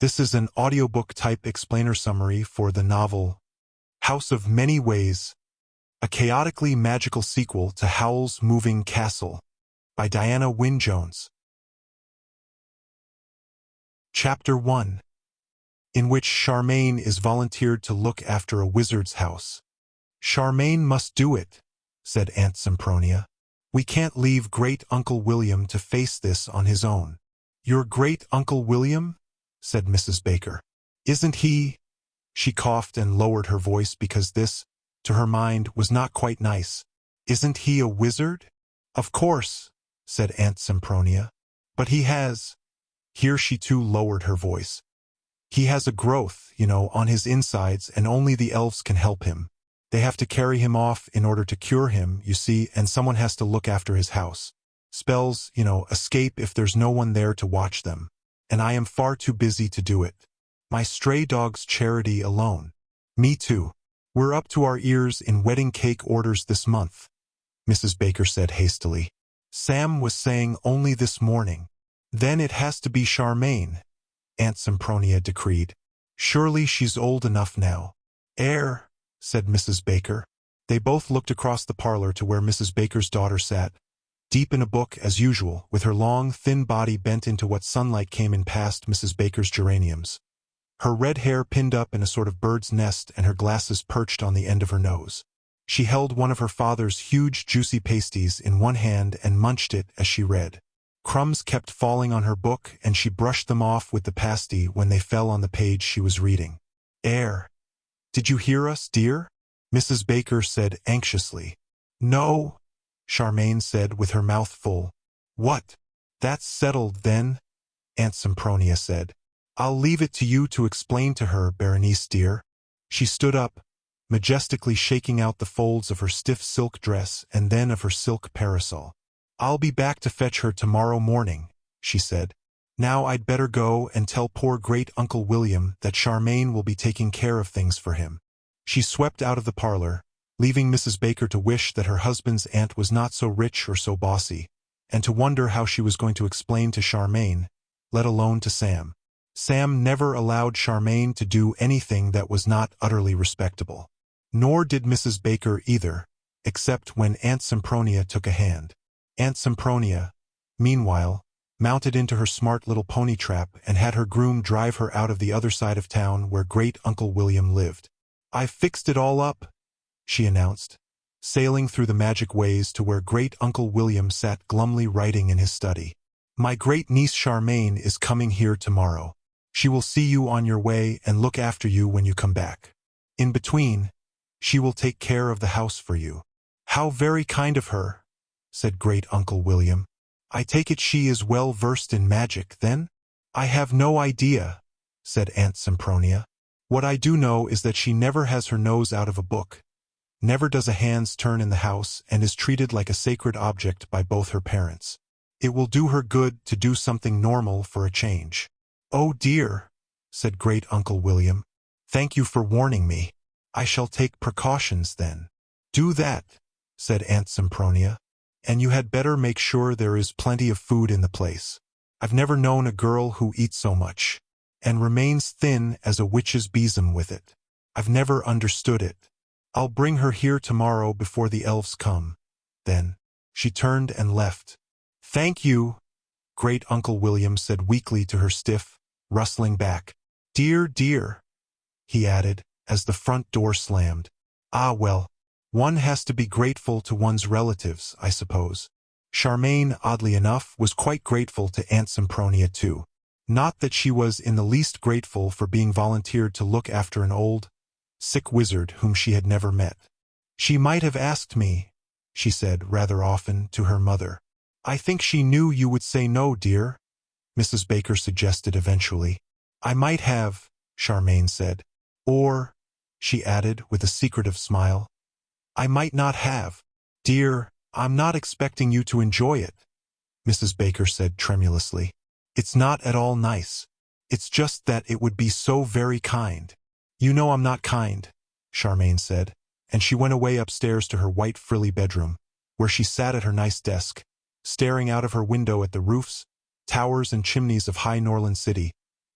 This is an audiobook-type explainer summary for the novel House of Many Ways, a chaotically magical sequel to Howl's Moving Castle by Diana Wynne Jones. Chapter 1, in which Charmain is volunteered to look after a wizard's house. "Charmain must do it," said Aunt Sempronia. "We can't leave Great-Uncle William to face this on his own." "Your Great-Uncle William?" said Mrs. Baker. "Isn't he—" She coughed and lowered her voice because this, to her mind, was not quite nice. "Isn't he a wizard?" "Of course," said Aunt Sempronia. "But he has—" Here she too lowered her voice. "He has a growth, on his insides, and only the elves can help him. They have to carry him off in order to cure him, you see, and someone has to look after his house. Spells, escape if there's no one there to watch them. And I am far too busy to do it. My stray dog's charity alone." "Me too. We're up to our ears in wedding cake orders this month," Mrs. Baker said hastily. "Sam was saying only this morning." "Then it has to be Charmain," Aunt Sempronia decreed. "Surely she's old enough now." Said Mrs. Baker. They both looked across the parlor to where Mrs. Baker's daughter sat, deep in a book as usual, with her long, thin body bent into what sunlight came in past Mrs. Baker's geraniums. Her red hair pinned up in a sort of bird's nest and her glasses perched on the end of her nose. She held one of her father's huge juicy pasties in one hand and munched it as she read. Crumbs kept falling on her book and she brushed them off with the pasty when they fell on the page she was reading. "Did you hear us, dear?" Mrs. Baker said anxiously. "No," Charmain said with her mouth full. "What? That's settled, then," Aunt Sempronia said. "I'll leave it to you to explain to her, Berenice dear." She stood up, majestically shaking out the folds of her stiff silk dress and then of her silk parasol. "I'll be back to fetch her tomorrow morning," she said. "Now I'd better go and tell poor Great-Uncle William that Charmain will be taking care of things for him." She swept out of the parlor, leaving Mrs. Baker to wish that her husband's aunt was not so rich or so bossy, and to wonder how she was going to explain to Charmain, let alone to Sam. Sam never allowed Charmain to do anything that was not utterly respectable. Nor did Mrs. Baker either, except when Aunt Sempronia took a hand. Aunt Sempronia, meanwhile, mounted into her smart little pony trap and had her groom drive her out of the other side of town where Great-Uncle William lived. "I've fixed it all up," she announced, sailing through the magic ways to where Great-Uncle William sat glumly writing in his study. "My great-niece Charmain is coming here tomorrow. She will see you on your way and look after you when you come back. In between, she will take care of the house for you." "How very kind of her," said Great-Uncle William. "I take it she is well versed in magic, then?" "I have no idea," said Aunt Sempronia. "What I do know is that she never has her nose out of a book, never does a hand's turn in the house, and is treated like a sacred object by both her parents. It will do her good to do something normal for a change." "Oh dear," said Great-Uncle William. "Thank you for warning me. I shall take precautions then." "Do that," said Aunt Sempronia. "And you had better make sure there is plenty of food in the place. I've never known a girl who eats so much, and remains thin as a witch's besom with it. I've never understood it. I'll bring her here tomorrow before the elves come." Then she turned and left. "Thank you," Great-Uncle William said weakly to her stiff, rustling back. "Dear, dear," he added, as the front door slammed. "Ah well, one has to be grateful to one's relatives, I suppose." Charmain, oddly enough, was quite grateful to Aunt Sempronia too. Not that she was in the least grateful for being volunteered to look after an old, sick wizard whom she had never met. "She might have asked me," she said rather often to her mother. "I think she knew you would say no, dear," Mrs. Baker suggested eventually. "I might have," Charmain said. "Or," she added with a secretive smile, "I might not have." "Dear, I'm not expecting you to enjoy it," Mrs. Baker said tremulously. "It's not at all nice. It's just that it would be so very kind." "You know I'm not kind," Charmain said, and she went away upstairs to her white frilly bedroom, where she sat at her nice desk, staring out of her window at the roofs, towers and chimneys of high Norland City,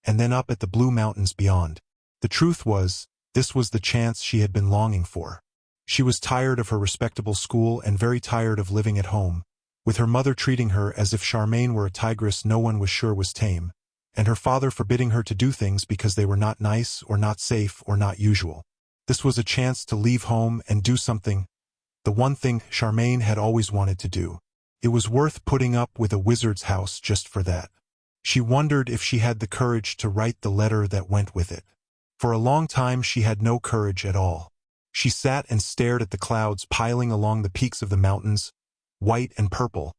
and then up at the blue mountains beyond. The truth was, this was the chance she had been longing for. She was tired of her respectable school and very tired of living at home, with her mother treating her as if Charmain were a tigress no one was sure was tame, and her father forbidding her to do things because they were not nice or not safe or not usual. This was a chance to leave home and do something, the one thing Charmain had always wanted to do. It was worth putting up with a wizard's house just for that. She wondered if she had the courage to write the letter that went with it. For a long time she had no courage at all. She sat and stared at the clouds piling along the peaks of the mountains, white and purple,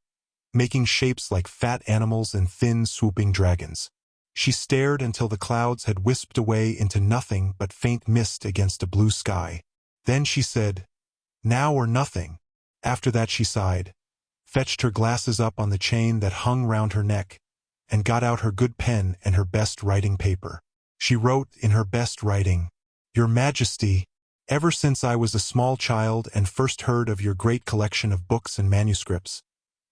making shapes like fat animals and thin, swooping dragons. She stared until the clouds had wisped away into nothing but faint mist against a blue sky. Then she said, "Now or nothing." After that she sighed, fetched her glasses up on the chain that hung round her neck, and got out her good pen and her best writing paper. She wrote in her best writing, "Your Majesty, ever since I was a small child and first heard of your great collection of books and manuscripts,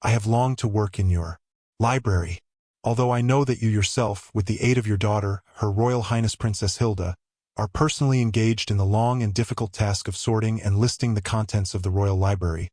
I have longed to work in your library. Although I know that you yourself, with the aid of your daughter, Her Royal Highness Princess Hilda, are personally engaged in the long and difficult task of sorting and listing the contents of the Royal Library,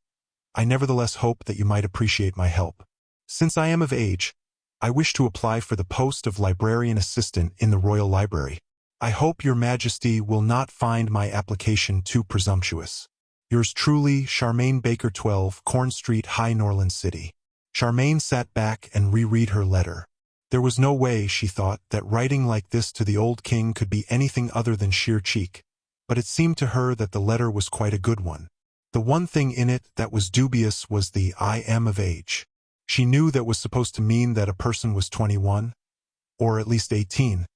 I nevertheless hope that you might appreciate my help. Since I am of age, I wish to apply for the post of librarian assistant in the Royal Library. I hope your Majesty will not find my application too presumptuous. Yours truly, Charmain Baker, 12, Corn Street, High Norland City." Charmain sat back and reread her letter. There was no way, she thought, that writing like this to the old king could be anything other than sheer cheek, but it seemed to her that the letter was quite a good one. The one thing in it that was dubious was the "I am of age." She knew that was supposed to mean that a person was 21, or at least 18,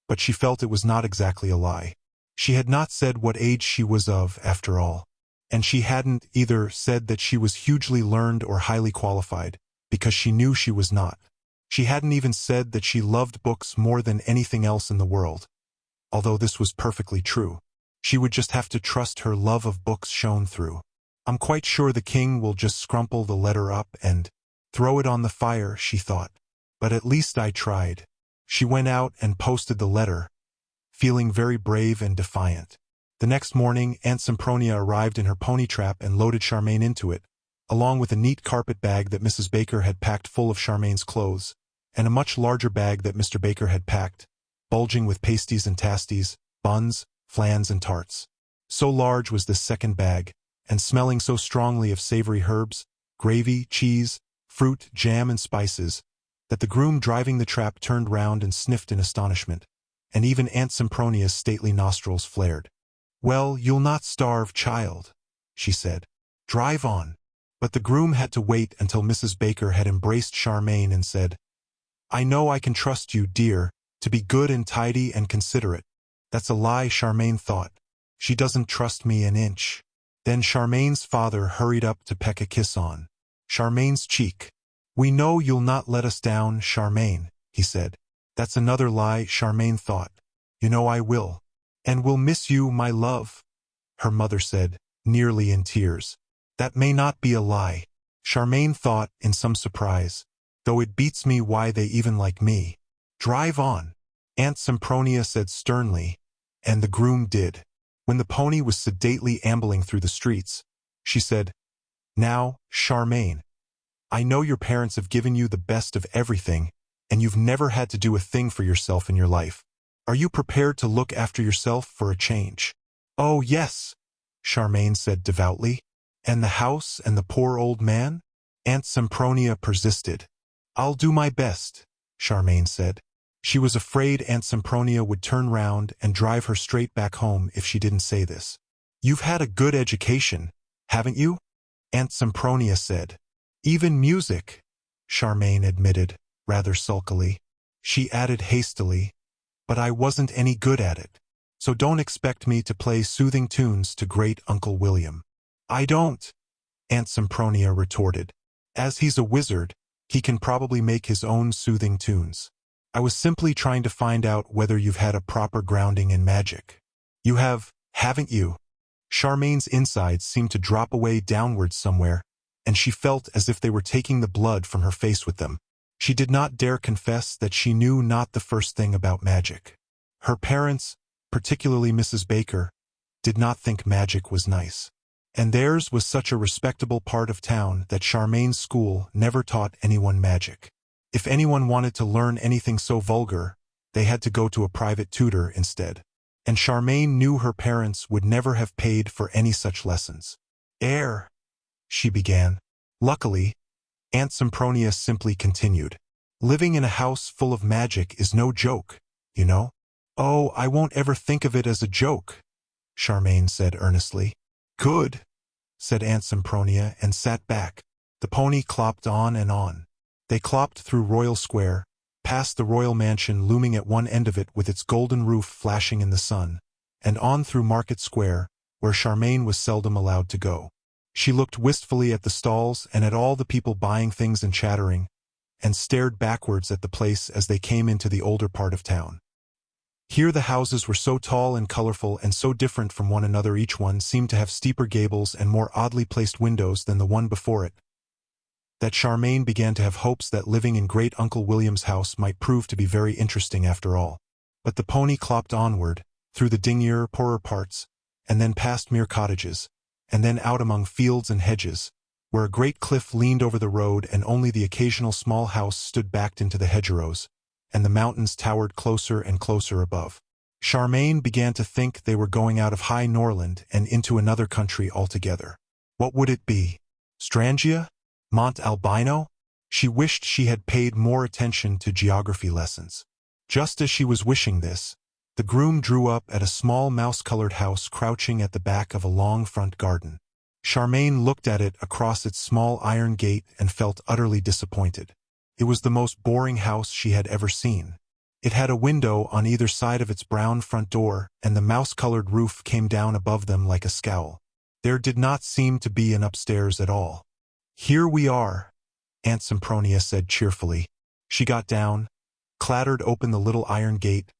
but she felt it was not exactly a lie. She had not said what age she was of, after all, and she hadn't either said that she was hugely learned or highly qualified, because she knew she was not. She hadn't even said that she loved books more than anything else in the world, although this was perfectly true. She would just have to trust her love of books shone through. "I'm quite sure the king will just scrumple the letter up and throw it on the fire," she thought. "But at least I tried." She went out and posted the letter, feeling very brave and defiant. The next morning, Aunt Sempronia arrived in her pony trap and loaded Charmain into it, along with a neat carpet bag that Mrs. Baker had packed full of Charmain's clothes, and a much larger bag that Mr. Baker had packed, bulging with pasties and tasties, buns, flans and tarts. So large was this second bag, and smelling so strongly of savory herbs, gravy, cheese, fruit, jam and spices, that the groom driving the trap turned round and sniffed in astonishment, and even Aunt Sempronia's stately nostrils flared. "Well, you'll not starve, child," she said. "Drive on." But the groom had to wait until Mrs. Baker had embraced Charmain and said, "I know I can trust you, dear, to be good and tidy and considerate." That's a lie, Charmain thought. She doesn't trust me an inch. Then Charmain's father hurried up to peck a kiss on Charmain's cheek. "We know you'll not let us down, Charmain," he said. That's another lie, Charmain thought. "You know I will. And we'll miss you, my love," her mother said, nearly in tears. "That may not be a lie," Charmain thought in some surprise, "though it beats me why they even like me." "Drive on," Aunt Sempronia said sternly, and the groom did. When the pony was sedately ambling through the streets, she said, "Now, Charmain, I know your parents have given you the best of everything, and you've never had to do a thing for yourself in your life. Are you prepared to look after yourself for a change?" "Oh, yes," Charmain said devoutly. "And the house and the poor old man?" Aunt Sempronia persisted. "I'll do my best," Charmain said. She was afraid Aunt Sempronia would turn round and drive her straight back home if she didn't say this. "You've had a good education, haven't you?" Aunt Sempronia said. "Even music," Charmain admitted, rather sulkily. She added hastily, "But I wasn't any good at it. So don't expect me to play soothing tunes to great Uncle William." "I don't," Aunt Sempronia retorted. "As he's a wizard, he can probably make his own soothing tunes. I was simply trying to find out whether you've had a proper grounding in magic. You have, haven't you?" Charmain's insides seemed to drop away downwards somewhere, and she felt as if they were taking the blood from her face with them. She did not dare confess that she knew not the first thing about magic. Her parents, particularly Mrs. Baker, did not think magic was nice. And theirs was such a respectable part of town that Charmain's school never taught anyone magic. If anyone wanted to learn anything so vulgar, they had to go to a private tutor instead. And Charmain knew her parents would never have paid for any such lessons. She began. Luckily, Aunt Sempronia simply continued. Living in a house full of magic is no joke, you know. Oh, I won't ever think of it as a joke, Charmain said earnestly. Good, said Aunt Sempronia and sat back. The pony clopped on and on. They clopped through Royal Square, past the royal mansion looming at one end of it with its golden roof flashing in the sun, and on through Market Square, where Charmain was seldom allowed to go. She looked wistfully at the stalls and at all the people buying things and chattering, and stared backwards at the place as they came into the older part of town. Here the houses were so tall and colorful and so different from one another, each one seemed to have steeper gables and more oddly placed windows than the one before it, that Charmain began to have hopes that living in Great Uncle William's house might prove to be very interesting after all. But the pony clopped onward, through the dingier, poorer parts, and then past mere cottages, and then out among fields and hedges, where a great cliff leaned over the road and only the occasional small house stood backed into the hedgerows, and the mountains towered closer and closer above. Charmain began to think they were going out of High Norland and into another country altogether. What would it be? Strangia? Mont Albino? She wished she had paid more attention to geography lessons. Just as she was wishing this, the groom drew up at a small mouse-colored house crouching at the back of a long front garden. Charmain looked at it across its small iron gate and felt utterly disappointed. It was the most boring house she had ever seen. It had a window on either side of its brown front door, and the mouse-colored roof came down above them like a scowl. There did not seem to be an upstairs at all. Here we are, Aunt Sempronia said cheerfully. She got down, clattered open the little iron gate,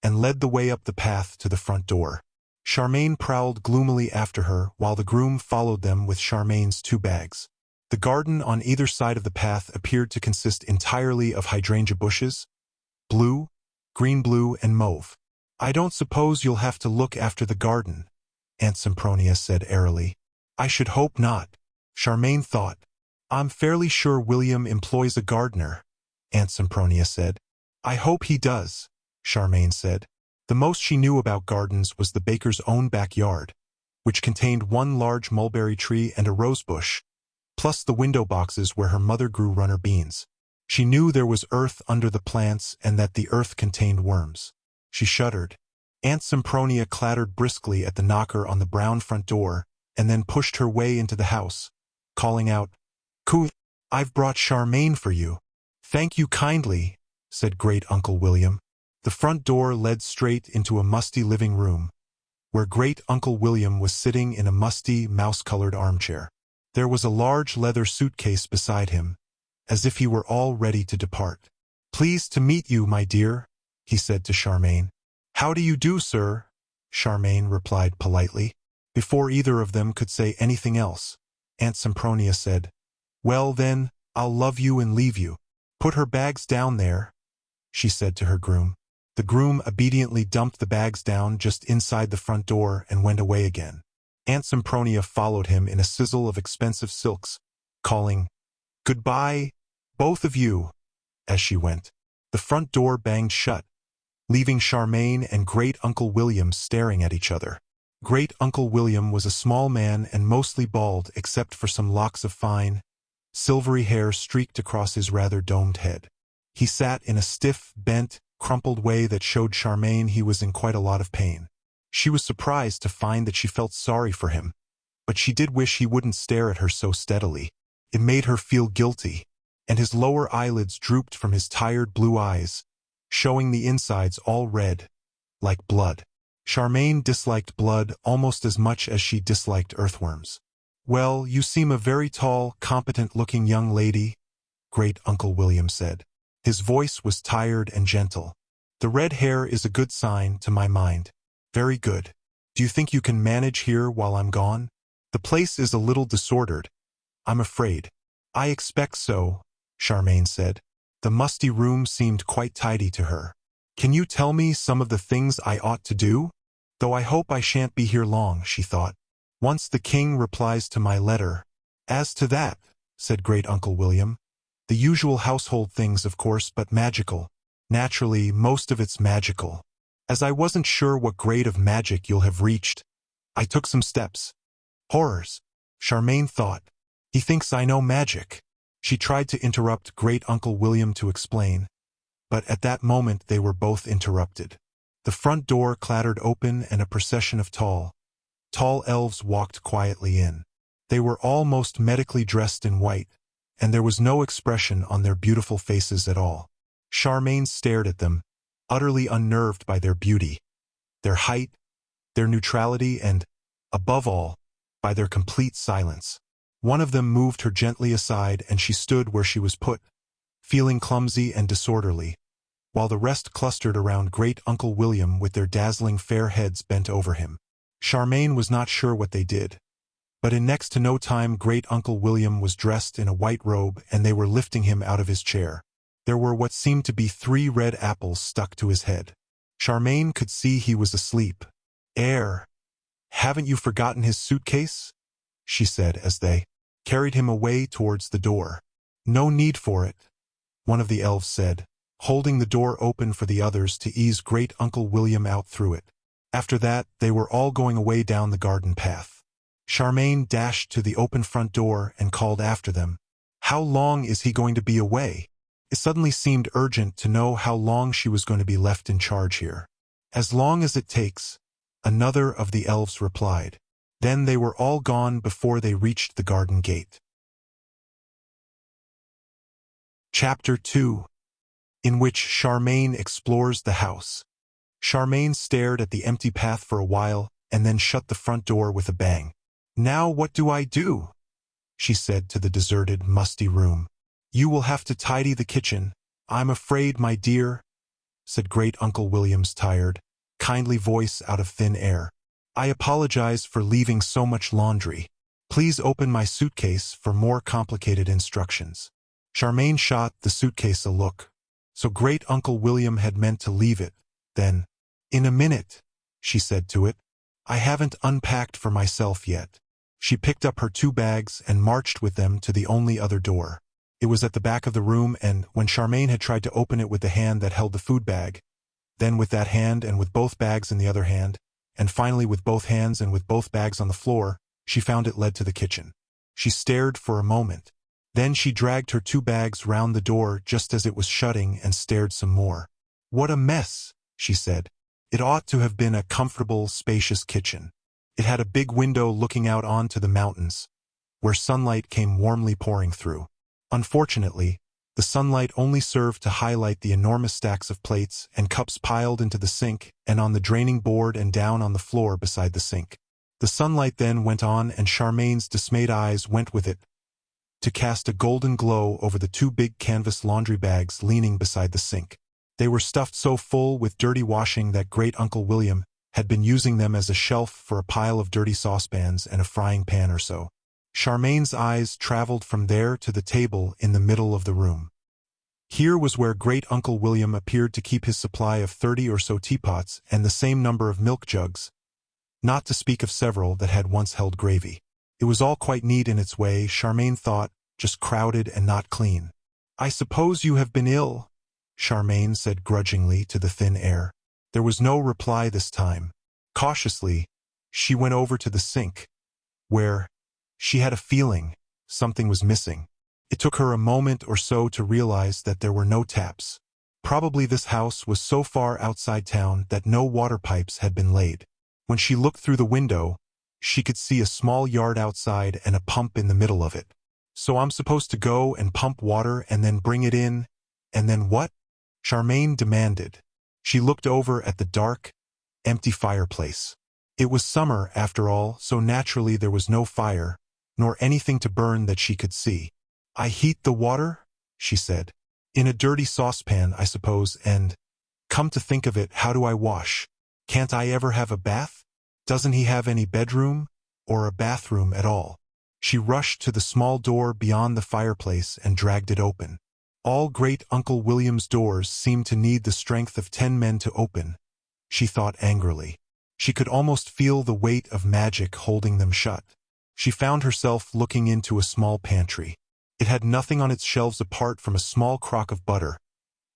and led the way up the path to the front door. Charmain prowled gloomily after her while the groom followed them with Charmain's 2 bags. The garden on either side of the path appeared to consist entirely of hydrangea bushes, blue, green-blue, and mauve. I don't suppose you'll have to look after the garden, Aunt Sempronia said airily. I should hope not, Charmain thought. I'm fairly sure William employs a gardener, Aunt Sempronia said. I hope he does, Charmain said. The most she knew about gardens was the baker's own backyard, which contained one large mulberry tree and a rose bush, plus the window boxes where her mother grew runner beans. She knew there was earth under the plants and that the earth contained worms. She shuddered. Aunt Sempronia clattered briskly at the knocker on the brown front door and then pushed her way into the house, calling out, "Coo, I've brought Charmain for you." "Thank you kindly," said Great Uncle William. The front door led straight into a musty living room, where Great Uncle William was sitting in a musty, mouse-colored armchair. There was a large leather suitcase beside him, as if he were all ready to depart. "Pleased to meet you, my dear," he said to Charmain. "How do you do, sir?" Charmain replied politely. Before either of them could say anything else, Aunt Sempronia said, "Well then, I'll love you and leave you. Put her bags down there," she said to her groom. The groom obediently dumped the bags down just inside the front door and went away again. Aunt Sempronia followed him in a sizzle of expensive silks, calling, "Goodbye, both of you," as she went. The front door banged shut, leaving Charmain and Great Uncle William staring at each other. Great Uncle William was a small man and mostly bald except for some locks of fine, silvery hair streaked across his rather domed head. He sat in a stiff, bent, crumpled way that showed Charmain he was in quite a lot of pain. She was surprised to find that she felt sorry for him, but she did wish he wouldn't stare at her so steadily. It made her feel guilty, and his lower eyelids drooped from his tired blue eyes, showing the insides all red, like blood. Charmain disliked blood almost as much as she disliked earthworms. "Well, you seem a very tall, competent-looking young lady," Great Uncle William said. His voice was tired and gentle. "The red hair is a good sign, to my mind." "Very good. Do you think you can manage here while I'm gone? The place is a little disordered, I'm afraid." "I expect so," Charmain said. The musty room seemed quite tidy to her. "Can you tell me some of the things I ought to do? Though I hope I shan't be here long," she thought. "Once the king replies to my letter." "As to that," said Great-Uncle William, "the usual household things, of course, but magical. Naturally, most of it's magical. As I wasn't sure what grade of magic you'll have reached, I took some steps." "Horrors," Charmain thought. "He thinks I know magic." She tried to interrupt Great-Uncle William to explain, but at that moment they were both interrupted. The front door clattered open and a procession of tall elves walked quietly in. They were all most medically dressed in white, and there was no expression on their beautiful faces at all. Charmain stared at them, utterly unnerved by their beauty, their height, their neutrality, and, above all, by their complete silence. One of them moved her gently aside, and she stood where she was put, feeling clumsy and disorderly, while the rest clustered around Great-Uncle William with their dazzling fair heads bent over him. Charmain was not sure what they did, but in next to no time Great-Uncle William was dressed in a white robe and they were lifting him out of his chair. There were what seemed to be 3 red apples stuck to his head. Charmain could see he was asleep. Haven't you forgotten his suitcase?" she said as they carried him away towards the door. "No need for it," one of the elves said, holding the door open for the others to ease Great-Uncle William out through it. After that, they were all going away down the garden path. Charmain dashed to the open front door and called after them, "How long is he going to be away?" It suddenly seemed urgent to know how long she was going to be left in charge here. "As long as it takes," another of the elves replied. Then they were all gone before they reached the garden gate. Chapter 2, in which Charmain explores the house. Charmain stared at the empty path for a while and then shut the front door with a bang. "Now what do I do?" she said to the deserted, musty room. "You will have to tidy the kitchen, I'm afraid, my dear," said Great-Uncle William's tired, kindly voice out of thin air. "I apologize for leaving so much laundry. Please open my suitcase for more complicated instructions." Charmain shot the suitcase a look. So Great-Uncle William had meant to leave it, then. "In a minute," she said to it. "I haven't unpacked for myself yet." She picked up her 2 bags and marched with them to the only other door. It was at the back of the room, and when Charmain had tried to open it with the hand that held the food bag, then with that hand and with both bags in the other hand, and finally with both hands and with both bags on the floor, she found it led to the kitchen. She stared for a moment. Then she dragged her 2 bags round the door just as it was shutting and stared some more. "What a mess," she said. It ought to have been a comfortable, spacious kitchen. It had a big window looking out onto the mountains, where sunlight came warmly pouring through. Unfortunately, the sunlight only served to highlight the enormous stacks of plates and cups piled into the sink and on the draining board and down on the floor beside the sink. The sunlight then went on, and Charmain's dismayed eyes went with it, to cast a golden glow over the 2 big canvas laundry bags leaning beside the sink. They were stuffed so full with dirty washing that Great-Uncle William had been using them as a shelf for a pile of dirty saucepans and a frying pan or so. Charmain's eyes traveled from there to the table in the middle of the room. Here was where Great-Uncle William appeared to keep his supply of 30 or so teapots and the same number of milk jugs, not to speak of several that had once held gravy. It was all quite neat in its way, Charmain thought, just crowded and not clean. "I suppose you have been ill?" Charmain said grudgingly to the thin air. There was no reply this time. Cautiously, she went over to the sink, where, she had a feeling, something was missing. It took her a moment or so to realize that there were no taps. Probably this house was so far outside town that no water pipes had been laid. When she looked through the window, she could see a small yard outside and a pump in the middle of it. "So I'm supposed to go and pump water and then bring it in, and then what?" Charmain demanded. She looked over at the dark, empty fireplace. It was summer, after all, so naturally there was no fire, nor anything to burn that she could see. "I heat the water," she said. "In a dirty saucepan, I suppose, and, come to think of it, how do I wash? Can't I ever have a bath? Doesn't he have any bedroom, or a bathroom at all?" She rushed to the small door beyond the fireplace and dragged it open. All great Uncle William's doors seemed to need the strength of 10 men to open, she thought angrily. She could almost feel the weight of magic holding them shut. She found herself looking into a small pantry. It had nothing on its shelves apart from a small crock of butter,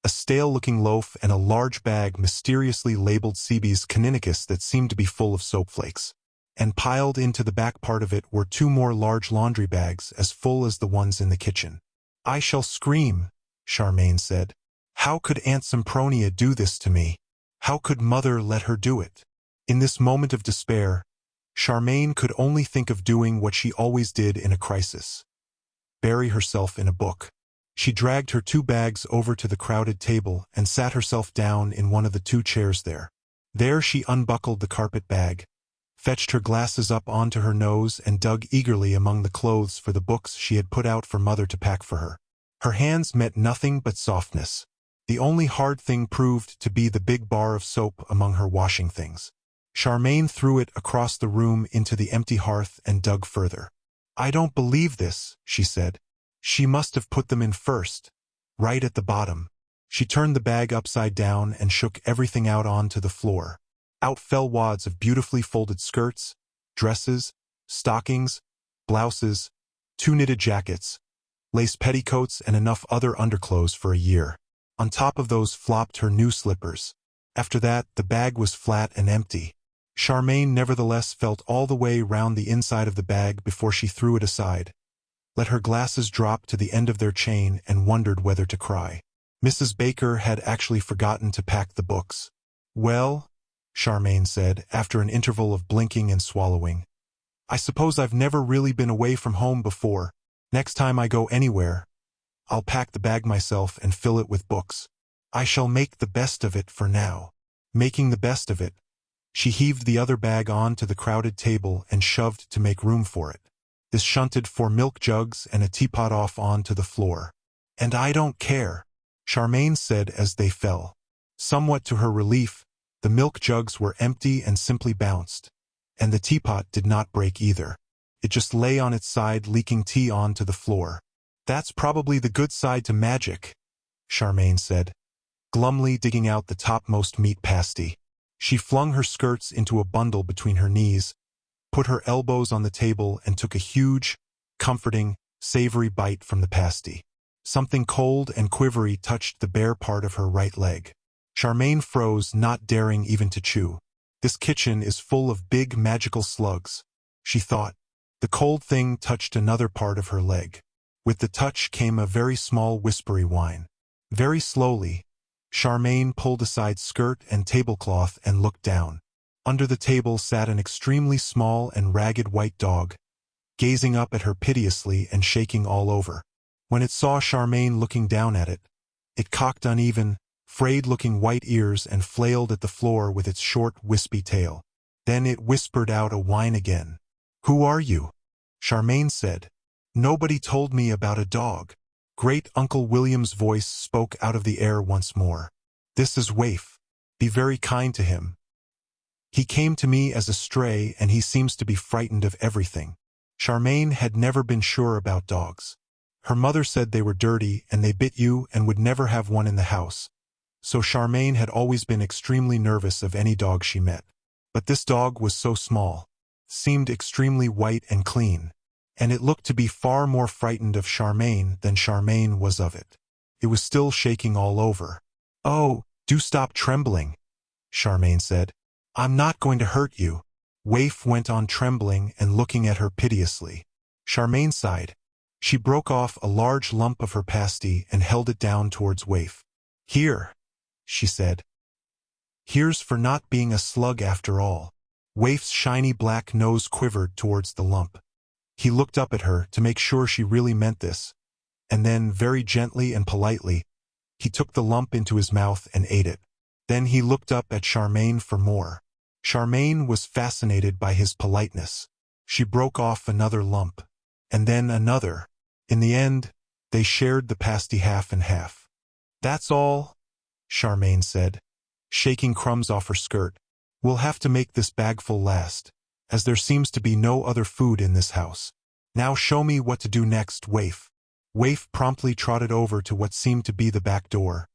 a stale-looking loaf, and a large bag mysteriously labeled Seebe's Canonicus that seemed to be full of soap flakes. And piled into the back part of it were 2 more large laundry bags as full as the ones in the kitchen. "I shall scream," Charmain said. "How could Aunt Sempronia do this to me? How could Mother let her do it?" In this moment of despair, Charmain could only think of doing what she always did in a crisis: bury herself in a book. She dragged her 2 bags over to the crowded table and sat herself down in one of the 2 chairs there. There she unbuckled the carpet bag, fetched her glasses up onto her nose, and dug eagerly among the clothes for the books she had put out for Mother to pack for her. Her hands met nothing but softness. The only hard thing proved to be the big bar of soap among her washing things. Charmain threw it across the room into the empty hearth and dug further. "I don't believe this," she said. "She must have put them in first, right at the bottom." She turned the bag upside down and shook everything out onto the floor. Out fell wads of beautifully folded skirts, dresses, stockings, blouses, 2 knitted jackets, lace petticoats, and enough other underclothes for a year. On top of those flopped her new slippers. After that, the bag was flat and empty. Charmain nevertheless felt all the way round the inside of the bag before she threw it aside, let her glasses drop to the end of their chain, and wondered whether to cry. Mrs. Baker had actually forgotten to pack the books. "Well," Charmain said, after an interval of blinking and swallowing, "I suppose I've never really been away from home before. Next time I go anywhere, I'll pack the bag myself and fill it with books. I shall make the best of it for now." Making the best of it, she heaved the other bag on to the crowded table and shoved to make room for it. This shunted 4 milk jugs and a teapot off onto the floor. "And I don't care," Charmain said as they fell. Somewhat to her relief, the milk jugs were empty and simply bounced, and the teapot did not break either. It just lay on its side, leaking tea onto the floor. "That's probably the good side to magic," Charmain said, glumly digging out the topmost meat pasty. She flung her skirts into a bundle between her knees, put her elbows on the table, and took a huge, comforting, savory bite from the pasty. Something cold and quivery touched the bare part of her right leg. Charmain froze, not daring even to chew. "This kitchen is full of big magical slugs," she thought. The cold thing touched another part of her leg. With the touch came a very small whispery whine. Very slowly, Charmain pulled aside skirt and tablecloth and looked down. Under the table sat an extremely small and ragged white dog, gazing up at her piteously and shaking all over. When it saw Charmain looking down at it, it cocked uneven, frayed-looking white ears and flailed at the floor with its short, wispy tail. Then it whispered out a whine again. "Who are you?" Charmain said. "Nobody told me about a dog." Great Uncle William's voice spoke out of the air once more. "This is Waif. Be very kind to him. He came to me as a stray, and he seems to be frightened of everything." Charmain had never been sure about dogs. Her mother said they were dirty and they bit you and would never have one in the house, so Charmain had always been extremely nervous of any dog she met. But this dog was so small, seemed extremely white and clean, and it looked to be far more frightened of Charmain than Charmain was of it. It was still shaking all over. "Oh, do stop trembling," Charmain said. "I'm not going to hurt you." Waif went on trembling and looking at her piteously. Charmain sighed. She broke off a large lump of her pasty and held it down towards Waif. "Here," she said. "Here's for not being a slug after all." Waif's shiny black nose quivered towards the lump. He looked up at her to make sure she really meant this, and then, very gently and politely, he took the lump into his mouth and ate it. Then he looked up at Charmain for more. Charmain was fascinated by his politeness. She broke off another lump, and then another. In the end, they shared the pasty half and half. "That's all," Charmain said, shaking crumbs off her skirt. "We'll have to make this bagful last, as there seems to be no other food in this house. Now show me what to do next, Waif." Waif promptly trotted over to what seemed to be the back door,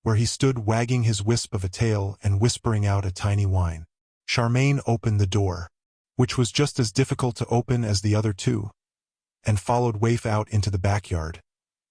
where he stood wagging his wisp of a tail and whispering out a tiny whine. Charmain opened the door, which was just as difficult to open as the other two, and followed Waif out into the backyard,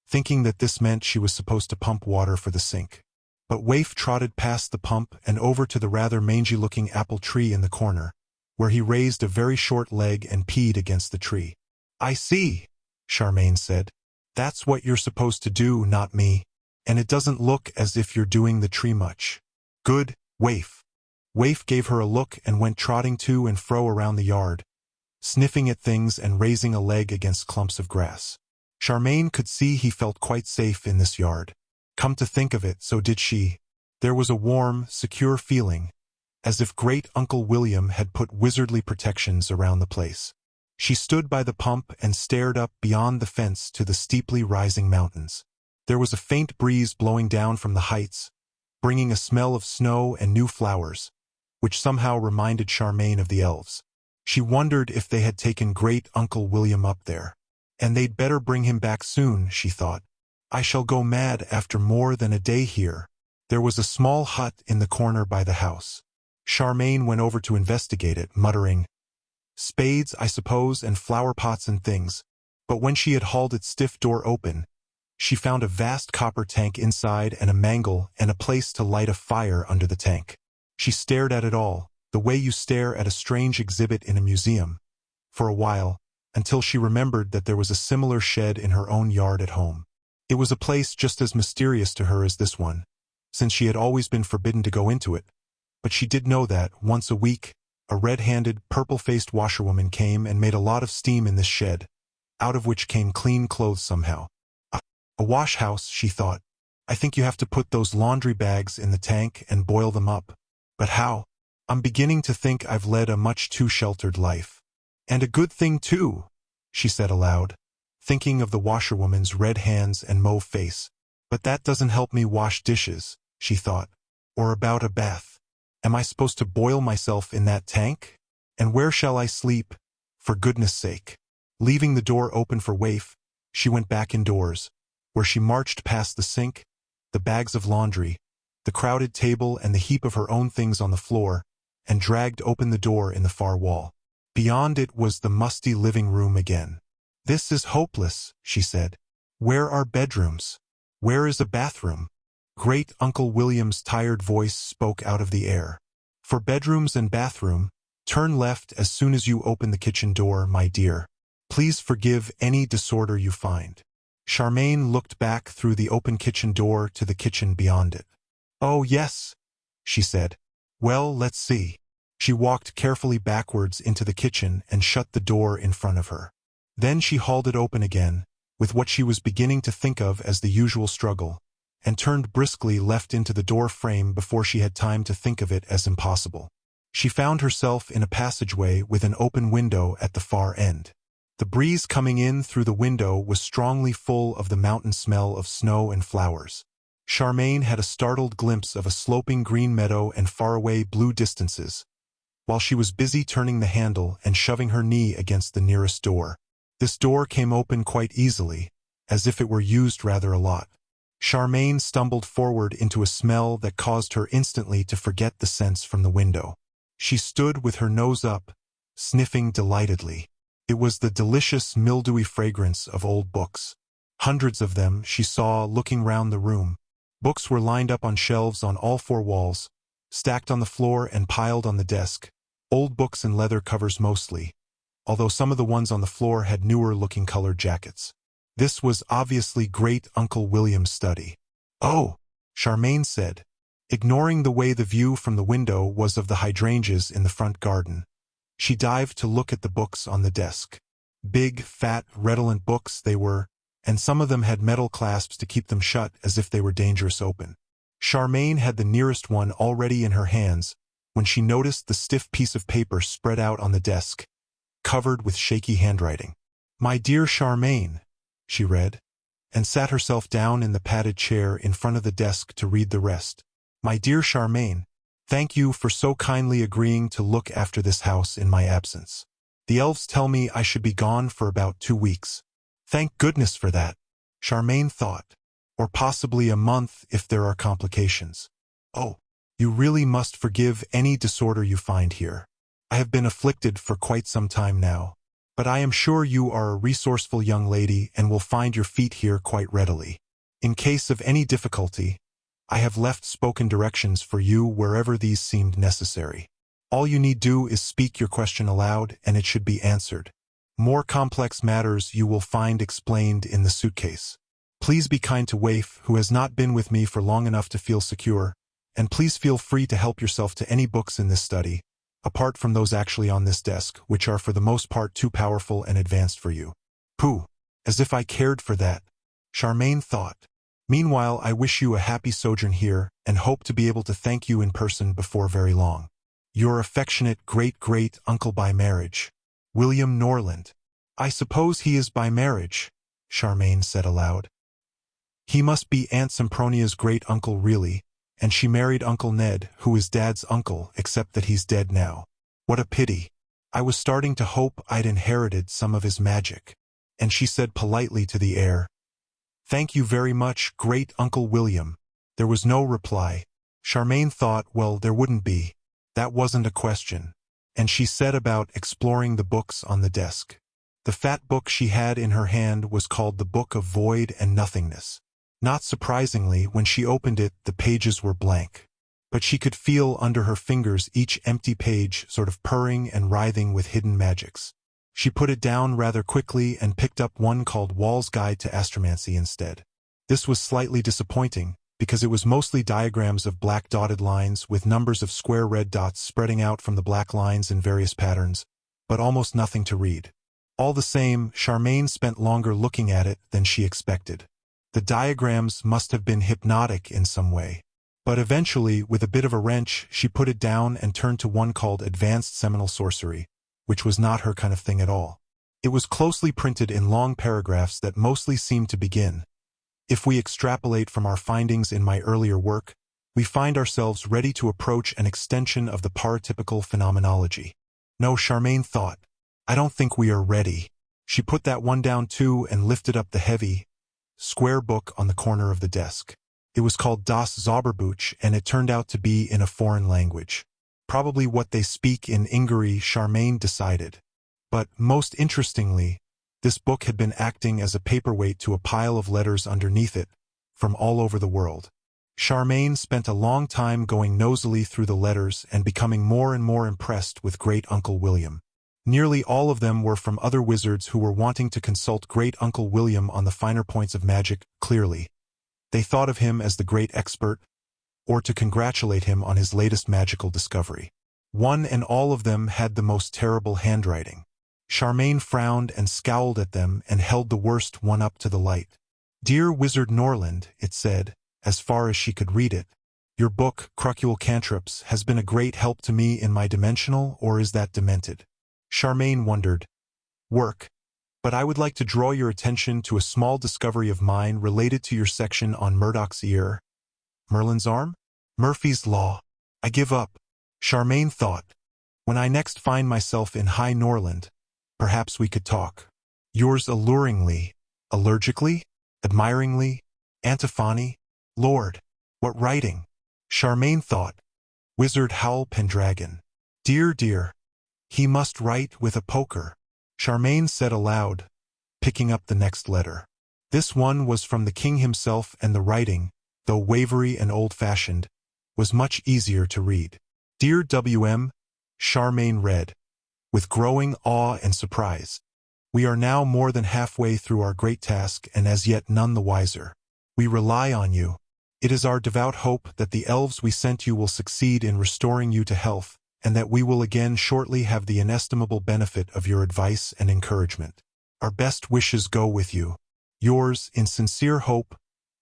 thinking that this meant she was supposed to pump water for the sink. But Waif trotted past the pump and over to the rather mangy-looking apple tree in the corner, where he raised a very short leg and peed against the tree. "I see," Charmain said. "That's what you're supposed to do, not me. And it doesn't look as if you're doing the tree much." "Good, Waif." Waif gave her a look and went trotting to and fro around the yard, sniffing at things and raising a leg against clumps of grass. Charmain could see he felt quite safe in this yard. Come to think of it, so did she. There was a warm, secure feeling, as if Great Uncle William had put wizardly protections around the place. She stood by the pump and stared up beyond the fence to the steeply rising mountains. There was a faint breeze blowing down from the heights, bringing a smell of snow and new flowers, which somehow reminded Charmain of the elves. She wondered if they had taken Great Uncle William up there. And they'd better bring him back soon, she thought. I shall go mad after more than a day here. There was a small hut in the corner by the house. Charmain went over to investigate it, muttering, "Spades, I suppose, and flower pots and things." But when she had hauled its stiff door open, she found a vast copper tank inside and a mangle and a place to light a fire under the tank. She stared at it all, the way you stare at a strange exhibit in a museum, for a while, until she remembered that there was a similar shed in her own yard at home. It was a place just as mysterious to her as this one, since she had always been forbidden to go into it, but she did know that, once a week, a red-handed, purple-faced washerwoman came and made a lot of steam in this shed, out of which came clean clothes somehow. A wash house, she thought. I think you have to put those laundry bags in the tank and boil them up. But how? I'm beginning to think I've led a much too sheltered life. And a good thing too, she said aloud, thinking of the washerwoman's red hands and mauve face. But that doesn't help me wash dishes, she thought. Or about a bath. Am I supposed to boil myself in that tank? And where shall I sleep? For goodness sake. Leaving the door open for Waif, she went back indoors, where she marched past the sink, the bags of laundry, the crowded table and the heap of her own things on the floor, and dragged open the door in the far wall. Beyond it was the musty living room again. This is hopeless, she said. Where are bedrooms? Where is a bathroom? Great Uncle William's tired voice spoke out of the air. For bedrooms and bathroom, turn left as soon as you open the kitchen door, my dear. Please forgive any disorder you find. Charmain looked back through the open kitchen door to the kitchen beyond it. Oh, yes, she said. Well, let's see. She walked carefully backwards into the kitchen and shut the door in front of her. Then she hauled it open again, with what she was beginning to think of as the usual struggle, and turned briskly left into the door frame before she had time to think of it as impossible. She found herself in a passageway with an open window at the far end. The breeze coming in through the window was strongly full of the mountain smell of snow and flowers. Charmain had a startled glimpse of a sloping green meadow and faraway blue distances, while she was busy turning the handle and shoving her knee against the nearest door. This door came open quite easily, as if it were used rather a lot. Charmain stumbled forward into a smell that caused her instantly to forget the scents from the window. She stood with her nose up, sniffing delightedly. It was the delicious, mildewy fragrance of old books. Hundreds of them she saw looking round the room. Books were lined up on shelves on all four walls, stacked on the floor and piled on the desk. Old books and leather covers mostly, although some of the ones on the floor had newer-looking colored jackets. This was obviously Great Uncle William's study. Oh, Charmain said, ignoring the way the view from the window was of the hydrangeas in the front garden. She dived to look at the books on the desk. Big, fat, redolent books they were, and some of them had metal clasps to keep them shut as if they were dangerous open. Charmain had the nearest one already in her hands when she noticed the stiff piece of paper spread out on the desk, covered with shaky handwriting. My dear Charmain, she read, and sat herself down in the padded chair in front of the desk to read the rest. My dear Charmain, thank you for so kindly agreeing to look after this house in my absence. The elves tell me I should be gone for about 2 weeks. Thank goodness for that. Charmain thought. Or possibly a month if there are complications. Oh, you really must forgive any disorder you find here. I have been afflicted for quite some time now. But I am sure you are a resourceful young lady and will find your feet here quite readily. In case of any difficulty, I have left spoken directions for you wherever these seemed necessary. All you need do is speak your question aloud and it should be answered. More complex matters you will find explained in the suitcase. Please be kind to Waif, who has not been with me for long enough to feel secure, and please feel free to help yourself to any books in this study, apart from those actually on this desk, which are for the most part too powerful and advanced for you. Pooh, as if I cared for that, Charmain thought. Meanwhile, I wish you a happy sojourn here, and hope to be able to thank you in person before very long. Your affectionate great-great-uncle by marriage, William Norland. I suppose he is by marriage, Charmain said aloud. He must be Aunt Sempronia's great-uncle really, and she married Uncle Ned, who is Dad's uncle, except that he's dead now. What a pity. I was starting to hope I'd inherited some of his magic. And she said politely to the heir, "Thank you very much, great-uncle William." There was no reply. Charmain thought, well, there wouldn't be. That wasn't a question. And she set about exploring the books on the desk. The fat book she had in her hand was called the Book of Void and Nothingness. Not surprisingly, when she opened it, the pages were blank. But she could feel under her fingers each empty page sort of purring and writhing with hidden magics. She put it down rather quickly and picked up one called Wall's Guide to Astromancy instead. This was slightly disappointing, because it was mostly diagrams of black dotted lines with numbers of square red dots spreading out from the black lines in various patterns, but almost nothing to read. All the same, Charmain spent longer looking at it than she expected. The diagrams must have been hypnotic in some way. But eventually, with a bit of a wrench, she put it down and turned to one called Advanced Seminal Sorcery, which was not her kind of thing at all. It was closely printed in long paragraphs that mostly seemed to begin. If we extrapolate from our findings in my earlier work, we find ourselves ready to approach an extension of the paratypical phenomenology. No, Charmain thought. I don't think we are ready. She put that one down too and lifted up the heavy, square book on the corner of the desk. It was called Das Zauberbuch, and it turned out to be in a foreign language. Probably what they speak in Ingari, Charmain decided. But, most interestingly, this book had been acting as a paperweight to a pile of letters underneath it, from all over the world. Charmain spent a long time going nosily through the letters and becoming more and more impressed with Great-Uncle William. Nearly all of them were from other wizards who were wanting to consult Great-Uncle William on the finer points of magic, clearly. They thought of him as the great expert, or to congratulate him on his latest magical discovery. One and all of them had the most terrible handwriting. Charmain frowned and scowled at them and held the worst one up to the light. "Dear Wizard Norland," it said, as far as she could read it, "your book, Crucule Cantrips, has been a great help to me in my dimensional, or is that demented?" Charmain wondered. "Work. But I would like to draw your attention to a small discovery of mine related to your section on Murdoch's ear. Merlin's arm? Murphy's Law. I give up." Charmain thought. "When I next find myself in High Norland, perhaps we could talk. Yours alluringly, allergically, admiringly, antiphony. Lord, what writing?" Charmain thought. Wizard Howl Pendragon. Dear, dear. He must write with a poker. Charmain said aloud, picking up the next letter. This one was from the king himself, and the writing, though wavery and old-fashioned, was much easier to read. "Dear W.M., Charmain read, with growing awe and surprise. We are now more than halfway through our great task and as yet none the wiser. We rely on you. It is our devout hope that the elves we sent you will succeed in restoring you to health, and that we will again shortly have the inestimable benefit of your advice and encouragement. Our best wishes go with you. Yours, in sincere hope,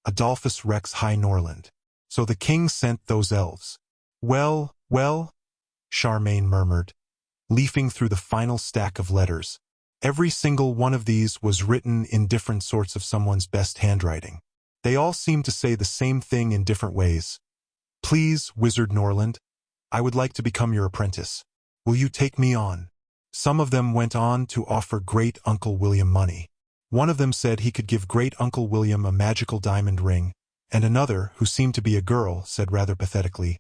Adolphus Rex High Norland." So the king sent those elves. Well, well, Charmain murmured, leafing through the final stack of letters. Every single one of these was written in different sorts of someone's best handwriting. They all seemed to say the same thing in different ways. "Please, Wizard Norland, I would like to become your apprentice. Will you take me on?" Some of them went on to offer Great-Uncle William money. One of them said he could give Great Uncle William a magical diamond ring, and another, who seemed to be a girl, said rather pathetically,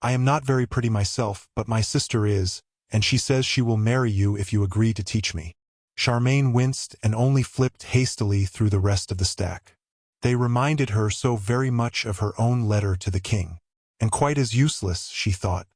"I am not very pretty myself, but my sister is, and she says she will marry you if you agree to teach me." Charmain winced and only flipped hastily through the rest of the stack. They reminded her so very much of her own letter to the king. And quite as useless, she thought.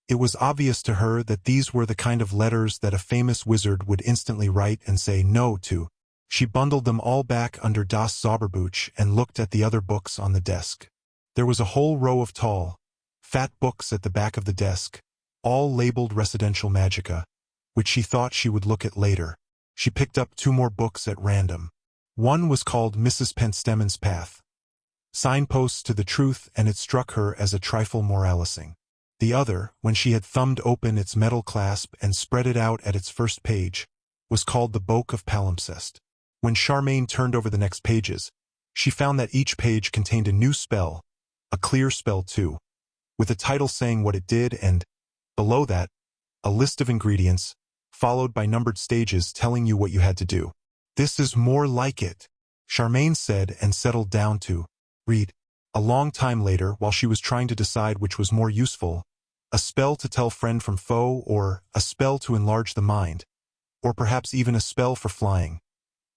It was obvious to her that these were the kind of letters that a famous wizard would instantly write and say no to. She bundled them all back under das Zauberbuch and looked at the other books on the desk. There was a whole row of tall, fat books at the back of the desk, all labeled Residential Magica, which she thought she would look at later. She picked up 2 more books at random. One was called Mrs. Pentstemmen's Path, Signposts to the Truth, and it struck her as a trifle moralising. The other, when she had thumbed open its metal clasp and spread it out at its first page, was called The Book of Palimpsest. When Charmain turned over the next pages, she found that each page contained a new spell, a clear spell too, with a title saying what it did and, below that, a list of ingredients, followed by numbered stages telling you what you had to do. "This is more like it," Charmain said and settled down to read. A long time later, while she was trying to decide which was more useful, a spell to tell friend from foe, or a spell to enlarge the mind, or perhaps even a spell for flying,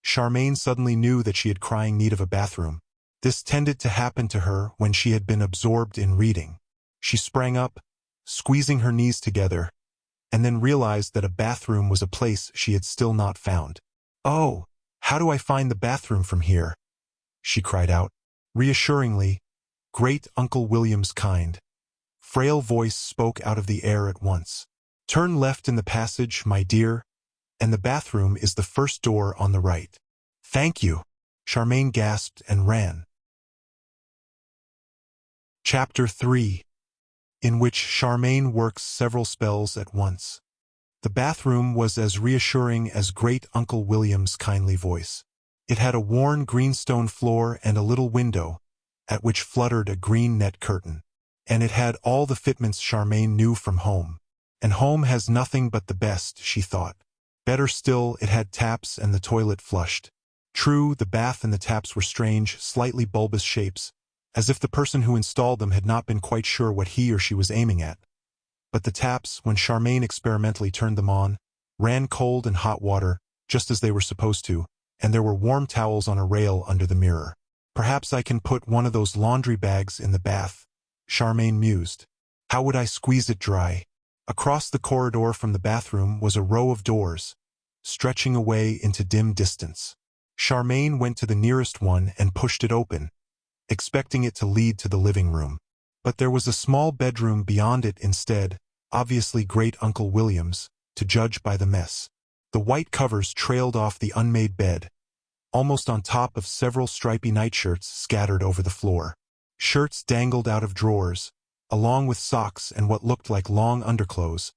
Charmain suddenly knew that she had crying need of a bathroom. This tended to happen to her when she had been absorbed in reading. She sprang up, squeezing her knees together, and then realized that a bathroom was a place she had still not found. "Oh, how do I find the bathroom from here?" she cried out. Reassuringly, Great Uncle William's kind, frail voice spoke out of the air at once. "Turn left in the passage, my dear, and the bathroom is the first door on the right." "Thank you," Charmain gasped and ran. Chapter 3, in which Charmain works several spells at once. The bathroom was as reassuring as Great Uncle William's kindly voice. It had a worn greenstone floor and a little window, at which fluttered a green net curtain. And it had all the fitments Charmain knew from home. And home has nothing but the best, she thought. Better still, it had taps and the toilet flushed. True, the bath and the taps were strange, slightly bulbous shapes, as if the person who installed them had not been quite sure what he or she was aiming at. But the taps, when Charmain experimentally turned them on, ran cold and hot water, just as they were supposed to, and there were warm towels on a rail under the mirror. "Perhaps I can put one of those laundry bags in the bath," Charmain mused. "How would I squeeze it dry?" Across the corridor from the bathroom was a row of doors, stretching away into dim distance. Charmain went to the nearest one and pushed it open, expecting it to lead to the living room. But there was a small bedroom beyond it instead, obviously Great Uncle William's, to judge by the mess. The white covers trailed off the unmade bed, almost on top of several stripy nightshirts scattered over the floor. Shirts dangled out of drawers, along with socks and what looked like long underclothes,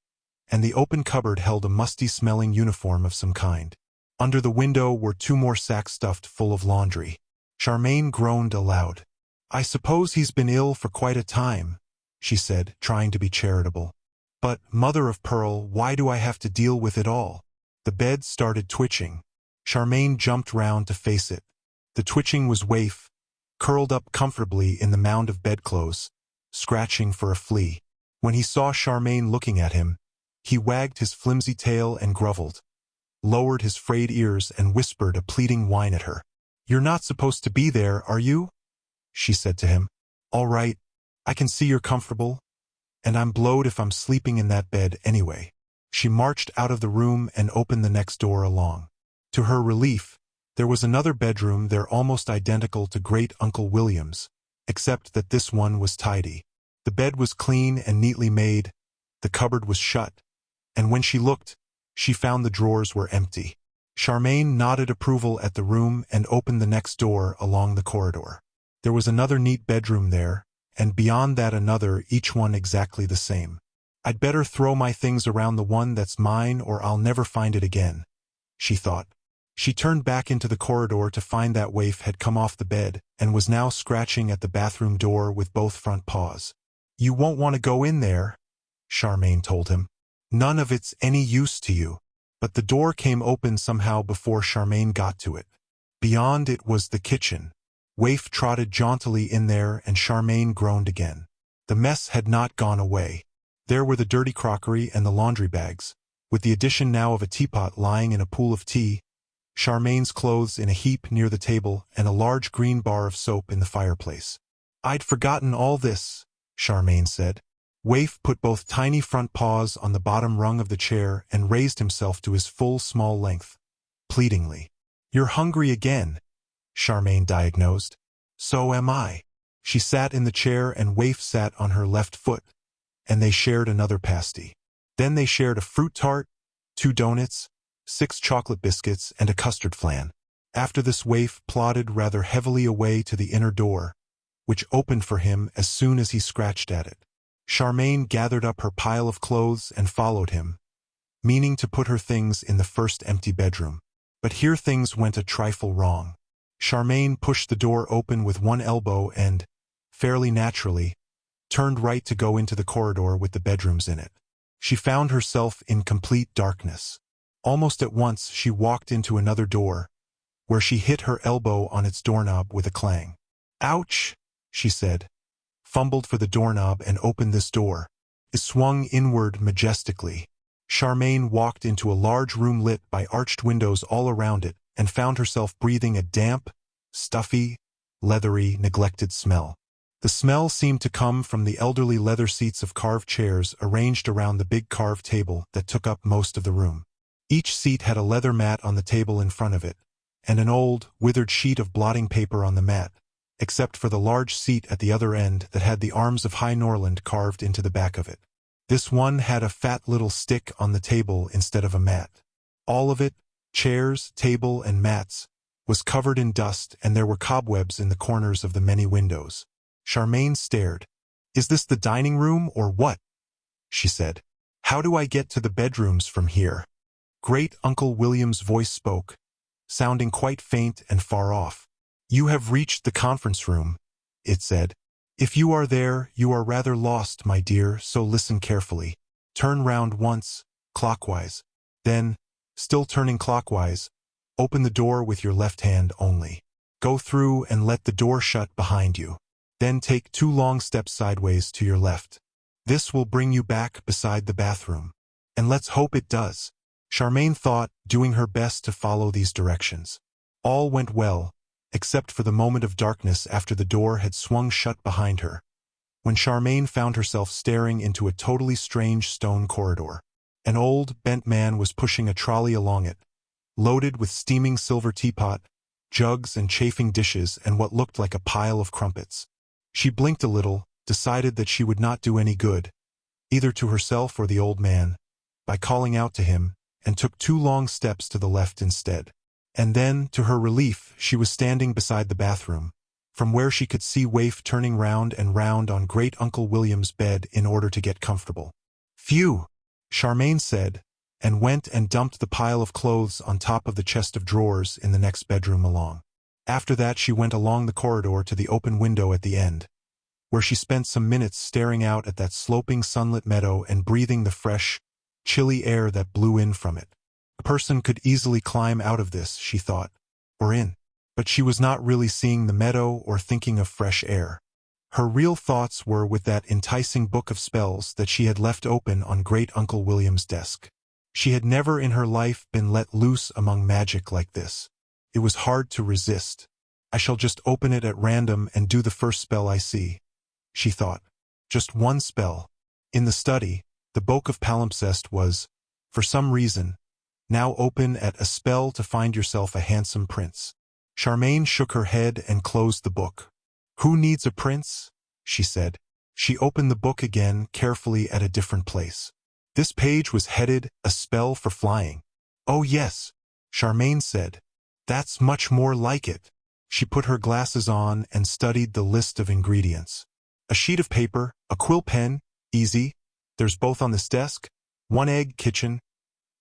and the open cupboard held a musty-smelling uniform of some kind. Under the window were 2 more sacks stuffed full of laundry. Charmain groaned aloud. "I suppose he's been ill for quite a time," she said, trying to be charitable. "But, mother of pearl, why do I have to deal with it all?" The bed started twitching. Charmain jumped round to face it. The twitching was Waif, curled up comfortably in the mound of bedclothes, scratching for a flea. When he saw Charmain looking at him, he wagged his flimsy tail and grovelled, lowered his frayed ears and whispered a pleading whine at her. "You're not supposed to be there, are you?" she said to him. "All right, I can see you're comfortable, and I'm blowed if I'm sleeping in that bed anyway." She marched out of the room and opened the next door along. To her relief, there was another bedroom there almost identical to Great Uncle William's, except that this one was tidy. The bed was clean and neatly made, the cupboard was shut, and when she looked, she found the drawers were empty. Charmain nodded approval at the room and opened the next door along the corridor. There was another neat bedroom there, and beyond that another, each one exactly the same. "I'd better throw my things around the one that's mine or I'll never find it again," she thought. She turned back into the corridor to find that Waif had come off the bed and was now scratching at the bathroom door with both front paws. "You won't want to go in there," Charmain told him. "None of it's any use to you." But the door came open somehow before Charmain got to it. Beyond it was the kitchen. Waif trotted jauntily in there and Charmain groaned again. The mess had not gone away. There were the dirty crockery and the laundry bags, with the addition now of a teapot lying in a pool of tea, Charmain's clothes in a heap near the table, and a large green bar of soap in the fireplace. "I'd forgotten all this," Charmain said. Waif put both tiny front paws on the bottom rung of the chair and raised himself to his full small length, pleadingly. "You're hungry again," Charmain diagnosed. "So am I." She sat in the chair and Waif sat on her left foot, and they shared another pasty. Then they shared a fruit tart, 2 donuts, 6 chocolate biscuits, and a custard flan. After this Waif plodded rather heavily away to the inner door, which opened for him as soon as he scratched at it. Charmain gathered up her pile of clothes and followed him, meaning to put her things in the first empty bedroom. But here things went a trifle wrong. Charmain pushed the door open with one elbow and, fairly naturally, turned right to go into the corridor with the bedrooms in it. She found herself in complete darkness. Almost at once she walked into another door, where she hit her elbow on its doorknob with a clang. "Ouch," she said, fumbled for the doorknob and opened this door. It swung inward majestically. Charmain walked into a large room lit by arched windows all around it and found herself breathing a damp, stuffy, leathery, neglected smell. The smell seemed to come from the elderly leather seats of carved chairs arranged around the big carved table that took up most of the room. Each seat had a leather mat on the table in front of it, and an old, withered sheet of blotting paper on the mat, except for the large seat at the other end that had the arms of High Norland carved into the back of it. This one had a fat little stick on the table instead of a mat. All of it, chairs, table, and mats, was covered in dust, and there were cobwebs in the corners of the many windows. Charmain stared. "Is this the dining room or what?" she said. "How do I get to the bedrooms from here?" Great Uncle William's voice spoke, sounding quite faint and far off. "You have reached the conference room," it said. "If you are there, you are rather lost, my dear, so listen carefully. Turn round once, clockwise. Then, still turning clockwise, open the door with your left hand only. Go through and let the door shut behind you. Then take 2 long steps sideways to your left. This will bring you back beside the bathroom. And let's hope it does." Charmain thought, doing her best to follow these directions. All went well, except for the moment of darkness after the door had swung shut behind her, when Charmain found herself staring into a totally strange stone corridor. An old, bent man was pushing a trolley along it, loaded with steaming silver teapot, jugs and chafing dishes and what looked like a pile of crumpets. She blinked a little, decided that she would not do any good, either to herself or the old man, by calling out to him, and took 2 long steps to the left instead. And then, to her relief, she was standing beside the bathroom, from where she could see Waif turning round and round on Great Uncle William's bed in order to get comfortable. "Phew," Charmain said, and went and dumped the pile of clothes on top of the chest of drawers in the next bedroom along. After that she went along the corridor to the open window at the end, where she spent some minutes staring out at that sloping sunlit meadow and breathing the fresh, chilly air that blew in from it. A person could easily climb out of this, she thought, or in. But she was not really seeing the meadow or thinking of fresh air. Her real thoughts were with that enticing book of spells that she had left open on Great Uncle William's desk. She had never in her life been let loose among magic like this. It was hard to resist. "I shall just open it at random and do the first spell I see," she thought. Just one spell. In the study, the Book of Palimpsest was, for some reason, now open at a spell to find yourself a handsome prince. Charmain shook her head and closed the book. "Who needs a prince?" she said. She opened the book again carefully at a different place. This page was headed, "A Spell for Flying." "Oh yes," Charmain said. "That's much more like it." She put her glasses on and studied the list of ingredients. A sheet of paper, a quill pen, easy. There's both on this desk. 1 egg, kitchen.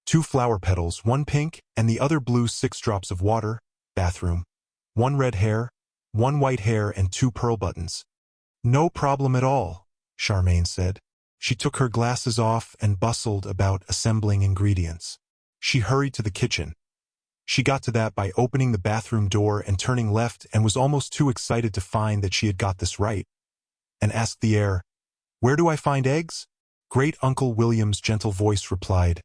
2 flower petals, 1 pink, and the other blue, 6 drops of water, bathroom. 1 red hair, 1 white hair, and 2 pearl buttons. "No problem at all," Charmain said. She took her glasses off and bustled about assembling ingredients. She hurried to the kitchen. She got to that by opening the bathroom door and turning left and was almost too excited to find that she had got this right, and asked the air, "Where do I find eggs?" Great Uncle William's gentle voice replied,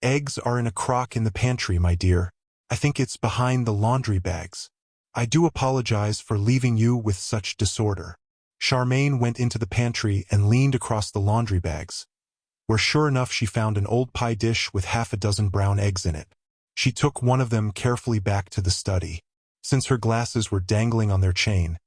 "Eggs are in a crock in the pantry, my dear. I think it's behind the laundry bags. I do apologize for leaving you with such disorder." Charmain went into the pantry and leaned across the laundry bags, where sure enough she found an old pie dish with half a dozen brown eggs in it. She took one of them carefully back to the study. Since her glasses were dangling on their chain,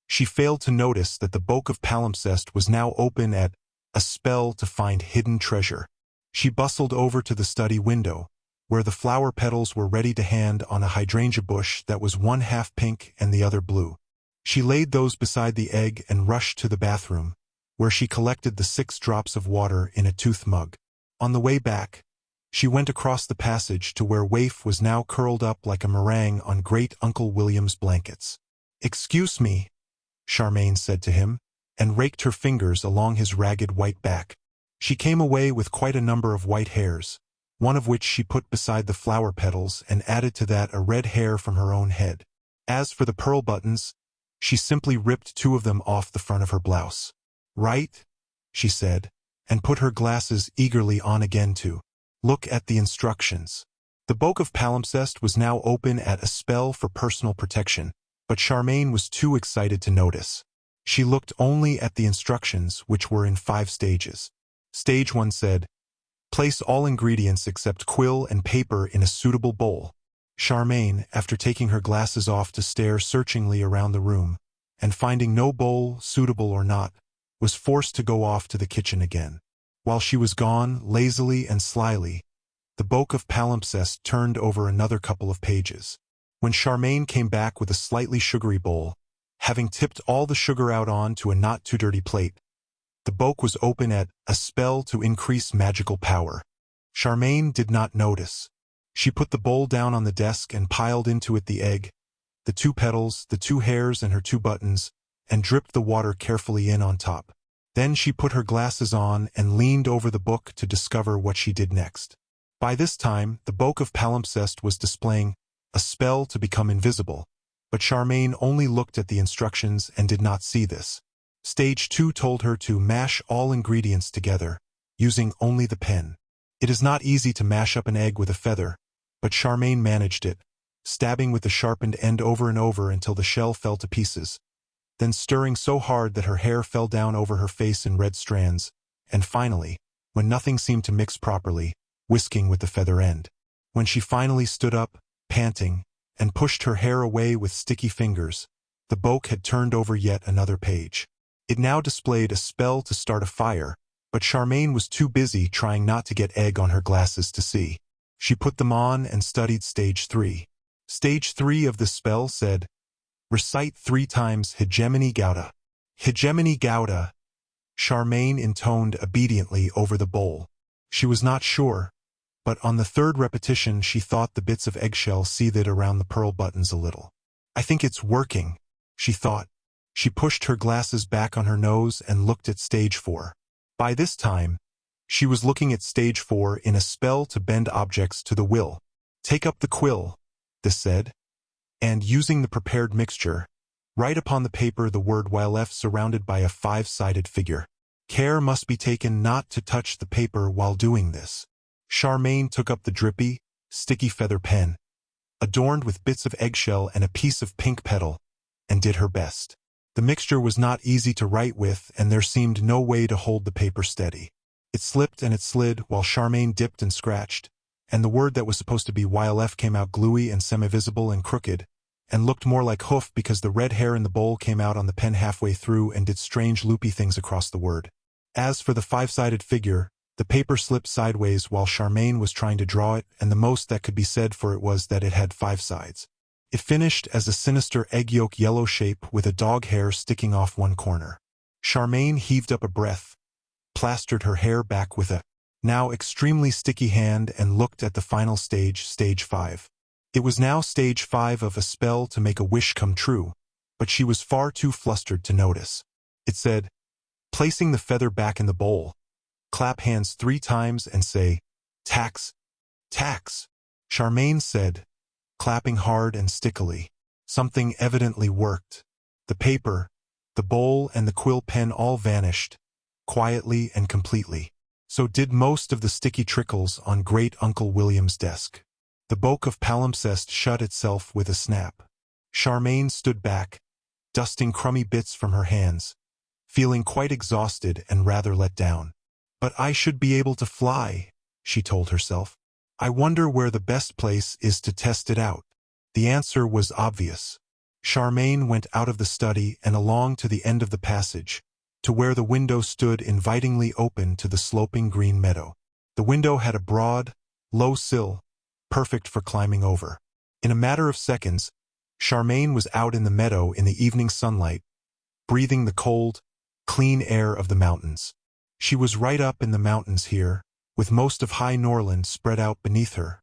she failed to notice that the book of palimpsest was now open at a spell to find hidden treasure. She bustled over to the study window, where the flower petals were ready to hand on a hydrangea bush that was one half pink and the other blue. She laid those beside the egg and rushed to the bathroom, where she collected the 6 drops of water in a tooth mug. On the way back, she went across the passage to where Waif was now curled up like a meringue on Great Uncle William's blankets. "Excuse me," Charmain said to him, and raked her fingers along his ragged white back. She came away with quite a number of white hairs, one of which she put beside the flower petals and added to that a red hair from her own head. As for the pearl buttons, she simply ripped 2 of them off the front of her blouse. "Right?" she said, and put her glasses eagerly on again to look at the instructions. The book of palimpsest was now open at a spell for personal protection, but Charmain was too excited to notice. She looked only at the instructions, which were in 5 stages. Stage 1 said, "Place all ingredients except quill and paper in a suitable bowl." Charmain, after taking her glasses off to stare searchingly around the room, and finding no bowl, suitable or not, was forced to go off to the kitchen again. While she was gone, lazily and slyly, the book of palimpsest turned over another couple of pages. When Charmain came back with a slightly sugary bowl, having tipped all the sugar out onto a not-too-dirty plate, the book was open at a spell to increase magical power. Charmain did not notice. She put the bowl down on the desk and piled into it the egg, the 2 petals, the 2 hairs, and her 2 buttons, and dripped the water carefully in on top. Then she put her glasses on and leaned over the book to discover what she did next. By this time, the book of palimpsest was displaying a spell to become invisible, but Charmain only looked at the instructions and did not see this. Stage 2 told her to mash all ingredients together, using only the pen. It is not easy to mash up an egg with a feather, but Charmain managed it, stabbing with the sharpened end over and over until the shell fell to pieces, then stirring so hard that her hair fell down over her face in red strands, and finally, when nothing seemed to mix properly, whisking with the feather end. When she finally stood up, panting, and pushed her hair away with sticky fingers, the book had turned over yet another page. It now displayed a spell to start a fire, but Charmain was too busy trying not to get egg on her glasses to see. She put them on and studied stage 3. Stage 3 of the spell said, "Recite 3 times Hegemony Gauda." "Hegemony Gauda," Charmain intoned obediently over the bowl. She was not sure, but on the 3rd repetition she thought the bits of eggshell seethed around the pearl buttons a little. "I think it's working," she thought. She pushed her glasses back on her nose and looked at stage 4. By this time, she was looking at stage 4 in a spell to bend objects to the will. "Take up the quill," this said, and, using the prepared mixture, write upon the paper the word Wylef surrounded by a 5-sided figure. Care must be taken not to touch the paper while doing this. Charmain took up the drippy, sticky feather pen, adorned with bits of eggshell and a piece of pink petal, and did her best. The mixture was not easy to write with, and there seemed no way to hold the paper steady. It slipped and it slid while Charmain dipped and scratched, and the word that was supposed to be Wylef came out gluey and semi-visible and crooked, and looked more like hoof because the red hair in the bowl came out on the pen halfway through and did strange loopy things across the word. As for the 5-sided figure, the paper slipped sideways while Charmain was trying to draw it, and the most that could be said for it was that it had 5 sides. It finished as a sinister egg yolk yellow shape with a dog hair sticking off one corner. Charmain heaved up a breath, plastered her hair back with a now extremely sticky hand, and looked at the final stage, stage 5. It was now stage 5 of a spell to make a wish come true, but she was far too flustered to notice. It said, "Placing the feather back in the bowl, clap hands 3 times and say, 'Tax, tax.'" Charmain said, clapping hard and stickily. Something evidently worked. The paper, the bowl and the quill pen all vanished, quietly and completely. So did most of the sticky trickles on Great Uncle William's desk. The book of palimpsest shut itself with a snap. Charmain stood back, dusting crummy bits from her hands, feeling quite exhausted and rather let down. But I should be able to fly, she told herself. I wonder where the best place is to test it out. The answer was obvious. Charmain went out of the study and along to the end of the passage, to where the window stood invitingly open to the sloping green meadow. The window had a broad, low sill, perfect for climbing over. In a matter of seconds, Charmain was out in the meadow in the evening sunlight, breathing the cold, clean air of the mountains. She was right up in the mountains here, with most of high Norland spread out beneath her,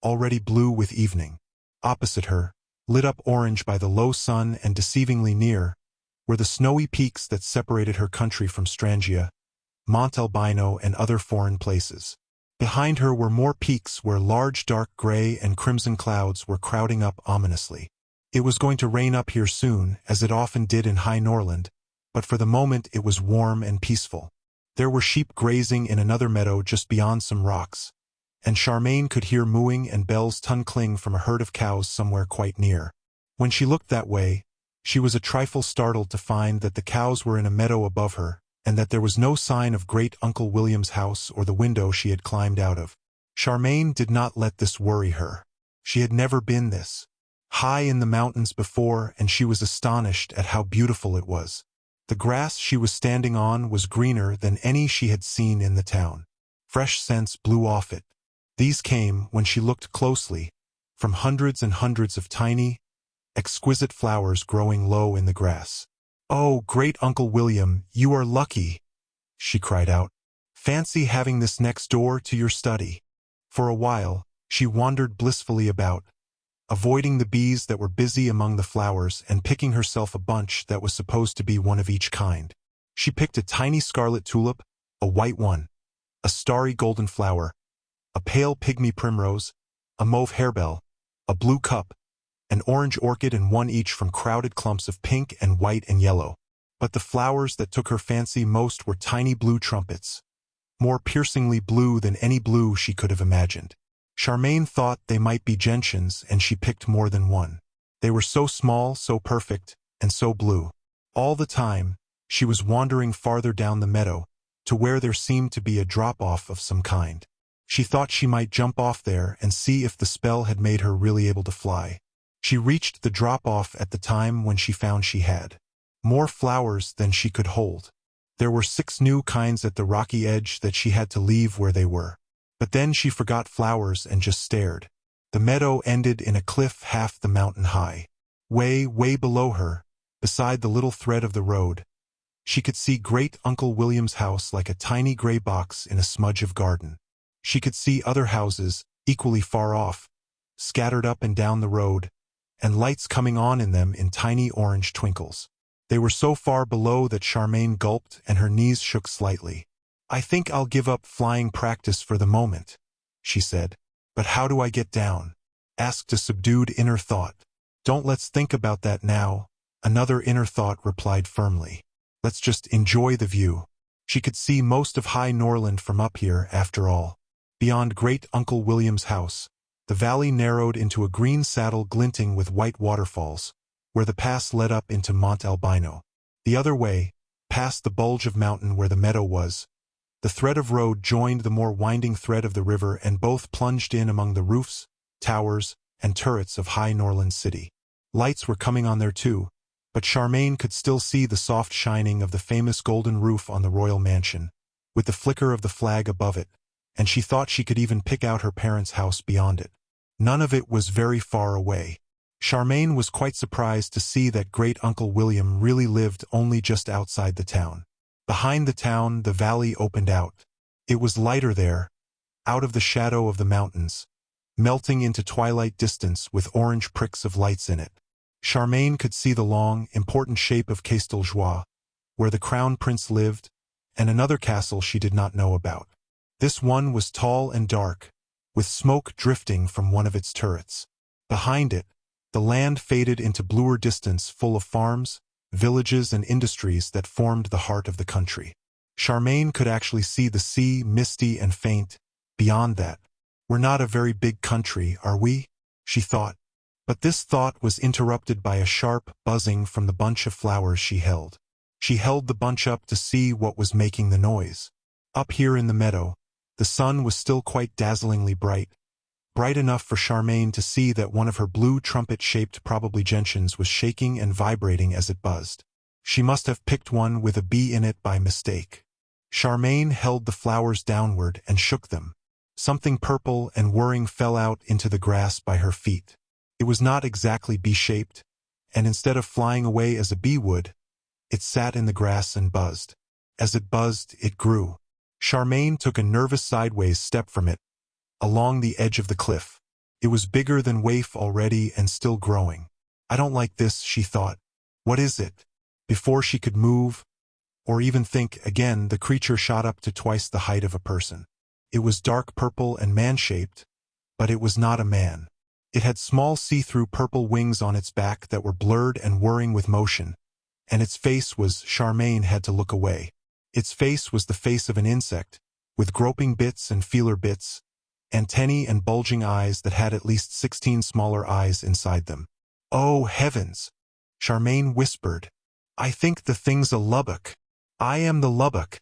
already blue with evening. Opposite her, lit up orange by the low sun and deceivingly near, were the snowy peaks that separated her country from Strangia, Mont Albino and other foreign places. Behind her were more peaks where large dark gray and crimson clouds were crowding up ominously. It was going to rain up here soon, as it often did in high Norland, but for the moment it was warm and peaceful. There were sheep grazing in another meadow just beyond some rocks, and Charmain could hear mooing and bells tinkling from a herd of cows somewhere quite near. When she looked that way, she was a trifle startled to find that the cows were in a meadow above her, and that there was no sign of Great Uncle William's house or the window she had climbed out of. Charmain did not let this worry her. She had never been this high in the mountains before, and she was astonished at how beautiful it was. The grass she was standing on was greener than any she had seen in the town. Fresh scents blew off it. These came, when she looked closely, from hundreds and hundreds of tiny, exquisite flowers growing low in the grass. "Oh, Great Uncle William, you are lucky," she cried out. "Fancy having this next door to your study." For a while, she wandered blissfully about, avoiding the bees that were busy among the flowers and picking herself a bunch that was supposed to be one of each kind. She picked a tiny scarlet tulip, a white one, a starry golden flower, a pale pygmy primrose, a mauve harebell, a blue cup, an orange orchid, and one each from crowded clumps of pink and white and yellow. But the flowers that took her fancy most were tiny blue trumpets, more piercingly blue than any blue she could have imagined. Charmain thought they might be gentians, and she picked more than one. They were so small, so perfect, and so blue. All the time, she was wandering farther down the meadow, to where there seemed to be a drop-off of some kind. She thought she might jump off there and see if the spell had made her really able to fly. She reached the drop-off at the time when she found she had more flowers than she could hold. There were 6 new kinds at the rocky edge that she had to leave where they were. But then she forgot flowers and just stared. The meadow ended in a cliff half the mountain high. Way, way below her, beside the little thread of the road, she could see Great Uncle William's house like a tiny gray box in a smudge of garden. She could see other houses, equally far off, scattered up and down the road, and lights coming on in them in tiny orange twinkles. They were so far below that Charmain gulped and her knees shook slightly. "I think I'll give up flying practice for the moment," she said. "But how do I get down?" asked a subdued inner thought. "Don't let's think about that now," another inner thought replied firmly. "Let's just enjoy the view." She could see most of high Norland from up here, after all. Beyond Great Uncle William's house, the valley narrowed into a green saddle glinting with white waterfalls, where the pass led up into Mont Albino. The other way, past the bulge of mountain where the meadow was, the thread of road joined the more winding thread of the river, and both plunged in among the roofs, towers, and turrets of high Norland City. Lights were coming on there too, but Charmain could still see the soft shining of the famous golden roof on the royal mansion, with the flicker of the flag above it, and she thought she could even pick out her parents' house beyond it. None of it was very far away. Charmain was quite surprised to see that Great Uncle William really lived only just outside the town. Behind the town, the valley opened out. It was lighter there, out of the shadow of the mountains, melting into twilight distance with orange pricks of lights in it. Charmain could see the long, important shape of Casteljoie, where the crown prince lived, and another castle she did not know about. This one was tall and dark, with smoke drifting from one of its turrets. Behind it, the land faded into bluer distance full of farms, villages and industries that formed the heart of the country. Charmain could actually see the sea, misty and faint. Beyond that, "We're not a very big country, are we?" she thought. But this thought was interrupted by a sharp buzzing from the bunch of flowers she held. She held the bunch up to see what was making the noise. Up here in the meadow, the sun was still quite dazzlingly bright enough for Charmain to see that one of her blue trumpet-shaped probably gentians was shaking and vibrating as it buzzed. She must have picked one with a bee in it by mistake. Charmain held the flowers downward and shook them. Something purple and whirring fell out into the grass by her feet. It was not exactly bee-shaped, and instead of flying away as a bee would, it sat in the grass and buzzed. As it buzzed, it grew. Charmain took a nervous sideways step from it, along the edge of the cliff. It was bigger than Waif already and still growing. "I don't like this," she thought. "What is it?" Before she could move, or even think again, the creature shot up to twice the height of a person. It was dark purple and man-shaped, but it was not a man. It had small see-through purple wings on its back that were blurred and whirring with motion, and its face was— Charmain had to look away. Its face was the face of an insect, with groping bits and feeler bits, antennae and bulging eyes that had at least 16 smaller eyes inside them. "Oh, heavens!" Charmain whispered. "I think the thing's a lubbock." "I am the lubbock,"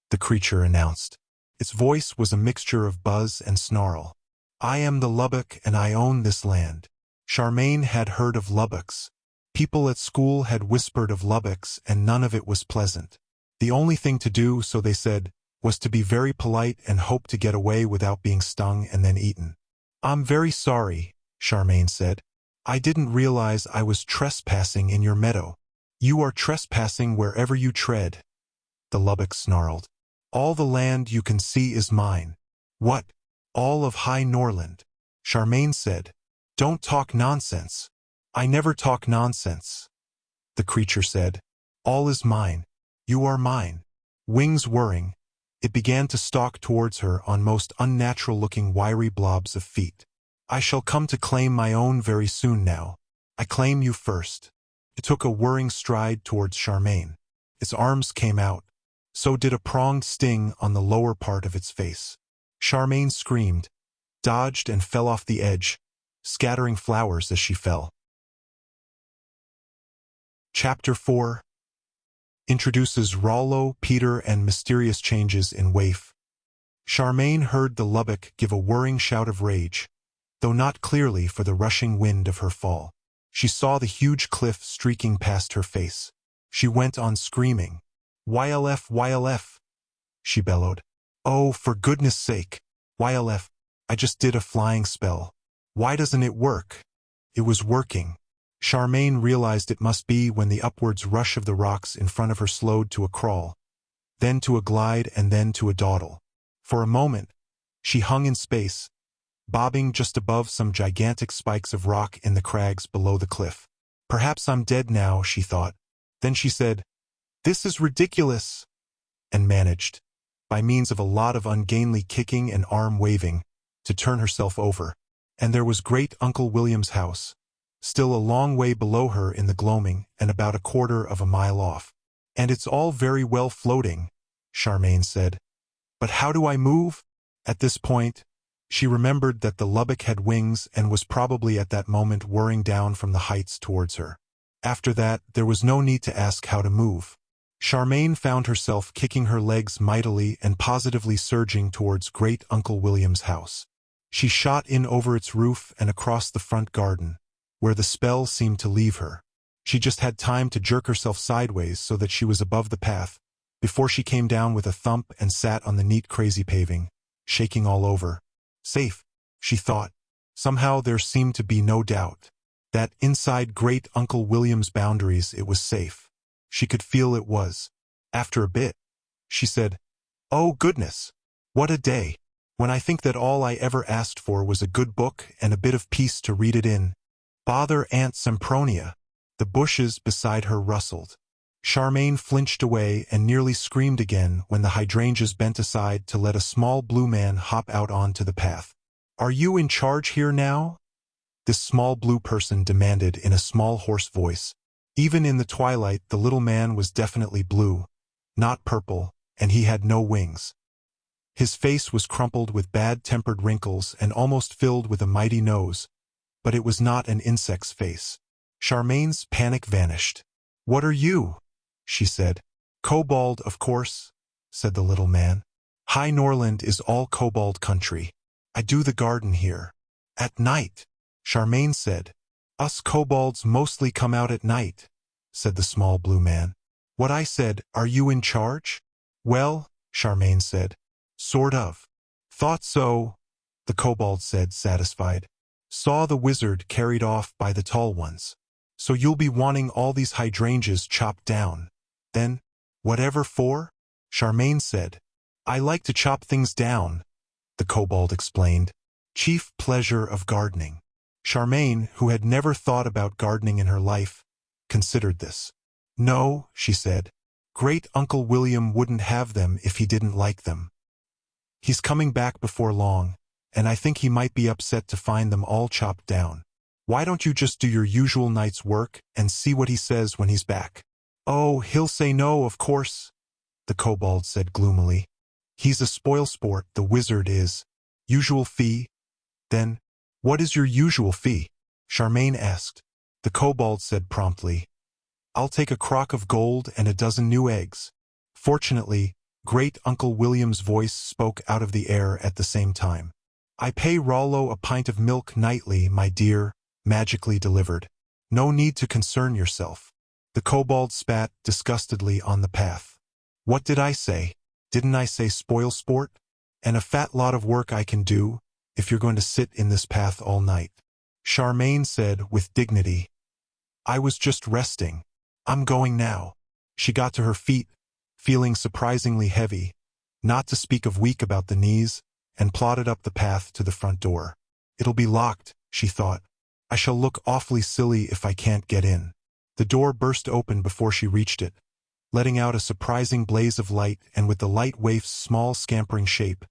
the creature announced. Its voice was a mixture of buzz and snarl. "I am the lubbock and I own this land." Charmain had heard of lubbocks. People at school had whispered of lubbocks and none of it was pleasant. The only thing to do, so they said, was to be very polite and hope to get away without being stung and then eaten. "I'm very sorry," Charmain said. "I didn't realize I was trespassing in your meadow." "You are trespassing wherever you tread," the lubbock snarled. "All the land you can see is mine." "What? All of High Norland?" Charmain said. "Don't talk nonsense." "I never talk nonsense," the creature said. "All is mine. You are mine." Wings whirring, it began to stalk towards her on most unnatural-looking wiry blobs of feet. "I shall come to claim my own very soon now. I claim you first." It took a whirring stride towards Charmain. Its arms came out. So did a pronged sting on the lower part of its face. Charmain screamed, dodged and fell off the edge, scattering flowers as she fell. Chapter 4 introduces Rollo, Peter, and mysterious changes in Waif. Charmain heard the lubbock give a whirring shout of rage, though not clearly for the rushing wind of her fall. She saw the huge cliff streaking past her face. She went on screaming. "YLF, YLF!" she bellowed. "Oh, for goodness sake! YLF, I just did a flying spell. Why doesn't it work?" It was working. Charmain realized it must be when the upwards rush of the rocks in front of her slowed to a crawl, then to a glide and then to a dawdle. For a moment, she hung in space, bobbing just above some gigantic spikes of rock in the crags below the cliff. "Perhaps I'm dead now," she thought. Then she said, "This is ridiculous," and managed, by means of a lot of ungainly kicking and arm waving, to turn herself over. And there was Great Uncle William's house, still a long way below her in the gloaming and about a quarter of a mile off. "And it's all very well floating," Charmain said. "But how do I move?" At this point, she remembered that the lubbock had wings and was probably at that moment whirring down from the heights towards her. After that, there was no need to ask how to move. Charmain found herself kicking her legs mightily and positively surging towards Great Uncle William's house. She shot in over its roof and across the front garden, where the spell seemed to leave her. She just had time to jerk herself sideways so that she was above the path, before she came down with a thump and sat on the neat crazy paving, shaking all over. Safe, she thought. Somehow there seemed to be no doubt that inside Great Uncle William's boundaries it was safe. She could feel it was. After a bit, she said, "Oh goodness, what a day, when I think that all I ever asked for was a good book and a bit of peace to read it in. Bother Aunt Sempronia." The bushes beside her rustled. Charmain flinched away and nearly screamed again when the hydrangeas bent aside to let a small blue man hop out onto the path. "Are you in charge here now?" this small blue person demanded in a small hoarse voice. Even in the twilight, the little man was definitely blue, not purple, and he had no wings. His face was crumpled with bad-tempered wrinkles and almost filled with a mighty nose, but it was not an insect's face. Charmain's panic vanished. "What are you?" she said. "Kobold, of course," said the little man. "High Norland is all kobold country. I do the garden here. At night," Charmain said. "Us kobolds mostly come out at night," said the small blue man. "What I said, are you in charge?" "Well," Charmain said, "sort of." "Thought so," the kobold said, satisfied. "Saw the wizard carried off by the tall ones. So you'll be wanting all these hydrangeas chopped down. Then, whatever for?" Charmain said. "I like to chop things down," the kobold explained. "Chief pleasure of gardening." Charmain, who had never thought about gardening in her life, considered this. "No," she said. "Great Uncle William wouldn't have them if he didn't like them. He's coming back before long, and I think he might be upset to find them all chopped down. Why don't you just do your usual night's work and see what he says when he's back?" "Oh, he'll say no, of course," the kobold said gloomily. "He's a spoilsport, the wizard is. Usual fee?" "Then, what is your usual fee?" Charmain asked. The kobold said promptly, "I'll take a crock of gold and a dozen new eggs." Fortunately, Great Uncle William's voice spoke out of the air at the same time. "I pay Rollo a pint of milk nightly, my dear, magically delivered. No need to concern yourself." The kobold spat disgustedly on the path. "What did I say? Didn't I say spoil sport? And a fat lot of work I can do, if you're going to sit in this path all night." Charmain said with dignity, "I was just resting. I'm going now." She got to her feet, feeling surprisingly heavy, not to speak of weak about the knees, and plodded up the path to the front door. "It'll be locked," she thought. "I shall look awfully silly if I can't get in." The door burst open before she reached it, letting out a surprising blaze of light, and with the light waif's small scampering shape,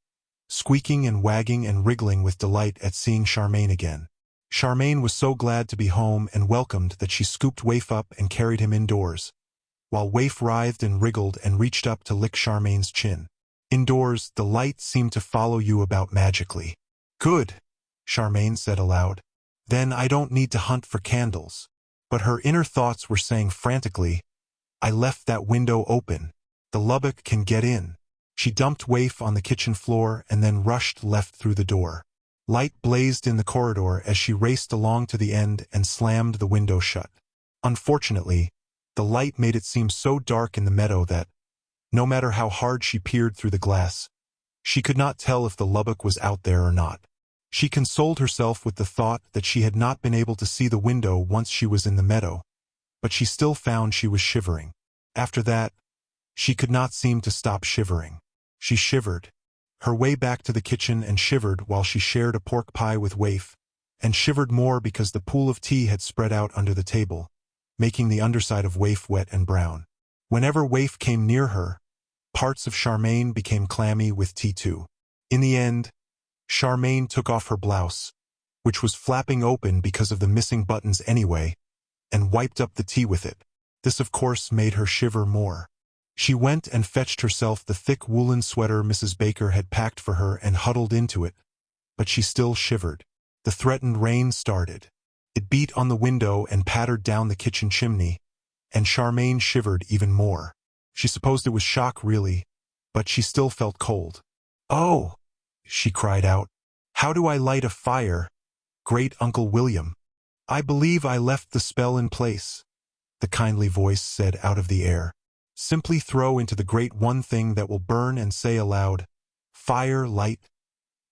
squeaking and wagging and wriggling with delight at seeing Charmain again. Charmain was so glad to be home and welcomed that she scooped Waif up and carried him indoors, while Waif writhed and wriggled and reached up to lick Charmain's chin. Indoors, the light seemed to follow you about magically. "Good," Charmain said aloud. "Then I don't need to hunt for candles." But her inner thoughts were saying frantically, "I left that window open. The Lubbock can get in." She dumped Waif on the kitchen floor and then rushed left through the door. Light blazed in the corridor as she raced along to the end and slammed the window shut. Unfortunately, the light made it seem so dark in the meadow that, no matter how hard she peered through the glass, she could not tell if the Lubbock was out there or not. She consoled herself with the thought that she had not been able to see the window once she was in the meadow, but she still found she was shivering. After that, she could not seem to stop shivering. She shivered her way back to the kitchen and shivered while she shared a pork pie with Waif, and shivered more because the pool of tea had spread out under the table, making the underside of Waif wet and brown. Whenever Waif came near her, parts of Charmain became clammy with tea too. In the end, Charmain took off her blouse, which was flapping open because of the missing buttons anyway, and wiped up the tea with it. This of course made her shiver more. She went and fetched herself the thick woolen sweater Mrs. Baker had packed for her and huddled into it, but she still shivered. The threatened rain started. It beat on the window and pattered down the kitchen chimney, and Charmain shivered even more. She supposed it was shock really, but she still felt cold. "Oh!" she cried out. "How do I light a fire, Great Uncle William?" "I believe I left the spell in place," the kindly voice said out of the air. "Simply throw into the great one thing that will burn and say aloud, 'Fire, light,'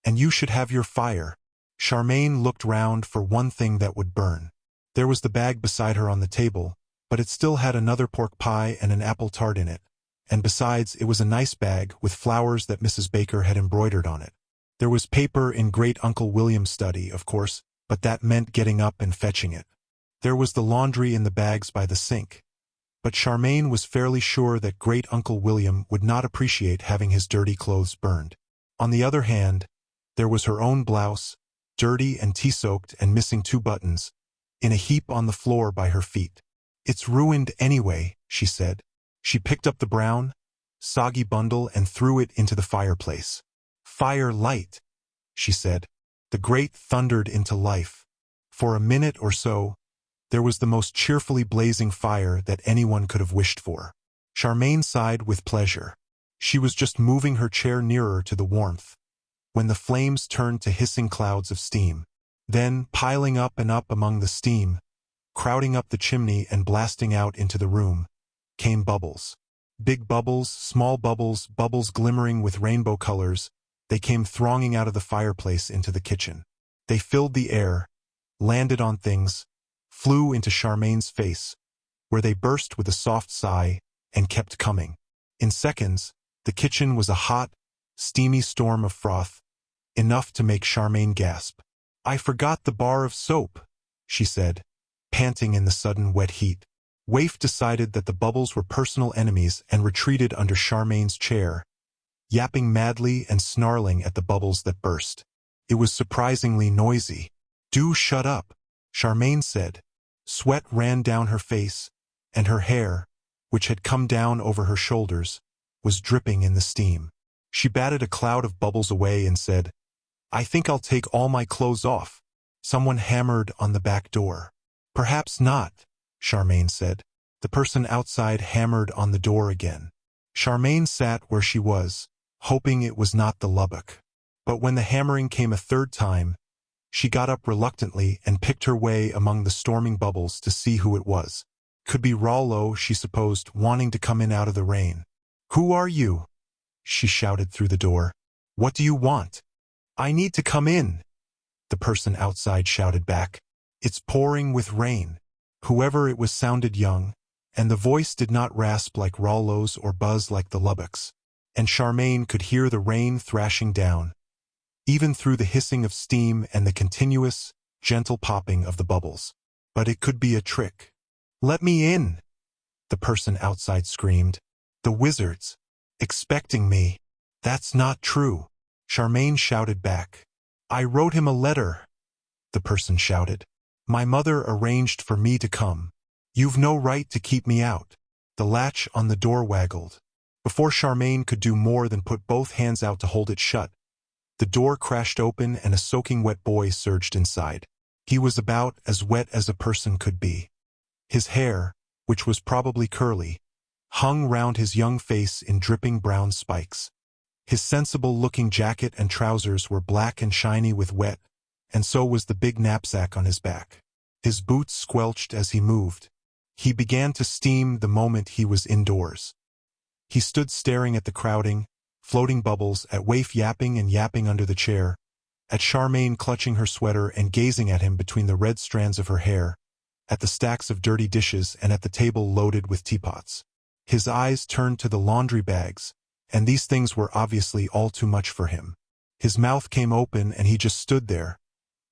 and you should have your fire." Charmain looked round for one thing that would burn. There was the bag beside her on the table, but it still had another pork pie and an apple tart in it, and besides it was a nice bag with flowers that Mrs. Baker had embroidered on it. There was paper in Great Uncle William's study, of course, but that meant getting up and fetching it. There was the laundry in the bags by the sink, but Charmain was fairly sure that Great Uncle William would not appreciate having his dirty clothes burned. On the other hand, there was her own blouse, dirty and tea-soaked and missing 2 buttons, in a heap on the floor by her feet. "It's ruined anyway," she said. She picked up the brown, soggy bundle and threw it into the fireplace. "Fire light," she said. The grate thundered into life. For a minute or so, there was the most cheerfully blazing fire that anyone could have wished for. Charmain sighed with pleasure. She was just moving her chair nearer to the warmth, when the flames turned to hissing clouds of steam. Then, piling up and up among the steam, crowding up the chimney and blasting out into the room, came bubbles. Big bubbles, small bubbles, bubbles glimmering with rainbow colors. They came thronging out of the fireplace into the kitchen. They filled the air, landed on things, flew into Charmain's face, where they burst with a soft sigh, and kept coming. In seconds, the kitchen was a hot, steamy storm of froth, enough to make Charmain gasp. "I forgot the bar of soap," she said, panting in the sudden wet heat. Waif decided that the bubbles were personal enemies and retreated under Charmain's chair, yapping madly and snarling at the bubbles that burst. It was surprisingly noisy. "Do shut up," Charmain said. Sweat ran down her face, and her hair, which had come down over her shoulders, was dripping in the steam. She batted a cloud of bubbles away and said, "I think I'll take all my clothes off." Someone hammered on the back door. "Perhaps not," Charmain said. The person outside hammered on the door again. Charmain sat where she was, hoping it was not the Lubbock. But when the hammering came a 3rd time, she got up reluctantly and picked her way among the storming bubbles to see who it was. Could be Rollo, she supposed, wanting to come in out of the rain. "Who are you?" she shouted through the door. "What do you want?" "I need to come in," the person outside shouted back. "It's pouring with rain." Whoever it was sounded young, and the voice did not rasp like Rollo's or buzz like the Lubbock's. And Charmain could hear the rain thrashing down, even through the hissing of steam and the continuous, gentle popping of the bubbles. But it could be a trick. "Let me in," the person outside screamed. "The wizard's expecting me." "That's not true," Charmain shouted back. "I wrote him a letter," the person shouted. "My mother arranged for me to come. You've no right to keep me out." The latch on the door waggled. Before Charmain could do more than put both hands out to hold it shut, the door crashed open and a soaking wet boy surged inside. He was about as wet as a person could be. His hair, which was probably curly, hung round his young face in dripping brown spikes. His sensible-looking jacket and trousers were black and shiny with wet, and so was the big knapsack on his back. His boots squelched as he moved. He began to steam the moment he was indoors. He stood staring at the crowding, floating bubbles, at Waif yapping and yapping under the chair, at Charmain clutching her sweater and gazing at him between the red strands of her hair, at the stacks of dirty dishes and at the table loaded with teapots. His eyes turned to the laundry bags, and these things were obviously all too much for him. His mouth came open and he just stood there,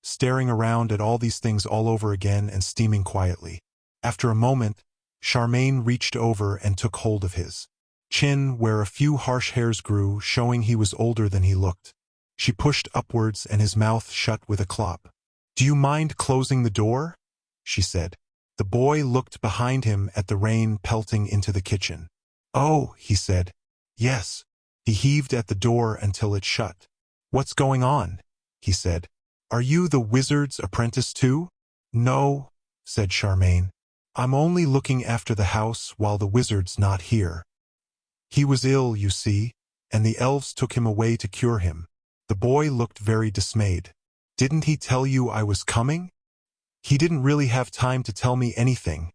staring around at all these things all over again and steaming quietly. After a moment, Charmain reached over and took hold of his chin where a few harsh hairs grew, showing he was older than he looked. She pushed upwards and his mouth shut with a clop. "Do you mind closing the door?" she said. The boy looked behind him at the rain pelting into the kitchen. "Oh," he said. "Yes." He heaved at the door until it shut. "What's going on?" he said. "Are you the wizard's apprentice too?" "No," said Charmain. "I'm only looking after the house while the wizard's not here. He was ill, you see, and the elves took him away to cure him." The boy looked very dismayed. "Didn't he tell you I was coming?" "He didn't really have time to tell me anything,"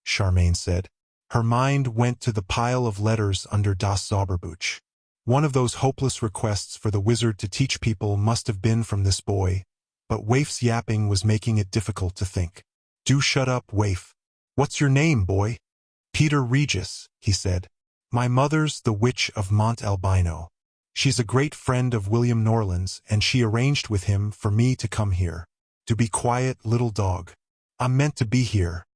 Charmain said. Her mind went to the pile of letters under Das Zauberbuch. One of those hopeless requests for the wizard to teach people must have been from this boy, but Waif's yapping was making it difficult to think. "Do shut up, Waif." "What's your name, boy?" "Peter Regis," he said. "My mother's the Witch of Mont Albino. She's a great friend of William Norland's, and she arranged with him for me to come here. To be quiet, little dog. I'm meant to be here."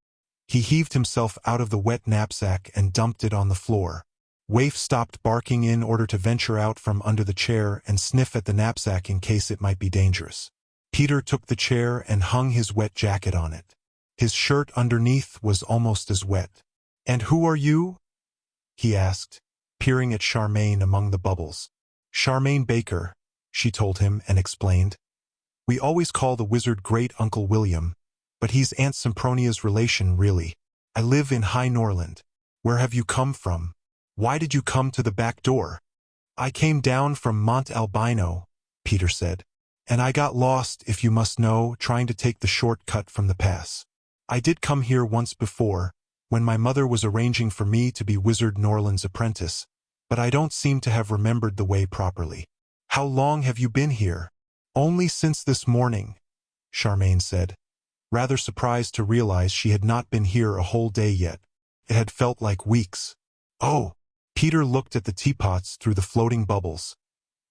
He heaved himself out of the wet knapsack and dumped it on the floor. Waif stopped barking in order to venture out from under the chair and sniff at the knapsack in case it might be dangerous. Peter took the chair and hung his wet jacket on it. His shirt underneath was almost as wet. "And who are you?" he asked, peering at Charmain among the bubbles. "Charmain Baker," she told him and explained. "We always call the wizard Great-Uncle William, but he's Aunt Sempronia's relation, really. I live in High Norland. Where have you come from? Why did you come to the back door?" "I came down from Mont Albino," Peter said. "And I got lost, if you must know, trying to take the short-cut from the pass. I did come here once before, when my mother was arranging for me to be Wizard Norland's apprentice, but I don't seem to have remembered the way properly." "How long have you been here?" "Only since this morning," Charmain said, rather surprised to realize she had not been here a whole day yet. It had felt like weeks. "Oh!" Peter looked at the teapots through the floating bubbles,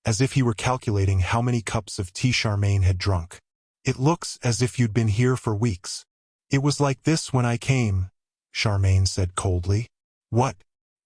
as if he were calculating how many cups of tea Charmain had drunk. "It looks as if you'd been here for weeks." "It was like this when I came," Charmain said coldly. "What?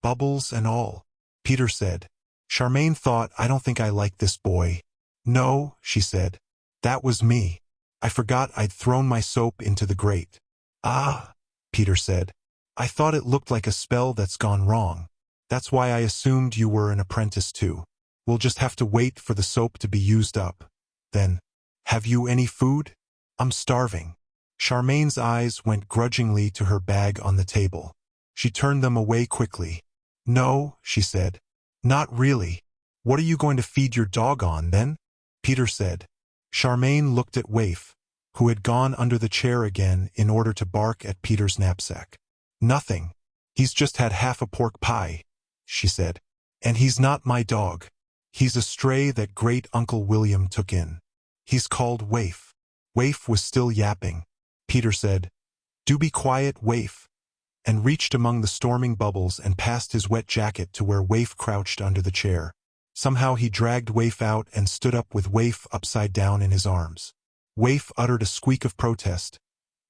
Bubbles and all?" Peter said. Charmain thought, "I don't think I like this boy." "No," she said. "That was me. I forgot I'd thrown my soap into the grate." "Ah," Peter said. "I thought it looked like a spell that's gone wrong. That's why I assumed you were an apprentice too. We'll just have to wait for the soap to be used up. Then, have you any food? I'm starving." Charmain's eyes went grudgingly to her bag on the table. She turned them away quickly. "No," she said. "Not really. What are you going to feed your dog on, then?" Peter said. Charmain looked at Waif, who had gone under the chair again in order to bark at Peter's knapsack. "Nothing. He's just had half a pork pie," she said. "And he's not my dog. He's a stray that Great-Uncle William took in. He's called Waif." Waif was still yapping. Peter said, "Do be quiet, Waif," and reached among the storming bubbles and passed his wet jacket to where Waif crouched under the chair. Somehow he dragged Waif out and stood up with Waif upside down in his arms. Waif uttered a squeak of protest,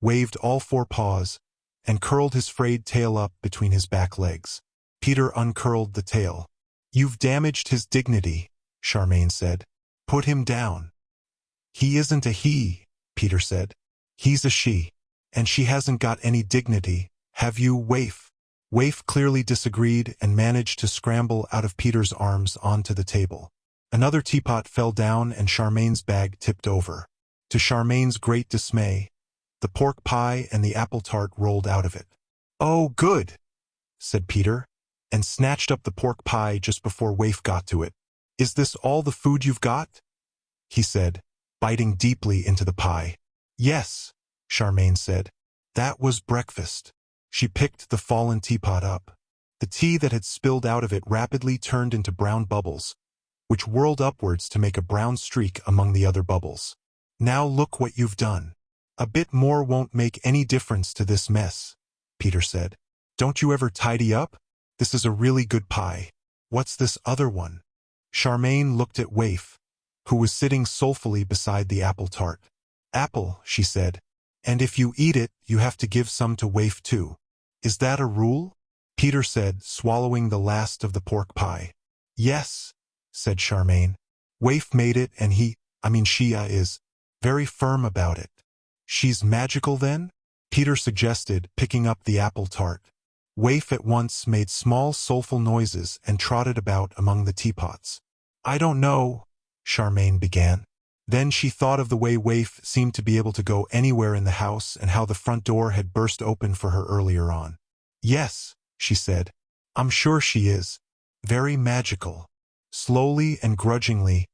waved all four paws, and curled his frayed tail up between his back legs. Peter uncurled the tail. "You've damaged his dignity," Charmain said. "Put him down." "He isn't a he," Peter said. "He's a she. And she hasn't got any dignity, have you, Waif?" Waif clearly disagreed and managed to scramble out of Peter's arms onto the table. Another teapot fell down and Charmain's bag tipped over. To Charmain's great dismay, the pork pie and the apple tart rolled out of it. "Oh, good," said Peter, and snatched up the pork pie just before Waif got to it. "Is this all the food you've got?" he said, biting deeply into the pie. "Yes," Charmain said. "That was breakfast." She picked the fallen teapot up. The tea that had spilled out of it rapidly turned into brown bubbles, which whirled upwards to make a brown streak among the other bubbles. "Now look what you've done." "A bit more won't make any difference to this mess," Peter said. "Don't you ever tidy up? This is a really good pie. What's this other one?" Charmain looked at Waif, who was sitting soulfully beside the apple tart. "Apple," she said. "And if you eat it, you have to give some to Waif too. Is that a rule?" Peter said, swallowing the last of the pork pie. "Yes," said Charmain. "Waif made it and she is very firm about it." "She's magical then?" Peter suggested, picking up the apple tart. Waif at once made small soulful noises and trotted about among the teapots. "I don't know," Charmain began. Then she thought of the way Waif seemed to be able to go anywhere in the house and how the front door had burst open for her earlier on. "Yes," she said. "I'm sure she is. Very magical." Slowly and grudgingly,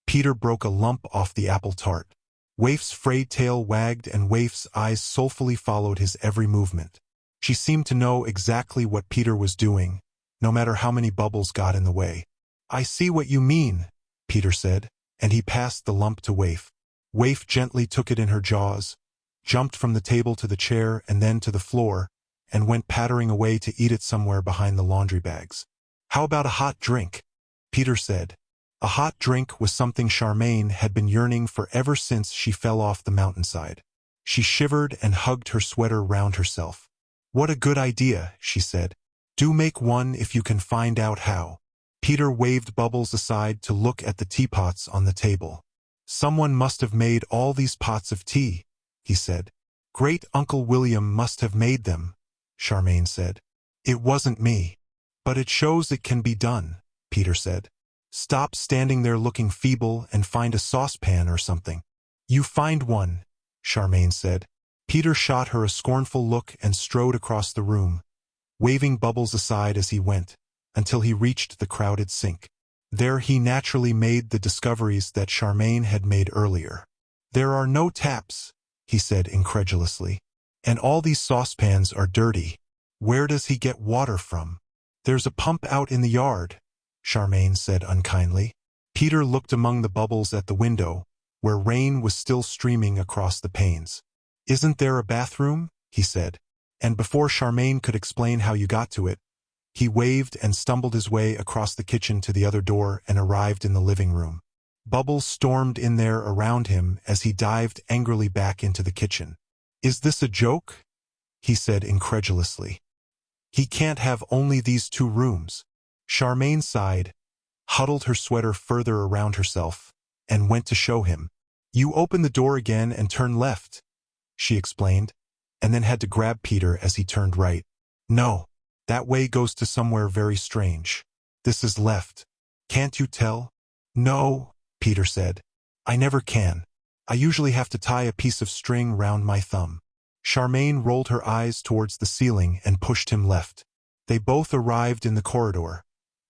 Peter broke a lump off the apple tart. Waif's frayed tail wagged and Waif's eyes soulfully followed his every movement. She seemed to know exactly what Peter was doing, no matter how many bubbles got in the way. "I see what you mean," Peter said, and he passed the lump to Waif. Waif gently took it in her jaws, jumped from the table to the chair and then to the floor, and went pattering away to eat it somewhere behind the laundry bags. "How about a hot drink?" Peter said. A hot drink was something Charmain had been yearning for ever since she fell off the mountainside. She shivered and hugged her sweater round herself. "What a good idea," she said. "Do make one if you can find out how." Peter waved Bubbles aside to look at the teapots on the table. Someone must have made all these pots of tea, he said. Great Uncle William must have made them, Charmain said. It wasn't me. But it shows it can be done, Peter said. Stop standing there looking feeble and find a saucepan or something. You find one, Charmain said. Peter shot her a scornful look and strode across the room, waving Bubbles aside as he went, until he reached the crowded sink. There he naturally made the discoveries that Charmain had made earlier. There are no taps, he said incredulously. And all these saucepans are dirty. Where does he get water from? There's a pump out in the yard, Charmain said unkindly. Peter looked among the bubbles at the window, where rain was still streaming across the panes. Isn't there a bathroom? He said. And before Charmain could explain how you got to it, he waved and stumbled his way across the kitchen to the other door and arrived in the living room. Bubbles stormed in there around him as he dived angrily back into the kitchen. Is this a joke? He said incredulously. He can't have only these 2 rooms. Charmain sighed, huddled her sweater further around herself, and went to show him. You open the door again and turn left, she explained, and then had to grab Peter as he turned right. No, that way goes to somewhere very strange. This is left. Can't you tell? No, Peter said. I never can. I usually have to tie a piece of string round my thumb. Charmain rolled her eyes towards the ceiling and pushed him left. They both arrived in the corridor,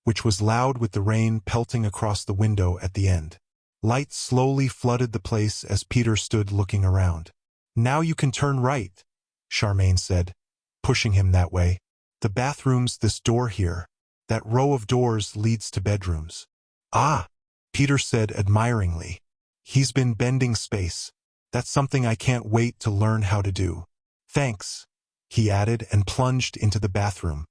which was loud with the rain pelting across the window at the end. Light slowly flooded the place as Peter stood looking around. Now you can turn right, Charmain said, pushing him that way. The bathroom's this door here. That row of doors leads to bedrooms. Ah, Peter said admiringly. He's been bending space. That's something I can't wait to learn how to do. Thanks, he added and plunged into the bathroom.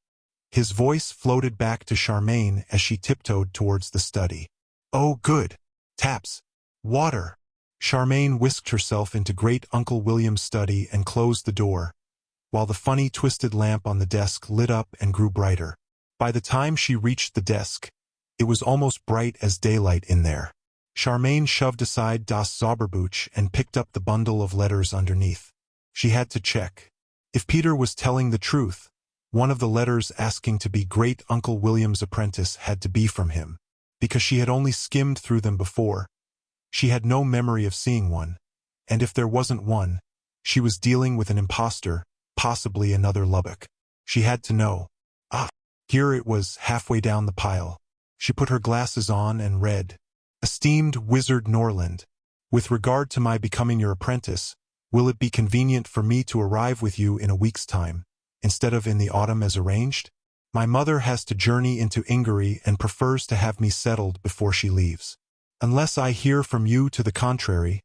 His voice floated back to Charmain as she tiptoed towards the study. Oh good, taps, water. Charmain whisked herself into Great Uncle William's study and closed the door, while the funny twisted lamp on the desk lit up and grew brighter. By the time she reached the desk, it was almost bright as daylight in there. Charmain shoved aside das Zauberbuch and picked up the bundle of letters underneath. She had to check. If Peter was telling the truth, one of the letters asking to be Great Uncle William's apprentice had to be from him, because she had only skimmed through them before. She had no memory of seeing one, and if there wasn't one, she was dealing with an imposter, possibly another Lubbock. She had to know. Ah, here it was halfway down the pile. She put her glasses on and read. Esteemed Wizard Norland, with regard to my becoming your apprentice, will it be convenient for me to arrive with you in a week's time, instead of in the autumn as arranged? My mother has to journey into Ingery and prefers to have me settled before she leaves. Unless I hear from you to the contrary,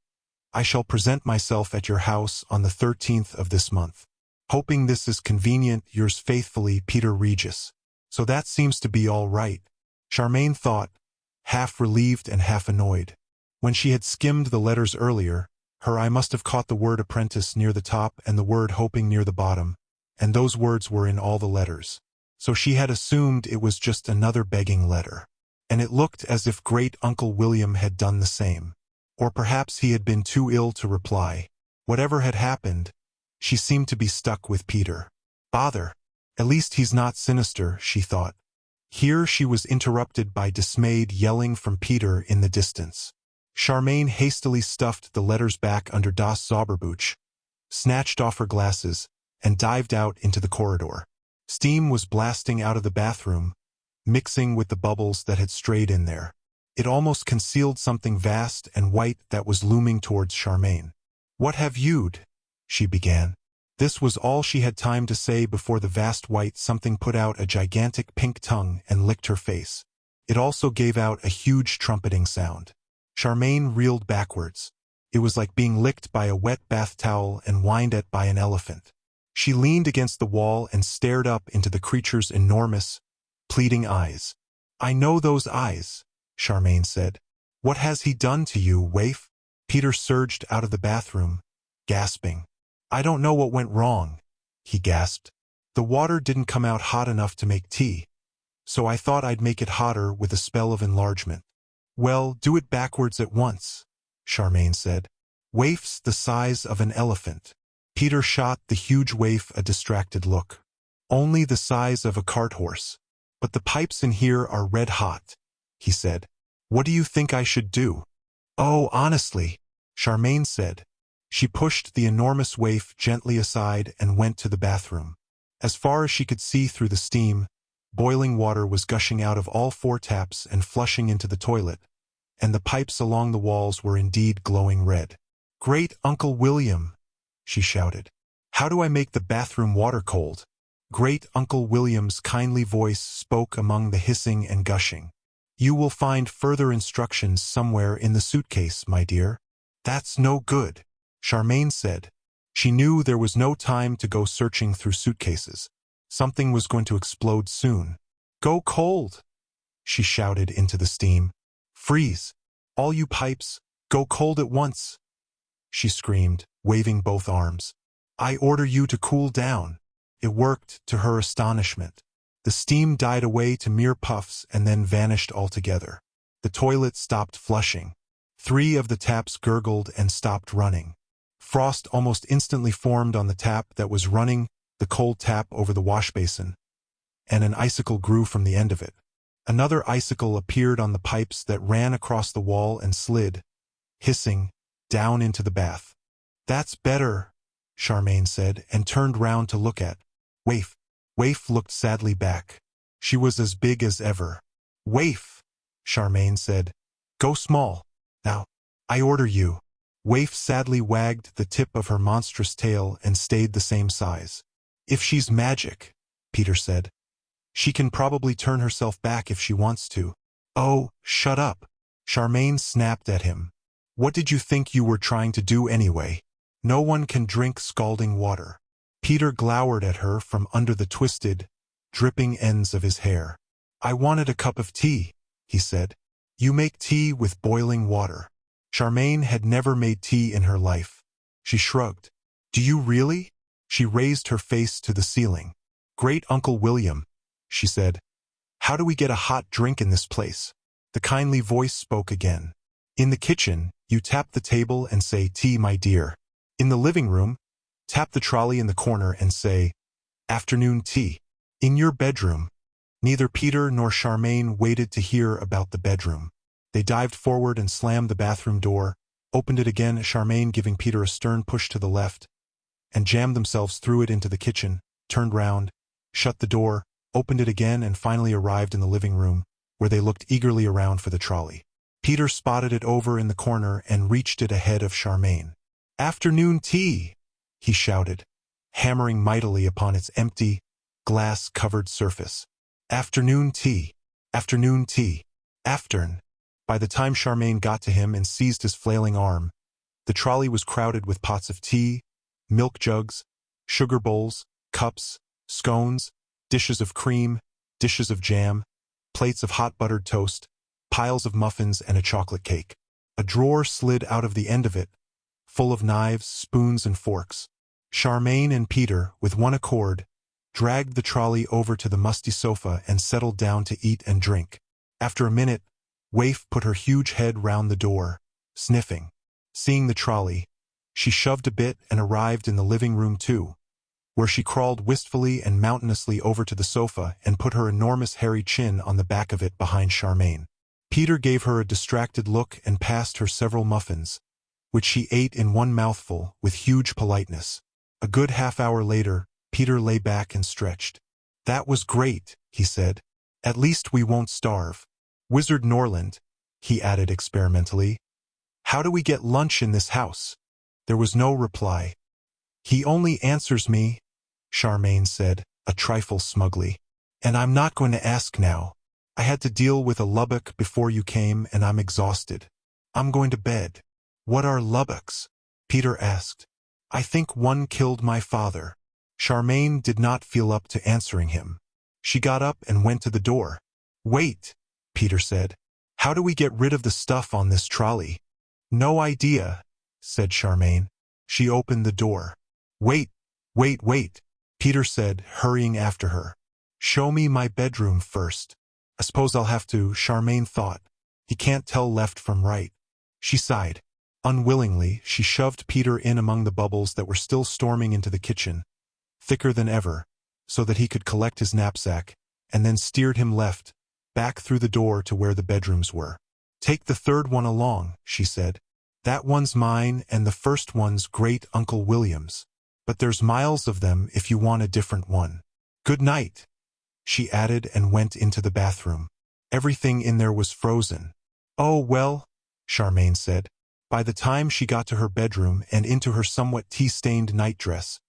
I shall present myself at your house on the 13th of this month. Hoping this is convenient, yours faithfully, Peter Regis. So that seems to be all right, Charmain thought, half relieved and half annoyed. When she had skimmed the letters earlier, her eye must have caught the word apprentice near the top and the word hoping near the bottom, and those words were in all the letters. So she had assumed it was just another begging letter. And it looked as if Great Uncle William had done the same. Or perhaps he had been too ill to reply. Whatever had happened, she seemed to be stuck with Peter. Bother. At least he's not sinister, she thought. Here she was interrupted by dismayed yelling from Peter in the distance. Charmain hastily stuffed the letters back under das Zauberbuch, snatched off her glasses, and dived out into the corridor. Steam was blasting out of the bathroom, mixing with the bubbles that had strayed in there. It almost concealed something vast and white that was looming towards Charmain. What have you'd? She began. This was all she had time to say before the vast white something put out a gigantic pink tongue and licked her face. It also gave out a huge trumpeting sound. Charmain reeled backwards. It was like being licked by a wet bath towel and whined at by an elephant. She leaned against the wall and stared up into the creature's enormous, pleading eyes. I know those eyes, Charmain said. What has he done to you, waif? Peter surged out of the bathroom, gasping. I don't know what went wrong, he gasped. The water didn't come out hot enough to make tea, so I thought I'd make it hotter with a spell of enlargement. Well, do it backwards at once, Charmain said. Waifs the size of an elephant. Peter shot the huge waif a distracted look. Only the size of a cart horse. But the pipes in here are red hot, he said. What do you think I should do? Oh, honestly, Charmain said. She pushed the enormous waif gently aside and went to the bathroom. As far as she could see through the steam, boiling water was gushing out of all 4 taps and flushing into the toilet, and the pipes along the walls were indeed glowing red. Great Uncle William, she shouted. How do I make the bathroom water cold? Great Uncle William's kindly voice spoke among the hissing and gushing. You will find further instructions somewhere in the suitcase, my dear. That's no good, Charmain said. She knew there was no time to go searching through suitcases. Something was going to explode soon. Go cold, she shouted into the steam. Freeze! All you pipes, go cold at once, she screamed, waving both arms. I order you to cool down. It worked, to her astonishment. The steam died away to mere puffs and then vanished altogether. The toilet stopped flushing. 3 of the taps gurgled and stopped running. Frost almost instantly formed on the tap that was running, the cold tap over the wash basin, and an icicle grew from the end of it. Another icicle appeared on the pipes that ran across the wall and slid, hissing, down into the bath. That's better, Charmain said, and turned round to look at Waif. Waif looked sadly back. She was as big as ever. Waif, Charmain said. Go small. Now, I order you. Waif sadly wagged the tip of her monstrous tail and stayed the same size. If she's magic, Peter said. She can probably turn herself back if she wants to. Oh, shut up. Charmain snapped at him. What did you think you were trying to do anyway? No one can drink scalding water. Peter glowered at her from under the twisted, dripping ends of his hair. I wanted a cup of tea, he said. You make tea with boiling water. Charmain had never made tea in her life. She shrugged. Do you really? She raised her face to the ceiling. Great Uncle William, she said. How do we get a hot drink in this place? The kindly voice spoke again. In the kitchen, you tap the table and say, tea, my dear. In the living room, tap the trolley in the corner and say, afternoon tea. In your bedroom. Neither Peter nor Charmain waited to hear about the bedroom. They dived forward and slammed the bathroom door, opened it again, Charmain giving Peter a stern push to the left, and jammed themselves through it into the kitchen, turned round, shut the door, opened it again, and finally arrived in the living room, where they looked eagerly around for the trolley. Peter spotted it over in the corner and reached it ahead of Charmain. Afternoon tea, he shouted, hammering mightily upon its empty, glass-covered surface. Afternoon tea. Afternoon tea. Aftern. By the time Charmain got to him and seized his flailing arm, the trolley was crowded with pots of tea, milk jugs, sugar bowls, cups, scones, dishes of cream, dishes of jam, plates of hot buttered toast, piles of muffins, and a chocolate cake. A drawer slid out of the end of it, full of knives, spoons, and forks. Charmain and Peter, with one accord, dragged the trolley over to the musty sofa and settled down to eat and drink. After a minute, Waif put her huge head round the door, sniffing. Seeing the trolley, she shoved a bit and arrived in the living room too, where she crawled wistfully and mountainously over to the sofa and put her enormous hairy chin on the back of it behind Charmain. Peter gave her a distracted look and passed her several muffins, which she ate in one mouthful with huge politeness. A good half-hour later, Peter lay back and stretched. That was great, he said. At least we won't starve. Wizard Norland, he added experimentally. How do we get lunch in this house? There was no reply. He only answers me, Charmain said, a trifle smugly. And I'm not going to ask now. I had to deal with a lubbock before you came and I'm exhausted. I'm going to bed. What are lubbocks? Peter asked. I think one killed my father. Charmain did not feel up to answering him. She got up and went to the door. Wait, Peter said. How do we get rid of the stuff on this trolley? No idea, said Charmain. She opened the door. Wait, Peter said, hurrying after her. Show me my bedroom first. I suppose I'll have to, Charmain thought. He can't tell left from right. She sighed. Unwillingly, she shoved Peter in among the bubbles that were still storming into the kitchen, thicker than ever, so that he could collect his knapsack, and then steered him left, back through the door to where the bedrooms were. "Take the third one along," she said. "That one's mine and the first one's great Uncle William's. But there's miles of them if you want a different one. Good night," she added and went into the bathroom. Everything in there was frozen. "Oh, well," Charmain said. By the time she got to her bedroom and into her somewhat tea-stained nightdress,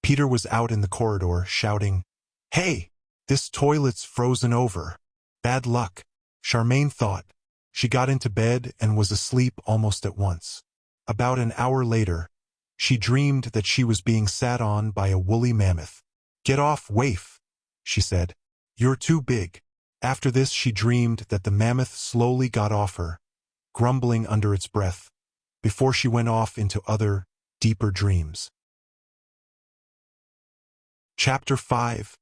Peter was out in the corridor shouting, "Hey! This toilet's frozen over. Bad luck," Charmain thought. She got into bed and was asleep almost at once. About an hour later, she dreamed that she was being sat on by a woolly mammoth. "Get off, waif," she said. "You're too big." After this she dreamed that the mammoth slowly got off her, grumbling under its breath, before she went off into other, deeper dreams. Chapter 5,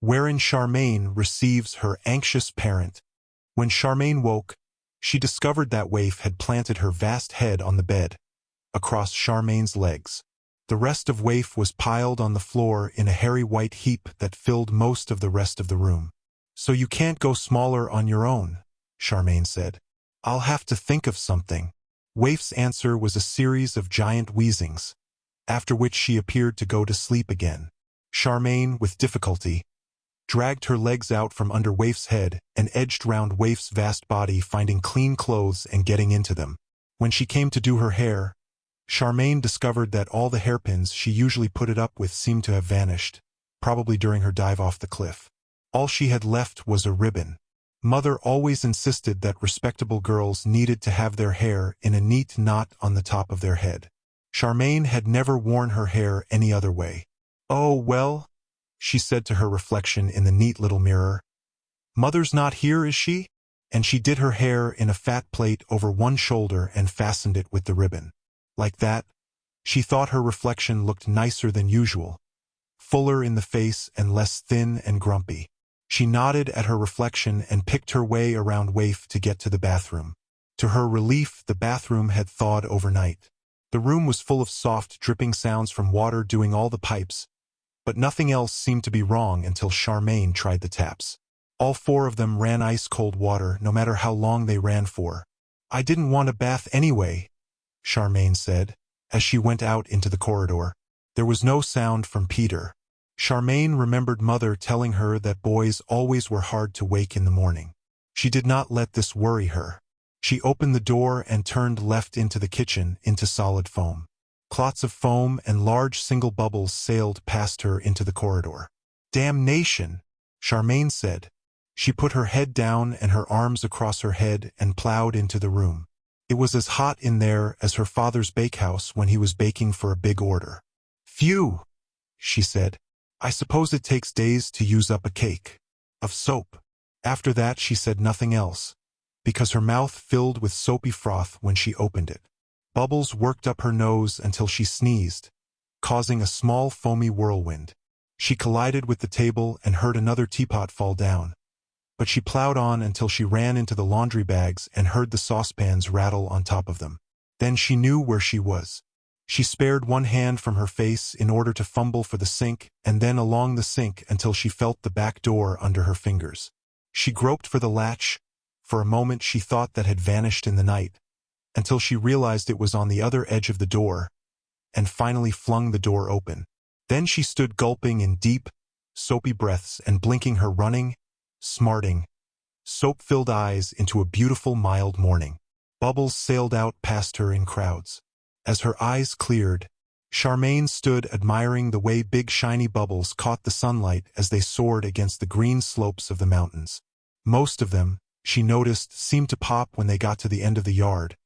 wherein Charmain receives her anxious parent. When Charmain woke, she discovered that waif had planted her vast head on the bed, across Charmain's legs. The rest of waif was piled on the floor in a hairy white heap that filled most of the rest of the room. "So you can't go smaller on your own," Charmain said. "I'll have to think of something." Waif's answer was a series of giant wheezings, after which she appeared to go to sleep again. Charmain, with difficulty, dragged her legs out from under Waif's head and edged round Waif's vast body, finding clean clothes and getting into them. When she came to do her hair, Charmain discovered that all the hairpins she usually put it up with seemed to have vanished, probably during her dive off the cliff. All she had left was a ribbon. Mother always insisted that respectable girls needed to have their hair in a neat knot on the top of their head. Charmain had never worn her hair any other way. "Oh, well," she said to her reflection in the neat little mirror. "Mother's not here, is she?" And she did her hair in a fat plait over one shoulder and fastened it with the ribbon. Like that, she thought her reflection looked nicer than usual, fuller in the face and less thin and grumpy. She nodded at her reflection and picked her way around Waif to get to the bathroom. To her relief, the bathroom had thawed overnight. The room was full of soft, dripping sounds from water doing all the pipes, but nothing else seemed to be wrong until Charmain tried the taps. All four of them ran ice-cold water, no matter how long they ran for. "I didn't want a bath anyway," Charmain said, as she went out into the corridor. There was no sound from Peter. Charmain remembered Mother telling her that boys always were hard to wake in the morning. She did not let this worry her. She opened the door and turned left into the kitchen, into solid foam. Clots of foam and large single bubbles sailed past her into the corridor. "Damnation," Charmain said. She put her head down and her arms across her head and plowed into the room. It was as hot in there as her father's bakehouse when he was baking for a big order. "Phew," she said. "I suppose it takes days to use up a cake of soap." After that she said nothing else, because her mouth filled with soapy froth when she opened it. Bubbles worked up her nose until she sneezed, causing a small foamy whirlwind. She collided with the table and heard another teapot fall down, but she plowed on until she ran into the laundry bags and heard the saucepans rattle on top of them. Then she knew where she was. She spared one hand from her face in order to fumble for the sink, and then along the sink until she felt the back door under her fingers. She groped for the latch. For a moment she thought that had vanished in the night, until she realized it was on the other edge of the door, and finally flung the door open. Then she stood gulping in deep, soapy breaths and blinking her running, smarting, soap-filled eyes into a beautiful mild morning. Bubbles sailed out past her in crowds. As her eyes cleared, Charmain stood admiring the way big shiny bubbles caught the sunlight as they soared against the green slopes of the mountains. Most of them, she noticed, seemed to pop when they got to the end of the yard,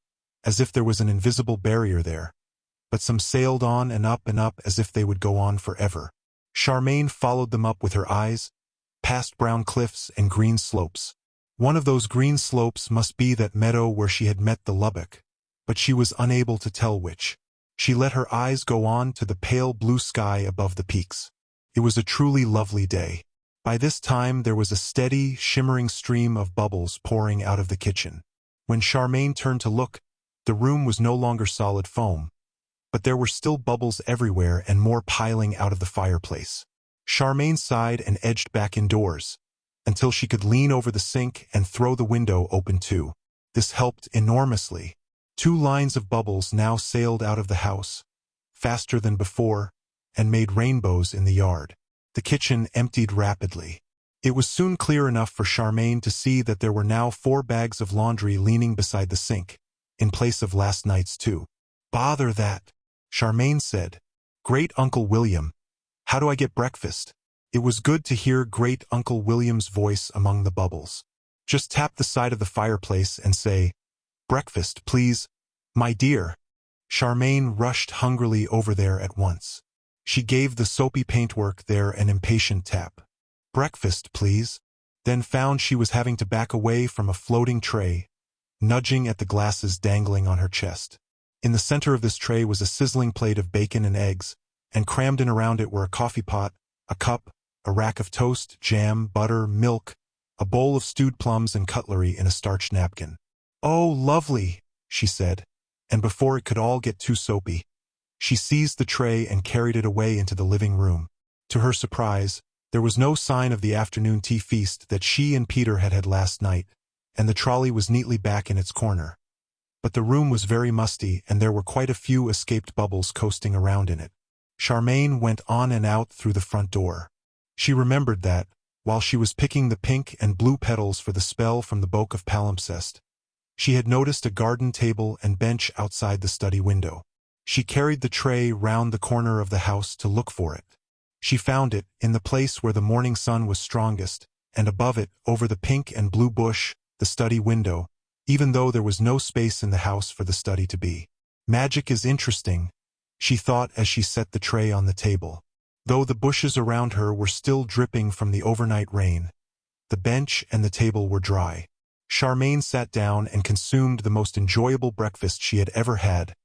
as if there was an invisible barrier there, but some sailed on and up as if they would go on forever. Charmain followed them up with her eyes, past brown cliffs and green slopes. One of those green slopes must be that meadow where she had met the Lubbock, but she was unable to tell which. She let her eyes go on to the pale blue sky above the peaks. It was a truly lovely day. By this time there was a steady, shimmering stream of bubbles pouring out of the kitchen. When Charmain turned to look, The room was no longer solid foam, but there were still bubbles everywhere and more piling out of the fireplace. Charmain sighed and edged back indoors, until she could lean over the sink and throw the window open too. This helped enormously. 2 lines of bubbles now sailed out of the house, faster than before, and made rainbows in the yard. The kitchen emptied rapidly. It was soon clear enough for Charmain to see that there were now 4 bags of laundry leaning beside the sink, in place of last night's 2. "Bother that," Charmain said. "Great Uncle William, how do I get breakfast?" It was good to hear Great Uncle William's voice among the bubbles. "Just tap the side of the fireplace and say, 'Breakfast, please, my dear.'" Charmain rushed hungrily over there at once. She gave the soapy paintwork there an impatient tap. "Breakfast, please," then found she was having to back away from a floating tray, nudging at the glasses dangling on her chest. In the center of this tray was a sizzling plate of bacon and eggs, and crammed in around it were a coffee pot, a cup, a rack of toast, jam, butter, milk, a bowl of stewed plums and cutlery in a starched napkin. "Oh, lovely," she said, and before it could all get too soapy, she seized the tray and carried it away into the living room. To her surprise, there was no sign of the afternoon tea feast that she and Peter had had last night, and the trolley was neatly back in its corner. But the room was very musty, and there were quite a few escaped bubbles coasting around in it. Charmain went on and out through the front door. She remembered that, while she was picking the pink and blue petals for the spell from the Book of Palimpsest, she had noticed a garden table and bench outside the study window. She carried the tray round the corner of the house to look for it. She found it, in the place where the morning sun was strongest, and above it, over the pink and blue bush, the study window, even though there was no space in the house for the study to be. "Magic is interesting," she thought as she set the tray on the table. Though the bushes around her were still dripping from the overnight rain, the bench and the table were dry. Charmain sat down and consumed the most enjoyable breakfast she had ever had,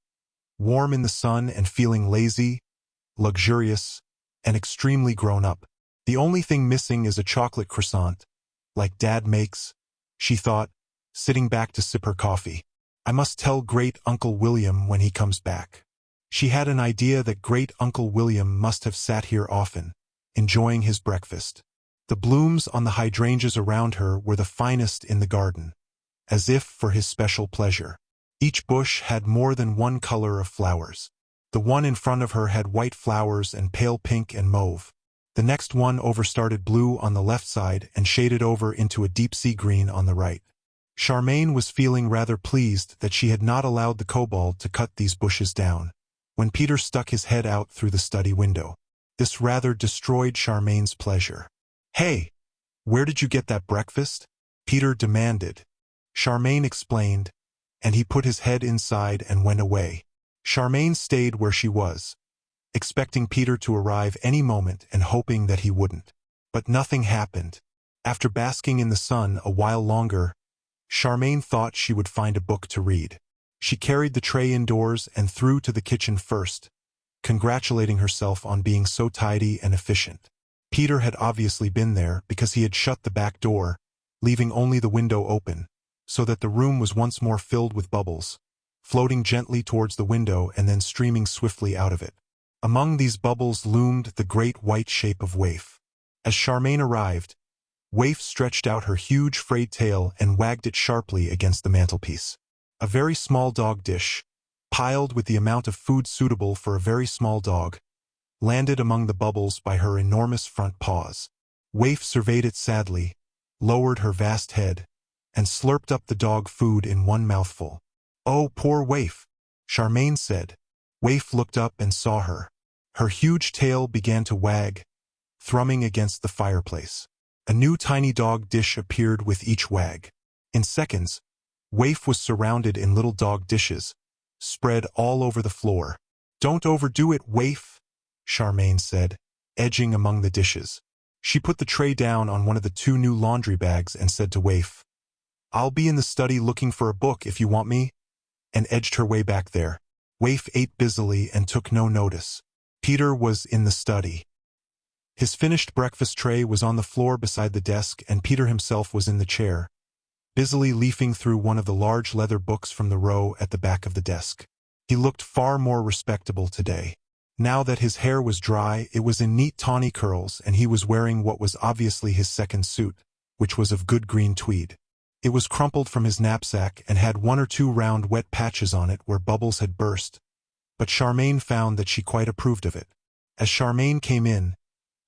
warm in the sun and feeling lazy, luxurious, and extremely grown up. "The only thing missing is a chocolate croissant, like Dad makes," she thought, sitting back to sip her coffee. "I must tell Great Uncle William when he comes back." She had an idea that Great Uncle William must have sat here often, enjoying his breakfast. The blooms on the hydrangeas around her were the finest in the garden, as if for his special pleasure. Each bush had more than one color of flowers. The one in front of her had white flowers and pale pink and mauve. The next one overstarted blue on the left side and shaded over into a deep sea green on the right. Charmain was feeling rather pleased that she had not allowed the kobold to cut these bushes down, when Peter stuck his head out through the study window. This rather destroyed Charmain's pleasure. "Hey, where did you get that breakfast?" Peter demanded. Charmain explained, and he put his head inside and went away. Charmain stayed where she was, expecting Peter to arrive any moment and hoping that he wouldn't. But nothing happened. After basking in the sun a while longer, Charmain thought she would find a book to read. She carried the tray indoors and through to the kitchen first, congratulating herself on being so tidy and efficient. Peter had obviously been there because he had shut the back door, leaving only the window open, so that the room was once more filled with bubbles, floating gently towards the window and then streaming swiftly out of it. Among these bubbles loomed the great white shape of Waif. As Charmain arrived, Waif stretched out her huge frayed tail and wagged it sharply against the mantelpiece. A very small dog dish, piled with the amount of food suitable for a very small dog, landed among the bubbles by her enormous front paws. Waif surveyed it sadly, lowered her vast head, and slurped up the dog food in one mouthful. "Oh, poor Waif," Charmain said. Waif looked up and saw her. Her huge tail began to wag, thrumming against the fireplace. A new tiny dog dish appeared with each wag. In seconds, Waif was surrounded in little dog dishes, spread all over the floor. "Don't overdo it, Waif," Charmain said, edging among the dishes. She put the tray down on one of the 2 new laundry bags and said to Waif, "I'll be in the study looking for a book if you want me," and edged her way back there. Waif ate busily and took no notice. Peter was in the study. His finished breakfast tray was on the floor beside the desk, and Peter himself was in the chair, busily leafing through one of the large leather books from the row at the back of the desk. He looked far more respectable today. Now that his hair was dry, it was in neat tawny curls, and he was wearing what was obviously his second suit, which was of good green tweed. It was crumpled from his knapsack and had one or two round wet patches on it where bubbles had burst, but Charmain found that she quite approved of it. As Charmain came in,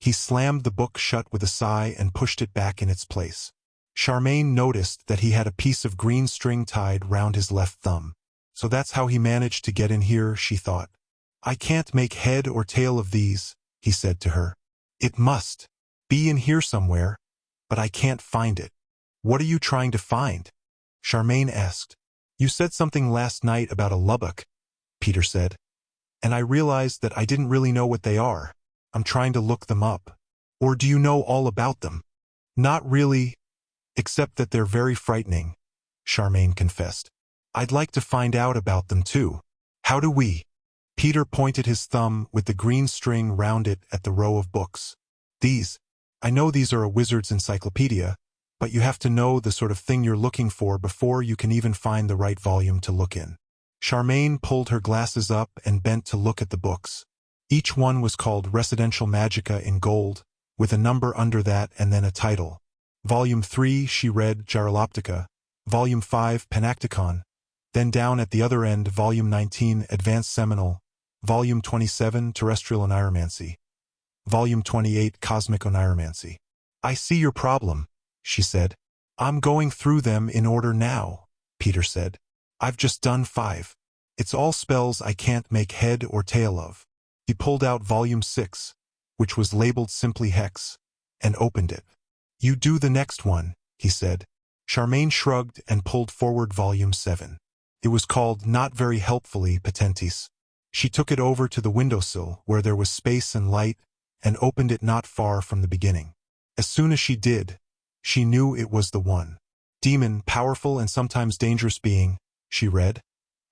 he slammed the book shut with a sigh and pushed it back in its place. Charmain noticed that he had a piece of green string tied round his left thumb. So that's how he managed to get in here, she thought. I can't make head or tail of these, he said to her. It must be in here somewhere, but I can't find it. What are you trying to find? Charmain asked. You said something last night about a lubbock, Peter said. And I realized that I didn't really know what they are. I'm trying to look them up. Or do you know all about them? Not really, except that they're very frightening, Charmain confessed. I'd like to find out about them too. How do we? Peter pointed his thumb with the green string round it at the row of books. I know these are a wizard's encyclopedia, but you have to know the sort of thing you're looking for before you can even find the right volume to look in. Charmain pulled her glasses up and bent to look at the books. Each one was called Residential Magica in gold, with a number under that and then a title. Volume 3, she read Gyroloptica, Volume 5, Panacticon, then down at the other end, Volume 19, Advanced Seminal, Volume 27, Terrestrial Oniromancy, Volume 28, Cosmic Oniromancy. I see your problem, she said. I'm going through them in order now, Peter said. I've just done 5. It's all spells I can't make head or tail of. He pulled out Volume 6, which was labeled simply Hex, and opened it. You do the next one, he said. Charmain shrugged and pulled forward Volume 7. It was called, not very helpfully, Potentis. She took it over to the windowsill, where there was space and light, and opened it not far from the beginning. As soon as she did, she knew it was the one. Demon, powerful and sometimes dangerous being, she read,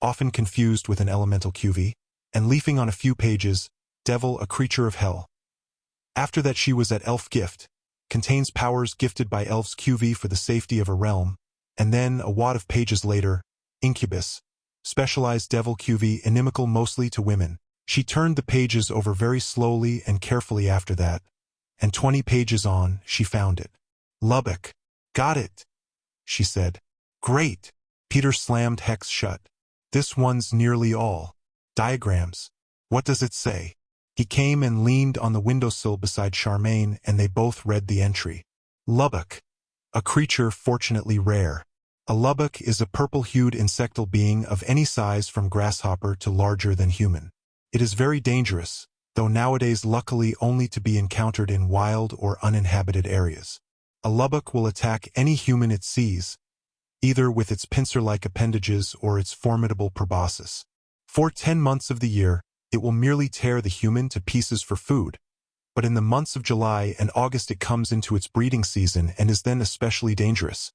often confused with an elemental QV, and leafing on a few pages, devil, a creature of hell. After that she was at elf gift, contains powers gifted by elves QV for the safety of a realm, and then, a wad of pages later, incubus, specialized devil QV inimical mostly to women. She turned the pages over very slowly and carefully after that, and 20 pages on, she found it. Lubbock. Got it, she said. Great. Peter slammed Hex shut. This one's nearly all. Diagrams. What does it say? He came and leaned on the windowsill beside Charmain, and they both read the entry. Lubbock. A creature fortunately rare. A lubbock is a purple-hued insectal being of any size from grasshopper to larger than human. It is very dangerous, though nowadays luckily only to be encountered in wild or uninhabited areas. A lubbock will attack any human it sees, either with its pincer-like appendages or its formidable proboscis. For 10 months of the year, it will merely tear the human to pieces for food, but in the months of July and August it comes into its breeding season and is then especially dangerous.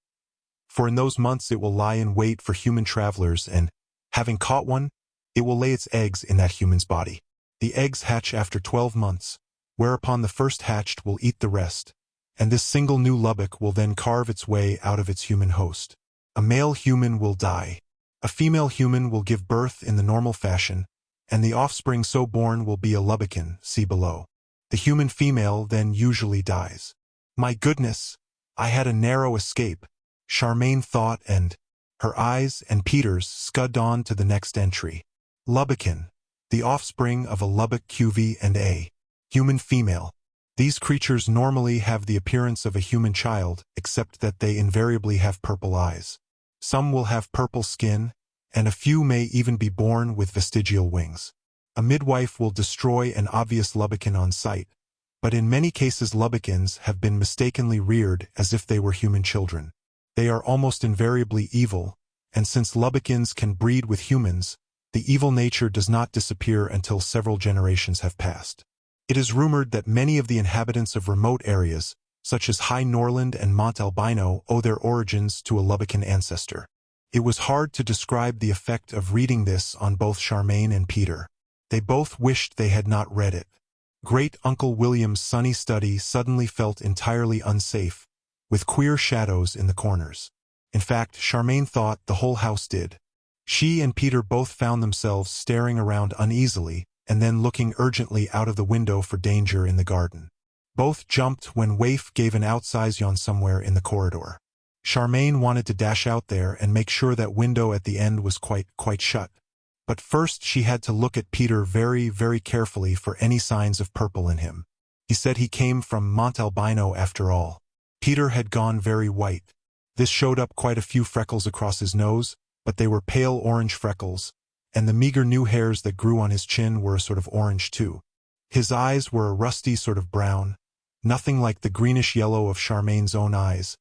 For in those months it will lie in wait for human travelers and, having caught one, it will lay its eggs in that human's body. The eggs hatch after 12 months, whereupon the first hatched will eat the rest, and this single new lubbock will then carve its way out of its human host. A male human will die. A female human will give birth in the normal fashion, and the offspring so born will be a lubbocken, see below. The human female then usually dies. My goodness, I had a narrow escape, Charmain thought, and her eyes and Peter's scud on to the next entry. Lubbocken, the offspring of a lubbock QV and a human female. These creatures normally have the appearance of a human child, except that they invariably have purple eyes. Some will have purple skin, and a few may even be born with vestigial wings. A midwife will destroy an obvious lubbocken on sight, but in many cases lubbockens have been mistakenly reared as if they were human children. They are almost invariably evil, and since lubbockens can breed with humans, the evil nature does not disappear until several generations have passed. It is rumored that many of the inhabitants of remote areas, such as High Norland and Mont Albino, owe their origins to a lubbocken ancestor. It was hard to describe the effect of reading this on both Charmain and Peter. They both wished they had not read it. Great Uncle William's sunny study suddenly felt entirely unsafe, with queer shadows in the corners. In fact, Charmain thought the whole house did. She and Peter both found themselves staring around uneasily and then looking urgently out of the window for danger in the garden. Both jumped when Waif gave an outsized yawn somewhere in the corridor. Charmain wanted to dash out there and make sure that window at the end was quite shut. But first she had to look at Peter very carefully for any signs of purple in him. He said he came from Mont Albino after all. Peter had gone very white. This showed up quite a few freckles across his nose, but they were pale orange freckles, and the meager new hairs that grew on his chin were a sort of orange too. His eyes were a rusty sort of brown, nothing like the greenish yellow of Charmain's own eyes,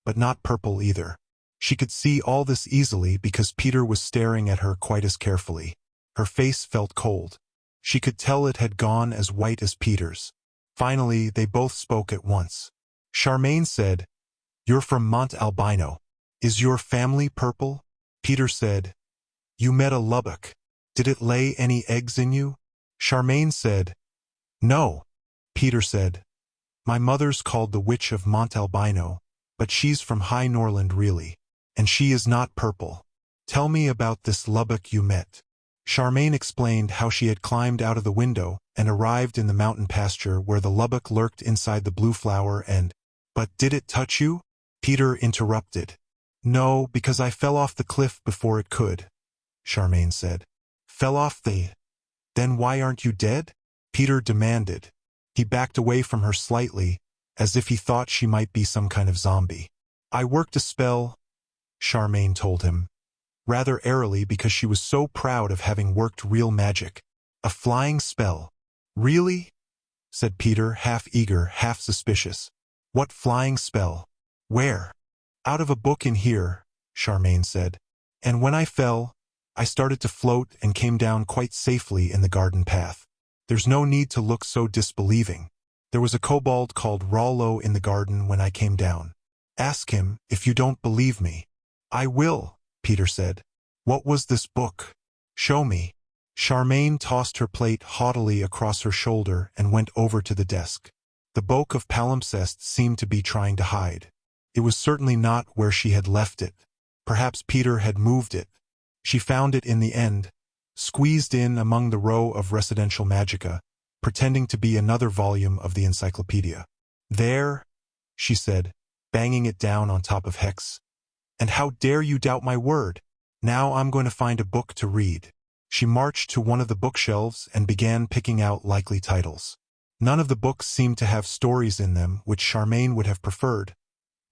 but not purple either. She could see all this easily because Peter was staring at her quite as carefully. Her face felt cold. She could tell it had gone as white as Peter's. Finally, they both spoke at once. Charmain said, "You're from Mont Albino. Is your family purple?" Peter said, "You met a lubbock. Did it lay any eggs in you?" Charmain said, "No." Peter said, "My mother's called the Witch of Mont Albino, but she's from High Norland really, and she is not purple. Tell me about this lubbock you met." Charmain explained how she had climbed out of the window and arrived in the mountain pasture where the lubbock lurked inside the blue flower and, "But did it touch you?" Peter interrupted. "No, because I fell off the cliff before it could," Charmain said. "Fell off the... Then why aren't you dead?" Peter demanded. He backed away from her slightly, as if he thought she might be some kind of zombie. "I worked a spell," Charmain told him, rather airily because she was so proud of having worked real magic. "A flying spell." "Really?" said Peter, half eager, half suspicious. "What flying spell? Where?" "Out of a book in here," Charmain said. "And when I fell, I started to float and came down quite safely in the garden path. There's no need to look so disbelieving. There was a kobold called Rollo in the garden when I came down. Ask him if you don't believe me." "I will," Peter said. "What was this book? Show me." Charmain tossed her plate haughtily across her shoulder and went over to the desk. The book of palimpsest seemed to be trying to hide. It was certainly not where she had left it. Perhaps Peter had moved it. She found it in the end, squeezed in among the row of residential magica, pretending to be another volume of the encyclopedia. "There," she said, banging it down on top of Hex. "And how dare you doubt my word? Now I'm going to find a book to read." She marched to one of the bookshelves and began picking out likely titles. None of the books seemed to have stories in them, which Charmain would have preferred,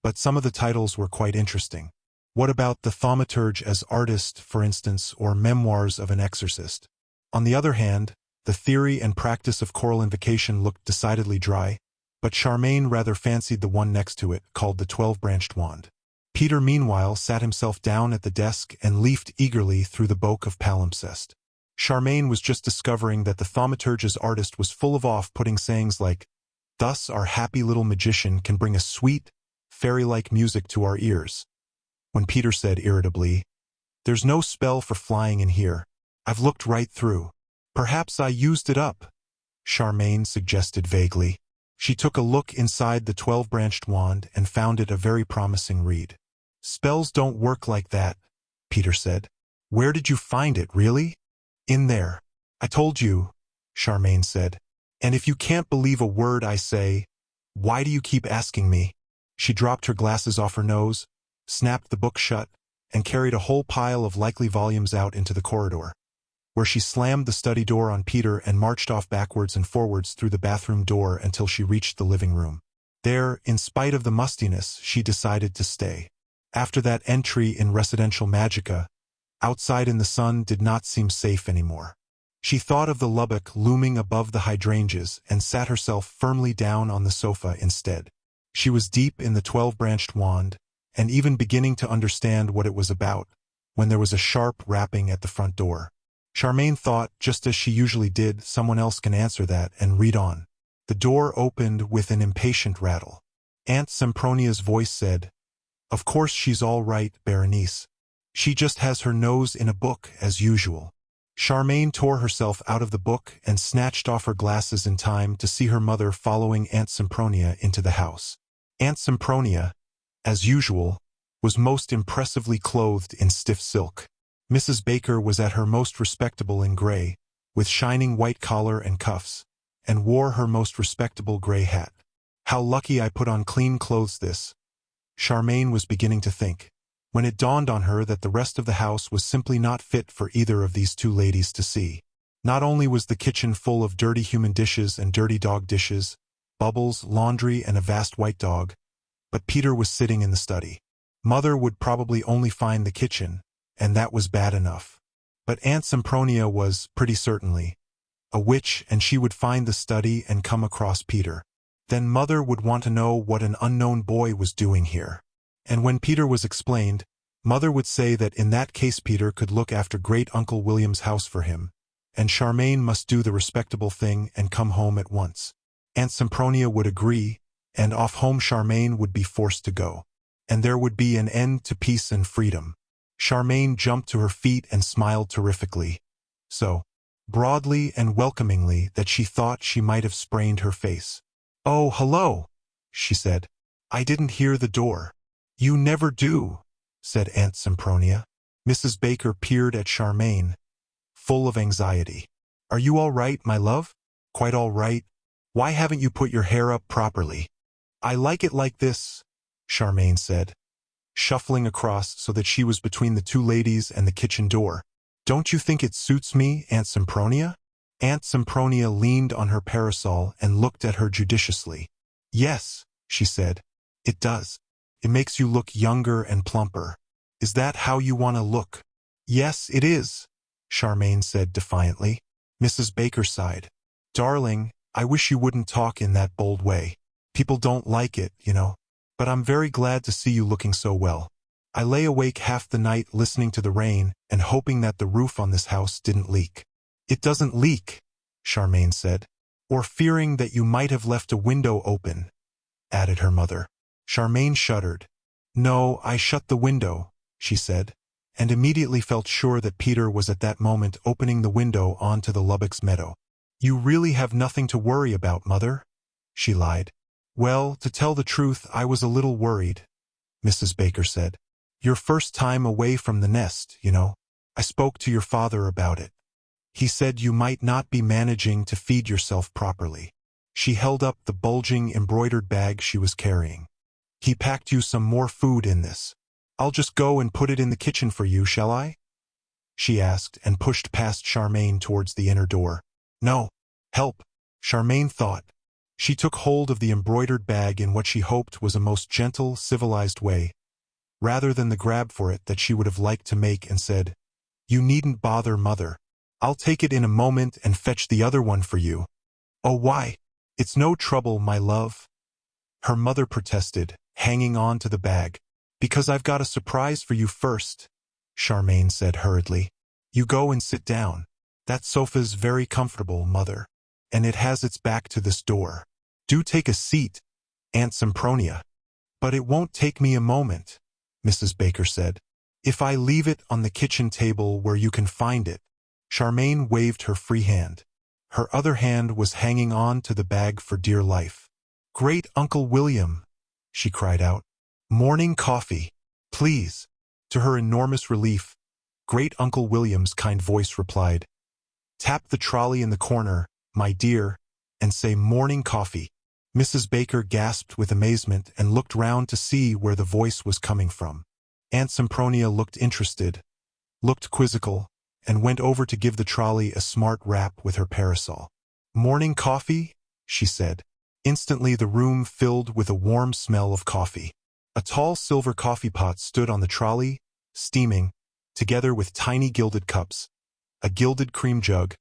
but some of the titles were quite interesting. What about The Thaumaturge as Artist, for instance, or Memoirs of an Exorcist? On the other hand, The Theory and Practice of Choral Invocation looked decidedly dry, but Charmain rather fancied the one next to it, called The 12-Branched Wand. Peter meanwhile sat himself down at the desk and leafed eagerly through the book of palimpsest. Charmain was just discovering that The Thaumaturge as Artist was full of off-putting sayings like, "Thus our happy little magician can bring a sweet, fairy-like music to our ears," when Peter said irritably, "There's no spell for flying in here. I've looked right through." "Perhaps I used it up," Charmain suggested vaguely. She took a look inside the 12-branched wand and found it a very promising read. "Spells don't work like that," Peter said. "Where did you find it, really?" "In there. I told you," Charmain said. "And if you can't believe a word I say, why do you keep asking me?" She dropped her glasses off her nose, snapped the book shut, and carried a whole pile of likely volumes out into the corridor, where she slammed the study door on Peter and marched off backwards and forwards through the bathroom door until she reached the living room. There, in spite of the mustiness, she decided to stay. After that entry in Residential Magica, outside in the sun did not seem safe anymore. She thought of the lubbock looming above the hydrangeas and sat herself firmly down on the sofa instead. She was deep in the 12-branched wand, and even beginning to understand what it was about, when there was a sharp rapping at the front door. Charmain thought, just as she usually did, someone else can answer that, and read on. The door opened with an impatient rattle. Aunt Sempronia's voice said, "Of course she's all right, Berenice. She just has her nose in a book, as usual." Charmain tore herself out of the book and snatched off her glasses in time to see her mother following Aunt Sempronia into the house. Aunt Sempronia, as usual, was most impressively clothed in stiff silk. Mrs. Baker was at her most respectable in gray, with shining white collar and cuffs, and wore her most respectable gray hat. How lucky I put on clean clothes this, Charmain was beginning to think, when it dawned on her that the rest of the house was simply not fit for either of these two ladies to see. Not only was the kitchen full of dirty human dishes and dirty dog dishes, bubbles, laundry, and a vast white dog, but Peter was sitting in the study. Mother would probably only find the kitchen, and that was bad enough. But Aunt Sempronia was, pretty certainly, a witch, and she would find the study and come across Peter. Then Mother would want to know what an unknown boy was doing here. And when Peter was explained, Mother would say that in that case Peter could look after Great-Uncle William's house for him, and Charmain must do the respectable thing and come home at once. Aunt Sempronia would agree, and off home Charmain would be forced to go. And there would be an end to peace and freedom. Charmain jumped to her feet and smiled terrifically, so broadly and welcomingly that she thought she might have sprained her face. "Oh, hello," she said. "I didn't hear the door." "You never do," said Aunt Sempronia. Mrs. Baker peered at Charmain, full of anxiety. "Are you all right, my love?" "Quite all right. Why haven't you put your hair up properly?" "I like it like this," Charmain said, shuffling across so that she was between the two ladies and the kitchen door. "Don't you think it suits me, Aunt Sempronia?" Aunt Sempronia leaned on her parasol and looked at her judiciously. "Yes," she said, "it does. It makes you look younger and plumper. Is that how you want to look?" "Yes, it is," Charmain said defiantly. Mrs. Baker sighed. "Darling, I wish you wouldn't talk in that bold way. People don't like it, you know. But I'm very glad to see you looking so well. I lay awake half the night listening to the rain and hoping that the roof on this house didn't leak." "It doesn't leak," Charmain said. "Or fearing that you might have left a window open," added her mother. Charmain shuddered. "No, I shut the window," she said, and immediately felt sure that Peter was at that moment opening the window onto the Lubbock's meadow. "You really have nothing to worry about, Mother," she lied. "Well, to tell the truth, I was a little worried," Mrs. Baker said. "Your first time away from the nest, you know. I spoke to your father about it. He said you might not be managing to feed yourself properly." She held up the bulging embroidered bag she was carrying. "He packed you some more food in this. I'll just go and put it in the kitchen for you, shall I?" she asked and pushed past Charmain towards the inner door. "No. Help," Charmain thought. She took hold of the embroidered bag in what she hoped was a most gentle, civilized way, rather than the grab for it that she would have liked to make, and said, "You needn't bother, Mother. I'll take it in a moment and fetch the other one for you." "Oh, why? It's no trouble, my love," her mother protested, hanging on to the bag. "Because I've got a surprise for you first," Charmain said hurriedly. "You go and sit down. That sofa's very comfortable, Mother, and it has its back to this door. Do take a seat, Aunt Sempronia." "But it won't take me a moment," Mrs. Baker said. "If I leave it on the kitchen table where you can find it." Charmain waved her free hand. Her other hand was hanging on to the bag for dear life. "Great Uncle William," she cried out. "Morning coffee, please." To her enormous relief, Great Uncle William's kind voice replied, "Tap the trolley in the corner, my dear, and say morning coffee." Mrs. Baker gasped with amazement and looked round to see where the voice was coming from. Aunt Sempronia looked interested, looked quizzical, and went over to give the trolley a smart rap with her parasol. "Morning coffee?" she said. Instantly the room filled with a warm smell of coffee. A tall silver coffee pot stood on the trolley, steaming, together with tiny gilded cups, a gilded cream jug,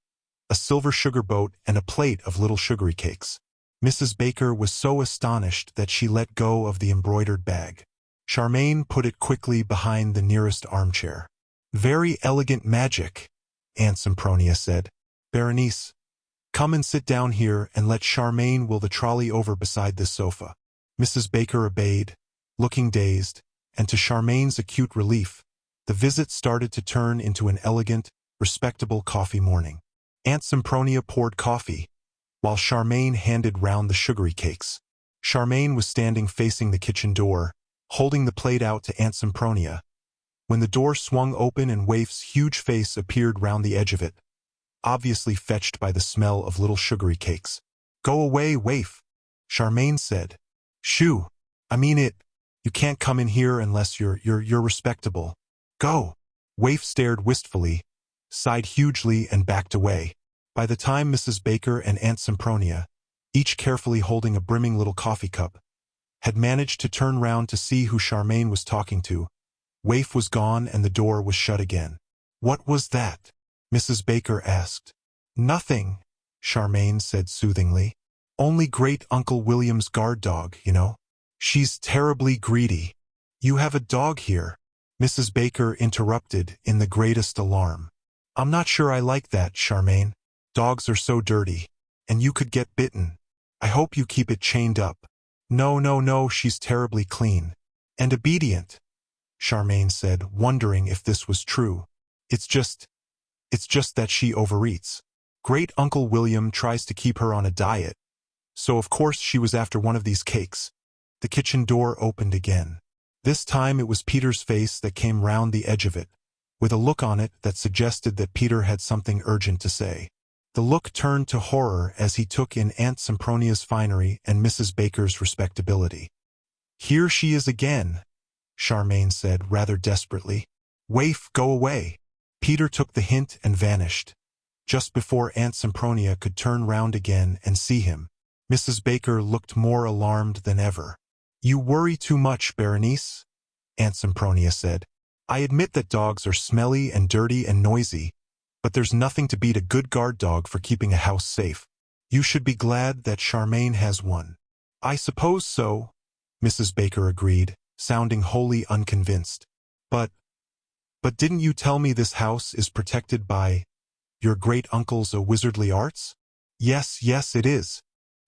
a silver sugar boat, and a plate of little sugary cakes. Mrs. Baker was so astonished that she let go of the embroidered bag. Charmain put it quickly behind the nearest armchair. "Very elegant magic," Aunt Sempronia said. "Berenice, come and sit down here and let Charmain wheel the trolley over beside this sofa." Mrs. Baker obeyed, looking dazed, and to Charmain's acute relief, the visit started to turn into an elegant, respectable coffee morning. Aunt Sempronia poured coffee, while Charmain handed round the sugary cakes. Charmain was standing facing the kitchen door, holding the plate out to Aunt Sempronia, when the door swung open and Waif's huge face appeared round the edge of it, obviously fetched by the smell of little sugary cakes. "Go away, Waif," Charmain said. "Shoo, I mean it. You can't come in here unless you're respectable. Go." Waif stared wistfully, sighed hugely, and backed away. By the time Mrs. Baker and Aunt Sempronia, each carefully holding a brimming little coffee cup, had managed to turn round to see who Charmain was talking to, Waif was gone and the door was shut again. "What was that?" Mrs. Baker asked. "Nothing," Charmain said soothingly. "Only Great Uncle William's guard dog, you know. She's terribly greedy." "You have a dog here," Mrs. Baker interrupted in the greatest alarm. "I'm not sure I like that, Charmain. Dogs are so dirty, and you could get bitten. I hope you keep it chained up." No, no, she's terribly clean. And obedient," Charmain said, wondering if this was true. It's just that she overeats. Great Uncle William tries to keep her on a diet, so of course she was after one of these cakes." The kitchen door opened again. This time it was Peter's face that came round the edge of it, with a look on it that suggested that Peter had something urgent to say. The look turned to horror as he took in Aunt Sempronia's finery and Mrs. Baker's respectability. "Here she is again," Charmain said rather desperately. "Waif, go away." Peter took the hint and vanished. Just before Aunt Sempronia could turn round again and see him, Mrs. Baker looked more alarmed than ever. "You worry too much, Berenice," Aunt Sempronia said. "I admit that dogs are smelly and dirty and noisy, but there's nothing to beat a good guard dog for keeping a house safe. You should be glad that Charmain has one." "I suppose so," Mrs. Baker agreed, sounding wholly unconvinced. But didn't you tell me this house is protected by your great-uncle's wizardly arts?" Yes, it is,"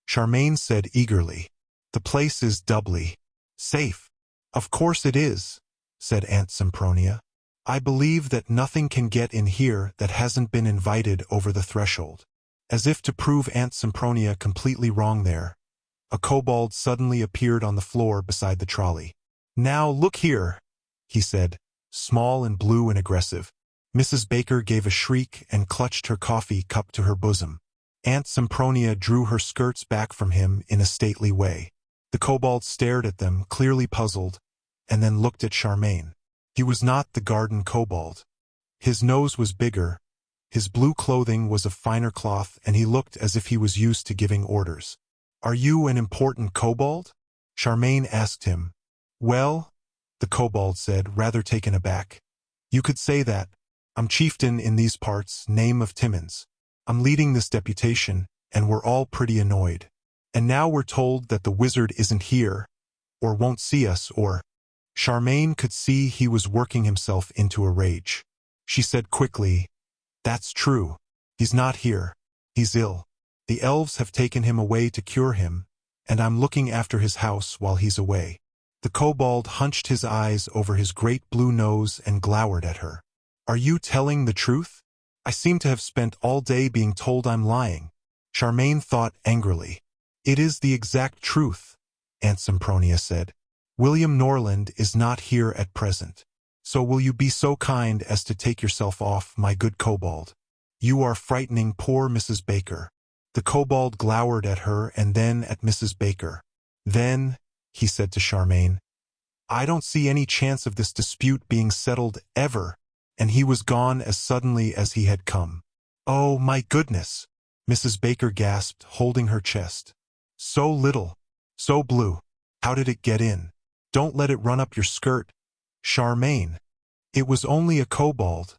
Charmain said eagerly. "The place is doubly safe." "Of course it is," said Aunt Sempronia. "I believe that nothing can get in here that hasn't been invited over the threshold." As if to prove Aunt Sempronia completely wrong there, a kobold suddenly appeared on the floor beside the trolley. "Now look here," he said, small and blue and aggressive. Mrs. Baker gave a shriek and clutched her coffee cup to her bosom. Aunt Sempronia drew her skirts back from him in a stately way. The kobold stared at them, clearly puzzled, and then looked at Charmain. He was not the garden kobold. His nose was bigger, his blue clothing was of finer cloth, and he looked as if he was used to giving orders. "Are you an important kobold?" Charmain asked him. "Well," the kobold said, rather taken aback, "you could say that. I'm chieftain in these parts, name of Timmins. I'm leading this deputation, and we're all pretty annoyed. And now we're told that the wizard isn't here, or won't see us, or—" Charmain could see he was working himself into a rage. She said quickly, "That's true. He's not here. He's ill. The elves have taken him away to cure him, and I'm looking after his house while he's away." The kobold hunched his eyes over his great blue nose and glowered at her. "Are you telling the truth? I seem to have spent all day being told I'm lying." Charmain thought angrily. "It is the exact truth," Aunt Sempronia said. "William Norland is not here at present. So will you be so kind as to take yourself off, my good kobold? You are frightening poor Mrs. Baker." The kobold glowered at her and then at Mrs. Baker. "Then," he said to Charmain, "I don't see any chance of this dispute being settled ever," and he was gone as suddenly as he had come. "Oh, my goodness," Mrs. Baker gasped, holding her chest. "So little, so blue. How did it get in? Don't let it run up your skirt, Charmain." "It was only a kobold,"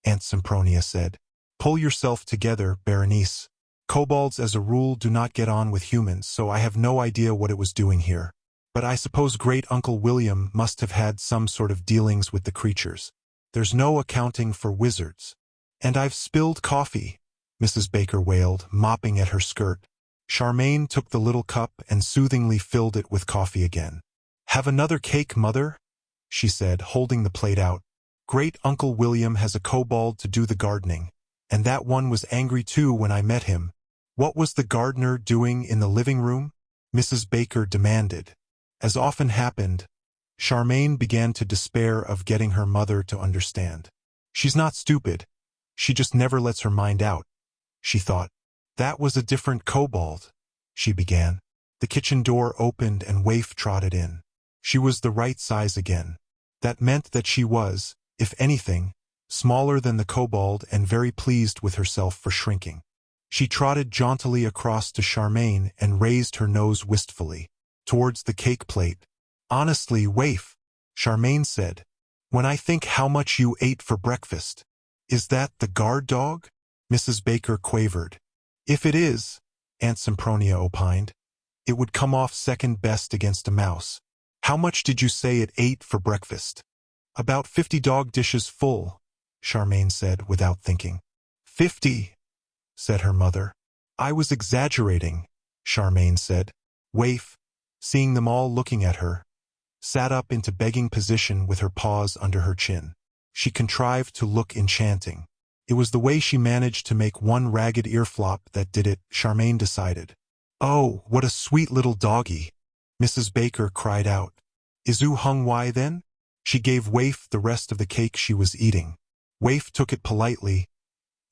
Aunt Sempronia said. "Pull yourself together, Berenice. Kobolds as a rule do not get on with humans, so I have no idea what it was doing here. But I suppose Great Uncle William must have had some sort of dealings with the creatures. There's no accounting for wizards." "And I've spilled coffee," Mrs. Baker wailed, mopping at her skirt. Charmain took the little cup and soothingly filled it with coffee again. "Have another cake, Mother," she said, holding the plate out. "Great Uncle William has a kobold to do the gardening, and that one was angry too when I met him." "What was the gardener doing in the living room?" Mrs. Baker demanded. As often happened, Charmain began to despair of getting her mother to understand. She's not stupid. She just never lets her mind out, she thought. That was a different kobold, she began. The kitchen door opened and Waif trotted in. She was the right size again. That meant that she was, if anything, smaller than the kobold and very pleased with herself for shrinking. She trotted jauntily across to Charmain and raised her nose wistfully towards the cake plate. Honestly, Waif, Charmain said, when I think how much you ate for breakfast. Is that the guard dog? Mrs. Baker quavered. If it is, Aunt Sempronia opined, it would come off second best against a mouse. How much did you say it ate for breakfast? About 50 dog dishes full, Charmain said without thinking. 50, said her mother. I was exaggerating, Charmain said. Waif, seeing them all looking at her, sat up into begging position with her paws under her chin. She contrived to look enchanting. It was the way she managed to make one ragged ear flop that did it, Charmain decided. Oh, what a sweet little doggy, Mrs. Baker cried out. Is oo hung why then? She gave Waif the rest of the cake she was eating. Waif took it politely,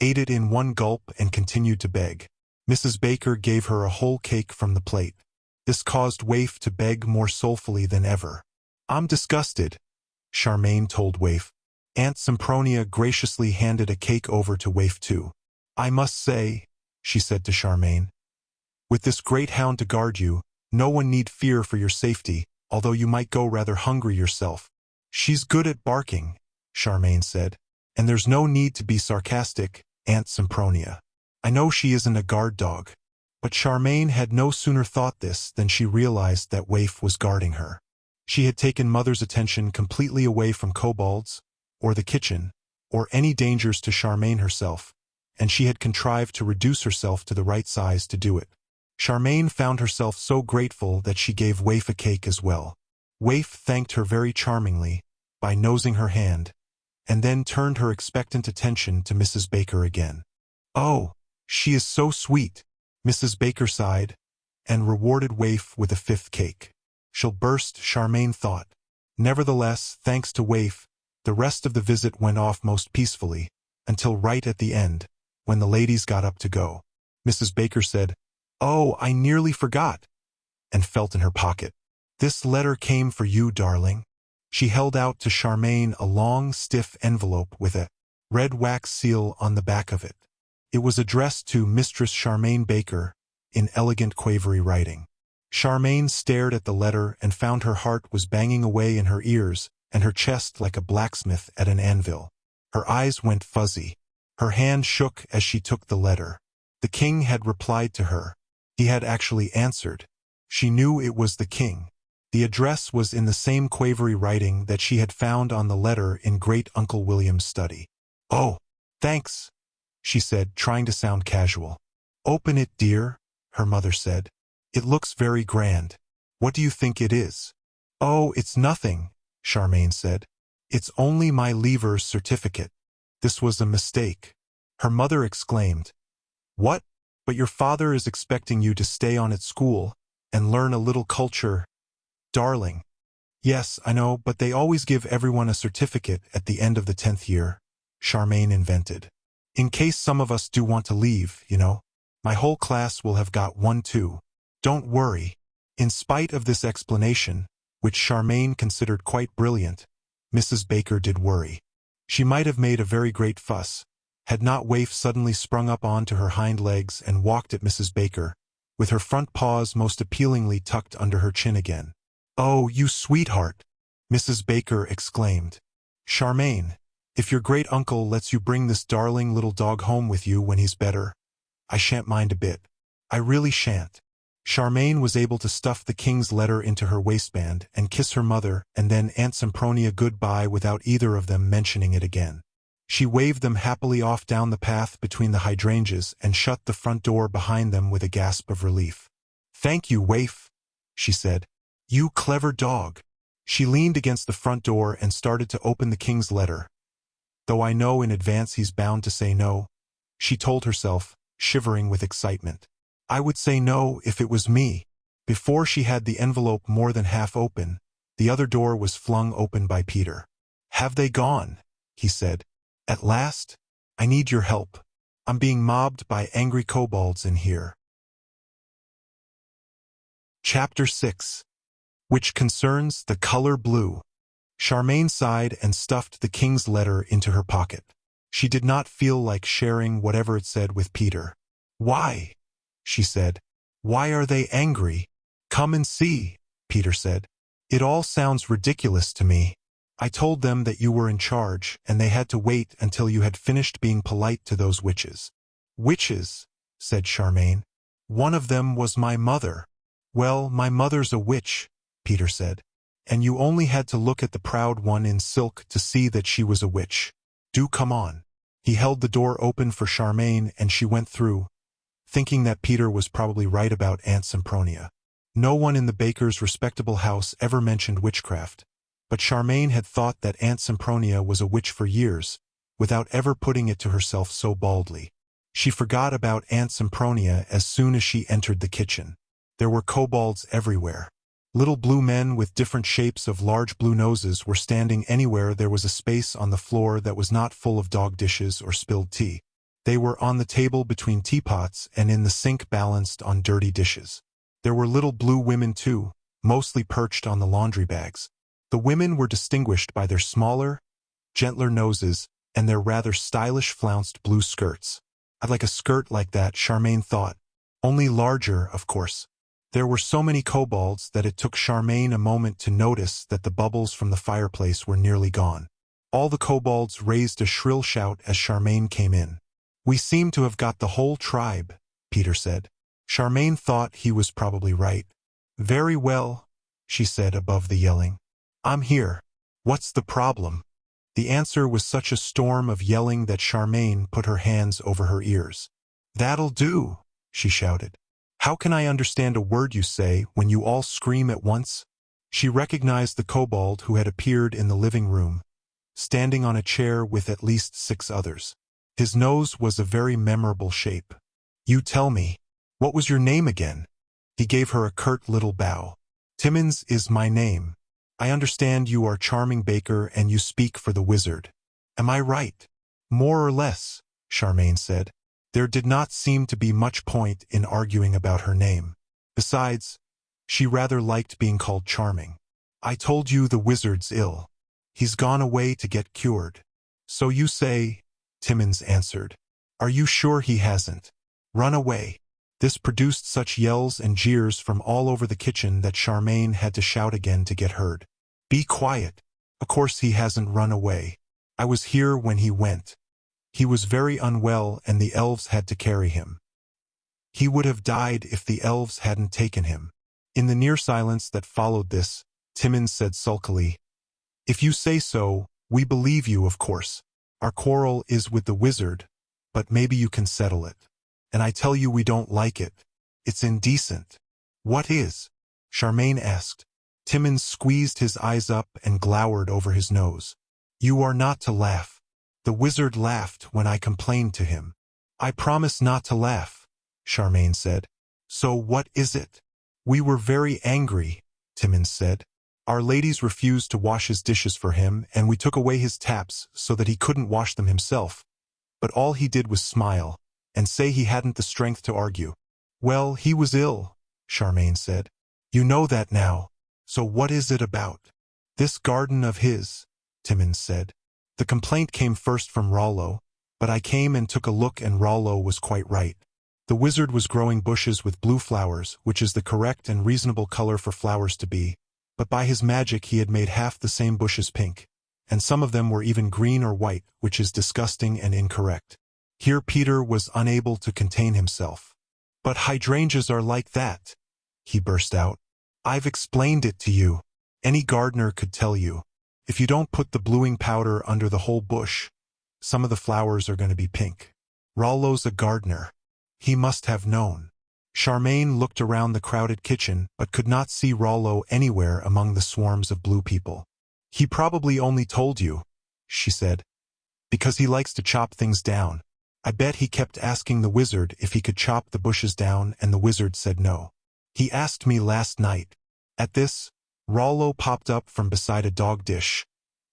ate it in one gulp and continued to beg. Mrs. Baker gave her a whole cake from the plate. This caused Waif to beg more soulfully than ever. I'm disgusted, Charmain told Waif. Aunt Sempronia graciously handed a cake over to Waif too. I must say, she said to Charmain, with this great hound to guard you, no one need fear for your safety, although you might go rather hungry yourself. She's good at barking, Charmain said, and there's no need to be sarcastic, Aunt Sempronia. I know she isn't a guard dog. But Charmain had no sooner thought this than she realized that Waif was guarding her. She had taken Mother's attention completely away from kobolds, or the kitchen, or any dangers to Charmain herself, and she had contrived to reduce herself to the right size to do it. Charmain found herself so grateful that she gave Waif a cake as well. Waif thanked her very charmingly, by nosing her hand, and then turned her expectant attention to Mrs. Baker again. Oh, she is so sweet, Mrs. Baker sighed, and rewarded Waif with a fifth cake. She'll burst, Charmain thought. Nevertheless, thanks to Waif, the rest of the visit went off most peacefully, until right at the end, when the ladies got up to go. Mrs. Baker said, Oh, I nearly forgot, and felt in her pocket. This letter came for you, darling. She held out to Charmain a long, stiff envelope with a red wax seal on the back of it. It was addressed to Mistress Charmain Baker, in elegant quavery writing. Charmain stared at the letter and found her heart was banging away in her ears, and her chest like a blacksmith at an anvil. Her eyes went fuzzy. Her hand shook as she took the letter. The king had replied to her. He had actually answered. She knew it was the king. The address was in the same quavery writing that she had found on the letter in Great Uncle William's study. Oh, thanks, she said, trying to sound casual. Open it, dear, her mother said. It looks very grand. What do you think it is? Oh, it's nothing, Charmain said. It's only my leaver's certificate. This was a mistake. Her mother exclaimed. What? But your father is expecting you to stay on at school and learn a little culture. Darling. Yes, I know, but they always give everyone a certificate at the end of the 10th year, Charmain invented. In case some of us do want to leave, you know. My whole class will have got one too. Don't worry. In spite of this explanation, which Charmain considered quite brilliant, Mrs. Baker did worry. She might have made a very great fuss, had not Waif suddenly sprung up onto her hind legs and walked at Mrs. Baker, with her front paws most appealingly tucked under her chin again. Oh, you sweetheart, Mrs. Baker exclaimed. Charmain, if your great uncle lets you bring this darling little dog home with you when he's better, I shan't mind a bit. I really shan't. Charmain was able to stuff the king's letter into her waistband and kiss her mother and then Aunt Sempronia goodbye without either of them mentioning it again. She waved them happily off down the path between the hydrangeas and shut the front door behind them with a gasp of relief. Thank you, Waif, she said. You clever dog. She leaned against the front door and started to open the king's letter. Though I know in advance he's bound to say no, she told herself, shivering with excitement. I would say no if it was me. Before she had the envelope more than half open, The other door was flung open by Peter. "Have they gone?" he said. "At last? I need your help. I'm being mobbed by angry kobolds in here." Chapter 6, which concerns the color blue. Charmain sighed and stuffed the king's letter into her pocket. She did not feel like sharing whatever it said with Peter. "Why?" she said. "Why are they angry?" "Come and see," Peter said. "It all sounds ridiculous to me. I told them that you were in charge, and they had to wait until you had finished being polite to those witches." "Witches?" said Charmain. "One of them was my mother." "Well, my mother's a witch," Peter said. "And you only had to look at the proud one in silk to see that she was a witch. Do come on." He held the door open for Charmain and she went through, thinking that Peter was probably right about Aunt Sempronia. No one in the baker's respectable house ever mentioned witchcraft, but Charmain had thought that Aunt Sempronia was a witch for years, without ever putting it to herself so baldly. She forgot about Aunt Sempronia as soon as she entered the kitchen. There were kobolds everywhere. Little blue men with different shapes of large blue noses were standing anywhere there was a space on the floor that was not full of dog dishes or spilled tea. They were on the table between teapots and in the sink balanced on dirty dishes. There were little blue women too, mostly perched on the laundry bags. The women were distinguished by their smaller, gentler noses and their rather stylish flounced blue skirts. "I'd like a skirt like that," Charmain thought. "Only larger, of course." There were so many kobolds that it took Charmain a moment to notice that the bubbles from the fireplace were nearly gone. All the kobolds raised a shrill shout as Charmain came in. "We seem to have got the whole tribe," Peter said. Charmain thought he was probably right. "Very well," she said above the yelling. "I'm here. What's the problem?" The answer was such a storm of yelling that Charmain put her hands over her ears. "That'll do," she shouted. "How can I understand a word you say when you all scream at once?" She recognized the kobold who had appeared in the living room, standing on a chair with at least 6 others. His nose was a very memorable shape. "You tell me, what was your name again?" He gave her a curt little bow. "Timmins is my name. I understand you are Charmain Baker and you speak for the wizard. Am I right?" "More or less," Charmain said. There did not seem to be much point in arguing about her name. Besides, she rather liked being called Charming. "I told you the wizard's ill. He's gone away to get cured." "So you say," Timmins answered. "Are you sure he hasn't run away?" This produced such yells and jeers from all over the kitchen that Charmain had to shout again to get heard. "Be quiet. Of course he hasn't run away. I was here when he went. He was very unwell and the elves had to carry him. He would have died if the elves hadn't taken him." In the near silence that followed this, Timmins said sulkily, "If you say so, we believe you, of course. Our quarrel is with the wizard, but maybe you can settle it. And I tell you we don't like it. It's indecent." "What is?" Charmain asked. Timmins squeezed his eyes up and glowered over his nose. "You are not to laugh. The wizard laughed when I complained to him." "I promise not to laugh," Charmain said. "So what is it?" "We were very angry," Timmins said. "Our ladies refused to wash his dishes for him and we took away his taps so that he couldn't wash them himself. But all he did was smile and say he hadn't the strength to argue." "Well, he was ill," Charmain said. "You know that now. So what is it about?" "This garden of his," Timmins said. "The complaint came first from Rollo, but I came and took a look and Rollo was quite right. The wizard was growing bushes with blue flowers, which is the correct and reasonable color for flowers to be, but by his magic he had made half the same bushes pink, and some of them were even green or white, which is disgusting and incorrect." Here Peter was unable to contain himself. "But hydrangeas are like that," he burst out. "I've explained it to you. Any gardener could tell you. If you don't put the bluing powder under the whole bush, some of the flowers are going to be pink. Rollo's a gardener. He must have known." Charmain looked around the crowded kitchen but could not see Rollo anywhere among the swarms of blue people. "He probably only told you," she said, "because he likes to chop things down. I bet he kept asking the wizard if he could chop the bushes down and the wizard said no. He asked me last night." At this, Rollo popped up from beside a dog dish,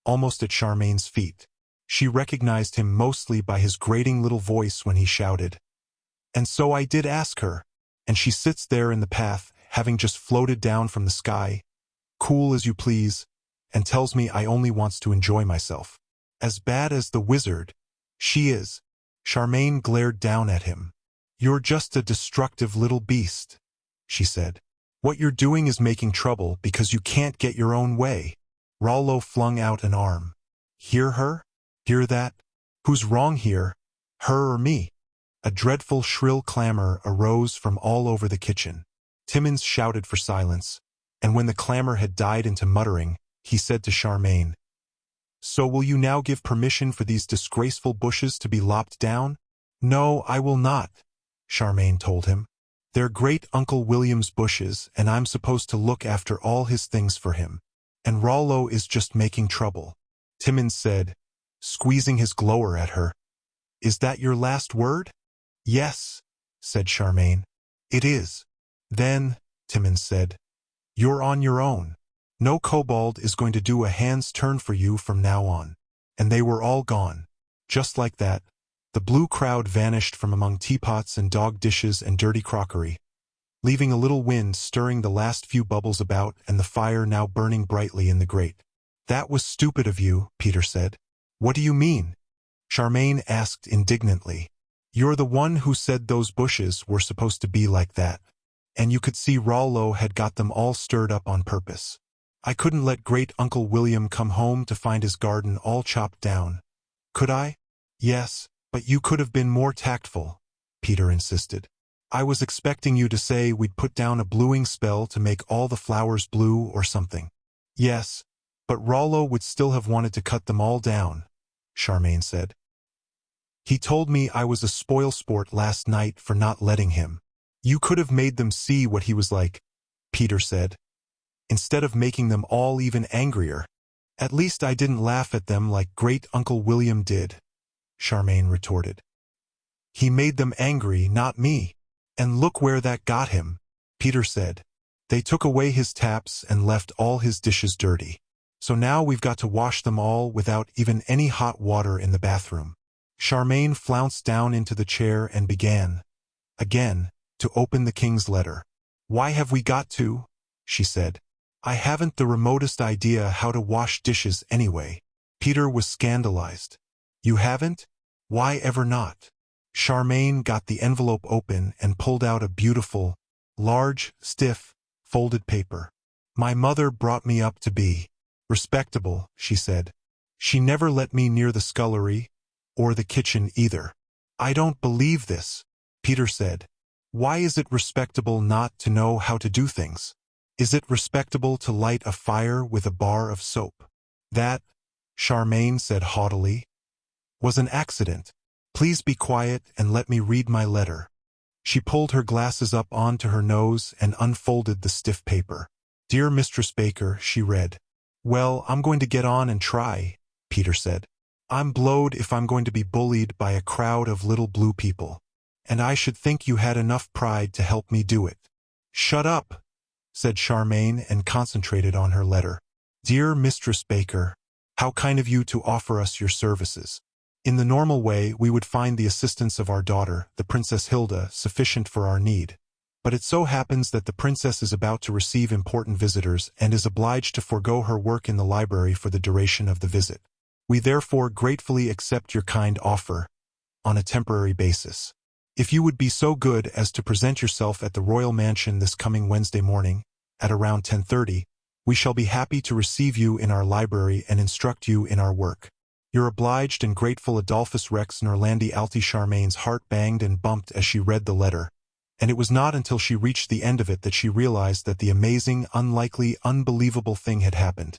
almost at Charmain's feet. She recognized him mostly by his grating little voice when he shouted, "And so I did ask her, and she sits there in the path, having just floated down from the sky, cool as you please, and tells me I only wants to enjoy myself. As bad as the wizard, she is." Charmain glared down at him. "You're just a destructive little beast," she said. "What you're doing is making trouble because you can't get your own way." Rollo flung out an arm. "Hear her? Hear that? Who's wrong here, her or me?" A dreadful shrill clamor arose from all over the kitchen. Timmins shouted for silence, and when the clamor had died into muttering, he said to Charmain, "So will you now give permission for these disgraceful bushes to be lopped down?" "No, I will not," Charmain told him. "They're great Uncle William's bushes, and I'm supposed to look after all his things for him. And Rollo is just making trouble." Timmins said, squeezing his glower at her, "Is that your last word?" "Yes," said Charmain. "It is." "Then," Timmins said, "you're on your own. No kobold is going to do a hand's turn for you from now on." And they were all gone. Just like that, the blue crowd vanished from among teapots and dog dishes and dirty crockery, leaving a little wind stirring the last few bubbles about and the fire now burning brightly in the grate. "That was stupid of you," Peter said. "What do you mean?" Charmain asked indignantly. "You're the one who said those bushes were supposed to be like that. And you could see Rollo had got them all stirred up on purpose. I couldn't let great Uncle William come home to find his garden all chopped down. Could I?" "Yes, but you could have been more tactful," Peter insisted. "I was expecting you to say we'd put down a bluing spell to make all the flowers blue or something." "Yes, but Rollo would still have wanted to cut them all down," Charmain said. "He told me I was a spoilsport last night for not letting him." "You could have made them see what he was like," Peter said, "instead of making them all even angrier." "At least I didn't laugh at them like great Uncle William did," Charmain retorted. "He made them angry, not me. And look where that got him," Peter said. "They took away his taps and left all his dishes dirty. So now we've got to wash them all without even any hot water in the bathroom." Charmain flounced down into the chair and began, again, to open the king's letter. "Why have we got to?" she said. "I haven't the remotest idea how to wash dishes anyway." Peter was scandalized. "You haven't? Why ever not?" Charmain got the envelope open and pulled out a beautiful, large, stiff, folded paper. "My mother brought me up to be respectable," she said. "She never let me near the scullery, or the kitchen either." "I don't believe this," Peter said. "Why is it respectable not to know how to do things? Is it respectable to light a fire with a bar of soap?" "That," Charmain said haughtily, "was an accident. Please be quiet and let me read my letter." She pulled her glasses up onto her nose and unfolded the stiff paper. "Dear Mistress Baker," she read. "Well, I'm going to get on and try," Peter said. "I'm blowed if I'm going to be bullied by a crowd of little blue people. And I should think you had enough pride to help me do it." "Shut up," said Charmain and concentrated on her letter. "Dear Mistress Baker, how kind of you to offer us your services. In the normal way, we would find the assistance of our daughter, the Princess Hilda, sufficient for our need. But it so happens that the princess is about to receive important visitors and is obliged to forego her work in the library for the duration of the visit. We therefore gratefully accept your kind offer, on a temporary basis. If you would be so good as to present yourself at the royal mansion this coming Wednesday morning, at around 10:30, we shall be happy to receive you in our library and instruct you in our work. Your obliged and grateful Adolphus Rex Norlandi Alti." Charmain's heart banged and bumped as she read the letter, and it was not until she reached the end of it that she realized that the amazing, unlikely, unbelievable thing had happened.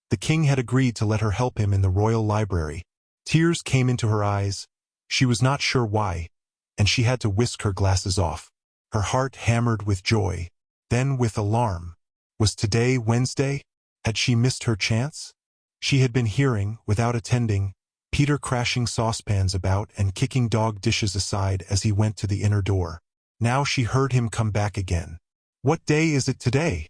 The king had agreed to let her help him in the royal library. Tears came into her eyes. She was not sure why, and she had to whisk her glasses off. Her heart hammered with joy, then with alarm. Was today Wednesday? Had she missed her chance? She had been hearing, without attending, Peter crashing saucepans about and kicking dog dishes aside as he went to the inner door. Now she heard him come back again. "What day is it today?"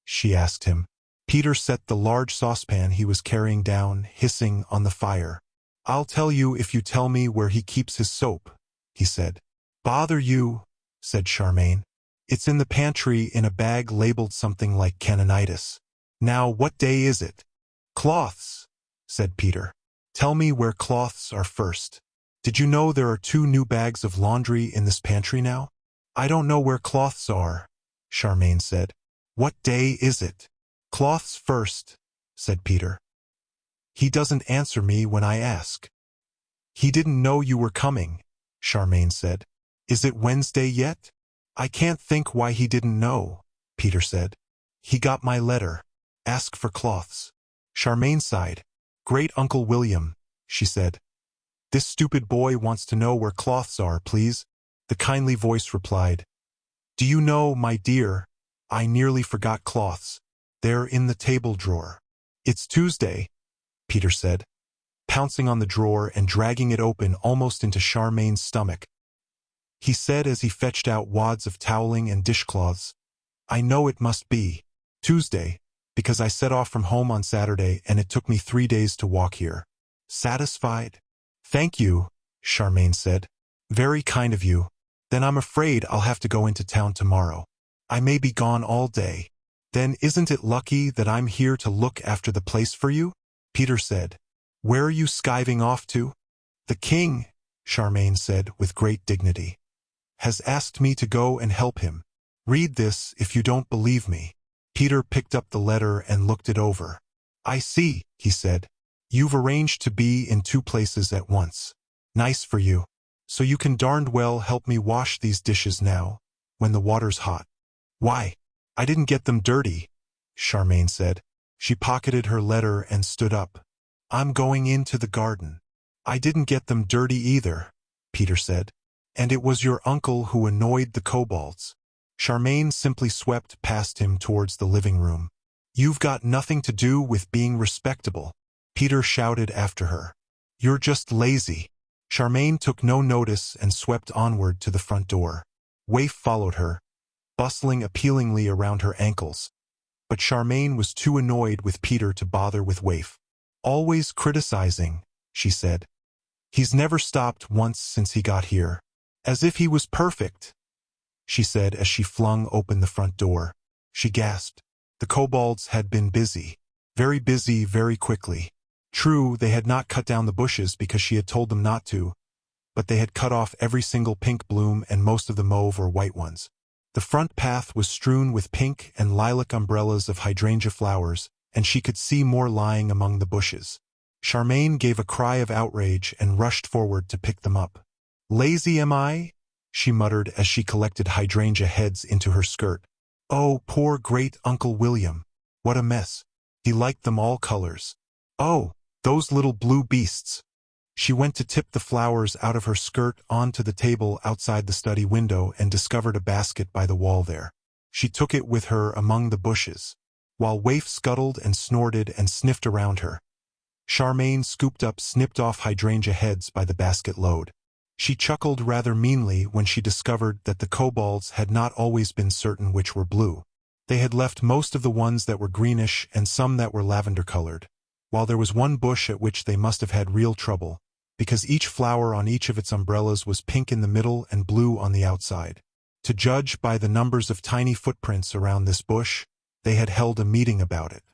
she asked him. Peter set the large saucepan he was carrying down, hissing, on the fire. "I'll tell you if you tell me where he keeps his soap," he said. "Bother you," said Charmain. "It's in the pantry in a bag labeled something like canonitis. Now what day is it?" "Cloths," said Peter. "Tell me where cloths are first. Did you know there are 2 new bags of laundry in this pantry now?" "I don't know where cloths are," Charmain said. "What day is it?" "Cloths first," said Peter. "He doesn't answer me when I ask." "He didn't know you were coming," Charmain said. "Is it Wednesday yet?" "I can't think why he didn't know," Peter said. "He got my letter. Ask for cloths." Charmain sighed. "Great Uncle William," she said. "This stupid boy wants to know where cloths are, please." The kindly voice replied, "Do you know, my dear, I nearly forgot cloths. They're in the table drawer." "It's Tuesday," Peter said, pouncing on the drawer and dragging it open almost into Charmain's stomach. He said as he fetched out wads of toweling and dishcloths, "I know it must be Tuesday, because I set off from home on Saturday and it took me 3 days to walk here." "Satisfied?" "Thank you," Charmain said. "Very kind of you. Then I'm afraid I'll have to go into town tomorrow. I may be gone all day." "Then isn't it lucky that I'm here to look after the place for you?" Peter said. "Where are you skiving off to?" "The king," Charmain said with great dignity, "has asked me to go and help him. Read this if you don't believe me." Peter picked up the letter and looked it over. "I see," he said. "You've arranged to be in 2 places at once. Nice for you. So you can darned well help me wash these dishes now, when the water's hot." "Why, I didn't get them dirty," Charmain said. She pocketed her letter and stood up. "I'm going into the garden." "I didn't get them dirty either," Peter said. "And it was your uncle who annoyed the kobolds." Charmain simply swept past him towards the living room. "You've got nothing to do with being respectable," Peter shouted after her. "You're just lazy." Charmain took no notice and swept onward to the front door. Waif followed her, bustling appealingly around her ankles. But Charmain was too annoyed with Peter to bother with Waif. "Always criticizing," she said. "He's never stopped once since he got here. As if he was perfect," she said as she flung open the front door. She gasped. The kobolds had been busy very quickly. True, they had not cut down the bushes because she had told them not to, but they had cut off every single pink bloom and most of the mauve or white ones. The front path was strewn with pink and lilac umbrellas of hydrangea flowers, and she could see more lying among the bushes. Charmain gave a cry of outrage and rushed forward to pick them up. "Lazy am I?" she muttered as she collected hydrangea heads into her skirt. "Oh, poor great Uncle William. What a mess. He liked them all colors. Oh, those little blue beasts." She went to tip the flowers out of her skirt onto the table outside the study window and discovered a basket by the wall there. She took it with her among the bushes. While Waif scuttled and snorted and sniffed around her, Charmain scooped up snipped-off hydrangea heads by the basket load. She chuckled rather meanly when she discovered that the kobolds had not always been certain which were blue. They had left most of the ones that were greenish and some that were lavender-colored, while there was one bush at which they must have had real trouble, because each flower on each of its umbrellas was pink in the middle and blue on the outside. To judge by the numbers of tiny footprints around this bush, they had held a meeting about it.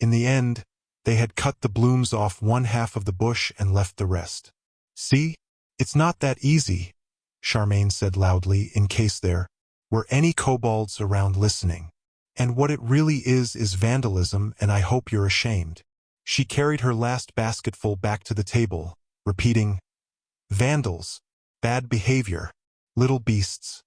In the end, they had cut the blooms off one half of the bush and left the rest. "See? It's not that easy," Charmain said loudly in case there were any kobolds around listening. "And what it really is vandalism, and I hope you're ashamed." She carried her last basketful back to the table, repeating, "Vandals, bad behavior, little beasts,"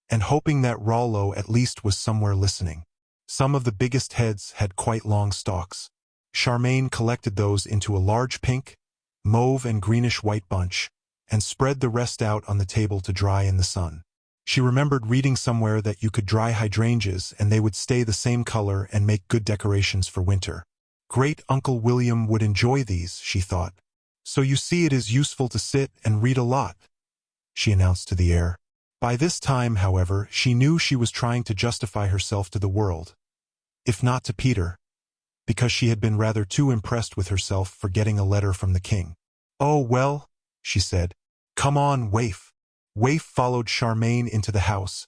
and hoping that Rollo at least was somewhere listening. Some of the biggest heads had quite long stalks. Charmain collected those into a large pink, mauve and greenish-white bunch, and spread the rest out on the table to dry in the sun. She remembered reading somewhere that you could dry hydrangeas and they would stay the same color and make good decorations for winter. Great Uncle William would enjoy these, she thought. "So you see it is useful to sit and read a lot," she announced to the air. By this time, however, she knew she was trying to justify herself to the world, if not to Peter. because she had been rather too impressed with herself for getting a letter from the king. "Oh, well," she said. "Come on, Waif." Waif followed Charmain into the house,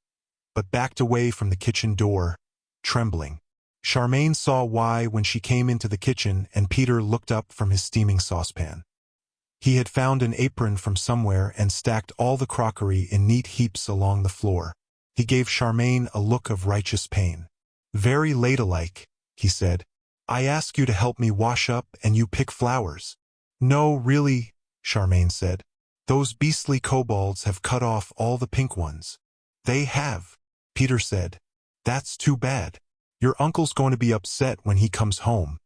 but backed away from the kitchen door, trembling. Charmain saw why when she came into the kitchen and Peter looked up from his steaming saucepan. He had found an apron from somewhere and stacked all the crockery in neat heaps along the floor. He gave Charmain a look of righteous pain. "Very ladylike," he said. "I ask you to help me wash up and you pick flowers." "No, really," Charmain said. "Those beastly kobolds have cut off all the pink ones." "They have," Peter said. "That's too bad. Your uncle's going to be upset when he comes home,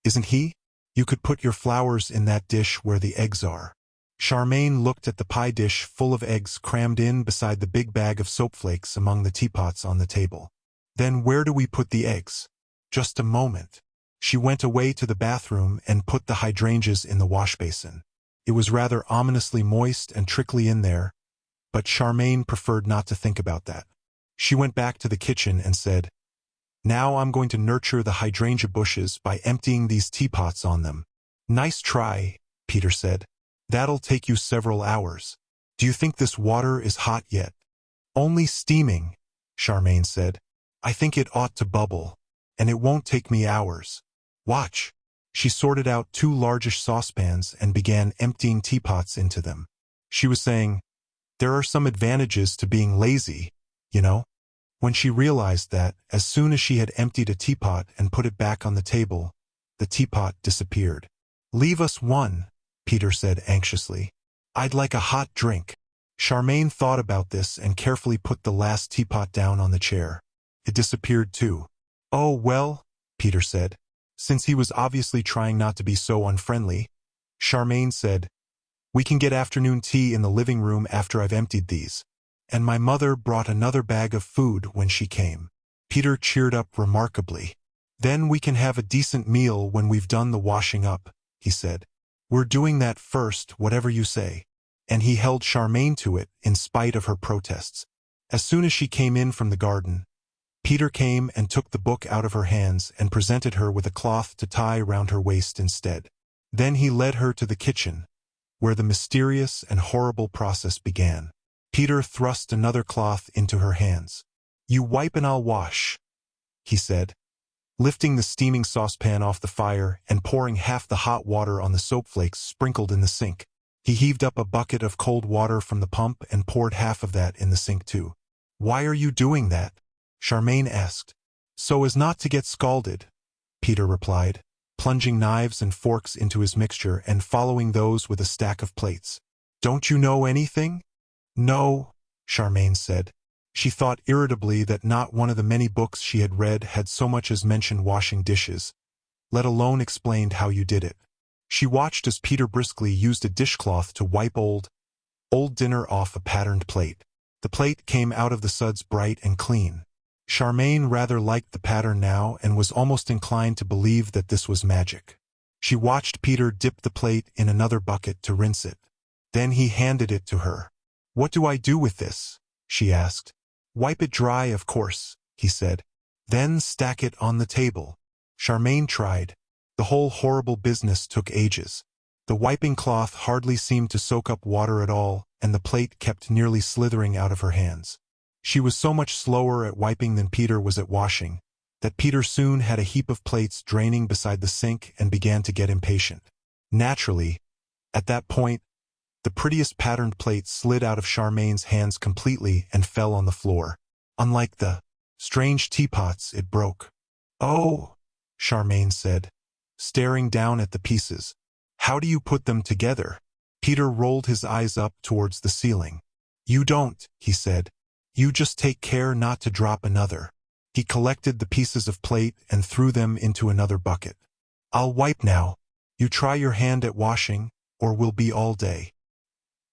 isn't he? You could put your flowers in that dish where the eggs are." Charmain looked at the pie dish full of eggs crammed in beside the big bag of soap flakes among the teapots on the table. "Then where do we put the eggs?" "Just a moment." She went away to the bathroom and put the hydrangeas in the wash basin. It was rather ominously moist and trickly in there, but Charmain preferred not to think about that. She went back to the kitchen and said, "Now I'm going to nurture the hydrangea bushes by emptying these teapots on them." "Nice try," Peter said. "That'll take you several hours. Do you think this water is hot yet?" "Only steaming," Charmain said. "I think it ought to bubble, and it won't take me hours. Watch." She sorted out 2 largish saucepans and began emptying teapots into them. She was saying, "There are some advantages to being lazy, you know." When she realized that, as soon as she had emptied a teapot and put it back on the table, the teapot disappeared. "Leave us one," Peter said anxiously. "I'd like a hot drink." Charmain thought about this and carefully put the last teapot down on the chair. It disappeared too. "Oh, well," Peter said. Since he was obviously trying not to be so unfriendly, Charmain said, "We can get afternoon tea in the living room after I've emptied these. And my mother brought another bag of food when she came." Peter cheered up remarkably. "Then we can have a decent meal when we've done the washing up," he said. "We're doing that first, whatever you say." And he held Charmain to it in spite of her protests. As soon as she came in from the garden, Peter came and took the book out of her hands and presented her with a cloth to tie round her waist instead. Then he led her to the kitchen, where the mysterious and horrible process began. Peter thrust another cloth into her hands. "You wipe and I'll wash," he said, lifting the steaming saucepan off the fire and pouring half the hot water on the soap flakes sprinkled in the sink. He heaved up a bucket of cold water from the pump and poured half of that in the sink too. "Why are you doing that?" Charmain asked. "So as not to get scalded," Peter replied, plunging knives and forks into his mixture and following those with a stack of plates. "Don't you know anything?" "No," Charmain said. She thought irritably that not one of the many books she had read had so much as mentioned washing dishes, let alone explained how you did it. She watched as Peter briskly used a dishcloth to wipe old dinner off a patterned plate. The plate came out of the suds bright and clean. Charmain rather liked the pattern now and was almost inclined to believe that this was magic. She watched Peter dip the plate in another bucket to rinse it. Then he handed it to her. "What do I do with this?" she asked. "Wipe it dry, of course," he said. "Then stack it on the table." Charmain tried. The whole horrible business took ages. The wiping cloth hardly seemed to soak up water at all, and the plate kept nearly slithering out of her hands. She was so much slower at wiping than Peter was at washing, that Peter soon had a heap of plates draining beside the sink and began to get impatient. Naturally, at that point, the prettiest patterned plate slid out of Charmain's hands completely and fell on the floor. Unlike the strange teapots, it broke. "Oh," Charmain said, staring down at the pieces. "How do you put them together?" Peter rolled his eyes up towards the ceiling. "You don't," he said. "You just take care not to drop another." He collected the pieces of plate and threw them into another bucket. "I'll wipe now. You try your hand at washing, or we'll be all day."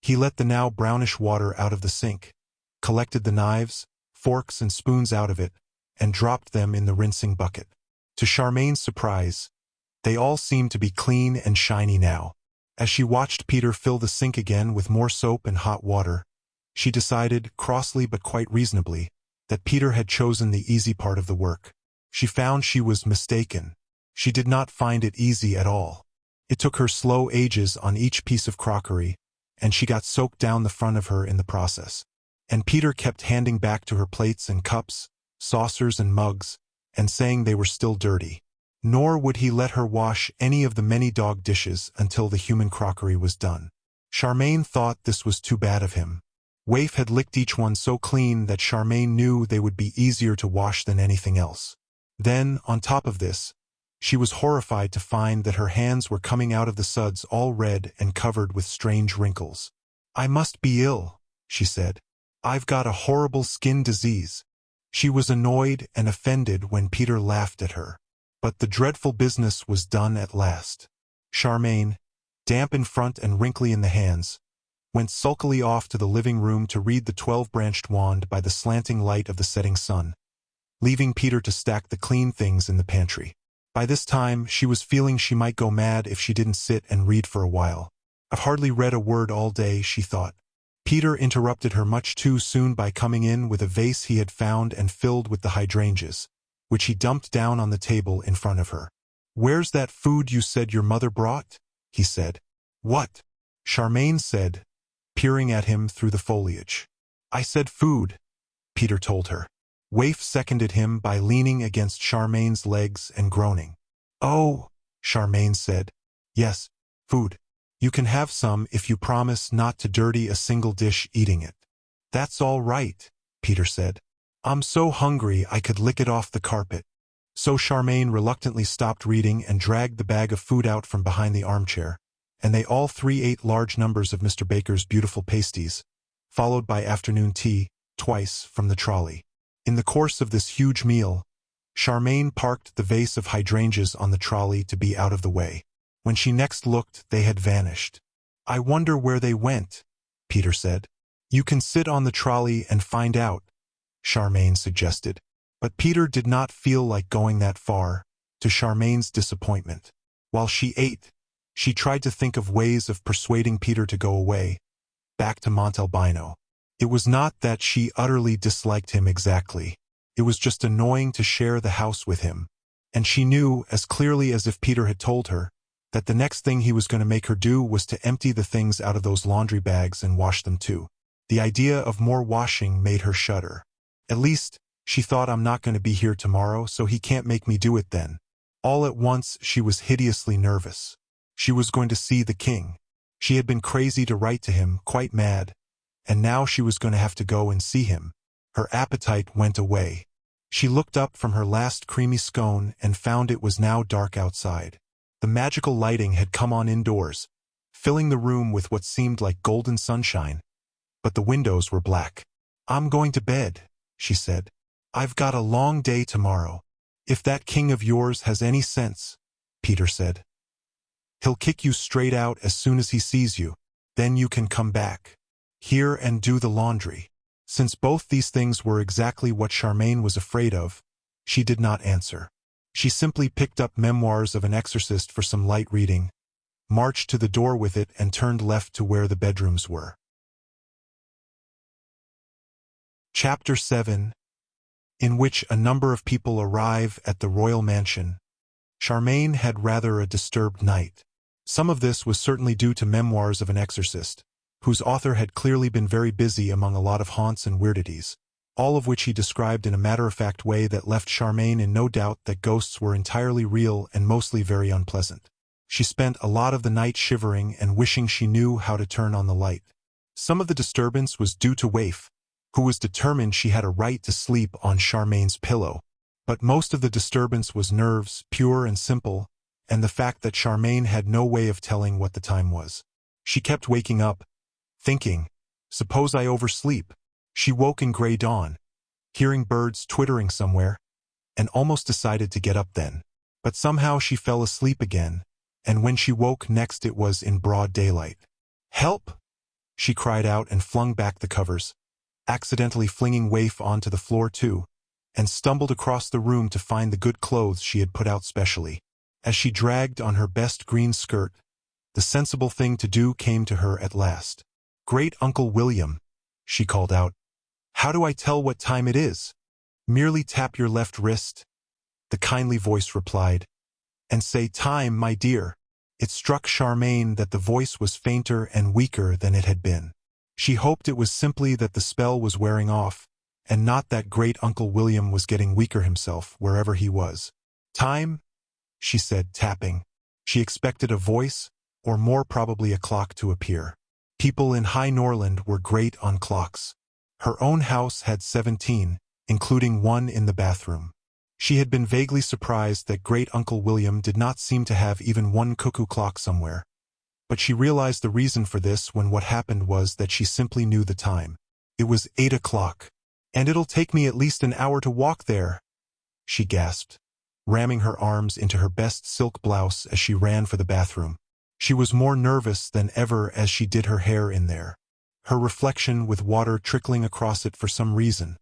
He let the now brownish water out of the sink, collected the knives, forks and spoons out of it, and dropped them in the rinsing bucket. To Charmain's surprise, they all seemed to be clean and shiny now. As she watched Peter fill the sink again with more soap and hot water, she decided, crossly but quite reasonably, that Peter had chosen the easy part of the work. She found she was mistaken. She did not find it easy at all. It took her slow ages on each piece of crockery, and she got soaked down the front of her in the process. And Peter kept handing back to her plates and cups, saucers and mugs, and saying they were still dirty. Nor would he let her wash any of the many dog dishes until the human crockery was done. Charmain thought this was too bad of him. Waif had licked each one so clean that Charmain knew they would be easier to wash than anything else. Then, on top of this, she was horrified to find that her hands were coming out of the suds all red and covered with strange wrinkles. "I must be ill," she said. "I've got a horrible skin disease." She was annoyed and offended when Peter laughed at her. But the dreadful business was done at last. Charmain, damp in front and wrinkly in the hands, went sulkily off to the living room to read the 12-branched wand by the slanting light of the setting sun, leaving Peter to stack the clean things in the pantry. By this time, she was feeling she might go mad if she didn't sit and read for a while. "I've hardly read a word all day," she thought. Peter interrupted her much too soon by coming in with a vase he had found and filled with the hydrangeas, which he dumped down on the table in front of her. "Where's that food you said your mother brought?" he said. "What?" Charmain said, peering at him through the foliage. "I said food," Peter told her. Waif seconded him by leaning against Charmain's legs and groaning. "Oh," Charmain said. "Yes, food. You can have some if you promise not to dirty a single dish eating it." "That's all right," Peter said. "I'm so hungry I could lick it off the carpet." So Charmain reluctantly stopped reading and dragged the bag of food out from behind the armchair, and they all three ate large numbers of Mr. Baker's beautiful pasties, followed by afternoon tea, twice, from the trolley. In the course of this huge meal, Charmain parked the vase of hydrangeas on the trolley to be out of the way. When she next looked, they had vanished. "I wonder where they went," Peter said. "You can sit on the trolley and find out," Charmain suggested. But Peter did not feel like going that far, to Charmain's disappointment. While she ate, she tried to think of ways of persuading Peter to go away, back to Montalbino. It was not that she utterly disliked him exactly. It was just annoying to share the house with him. And she knew, as clearly as if Peter had told her, that the next thing he was going to make her do was to empty the things out of those laundry bags and wash them too. The idea of more washing made her shudder. At least, she thought, "I'm not going to be here tomorrow, so he can't make me do it then." All at once, she was hideously nervous. She was going to see the king. She had been crazy to write to him, quite mad, and now she was going to have to go and see him. Her appetite went away. She looked up from her last creamy scone and found it was now dark outside. The magical lighting had come on indoors, filling the room with what seemed like golden sunshine, but the windows were black. "I'm going to bed," she said. "I've got a long day tomorrow." "If that king of yours has any sense," Peter said, "he'll kick you straight out as soon as he sees you. Then you can come back here and do the laundry." Since both these things were exactly what Charmain was afraid of, she did not answer. She simply picked up Memoirs of an Exorcist for some light reading, marched to the door with it, and turned left to where the bedrooms were. Chapter 7, in which a number of people arrive at the royal mansion. Charmain had rather a disturbed night. Some of this was certainly due to Memoirs of an Exorcist, whose author had clearly been very busy among a lot of haunts and weirdities, all of which he described in a matter-of-fact way that left Charmain in no doubt that ghosts were entirely real and mostly very unpleasant. She spent a lot of the night shivering and wishing she knew how to turn on the light. Some of the disturbance was due to Waif, who was determined she had a right to sleep on Charmain's pillow. But most of the disturbance was nerves, pure and simple, and the fact that Charmain had no way of telling what the time was. She kept waking up, thinking, "Suppose I oversleep." She woke in gray dawn, hearing birds twittering somewhere, and almost decided to get up then. But somehow she fell asleep again, and when she woke next it was in broad daylight. "Help!" she cried out and flung back the covers, accidentally flinging Waif onto the floor too, and stumbled across the room to find the good clothes she had put out specially. As she dragged on her best green skirt, the sensible thing to do came to her at last. "Great Uncle William," she called out, "how do I tell what time it is?" "Merely tap your left wrist," the kindly voice replied, and say, "Time, my dear." It struck Charmain that the voice was fainter and weaker than it had been. She hoped it was simply that the spell was wearing off, and not that great Uncle William was getting weaker himself wherever he was. "Time?" she said, tapping. She expected a voice, or more probably a clock, to appear. People in High Norland were great on clocks. Her own house had 17, including one in the bathroom. She had been vaguely surprised that great Uncle William did not seem to have even one cuckoo clock somewhere. But she realized the reason for this when what happened was that she simply knew the time. It was 8 o'clock. "And it'll take me at least an hour to walk there," she gasped, ramming her arms into her best silk blouse as she ran for the bathroom. She was more nervous than ever as she did her hair in there. Her reflection, with water trickling across it for some reason,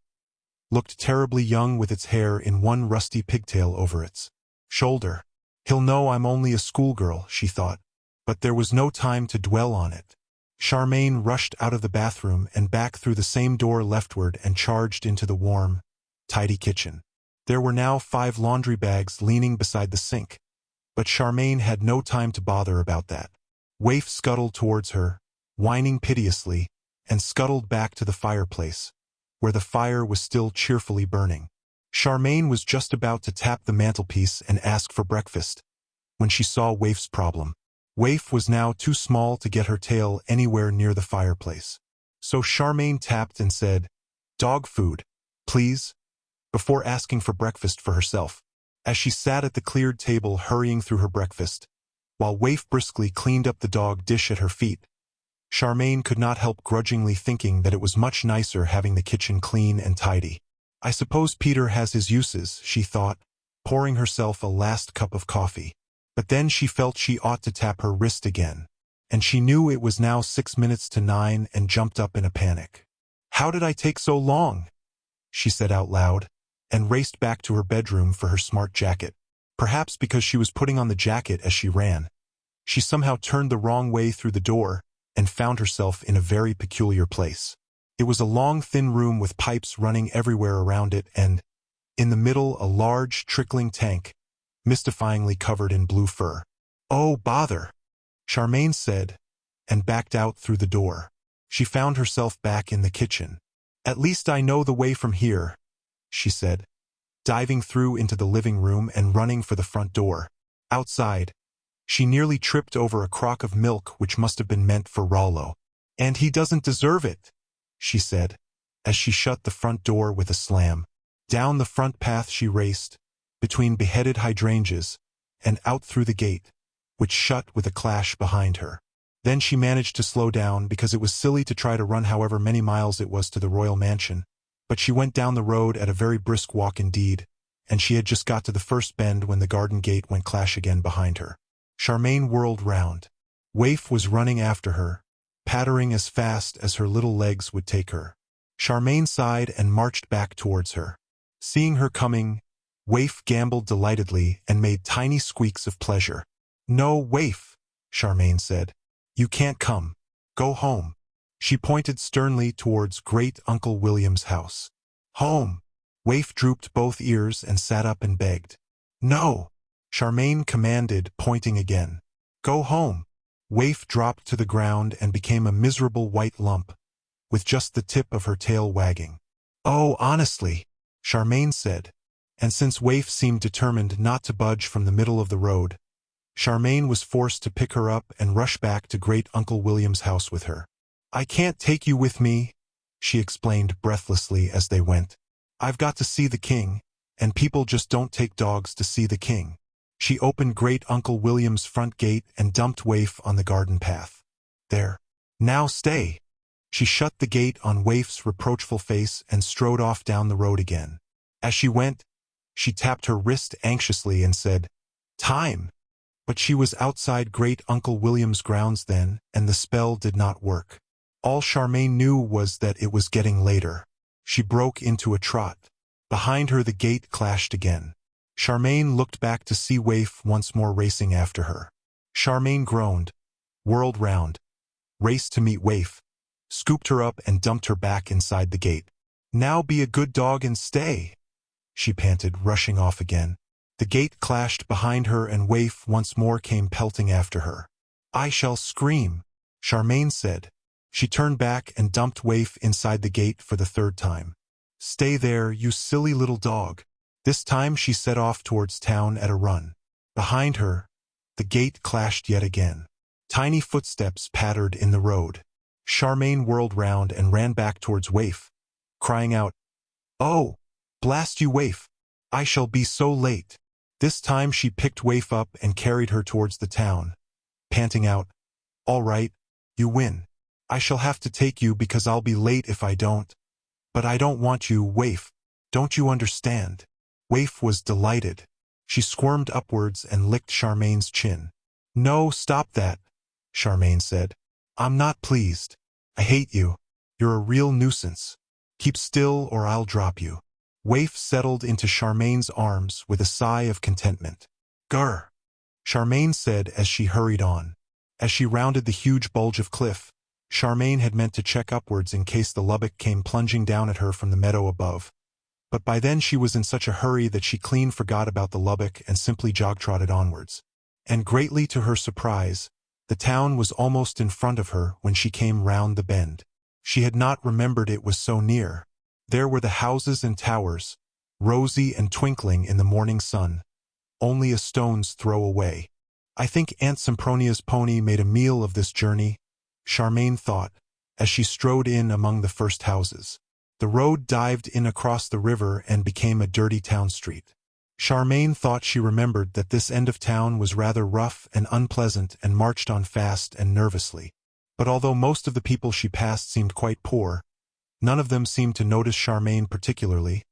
looked terribly young with its hair in one rusty pigtail over its shoulder. "He'll know I'm only a schoolgirl," she thought. But there was no time to dwell on it. Charmain rushed out of the bathroom and back through the same door leftward and charged into the warm, tidy kitchen. There were now 5 laundry bags leaning beside the sink, but Charmain had no time to bother about that. Waif scuttled towards her, whining piteously, and scuttled back to the fireplace, where the fire was still cheerfully burning. Charmain was just about to tap the mantelpiece and ask for breakfast, when she saw Waif's problem. Waif was now too small to get her tail anywhere near the fireplace. So Charmain tapped and said, "Dog food, please," before asking for breakfast for herself. As she sat at the cleared table hurrying through her breakfast, while Waif briskly cleaned up the dog dish at her feet, Charmain could not help grudgingly thinking that it was much nicer having the kitchen clean and tidy. "I suppose Peter has his uses," she thought, pouring herself a last cup of coffee. But then she felt she ought to tap her wrist again, and she knew it was now 6 minutes to 9 and jumped up in a panic. "How did I take so long?" she said out loud, and raced back to her bedroom for her smart jacket. Perhaps because she was putting on the jacket as she ran, she somehow turned the wrong way through the door and found herself in a very peculiar place. It was a long, thin room with pipes running everywhere around it, and, in the middle, a large, trickling tank, mystifyingly covered in blue fur. "Oh, bother," Charmain said, and backed out through the door. She found herself back in the kitchen. "At least I know the way from here," she said, diving through into the living room and running for the front door. Outside, she nearly tripped over a crock of milk which must have been meant for Rollo. "And he doesn't deserve it," she said, as she shut the front door with a slam. Down the front path she raced, between beheaded hydrangeas, and out through the gate, which shut with a clash behind her. Then she managed to slow down because it was silly to try to run however many miles it was to the royal mansion, but she went down the road at a very brisk walk indeed, and she had just got to the first bend when the garden gate went clash again behind her. Charmain whirled round. Waif was running after her, pattering as fast as her little legs would take her. Charmain sighed and marched back towards her. Seeing her coming, Waif gambled delightedly and made tiny squeaks of pleasure. "No, Waif," Charmain said. "You can't come. Go home." She pointed sternly towards great Uncle William's house. "Home." Waif drooped both ears and sat up and begged. "No," Charmain commanded, pointing again. "Go home." Waif dropped to the ground and became a miserable white lump, with just the tip of her tail wagging. "Oh, honestly," Charmain said, and since Waif seemed determined not to budge from the middle of the road, Charmain was forced to pick her up and rush back to great Uncle William's house with her. "I can't take you with me," she explained breathlessly as they went. "I've got to see the king, and people just don't take dogs to see the king." She opened great Uncle William's front gate and dumped Waif on the garden path. "There. Now stay." She shut the gate on Waif's reproachful face and strode off down the road again. As she went, she tapped her wrist anxiously and said, "Time." But she was outside great Uncle William's grounds then, and the spell did not work. All Charmain knew was that it was getting later. She broke into a trot. Behind her the gate clashed again. Charmain looked back to see Waif once more racing after her. Charmain groaned, whirled round, raced to meet Waif, scooped her up and dumped her back inside the gate. "Now be a good dog and stay," she panted, rushing off again. The gate clashed behind her and Waif once more came pelting after her. "I shall scream," Charmain said. She turned back and dumped Waif inside the gate for the third time. "Stay there, you silly little dog." This time she set off towards town at a run. Behind her, the gate clashed yet again. Tiny footsteps pattered in the road. Charmain whirled round and ran back towards Waif, crying out, "Oh, blast you, Waif! I shall be so late." This time she picked Waif up and carried her towards the town, panting out, "All right, you win. I shall have to take you because I'll be late if I don't. But I don't want you, Waif. Don't you understand?" Waif was delighted. She squirmed upwards and licked Charmain's chin. "No, stop that," Charmain said. "I'm not pleased. I hate you. You're a real nuisance. Keep still or I'll drop you." Waif settled into Charmain's arms with a sigh of contentment. "Grr," Charmain said as she hurried on. As she rounded the huge bulge of cliff, Charmain had meant to check upwards in case the Lubbock came plunging down at her from the meadow above. But by then she was in such a hurry that she clean forgot about the Lubbock and simply jog-trotted onwards. And greatly to her surprise, the town was almost in front of her when she came round the bend. She had not remembered it was so near. There were the houses and towers, rosy and twinkling in the morning sun, only a stone's throw away. "I think Aunt Sempronia's pony made a meal of this journey," Charmain thought, as she strode in among the first houses. The road dived in across the river and became a dirty town street. Charmain thought she remembered that this end of town was rather rough and unpleasant and marched on fast and nervously. But although most of the people she passed seemed quite poor, none of them seemed to notice Charmain particularly,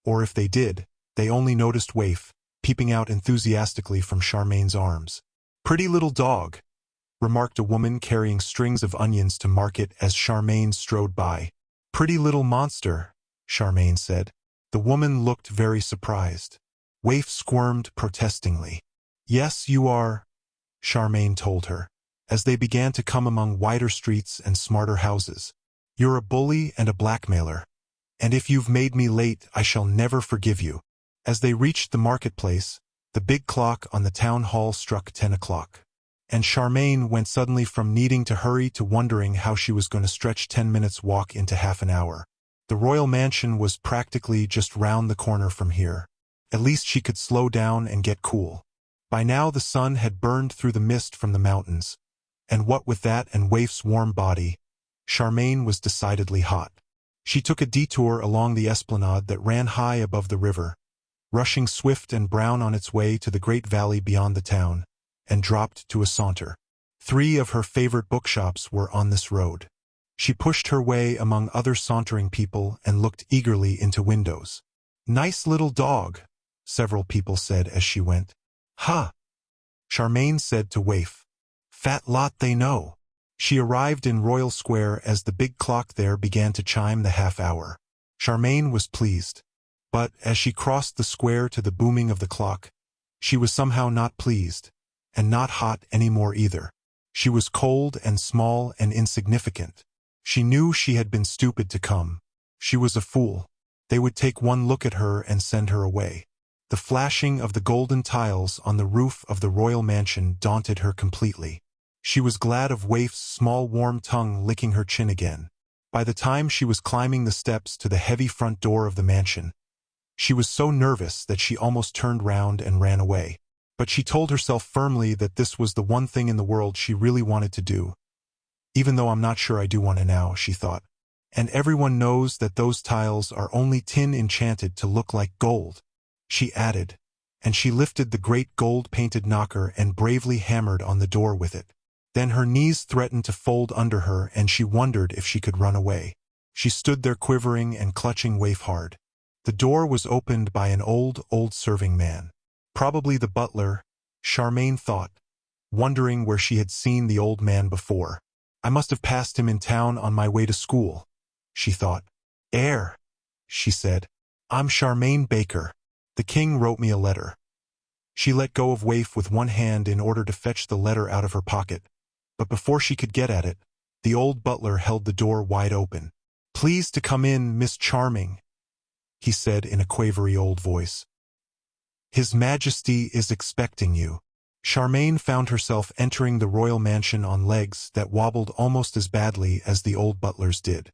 or if they did, they only noticed Waif, peeping out enthusiastically from Charmain's arms. "Pretty little dog," remarked a woman carrying strings of onions to market as Charmain strode by. "Pretty little monster," Charmain said. The woman looked very surprised. Waif squirmed protestingly. "Yes, you are," Charmain told her, as they began to come among wider streets and smarter houses. "You're a bully and a blackmailer, and if you've made me late I shall never forgive you." As they reached the marketplace, the big clock on the town hall struck 10 o'clock. And Charmain went suddenly from needing to hurry to wondering how she was going to stretch 10 minutes' walk into half an hour. The royal mansion was practically just round the corner from here. At least she could slow down and get cool. By now the sun had burned through the mist from the mountains, and what with that and Waif's warm body, Charmain was decidedly hot. She took a detour along the esplanade that ran high above the river, rushing swift and brown on its way to the great valley beyond the town, and dropped to a saunter. 3 of her favorite bookshops were on this road. She pushed her way among other sauntering people and looked eagerly into windows. "Nice little dog," several people said as she went. "Huh," Charmain said to Waif. "Fat lot they know." She arrived in Royal Square as the big clock there began to chime the half-hour. Charmain was pleased. But as she crossed the square to the booming of the clock, she was somehow not pleased, and not hot any more either. She was cold and small and insignificant. She knew she had been stupid to come. She was a fool. They would take one look at her and send her away. The flashing of the golden tiles on the roof of the royal mansion daunted her completely. She was glad of Waif's small warm tongue licking her chin again. By the time she was climbing the steps to the heavy front door of the mansion, she was so nervous that she almost turned round and ran away. But she told herself firmly that this was the one thing in the world she really wanted to do. "Even though I'm not sure I do want to now," she thought. "And everyone knows that those tiles are only tin enchanted to look like gold," she added, and she lifted the great gold-painted knocker and bravely hammered on the door with it. Then her knees threatened to fold under her and she wondered if she could run away. She stood there quivering and clutching Waif hard. The door was opened by an old serving man. Probably the butler, Charmain thought, wondering where she had seen the old man before. "I must have passed him in town on my way to school," she thought. She said. "I'm Charmain Baker. The king wrote me a letter." She let go of Waif with one hand in order to fetch the letter out of her pocket, but before she could get at it, the old butler held the door wide open. "Please to come in, Miss Charming," he said in a quavery old voice. His Majesty is expecting you. Charmain found herself entering the royal mansion on legs that wobbled almost as badly as the old butler's did.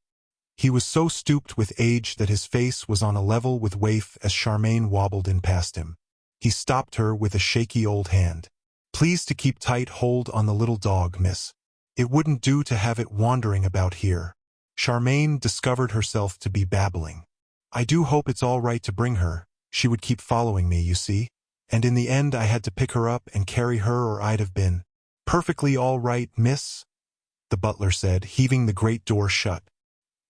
He was so stooped with age that his face was on a level with Waif as Charmain wobbled in past him. He stopped her with a shaky old hand. Please to keep tight hold on the little dog, miss. It wouldn't do to have it wandering about here. Charmain discovered herself to be babbling. I do hope it's all right to bring her. She would keep following me, you see. And in the end I had to pick her up and carry her or I'd have been. Perfectly all right, miss, the butler said, heaving the great door shut.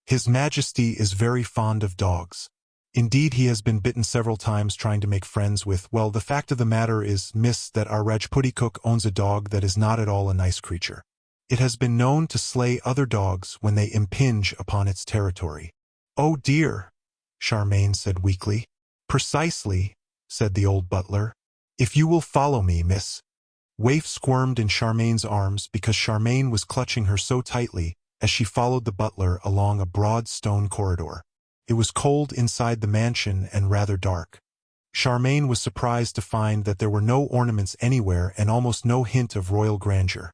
His Majesty is very fond of dogs. Indeed, he has been bitten several times trying to make friends with, well, the fact of the matter is, miss, that our Rajputi cook owns a dog that is not at all a nice creature. It has been known to slay other dogs when they impinge upon its territory. Oh dear, Charmain said weakly. Precisely, said the old butler. If you will follow me, miss. Waif squirmed in Charmain's arms because Charmain was clutching her so tightly as she followed the butler along a broad stone corridor. It was cold inside the mansion and rather dark. Charmain was surprised to find that there were no ornaments anywhere and almost no hint of royal grandeur,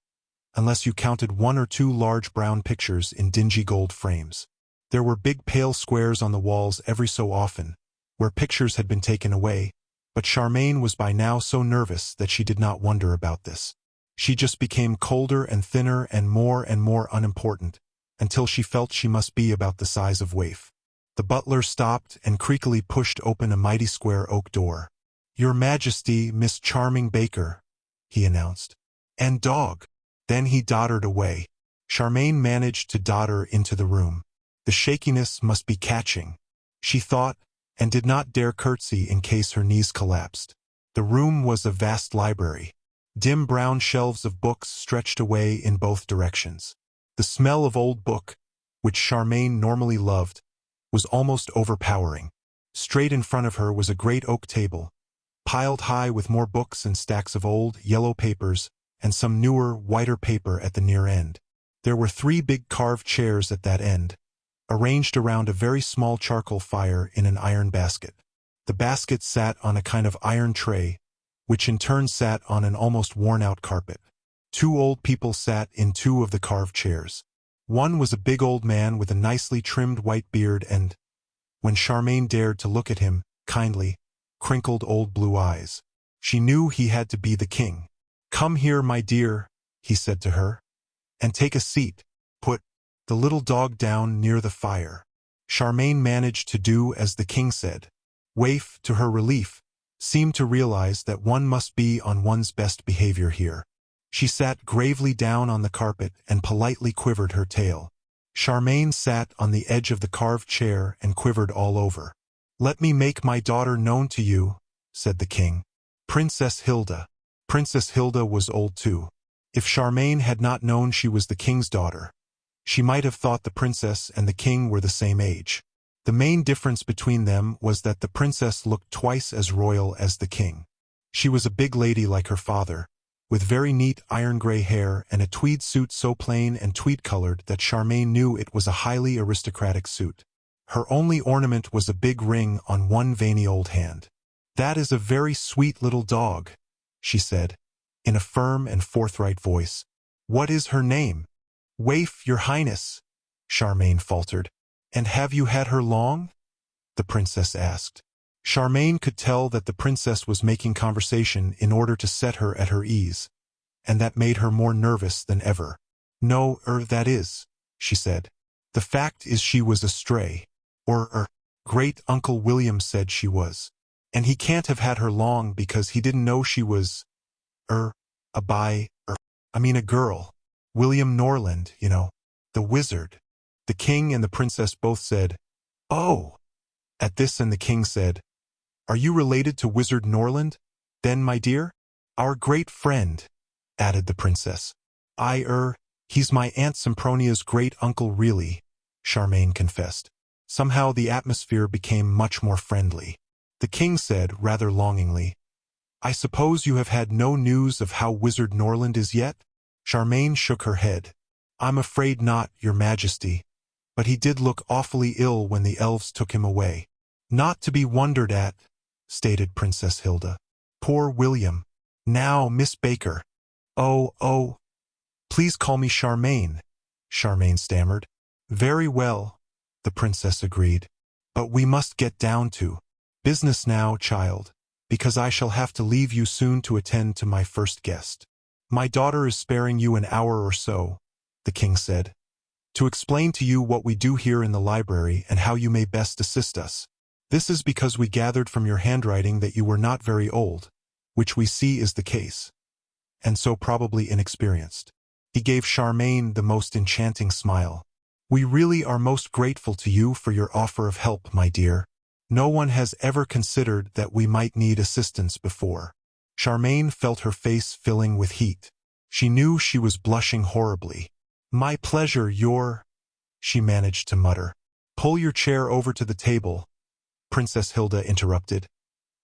unless you counted 1 or 2 large brown pictures in dingy gold frames. There were big pale squares on the walls every so often, where pictures had been taken away, but Charmain was by now so nervous that she did not wonder about this. She just became colder and thinner and more unimportant, until she felt she must be about the size of Waif. The butler stopped and creakily pushed open a mighty square oak door. Your Majesty, Miss Charmain Baker, he announced. And dog. Then he doddered away. Charmain managed to dodder into the room. The shakiness must be catching, she thought, and did not dare curtsy in case her knees collapsed. The room was a vast library. Dim brown shelves of books stretched away in both directions. The smell of old book, which Charmain normally loved, was almost overpowering. Straight in front of her was a great oak table, piled high with more books and stacks of old, yellow papers, and some newer, whiter paper at the near end. There were 3 big carved chairs at that end, arranged around a very small charcoal fire in an iron basket. The basket sat on a kind of iron tray, which in turn sat on an almost worn-out carpet. 2 old people sat in 2 of the carved chairs. One was a big old man with a nicely trimmed white beard and, when Charmain dared to look at him, kindly, crinkled old blue eyes. She knew he had to be the king. Come here, my dear, he said to her, and take a seat. Put the little dog down near the fire. Charmain managed to do as the king said. Waif, to her relief, seemed to realize that one must be on one's best behavior here. She sat gravely down on the carpet and politely quivered her tail. Charmain sat on the edge of the carved chair and quivered all over. Let me make my daughter known to you, said the king. Princess Hilda. Princess Hilda was old too. If Charmain had not known she was the king's daughter, she might have thought the princess and the king were the same age. The main difference between them was that the princess looked twice as royal as the king. She was a big lady like her father, with very neat iron-gray hair and a tweed suit so plain and tweed-colored that Charmain knew it was a highly aristocratic suit. Her only ornament was a big ring on one veiny old hand. That is a very sweet little dog, she said, in a firm and forthright voice. What is her name? Waif, your highness, Charmain faltered. And have you had her long? The princess asked. Charmain could tell that the princess was making conversation in order to set her at her ease, and that made her more nervous than ever. No, that is, she said. The fact is she was a stray. Great Uncle William said she was. And he can't have had her long because he didn't know she was, a girl. William Norland, you know, the wizard. The king and the princess both said, Oh! At this, and the king said, Are you related to Wizard Norland, then, my dear? Our great friend, added the princess. He's my Aunt Sempronia's great uncle really, Charmain confessed. Somehow the atmosphere became much more friendly. The king said, rather longingly, I suppose you have had no news of how Wizard Norland is yet? Charmain shook her head. I'm afraid not, your majesty. But he did look awfully ill when the elves took him away. Not to be wondered at, stated Princess Hilda. Poor William. Now, Miss Baker. Oh, please call me Charmain, Charmain stammered. Very well, the princess agreed. But we must get down to business now, child, because I shall have to leave you soon to attend to my first guest. My daughter is sparing you an hour or so, the king said, to explain to you what we do here in the library and how you may best assist us. This is because we gathered from your handwriting that you were not very old, which we see is the case, and so probably inexperienced. He gave Charmain the most enchanting smile. We really are most grateful to you for your offer of help, my dear. No one has ever considered that we might need assistance before. Charmain felt her face filling with heat. She knew she was blushing horribly. My pleasure, she managed to mutter. Pull your chair over to the table, Princess Hilda interrupted,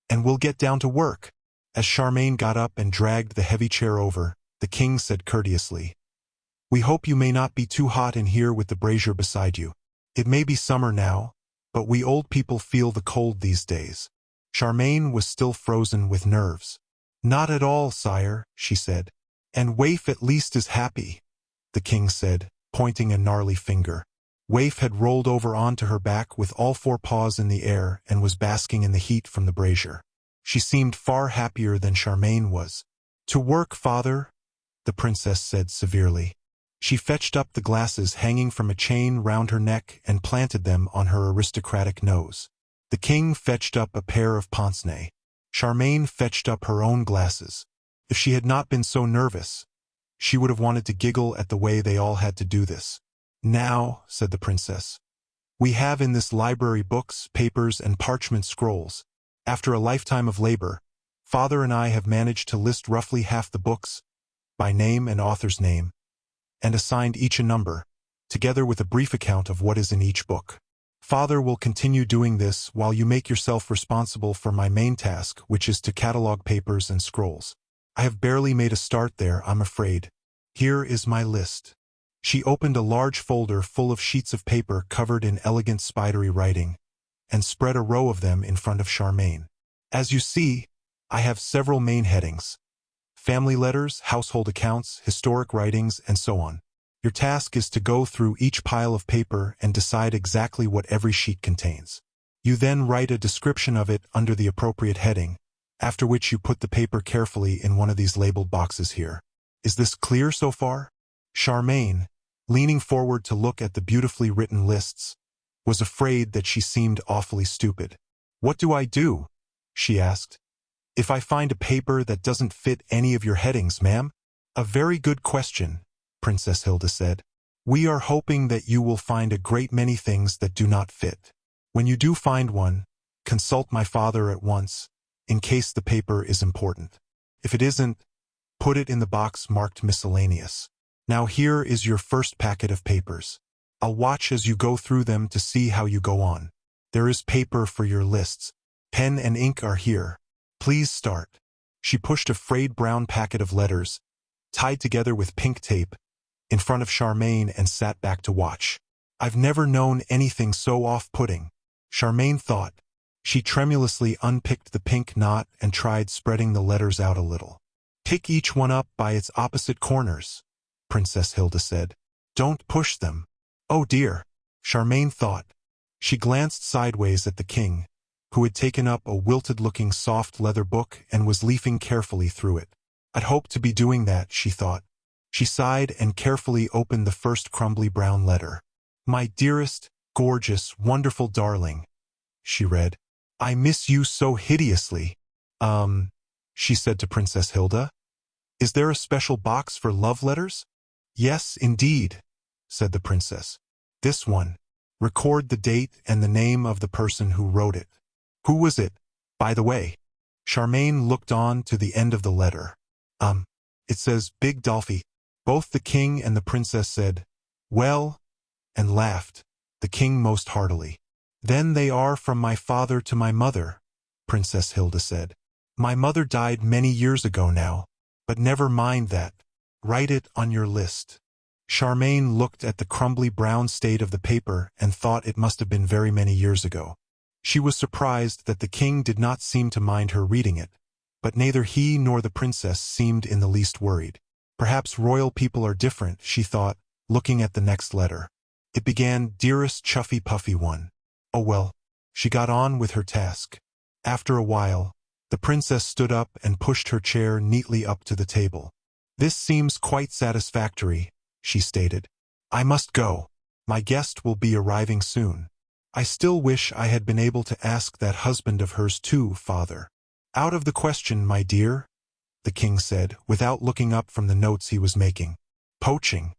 and we'll get down to work. As Charmain got up and dragged the heavy chair over, the king said courteously, We hope you may not be too hot in here with the brazier beside you. It may be summer now, but we old people feel the cold these days. Charmain was still frozen with nerves. Not at all, sire, she said. And Waif at least is happy, the king said, pointing a gnarly finger. Waif had rolled over onto her back with all four paws in the air and was basking in the heat from the brazier. She seemed far happier than Charmain was. To work, father, the princess said severely. She fetched up the glasses hanging from a chain round her neck and planted them on her aristocratic nose. The king fetched up a pair of pince-nez. Charmain fetched up her own glasses. If she had not been so nervous, she would have wanted to giggle at the way they all had to do this. Now, said the princess, we have in this library books, papers, and parchment scrolls. After a lifetime of labor, father and I have managed to list roughly half the books, by name and author's name, and assigned each a number, together with a brief account of what is in each book. Father will continue doing this while you make yourself responsible for my main task, which is to catalog papers and scrolls. I have barely made a start there, I'm afraid. Here is my list. She opened a large folder full of sheets of paper covered in elegant spidery writing, and spread a row of them in front of Charmain. As you see, I have several main headings: family letters, household accounts, historic writings, and so on. Your task is to go through each pile of paper and decide exactly what every sheet contains. You then write a description of it under the appropriate heading, after which you put the paper carefully in one of these labeled boxes here. Is this clear so far? Charmain, leaning forward to look at the beautifully written lists, was afraid that she seemed awfully stupid. What do I do? She asked. If I find a paper that doesn't fit any of your headings, ma'am? A very good question, Princess Hilda said. We are hoping that you will find a great many things that do not fit. When you do find one, consult my father at once, in case the paper is important. If it isn't, put it in the box marked miscellaneous. Now here is your first packet of papers. I'll watch as you go through them to see how you go on. There is paper for your lists. Pen and ink are here. Please start. She pushed a frayed brown packet of letters, tied together with pink tape, in front of Charmain and sat back to watch. I've never known anything so off-putting, Charmain thought. She tremulously unpicked the pink knot and tried spreading the letters out a little. Pick each one up by its opposite corners, Princess Hilda said. Don't push them. Oh dear, Charmain thought. She glanced sideways at the king, who had taken up a wilted-looking soft leather book and was leafing carefully through it. I'd hoped to be doing that, she thought. She sighed and carefully opened the first crumbly brown letter. My dearest, gorgeous, wonderful darling, she read. I miss you so hideously. She said to Princess Hilda. Is there a special box for love letters? Yes, indeed, said the princess. This one. Record the date and the name of the person who wrote it. Who was it, by the way? Charmain looked on to the end of the letter. It says Big Dolphy. Both the king and the princess said, well, and laughed, the king most heartily. Then they are from my father to my mother, Princess Hilda said. My mother died many years ago now, but never mind that. Write it on your list. Charmain looked at the crumbly brown state of the paper and thought it must have been very many years ago. She was surprised that the king did not seem to mind her reading it, but neither he nor the princess seemed in the least worried. Perhaps royal people are different, she thought, looking at the next letter. It began, "Dearest Chuffy Puffy One." Oh well. She got on with her task. After a while, the princess stood up and pushed her chair neatly up to the table. "This seems quite satisfactory," she stated. "I must go. My guest will be arriving soon. I still wish I had been able to ask that husband of hers too, father." "Out of the question, my dear," the king said, without looking up from the notes he was making. "Poaching.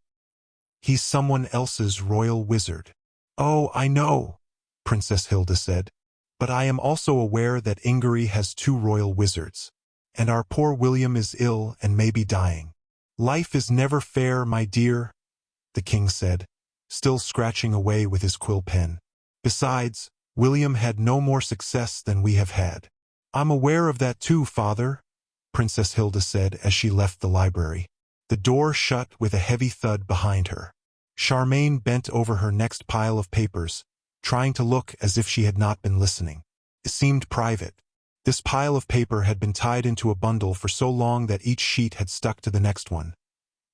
He's someone else's royal wizard." "Oh, I know," Princess Hilda said. "But I am also aware that Ingery has 2 royal wizards, and our poor William is ill and may be dying." "Life is never fair, my dear," the king said, still scratching away with his quill pen. "Besides, William had no more success than we have had." "I'm aware of that too, father," Princess Hilda said as she left the library. The door shut with a heavy thud behind her. Charmain bent over her next pile of papers, trying to look as if she had not been listening. It seemed private. This pile of paper had been tied into a bundle for so long that each sheet had stuck to the next one.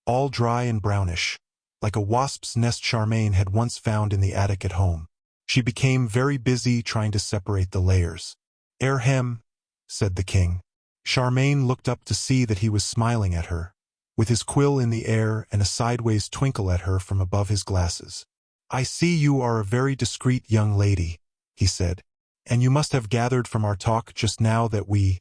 All dry and brownish, like a wasp's nest Charmain had once found in the attic at home. She became very busy trying to separate the layers. "Ahem," said the king. Charmain looked up to see that he was smiling at her, with his quill in the air and a sideways twinkle at her from above his glasses. "I see you are a very discreet young lady," he said, "and you must have gathered from our talk just now that we,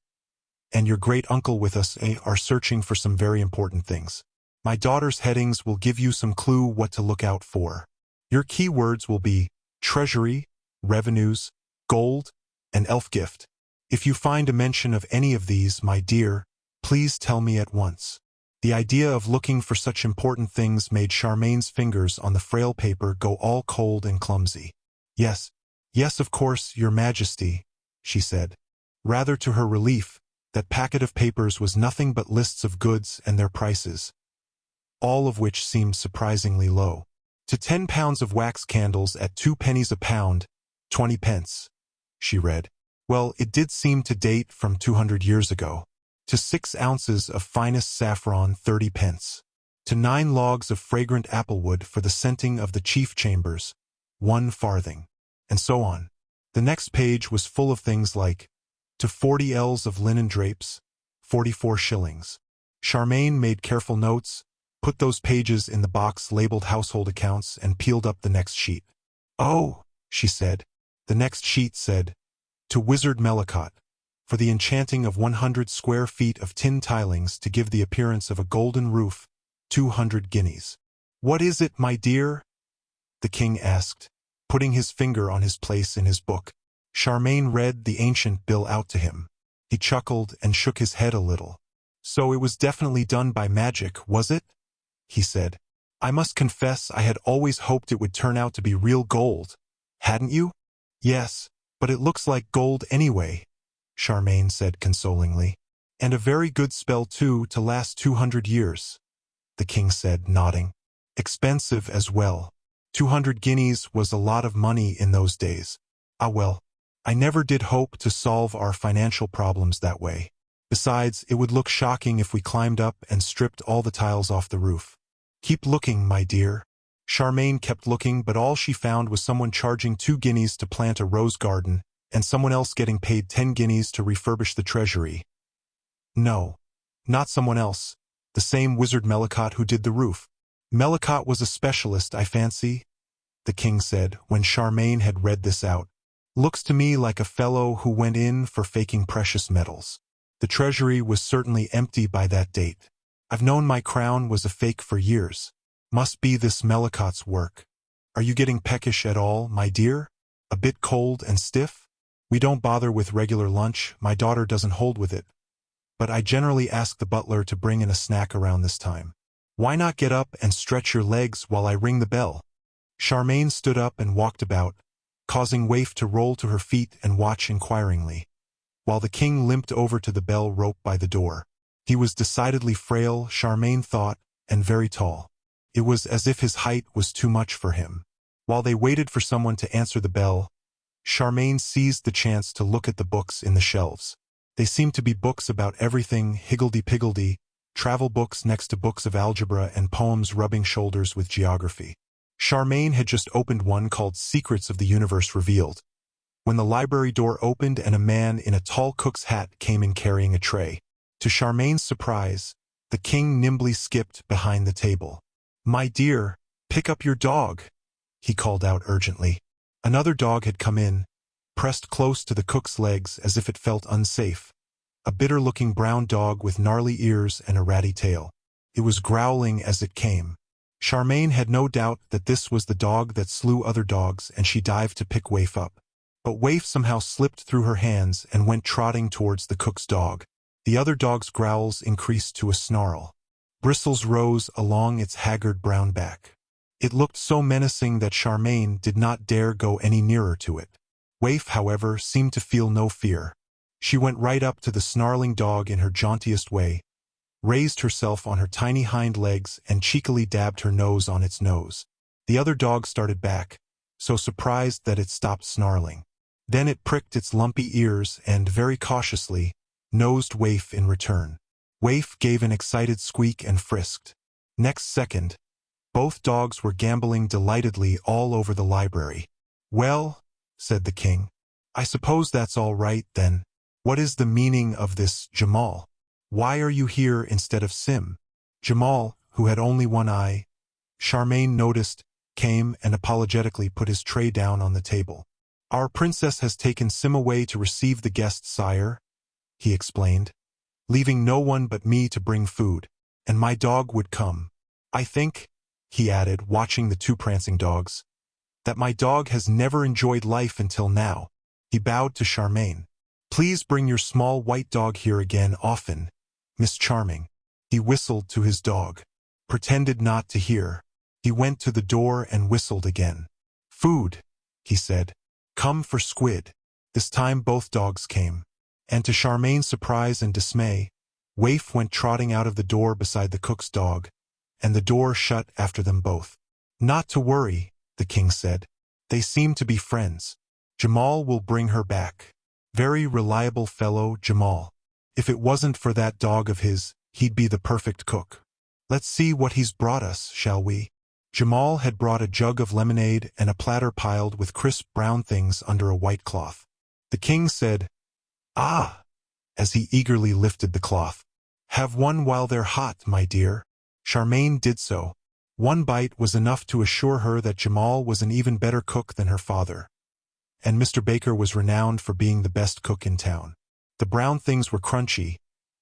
and your great-uncle with us, are searching for some very important things. My daughter's headings will give you some clue what to look out for. Your key words will be treasury, revenues, gold, and elf gift. If you find a mention of any of these, my dear, please tell me at once." The idea of looking for such important things made Charmain's fingers on the frail paper go all cold and clumsy. "Yes, yes, of course, your majesty," she said. Rather to her relief, that packet of papers was nothing but lists of goods and their prices, all of which seemed surprisingly low. "To 10 pounds of wax candles at 2 pennies a pound, 20 pence, she read. Well, it did seem to date from 200 years ago. "To 6 ounces of finest saffron, 30 pence. To 9 logs of fragrant applewood for the scenting of the chief chambers, 1 farthing. And so on. The next page was full of things like, to 40 ells of linen drapes, 44 shillings. Charmain made careful notes, put those pages in the box labeled household accounts, and peeled up the next sheet. "Oh," she said. The next sheet said, "To Wizard Mellicott, for the enchanting of 100 square feet of tin tilings to give the appearance of a golden roof, 200 guineas. "What is it, my dear?" the king asked, putting his finger on his place in his book. Charmain read the ancient bill out to him. He chuckled and shook his head a little. "So it was definitely done by magic, was it?" he said. "I must confess I had always hoped it would turn out to be real gold. Hadn't you?" "Yes, but it looks like gold anyway," Charmain said consolingly. "And a very good spell, too, to last 200 years, the king said, nodding. "Expensive as well. 200 guineas was a lot of money in those days. Ah well, I never did hope to solve our financial problems that way. Besides, it would look shocking if we climbed up and stripped all the tiles off the roof. Keep looking, my dear." Charmain kept looking, but all she found was someone charging 2 guineas to plant a rose garden, and someone else getting paid 10 guineas to refurbish the treasury. No, not someone else, the same Wizard Mellicott who did the roof. "Mellicott was a specialist, I fancy," the king said when Charmain had read this out. "Looks to me like a fellow who went in for faking precious metals. The treasury was certainly empty by that date. I've known my crown was a fake for years. Must be this Mellicott's work. Are you getting peckish at all, my dear? A bit cold and stiff? We don't bother with regular lunch, my daughter doesn't hold with it. But I generally ask the butler to bring in a snack around this time. Why not get up and stretch your legs while I ring the bell?" Charmain stood up and walked about, causing Waif to roll to her feet and watch inquiringly, while the king limped over to the bell rope by the door. He was decidedly frail, Charmain thought, and very tall. It was as if his height was too much for him. While they waited for someone to answer the bell, Charmain seized the chance to look at the books in the shelves. They seemed to be books about everything higgledy-piggledy, travel books next to books of algebra and poems rubbing shoulders with geography. Charmain had just opened one called Secrets of the Universe Revealed, when the library door opened and a man in a tall cook's hat came in carrying a tray. To Charmain's surprise, the king nimbly skipped behind the table. "My dear, pick up your dog," he called out urgently. Another dog had come in, pressed close to the cook's legs as if it felt unsafe. A bitter-looking brown dog with gnarly ears and a ratty tail. It was growling as it came. Charmain had no doubt that this was the dog that slew other dogs, and she dived to pick Waif up. But Waif somehow slipped through her hands and went trotting towards the cook's dog. The other dog's growls increased to a snarl. Bristles rose along its haggard brown back. It looked so menacing that Charmain did not dare go any nearer to it. Waif, however, seemed to feel no fear. She went right up to the snarling dog in her jauntiest way, raised herself on her tiny hind legs and cheekily dabbed her nose on its nose. The other dog started back, so surprised that it stopped snarling. Then it pricked its lumpy ears and, very cautiously, nosed Waif in return. Waif gave an excited squeak and frisked. Next second, both dogs were gamboling delightedly all over the library. "Well," said the king, "I suppose that's all right, then. What is the meaning of this, Jamal? Why are you here instead of Sim?" Jamal, who had only one eye, Charmain noticed, came and apologetically put his tray down on the table. "Our princess has taken Sim away to receive the guests, sire," he explained, "leaving no one but me to bring food, and my dog would come. I think," he added, watching the two prancing dogs, "that my dog has never enjoyed life until now." He bowed to Charmain. "Please bring your small white dog here again often, Miss Charming." He whistled to his dog. Pretended not to hear. He went to the door and whistled again. "Food," he said. "Come for Squid." This time both dogs came. And to Charmain's surprise and dismay, Waif went trotting out of the door beside the cook's dog, and the door shut after them both. "Not to worry," the king said. "They seem to be friends. Jamal will bring her back. Very reliable fellow, Jamal. If it wasn't for that dog of his, he'd be the perfect cook. Let's see what he's brought us, shall we?" Jamal had brought a jug of lemonade and a platter piled with crisp brown things under a white cloth. The king said, "Ah," as he eagerly lifted the cloth. "Have one while they're hot, my dear." Charmain did so. One bite was enough to assure her that Jamal was an even better cook than her father, and Mr. Baker was renowned for being the best cook in town. The brown things were crunchy,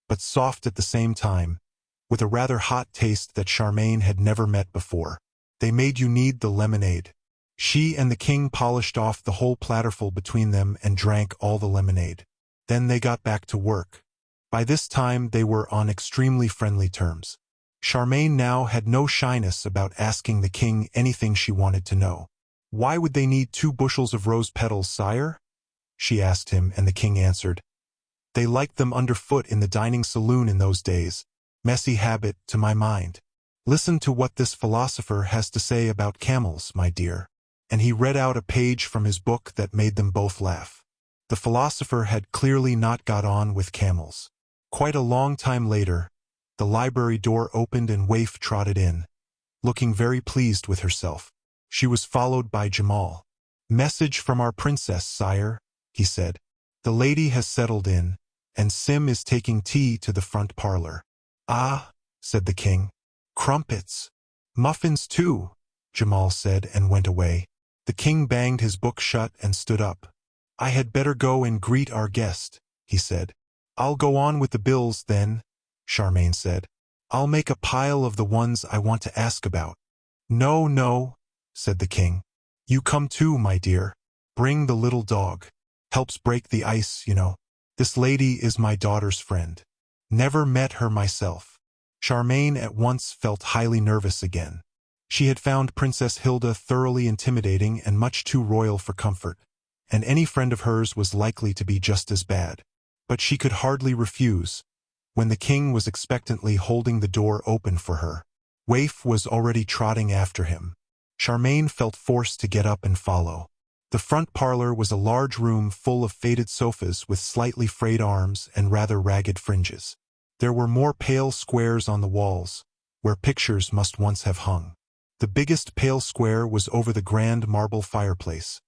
but soft at the same time, with a rather hot taste that Charmain had never met before. They made you need the lemonade. She and the king polished off the whole platterful between them and drank all the lemonade. Then they got back to work. By this time they were on extremely friendly terms. Charmain now had no shyness about asking the king anything she wanted to know. "Why would they need 2 bushels of rose petals, sire?" she asked him, and the king answered, "They liked them underfoot in the dining saloon in those days. Messy habit, to my mind. Listen to what this philosopher has to say about camels, my dear." And he read out a page from his book that made them both laugh. The philosopher had clearly not got on with camels. Quite a long time later, the library door opened and Waif trotted in, looking very pleased with herself. She was followed by Jamal. "Message from our princess, sire," he said. "The lady has settled in, and Sim is taking tea to the front parlor." "Ah," said the king. "Crumpets." "Muffins too," Jamal said and went away. The king banged his book shut and stood up. "I had better go and greet our guest," he said. "I'll go on with the bills then," Charmain said. "I'll make a pile of the ones I want to ask about." "No, no," said the king. "You come too, my dear. Bring the little dog. Helps break the ice, you know. This lady is my daughter's friend. Never met her myself." Charmain at once felt highly nervous again. She had found Princess Hilda thoroughly intimidating and much too royal for comfort, and any friend of hers was likely to be just as bad. But she could hardly refuse, when the king was expectantly holding the door open for her. Waif was already trotting after him. Charmain felt forced to get up and follow. The front parlor was a large room full of faded sofas with slightly frayed arms and rather ragged fringes. There were more pale squares on the walls, where pictures must once have hung. The biggest pale square was over the grand marble fireplace,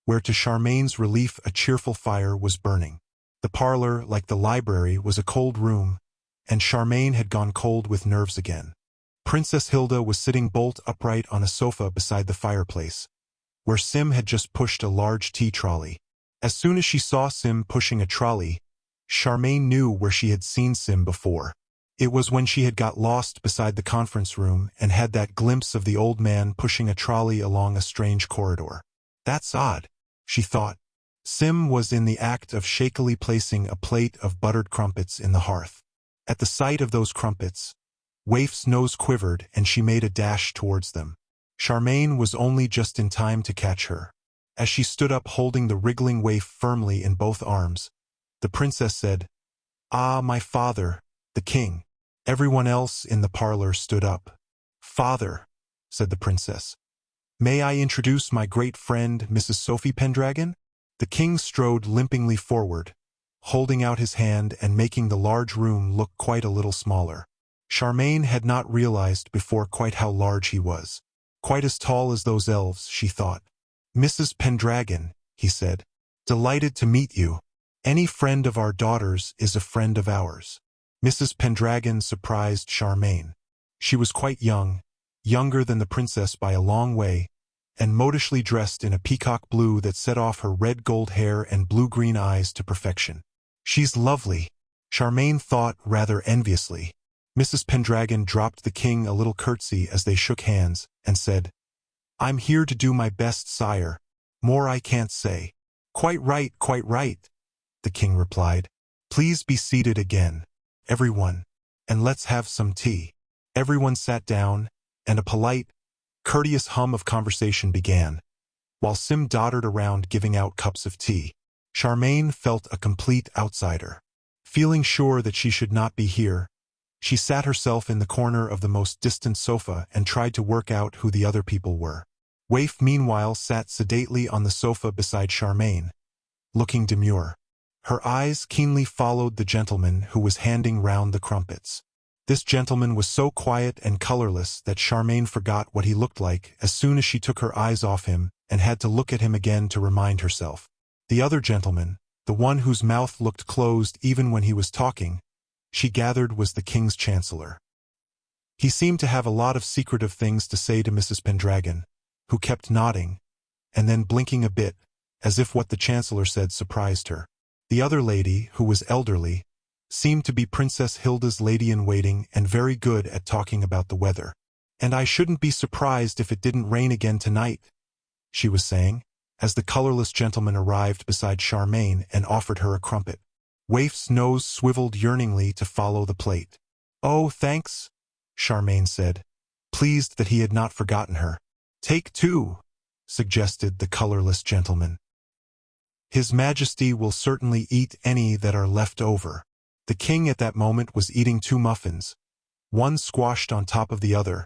where to Charmain's relief a cheerful fire was burning. The parlor, like the library, was a cold room, and Charmain had gone cold with nerves again. Princess Hilda was sitting bolt upright on a sofa beside the fireplace, where Sim had just pushed a large tea trolley. As soon as she saw Sim pushing a trolley, Charmain knew where she had seen Sim before. It was when she had got lost beside the conference room and had that glimpse of the old man pushing a trolley along a strange corridor. That's odd, she thought. Sim was in the act of shakily placing a plate of buttered crumpets in the hearth. At the sight of those crumpets, Waif's nose quivered and she made a dash towards them. Charmain was only just in time to catch her. As she stood up holding the wriggling waif firmly in both arms, the princess said, "Ah, my father, the king." Everyone else in the parlor stood up. "Father," said the princess, "may I introduce my great friend, Mrs. Sophie Pendragon?" The king strode limpingly forward, holding out his hand and making the large room look quite a little smaller. Charmain had not realized before quite how large he was. Quite as tall as those elves, she thought. "Mrs. Pendragon," he said, "delighted to meet you. Any friend of our daughter's is a friend of ours." Mrs. Pendragon surprised Charmain. She was quite young, younger than the princess by a long way, and modishly dressed in a peacock blue that set off her red gold hair and blue-green eyes to perfection. "She's lovely," Charmain thought rather enviously. Mrs. Pendragon dropped the king a little curtsy as they shook hands, and said, "I'm here to do my best, sire. More I can't say." Quite right, the king replied. "Please be seated again, everyone, and let's have some tea." Everyone sat down, and a polite, courteous hum of conversation began, while Sim doddered around giving out cups of tea. Charmain felt a complete outsider. Feeling sure that she should not be here, she sat herself in the corner of the most distant sofa and tried to work out who the other people were. Waif meanwhile sat sedately on the sofa beside Charmain, looking demure. Her eyes keenly followed the gentleman who was handing round the crumpets. This gentleman was so quiet and colorless that Charmain forgot what he looked like as soon as she took her eyes off him and had to look at him again to remind herself. The other gentleman, the one whose mouth looked closed even when he was talking, she gathered was the king's chancellor. He seemed to have a lot of secretive things to say to Mrs. Pendragon, who kept nodding, and then blinking a bit, as if what the chancellor said surprised her. The other lady, who was elderly, seemed to be Princess Hilda's lady-in-waiting and very good at talking about the weather. "And I shouldn't be surprised if it didn't rain again tonight," she was saying, as the colorless gentleman arrived beside Charmain and offered her a crumpet. Waif's nose swiveled yearningly to follow the plate. "Oh, thanks," Charmain said, pleased that he had not forgotten her. "Take two," suggested the colorless gentleman. "His Majesty will certainly eat any that are left over." The king at that moment was eating 2 muffins, one squashed on top of the other,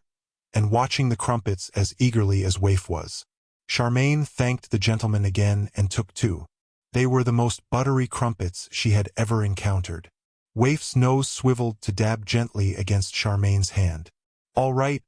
and watching the crumpets as eagerly as Waif was. Charmain thanked the gentleman again and took 2. They were the most buttery crumpets she had ever encountered. Waif's nose swiveled to dab gently against Charmain's hand. All right,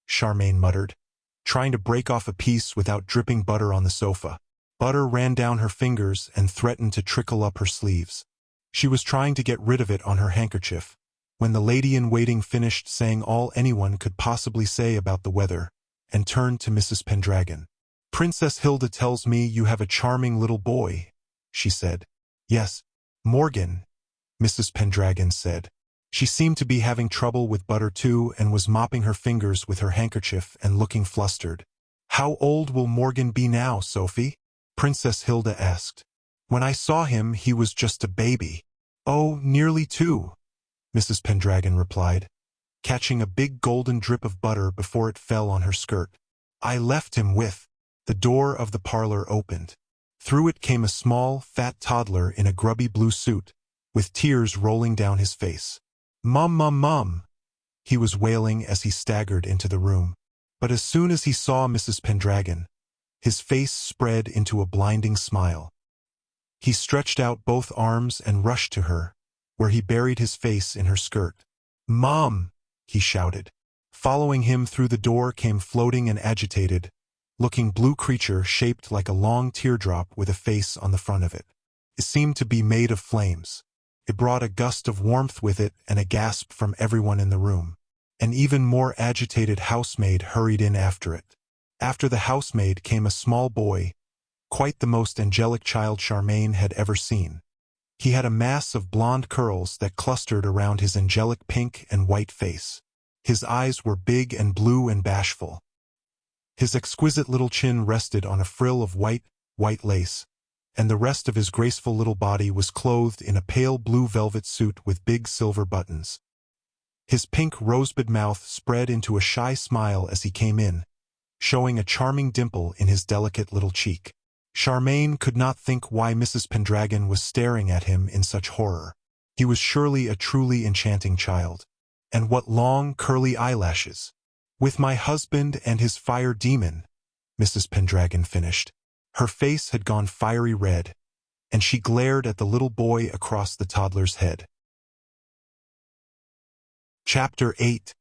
Charmain muttered, trying to break off a piece without dripping butter on the sofa. Butter ran down her fingers and threatened to trickle up her sleeves. She was trying to get rid of it on her handkerchief, when the lady-in-waiting finished saying all anyone could possibly say about the weather, and turned to Mrs. Pendragon. "Princess Hilda tells me you have a charming little boy," she said. "Yes, Morgan," Mrs. Pendragon said. She seemed to be having trouble with butter too and was mopping her fingers with her handkerchief and looking flustered. "How old will Morgan be now, Sophie?" Princess Hilda asked. "When I saw him, he was just a baby." "Oh, nearly 2," Mrs. Pendragon replied, catching a big golden drip of butter before it fell on her skirt. "I left him with—" The door of the parlor opened. Through it came a small, fat toddler in a grubby blue suit, with tears rolling down his face. Mum," he was wailing as he staggered into the room. But as soon as he saw Mrs. Pendragon, His face spread into a blinding smile. He stretched out both arms and rushed to her, where he buried his face in her skirt. "Mom!" he shouted. Following him through the door came floating and agitated, looking blue creature shaped like a long teardrop with a face on the front of it. It seemed to be made of flames. It brought a gust of warmth with it and a gasp from everyone in the room. An even more agitated housemaid hurried in after it. After the housemaid came a small boy, quite the most angelic child Charmain had ever seen. He had a mass of blonde curls that clustered around his angelic pink and white face. His eyes were big and blue and bashful. His exquisite little chin rested on a frill of white lace, and the rest of his graceful little body was clothed in a pale blue velvet suit with big silver buttons. His pink rosebud mouth spread into a shy smile as he came in, showing a charming dimple in his delicate little cheek. Charmain could not think why Mrs. Pendragon was staring at him in such horror. He was surely a truly enchanting child. And what long, curly eyelashes! "With my husband and his fire demon," Mrs. Pendragon finished. Her face had gone fiery red, and she glared at the little boy across the toddler's head. Chapter 8,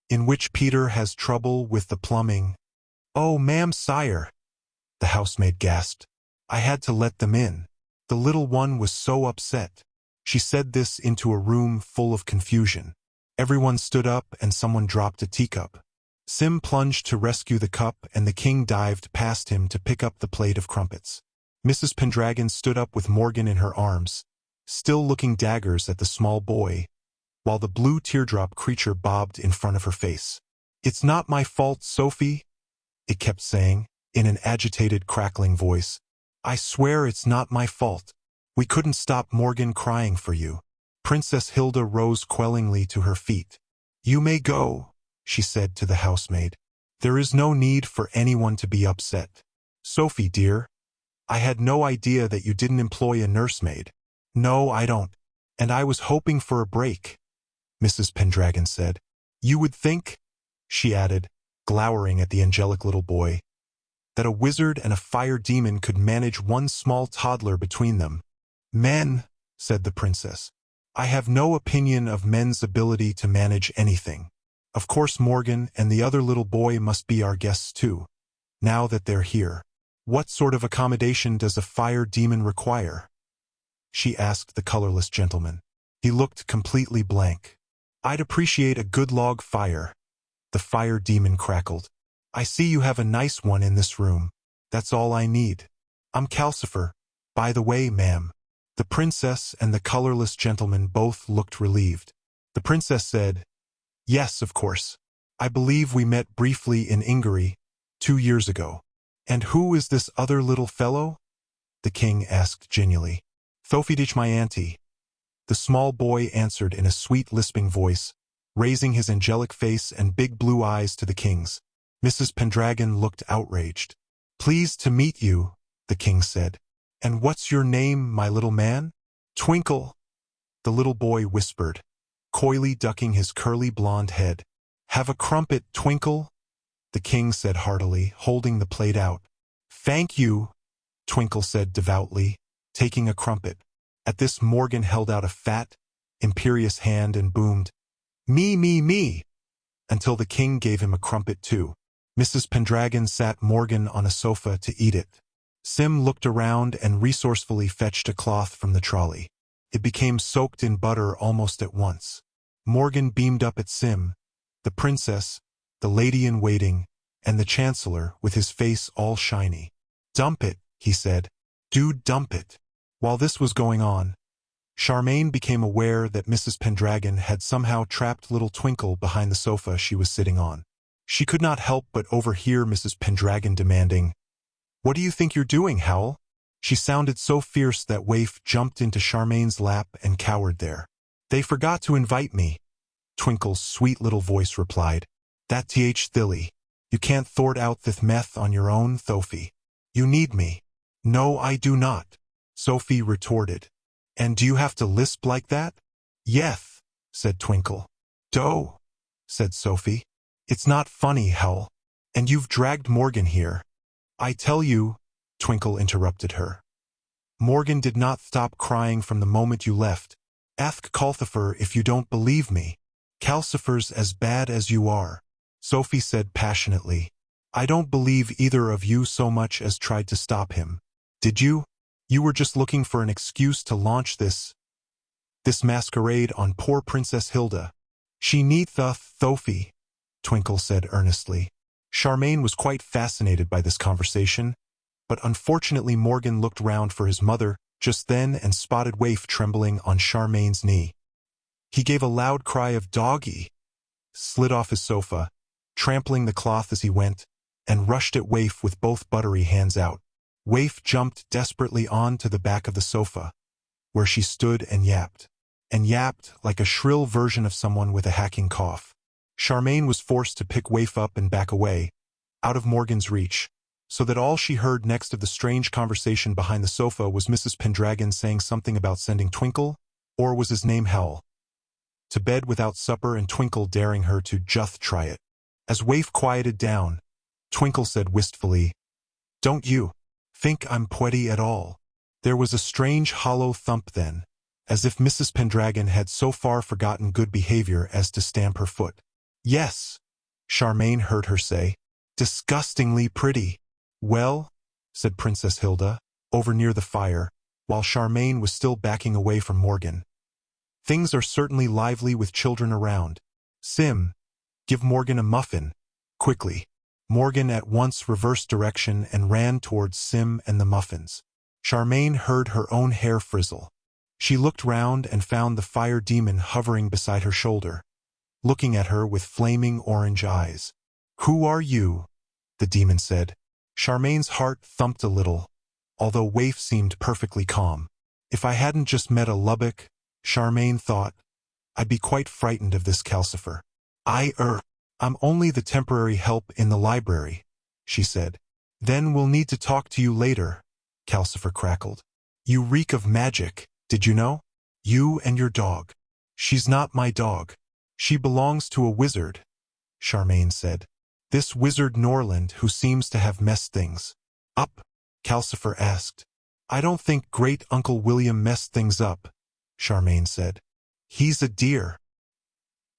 in which Peter has trouble with the plumbing. "Oh, ma'am, sire," the housemaid gasped. "I had to let them in. The little one was so upset." She said this into a room full of confusion. Everyone stood up and someone dropped a teacup. Sim plunged to rescue the cup and the king dived past him to pick up the plate of crumpets. Mrs. Pendragon stood up with Morgan in her arms, still looking daggers at the small boy, while the blue teardrop creature bobbed in front of her face. "It's not my fault, Sophie," it kept saying, in an agitated, crackling voice. "I swear it's not my fault. We couldn't stop Morgan crying for you." Princess Hilda rose quellingly to her feet. "You may go," she said to the housemaid. "There is no need for anyone to be upset. Sophie, dear, I had no idea that you didn't employ a nursemaid." "No, I don't. And I was hoping for a break," Mrs. Pendragon said. "You would think," she added, glowering at the angelic little boy, "that a wizard and a fire demon could manage one small toddler between them." "Men," said the princess. "I have no opinion of men's ability to manage anything. Of course Morgan and the other little boy must be our guests too, now that they're here. What sort of accommodation does a fire demon require?" she asked the colorless gentleman. He looked completely blank. "I'd appreciate a good log fire," the fire demon crackled. "I see you have a nice one in this room. That's all I need. I'm Calcifer, by the way, ma'am." The princess and the colorless gentleman both looked relieved. The princess said, "Yes, of course. I believe we met briefly in Ingery 2 years ago." "And who is this other little fellow?" the king asked genially. "Thofidich, my auntie," the small boy answered in a sweet lisping voice, raising his angelic face and big blue eyes to the king's. Mrs. Pendragon looked outraged. "Pleased to meet you," the king said. "And what's your name, my little man?" "Twinkle," the little boy whispered, coyly ducking his curly blonde head. "Have a crumpet, Twinkle," the king said heartily, holding the plate out. "Thank you," Twinkle said devoutly, taking a crumpet. At this Morgan held out a fat, imperious hand and boomed, "Me, me, me," until the king gave him a crumpet too. Mrs. Pendragon sat Morgan on a sofa to eat it. Sim looked around and resourcefully fetched a cloth from the trolley. It became soaked in butter almost at once. Morgan beamed up at Sim, the princess, the lady-in-waiting, and the chancellor with his face all shiny. "Dump it," he said. "Do dump it." While this was going on, Charmain became aware that Mrs. Pendragon had somehow trapped little Twinkle behind the sofa she was sitting on. She could not help but overhear Mrs. Pendragon demanding, "What do you think you're doing, Howl?" She sounded so fierce that Waif jumped into Charmain's lap and cowered there. "They forgot to invite me," Twinkle's sweet little voice replied. "That th thilly. You can't thort out thith meth on your own, Thofi. You need me." "No, I do not," Sophie retorted. "And do you have to lisp like that?" "Yeth," said Twinkle. "Do," said Sophie. "It's not funny, Howl. And you've dragged Morgan here. I tell you, Twinkle interrupted her. Morgan did not stop crying from the moment you left. Ask Calcifer if you don't believe me. Calcifer's as bad as you are, Sophie said passionately. I don't believe either of you so much as tried to stop him. Did you? You were just looking for an excuse to launch this masquerade on poor Princess Hilda. She need the Sophie, Twinkle said earnestly. Charmain was quite fascinated by this conversation, but unfortunately Morgan looked round for his mother just then and spotted Waif trembling on Charmain's knee. He gave a loud cry of "Doggy!" slid off his sofa, trampling the cloth as he went, and rushed at Waif with both buttery hands out. Waif jumped desperately on to the back of the sofa, where she stood and yapped like a shrill version of someone with a hacking cough. Charmain was forced to pick Waif up and back away, out of Morgan's reach, so that all she heard next of the strange conversation behind the sofa was Mrs. Pendragon saying something about sending Twinkle, or was his name Howl, to bed without supper, and Twinkle daring her to just try it. As Waif quieted down, Twinkle said wistfully, "Don't you think I'm pretty at all?" There was a strange hollow thump then, as if Mrs. Pendragon had so far forgotten good behavior as to stamp her foot. "Yes," Charmain heard her say, "disgustingly pretty." "Well," said Princess Hilda, over near the fire, while Charmain was still backing away from Morgan. "Things are certainly lively with children around. Sim, give Morgan a muffin, quickly." Morgan at once reversed direction and ran towards Sim and the muffins. Charmain heard her own hair frizzle. She looked round and found the fire demon hovering beside her shoulder, looking at her with flaming orange eyes. "Who are you?" the demon said. Charmain's heart thumped a little, although Waif seemed perfectly calm. If I hadn't just met a Lubbock, Charmain thought, I'd be quite frightened of this Calcifer. I'm only the temporary help in the library, she said. Then we'll need to talk to you later, Calcifer crackled. You reek of magic, did you know? You and your dog. She's not my dog. She belongs to a wizard, Charmain said. This Wizard Norland who seems to have messed things up, Calcifer asked. I don't think Great Uncle William messed things up, Charmain said. He's a dear.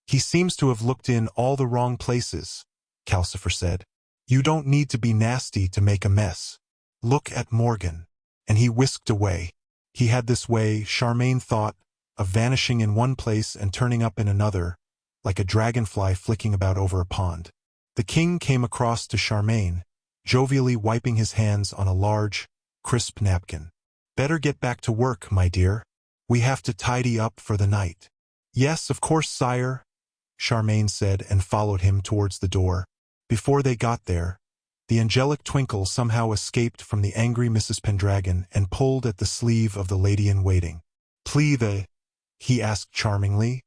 He seems to have looked in all the wrong places, Calcifer said. You don't need to be nasty to make a mess. Look at Morgan. And he whisked away. He had this way, Charmain thought, of vanishing in one place and turning up in another, like a dragonfly flicking about over a pond. The king came across to Charmain, jovially wiping his hands on a large, crisp napkin. Better get back to work, my dear. We have to tidy up for the night. Yes, of course, sire, Charmain said and followed him towards the door. Before they got there, the angelic Twinkle somehow escaped from the angry Mrs. Pendragon and pulled at the sleeve of the lady-in-waiting. Please, he asked charmingly.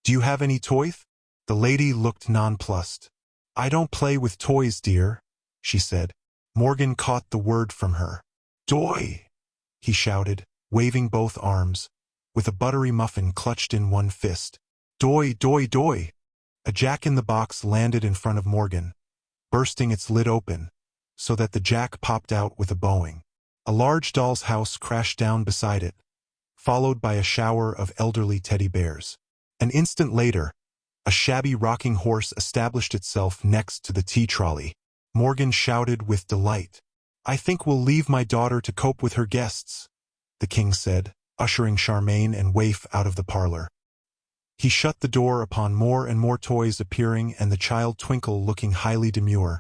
Do you have any toys? The lady looked nonplussed. I don't play with toys, dear, she said. Morgan caught the word from her. Doy, he shouted, waving both arms, with a buttery muffin clutched in one fist. Doy, doy, doy. A jack-in-the-box landed in front of Morgan, bursting its lid open, so that the jack popped out with a bowing. A large doll's house crashed down beside it, followed by a shower of elderly teddy bears. An instant later, a shabby rocking horse established itself next to the tea trolley. Morgan shouted with delight. I think we'll leave my daughter to cope with her guests, the king said, ushering Charmain and Waif out of the parlor. He shut the door upon more and more toys appearing and the child Twinkle looking highly demure,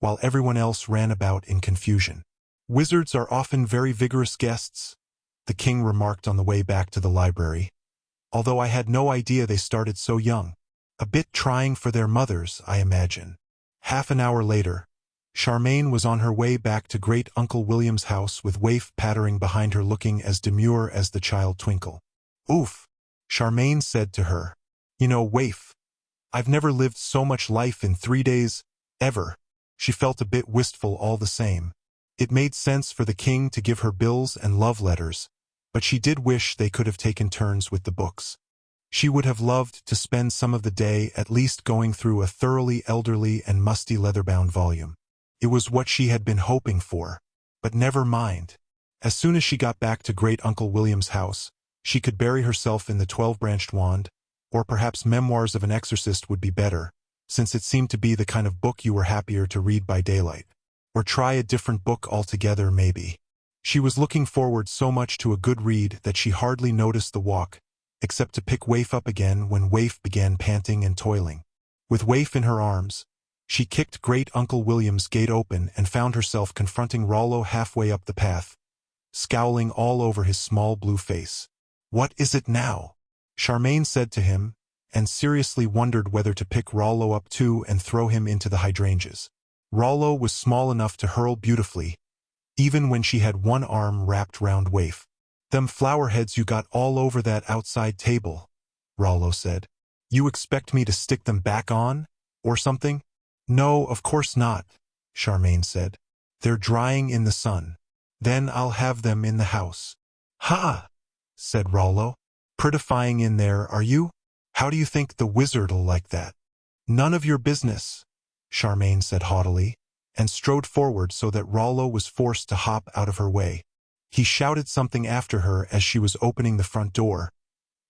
while everyone else ran about in confusion. Wizards are often very vigorous guests, the king remarked on the way back to the library, although I had no idea they started so young. A bit trying for their mothers, I imagine. Half an hour later, Charmain was on her way back to Great Uncle William's house with Waif pattering behind her looking as demure as the child Twinkle. Oof, Charmain said to her. You know, Waif, I've never lived so much life in 3 days, ever. She felt a bit wistful all the same. It made sense for the king to give her bills and love letters, but she did wish they could have taken turns with the books. She would have loved to spend some of the day at least going through a thoroughly elderly and musty leather-bound volume. It was what she had been hoping for. But never mind. As soon as she got back to Great Uncle William's house, she could bury herself in the 12-branched wand, or perhaps Memoirs of an Exorcist would be better, since it seemed to be the kind of book you were happier to read by daylight. Or try a different book altogether, maybe. She was looking forward so much to a good read that she hardly noticed the walk, except to pick Waif up again when Waif began panting and toiling. With Waif in her arms, she kicked Great Uncle William's gate open and found herself confronting Rollo halfway up the path, scowling all over his small blue face. "What is it now?" Charmain said to him, and seriously wondered whether to pick Rollo up too and throw him into the hydrangeas. Rollo was small enough to hurl beautifully, even when she had one arm wrapped round Waif. "Them flower heads you got all over that outside table," Rollo said. "You expect me to stick them back on, or something?" "No, of course not," Charmain said. "They're drying in the sun. Then I'll have them in the house." "Ha!" said Rollo. "Prettifying in there, are you? How do you think the wizard'll like that?" "None of your business," Charmain said haughtily, and strode forward so that Rollo was forced to hop out of her way. He shouted something after her as she was opening the front door,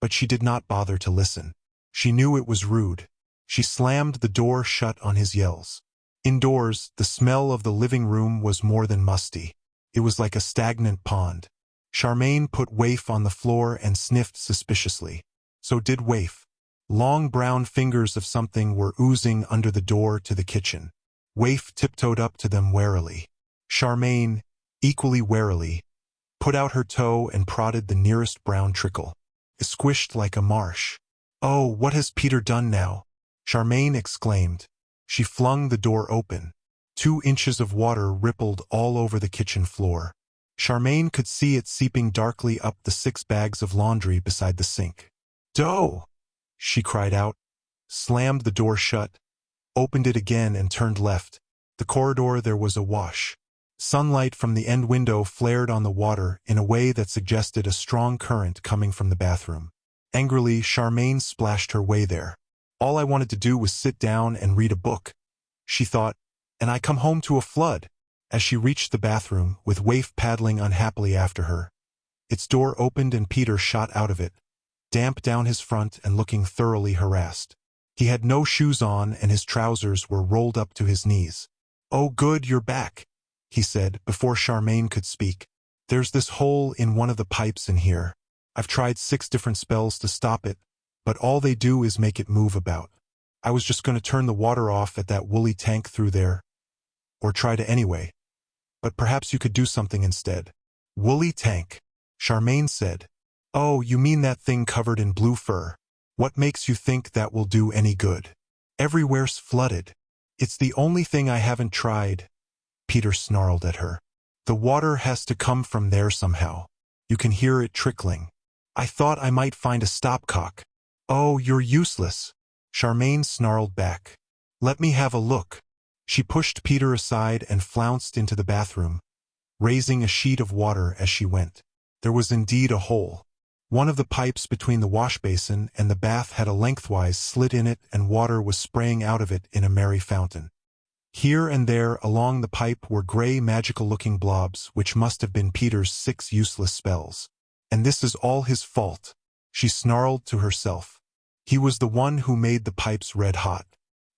but she did not bother to listen. She knew it was rude. She slammed the door shut on his yells. Indoors, the smell of the living room was more than musty. It was like a stagnant pond. Charmain put Waif on the floor and sniffed suspiciously. So did Waif. Long brown fingers of something were oozing under the door to the kitchen. Waif tiptoed up to them warily. Charmain, equally warily, put out her toe and prodded the nearest brown trickle. It squished like a marsh. "Oh, what has Peter done now?" Charmain exclaimed. She flung the door open. 2 inches of water rippled all over the kitchen floor. Charmain could see it seeping darkly up the 6 bags of laundry beside the sink. "Doh!" she cried out, slammed the door shut, opened it again and turned left. The corridor there was awash. Sunlight from the end window flared on the water in a way that suggested a strong current coming from the bathroom. Angrily, Charmain splashed her way there. "All I wanted to do was sit down and read a book," she thought, "and I come home to a flood." As she reached the bathroom, with Waif paddling unhappily after her, its door opened and Peter shot out of it, damp down his front and looking thoroughly harassed. He had no shoes on and his trousers were rolled up to his knees. "Oh good, you're back," he said before Charmain could speak. "There's this hole in one of the pipes in here. I've tried 6 different spells to stop it, but all they do is make it move about. I was just going to turn the water off at that woolly tank through there, or try to anyway. But perhaps you could do something instead." "Woolly tank," Charmain said. "Oh, you mean that thing covered in blue fur. What makes you think that will do any good? Everywhere's flooded." "It's the only thing I haven't tried," Peter snarled at her. "The water has to come from there somehow. You can hear it trickling. I thought I might find a stopcock." "Oh, you're useless," Charmain snarled back. "Let me have a look." She pushed Peter aside and flounced into the bathroom, raising a sheet of water as she went. There was indeed a hole. One of the pipes between the wash basin and the bath had a lengthwise slit in it and water was spraying out of it in a merry fountain. Here and there along the pipe were gray magical-looking blobs which must have been Peter's 6 useless spells. "And this is all his fault," she snarled to herself. "He was the one who made the pipes red hot.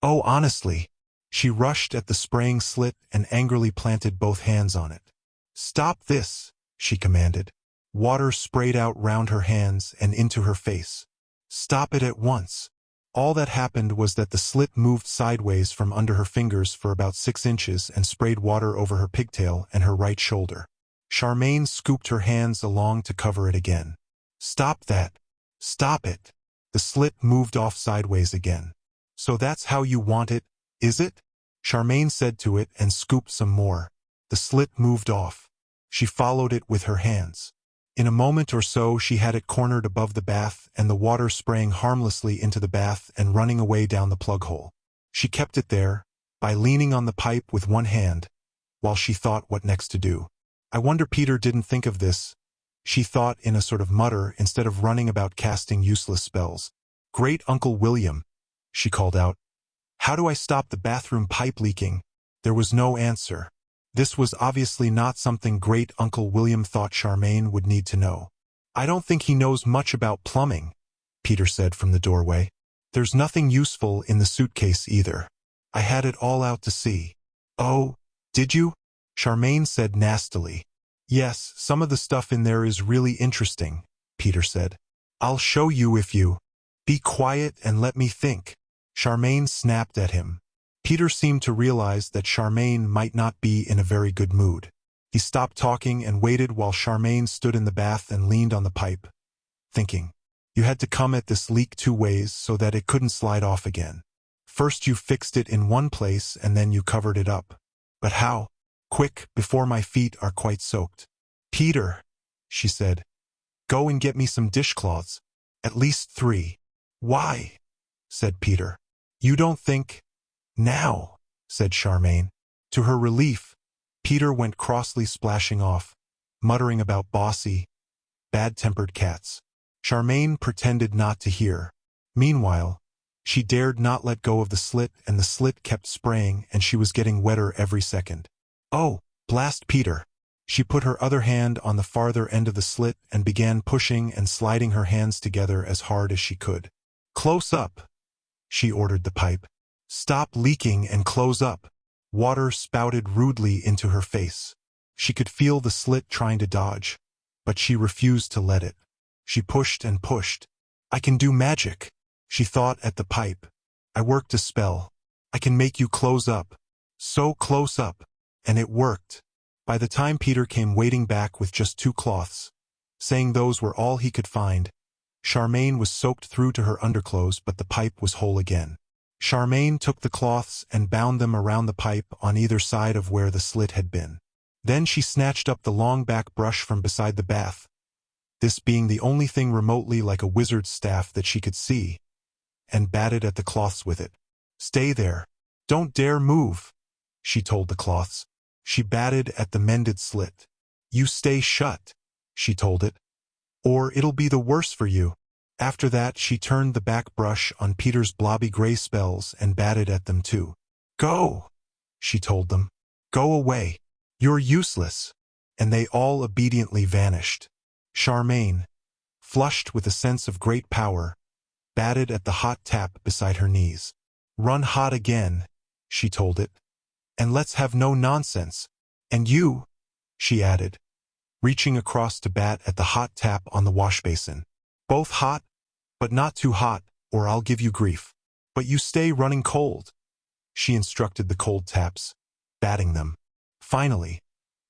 Oh, honestly." She rushed at the spraying slit and angrily planted both hands on it. "Stop this," she commanded. Water sprayed out round her hands and into her face. "Stop it at once." All that happened was that the slit moved sideways from under her fingers for about 6 inches and sprayed water over her pigtail and her right shoulder. Charmain scooped her hands along to cover it again. "Stop that. Stop it." The slit moved off sideways again. "So that's how you want it, is it?" Charmain said to it and scooped some more. The slit moved off. She followed it with her hands. In a moment or so she had it cornered above the bath and the water spraying harmlessly into the bath and running away down the plug hole. She kept it there, by leaning on the pipe with one hand, while she thought what next to do. "I wonder Peter didn't think of this," she thought in a sort of mutter instead of running about casting useless spells. "Great Uncle William," she called out. "How do I stop the bathroom pipe leaking?" There was no answer. This was obviously not something Great Uncle William thought Charmain would need to know. "I don't think he knows much about plumbing," Peter said from the doorway. "There's nothing useful in the suitcase either. I had it all out to sea." "Oh, did you?" Charmain said nastily. "Yes, some of the stuff in there is really interesting," Peter said. "I'll show you if you—" "Be quiet and let me think." Charmain snapped at him. Peter seemed to realize that Charmain might not be in a very good mood. He stopped talking and waited while Charmain stood in the bath and leaned on the pipe, thinking, "You had to come at this leak 2 ways so that it couldn't slide off again. First you fixed it in one place and then you covered it up. But how? Quick, before my feet are quite soaked." "Peter," she said, "go and get me some dishcloths. At least 3. "Why?" said Peter. "You don't think—" "Now," said Charmain. To her relief, Peter went crossly splashing off, muttering about bossy, bad-tempered cats. Charmain pretended not to hear. Meanwhile, she dared not let go of the slit, and the slit kept spraying, and she was getting wetter every second. "Oh, blast Peter!" She put her other hand on the farther end of the slit and began pushing and sliding her hands together as hard as she could. "Close up," she ordered the pipe. "Stop leaking and close up." Water spouted rudely into her face. She could feel the slit trying to dodge, but she refused to let it. She pushed and pushed. "I can do magic," she thought at the pipe. "I worked a spell. I can make you close up. So close up." And it worked. By the time Peter came wading back with just 2 cloths, saying those were all he could find, Charmain was soaked through to her underclothes, but the pipe was whole again. Charmain took the cloths and bound them around the pipe on either side of where the slit had been. Then she snatched up the long back brush from beside the bath, this being the only thing remotely like a wizard's staff that she could see, and batted at the cloths with it. "Stay there. Don't dare move," she told the cloths. She batted at the mended slit. "You stay shut," she told it, "or it'll be the worse for you." After that she turned the back brush on Peter's blobby gray spells and batted at them too. "Go," she told them. "Go away. You're useless." And they all obediently vanished. Charmain, flushed with a sense of great power, batted at the hot tap beside her knees. "Run hot again," she told it. "And let's have no nonsense. And you," she added, reaching across to bat at the hot tap on the wash basin. "Both hot, but not too hot, or I'll give you grief. But you stay running cold," she instructed the cold taps, batting them. Finally,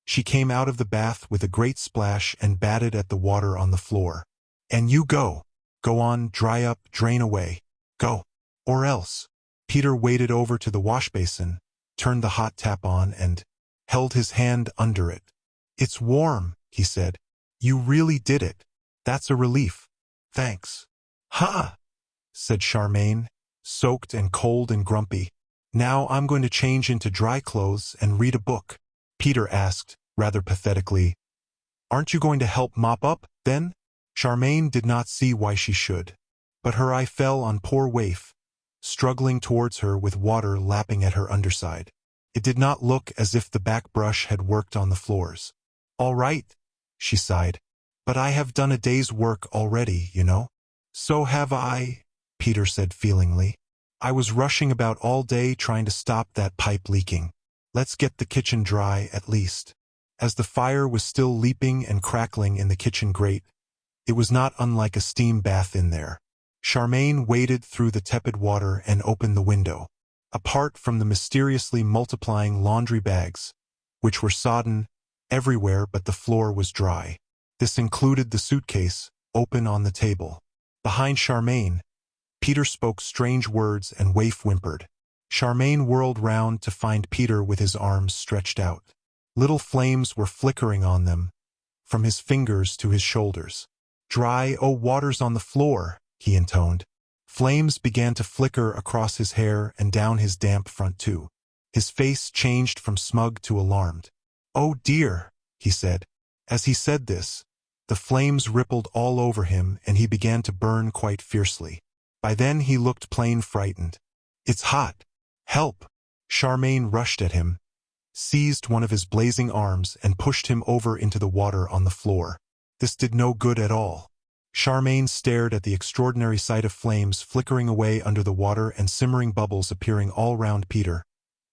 she came out of the bath with a great splash and batted at the water on the floor. "And you go. Go on, dry up, drain away. Go. Or else." Peter waded over to the wash basin, turned the hot tap on, and held his hand under it. "It's warm," he said. "You really did it. That's a relief. Thanks." "Ha!" said Charmain, soaked and cold and grumpy. "Now I'm going to change into dry clothes and read a book." Peter asked, rather pathetically, "Aren't you going to help mop up, then?" Charmain did not see why she should, but her eye fell on poor Waif, struggling towards her with water lapping at her underside. It did not look as if the back brush had worked on the floors. "All right," she sighed, "but I have done a day's work already, you know." "So have I," Peter said feelingly. "I was rushing about all day trying to stop that pipe leaking. Let's get the kitchen dry at least." As the fire was still leaping and crackling in the kitchen grate, it was not unlike a steam bath in there. Charmain waded through the tepid water and opened the window. Apart from the mysteriously multiplying laundry bags, which were sodden everywhere but the floor was dry. This included the suitcase, open on the table. Behind Charmain, Peter spoke strange words and Waif whimpered. Charmain whirled round to find Peter with his arms stretched out. Little flames were flickering on them, from his fingers to his shoulders. "Dry, oh water's on the floor," he intoned. Flames began to flicker across his hair and down his damp front too. His face changed from smug to alarmed. "Oh dear," he said. As he said this, the flames rippled all over him and he began to burn quite fiercely. By then he looked plain frightened. "It's hot. Help!" Charmain rushed at him, seized one of his blazing arms and pushed him over into the water on the floor. This did no good at all. Charmain stared at the extraordinary sight of flames flickering away under the water and simmering bubbles appearing all round Peter,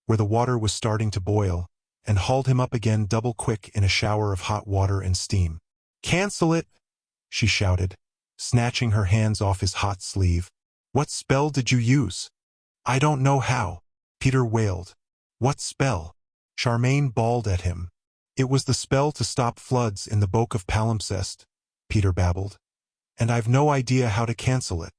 where the water was starting to boil, and hauled him up again double quick in a shower of hot water and steam. "Cancel it!" she shouted, snatching her hands off his hot sleeve. "What spell did you use?" "I don't know how," Peter wailed. "What spell?" Charmain bawled at him. "It was the spell to stop floods in the Book of Palimpsest," Peter babbled. "And I've no idea how to cancel it."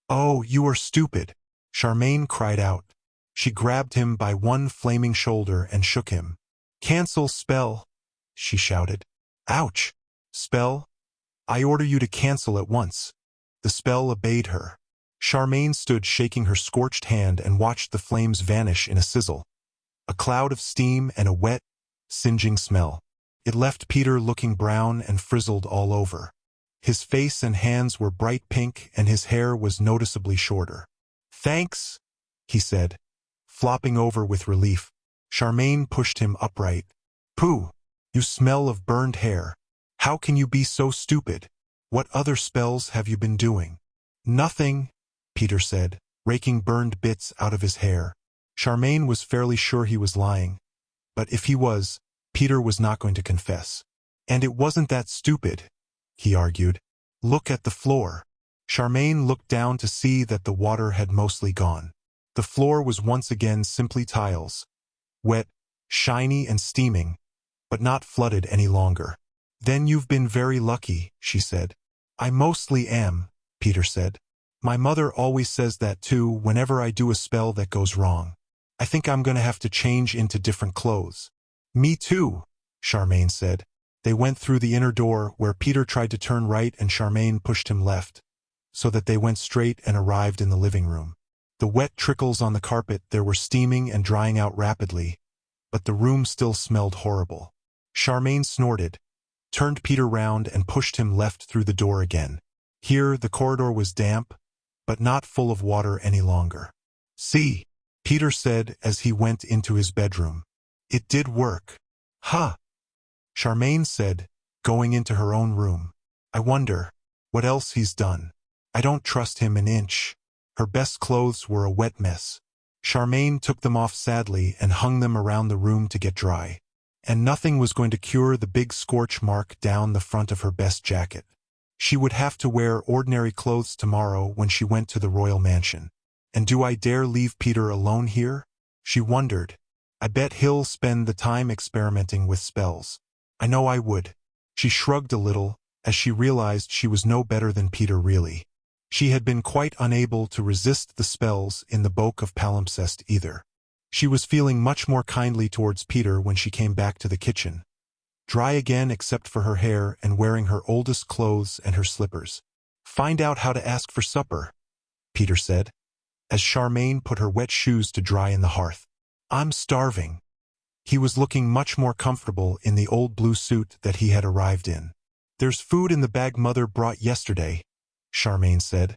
"Oh, you are stupid!" Charmain cried out. She grabbed him by one flaming shoulder and shook him. "Cancel spell," she shouted. "Ouch! Spell? I order you to cancel at once." The spell obeyed her. Charmain stood shaking her scorched hand and watched the flames vanish in a sizzle. A cloud of steam and a wet, singeing smell. It left Peter looking brown and frizzled all over. His face and hands were bright pink and his hair was noticeably shorter. "Thanks," he said, flopping over with relief. Charmain pushed him upright. "Pooh, you smell of burned hair. How can you be so stupid? What other spells have you been doing?" "Nothing," Peter said, raking burned bits out of his hair. Charmain was fairly sure he was lying, but if he was, Peter was not going to confess. "And it wasn't that stupid," he argued. "Look at the floor." Charmain looked down to see that the water had mostly gone. The floor was once again simply tiles, wet, shiny and steaming, but not flooded any longer. "Then you've been very lucky," she said. "I mostly am," Peter said. "My mother always says that too whenever I do a spell that goes wrong. I think I'm going to have to change into different clothes." "Me too," Charmain said. They went through the inner door where Peter tried to turn right and Charmain pushed him left, so that they went straight and arrived in the living room. The wet trickles on the carpet there were steaming and drying out rapidly, but the room still smelled horrible. Charmain snorted, turned Peter round and pushed him left through the door again. Here the corridor was damp, but not full of water any longer. "See," Peter said as he went into his bedroom. "It did work." "Huh," Charmain said, going into her own room. "I wonder what else he's done. I don't trust him an inch." Her best clothes were a wet mess. Charmain took them off sadly and hung them around the room to get dry. And nothing was going to cure the big scorch mark down the front of her best jacket. She would have to wear ordinary clothes tomorrow when she went to the royal mansion. And do I dare leave Peter alone here? She wondered. I bet he'll spend the time experimenting with spells. I know I would. She shrugged a little, as she realized she was no better than Peter really. She had been quite unable to resist the spells in the Book of Palimpsest either. She was feeling much more kindly towards Peter when she came back to the kitchen, dry again except for her hair and wearing her oldest clothes and her slippers. "Find out how to ask for supper," Peter said, as Charmain put her wet shoes to dry in the hearth. "I'm starving." He was looking much more comfortable in the old blue suit that he had arrived in. "There's food in the bag Mother brought yesterday," Charmain said,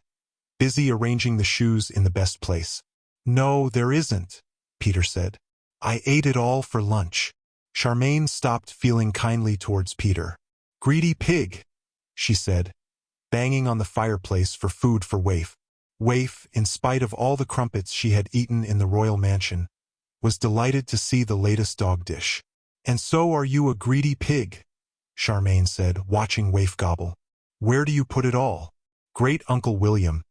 busy arranging the shoes in the best place. "No, there isn't," Peter said. "I ate it all for lunch." Charmain stopped feeling kindly towards Peter. "Greedy pig," she said, banging on the fireplace for food for Waif. Waif, in spite of all the crumpets she had eaten in the royal mansion, was delighted to see the latest dog dish. "And so are you a greedy pig," Charmain said, watching Waif gobble. "Where do you put it all?" "Great Uncle William."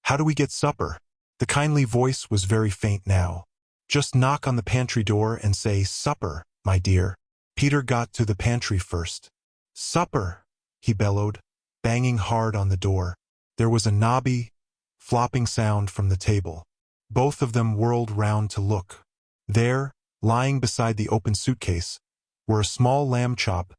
"How do we get supper?" The kindly voice was very faint now. "Just knock on the pantry door and say, 'Supper, my dear.'" Peter got to the pantry first. "Supper," he bellowed, banging hard on the door. There was a knobby, flopping sound from the table. Both of them whirled round to look. There, lying beside the open suitcase, were a small lamb chop,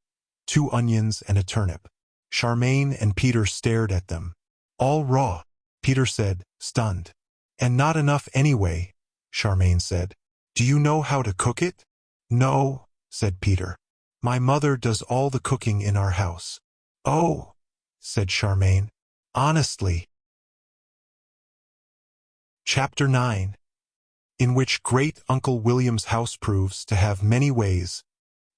2 onions and a turnip. Charmain and Peter stared at them. "All raw," Peter said, stunned. "And not enough anyway," Charmain said. "Do you know how to cook it?" "No," said Peter. "My mother does all the cooking in our house." "Oh," said Charmain. "Honestly." Chapter 9. in which Great Uncle William's house proves to have many ways.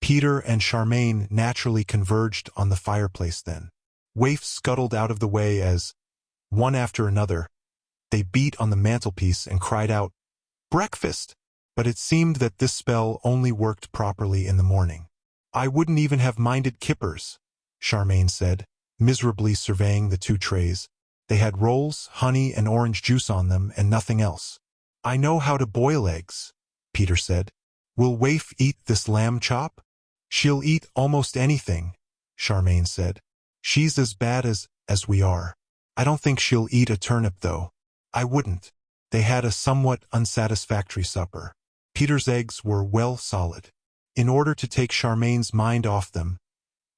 Peter and Charmain naturally converged on the fireplace then. Waifs scuttled out of the way as, one after another, they beat on the mantelpiece and cried out, "Breakfast!" But it seemed that this spell only worked properly in the morning. "I wouldn't even have minded kippers," Charmain said, miserably surveying the two trays. They had rolls, honey, and orange juice on them, and nothing else. "I know how to boil eggs," Peter said. "Will Waif eat this lamb chop?" "She'll eat almost anything," Charmain said. "She's as bad as we are. I don't think she'll eat a turnip, though." "I wouldn't." They had a somewhat unsatisfactory supper. Peter's eggs were well solid. In order to take Charmain's mind off them,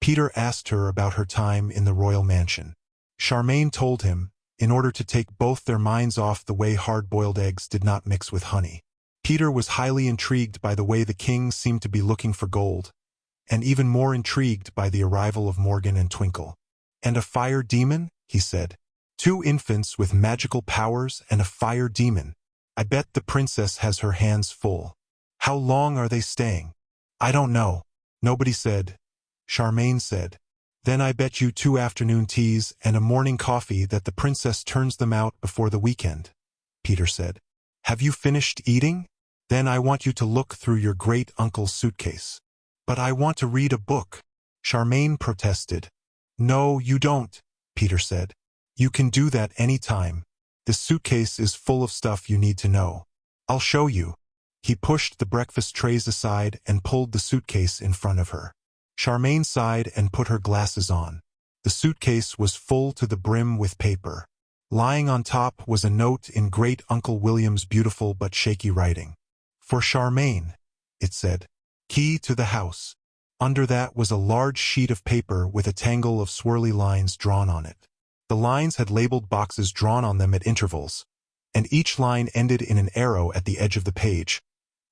Peter asked her about her time in the royal mansion. Charmain told him, in order to take both their minds off the way hard-boiled eggs did not mix with honey. Peter was highly intrigued by the way the king seemed to be looking for gold, and even more intrigued by the arrival of Morgan and Twinkle. "And a fire demon?" he said. "Two infants with magical powers and a fire demon. I bet the princess has her hands full. How long are they staying?" "I don't know." "Nobody said." Charmain said. "Then I bet you 2 afternoon teas and a morning coffee that the princess turns them out before the weekend," Peter said. "Have you finished eating? Then I want you to look through your great-uncle's suitcase." "But I want to read a book," Charmain protested. "No, you don't," Peter said. "You can do that any time. This suitcase is full of stuff you need to know. I'll show you." He pushed the breakfast trays aside and pulled the suitcase in front of her. Charmain sighed and put her glasses on. The suitcase was full to the brim with paper. Lying on top was a note in Great Uncle William's beautiful but shaky writing. "For Charmain," it said. "Key to the house." Under that was a large sheet of paper with a tangle of swirly lines drawn on it. The lines had labeled boxes drawn on them at intervals, and each line ended in an arrow at the edge of the page,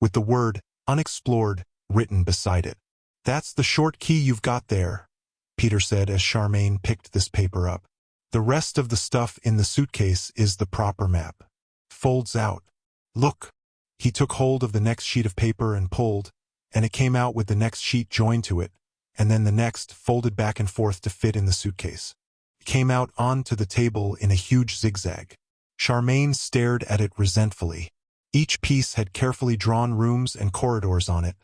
with the word "Unexplored" written beside it. "That's the short key you've got there," Peter said as Charmain picked this paper up. "The rest of the stuff in the suitcase is the proper map. Folds out. Look." He took hold of the next sheet of paper and pulled, and it came out with the next sheet joined to it, and then the next folded back and forth to fit in the suitcase. It came out onto the table in a huge zigzag. Charmain stared at it resentfully. Each piece had carefully drawn rooms and corridors on it,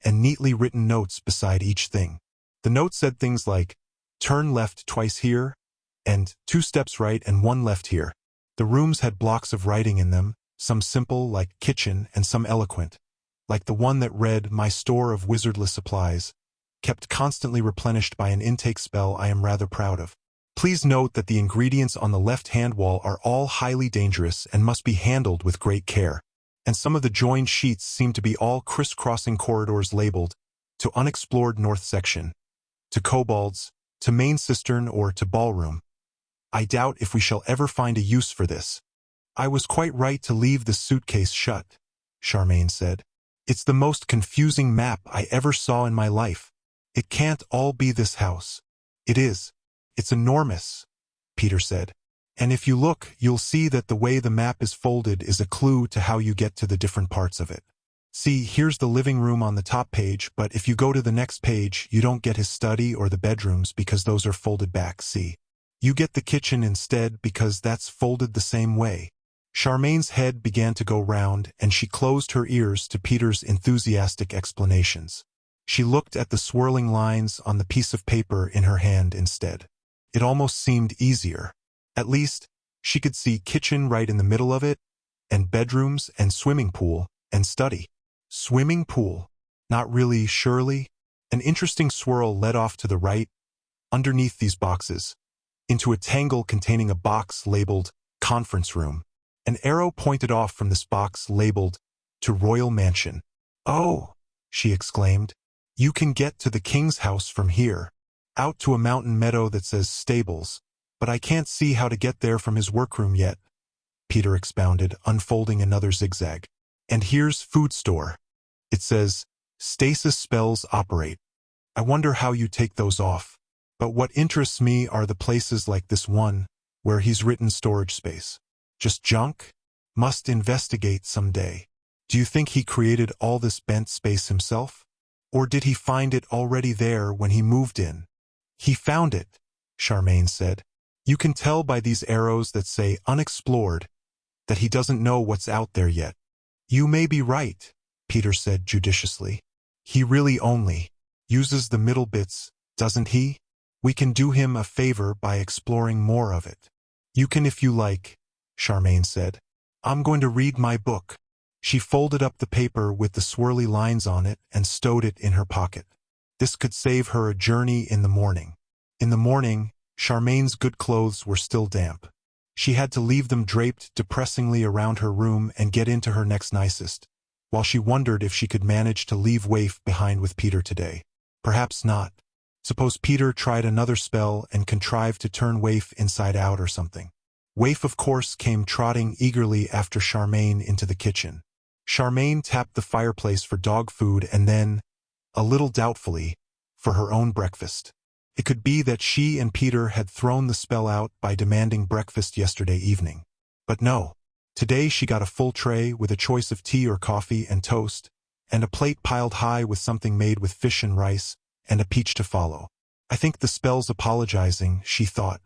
and neatly written notes beside each thing. The note said things like, "Turn left twice here," and 2 steps right and 1 left here. The rooms had blocks of writing in them, some simple, like kitchen, and some eloquent, like the one that read, "My store of wizardless supplies, kept constantly replenished by an intake spell I am rather proud of. Please note that the ingredients on the left-hand wall are all highly dangerous and must be handled with great care." And some of the joined sheets seemed to be all crisscrossing corridors labeled, "To unexplored north section," "To kobolds," "To main cistern," or "To ballroom." "I doubt if we shall ever find a use for this." "I was quite right to leave the suitcase shut," Charmain said. "It's the most confusing map I ever saw in my life. It can't all be this house." "It is. It's enormous," Peter said. "And if you look, you'll see that the way the map is folded is a clue to how you get to the different parts of it. See, here's the living room on the top page, but if you go to the next page, you don't get his study or the bedrooms because those are folded back, see? You get the kitchen instead because that's folded the same way." Charmain's head began to go round, and she closed her ears to Peter's enthusiastic explanations. She looked at the swirling lines on the piece of paper in her hand instead. It almost seemed easier. At least, she could see kitchen right in the middle of it, and bedrooms and swimming pool and study. Swimming pool? Not really, surely? An interesting swirl led off to the right, underneath these boxes, into a tangle containing a box labeled "Conference Room." An arrow pointed off from this box labeled "To Royal Mansion." "Oh!" she exclaimed. "You can get to the king's house from here, out to a mountain meadow that says stables. But I can't see how to get there from his workroom yet," Peter expounded, unfolding another zigzag. "And here's food store. It says, stasis spells operate. I wonder how you take those off. But what interests me are the places like this one, where he's written storage space. Just junk? Must investigate someday." Do you think he created all this bent space himself? Or did he find it already there when he moved in? He found it, Charmain said. You can tell by these arrows that say unexplored that he doesn't know what's out there yet. You may be right, Peter said judiciously. He really only uses the middle bits, doesn't he? We can do him a favor by exploring more of it. You can if you like, Charmain said. I'm going to read my book. She folded up the paper with the swirly lines on it and stowed it in her pocket. This could save her a journey in the morning. In the morning, Charmain's good clothes were still damp. She had to leave them draped depressingly around her room and get into her next nicest, while she wondered if she could manage to leave Waif behind with Peter today. Perhaps not. Suppose Peter tried another spell and contrived to turn Waif inside out or something. Waif, of course, came trotting eagerly after Charmain into the kitchen. Charmain tapped the fireplace for dog food and then, a little doubtfully, for her own breakfast. It could be that she and Peter had thrown the spell out by demanding breakfast yesterday evening. But no. Today she got a full tray with a choice of tea or coffee and toast, and a plate piled high with something made with fish and rice, and a peach to follow. I think the spell's apologizing, she thought.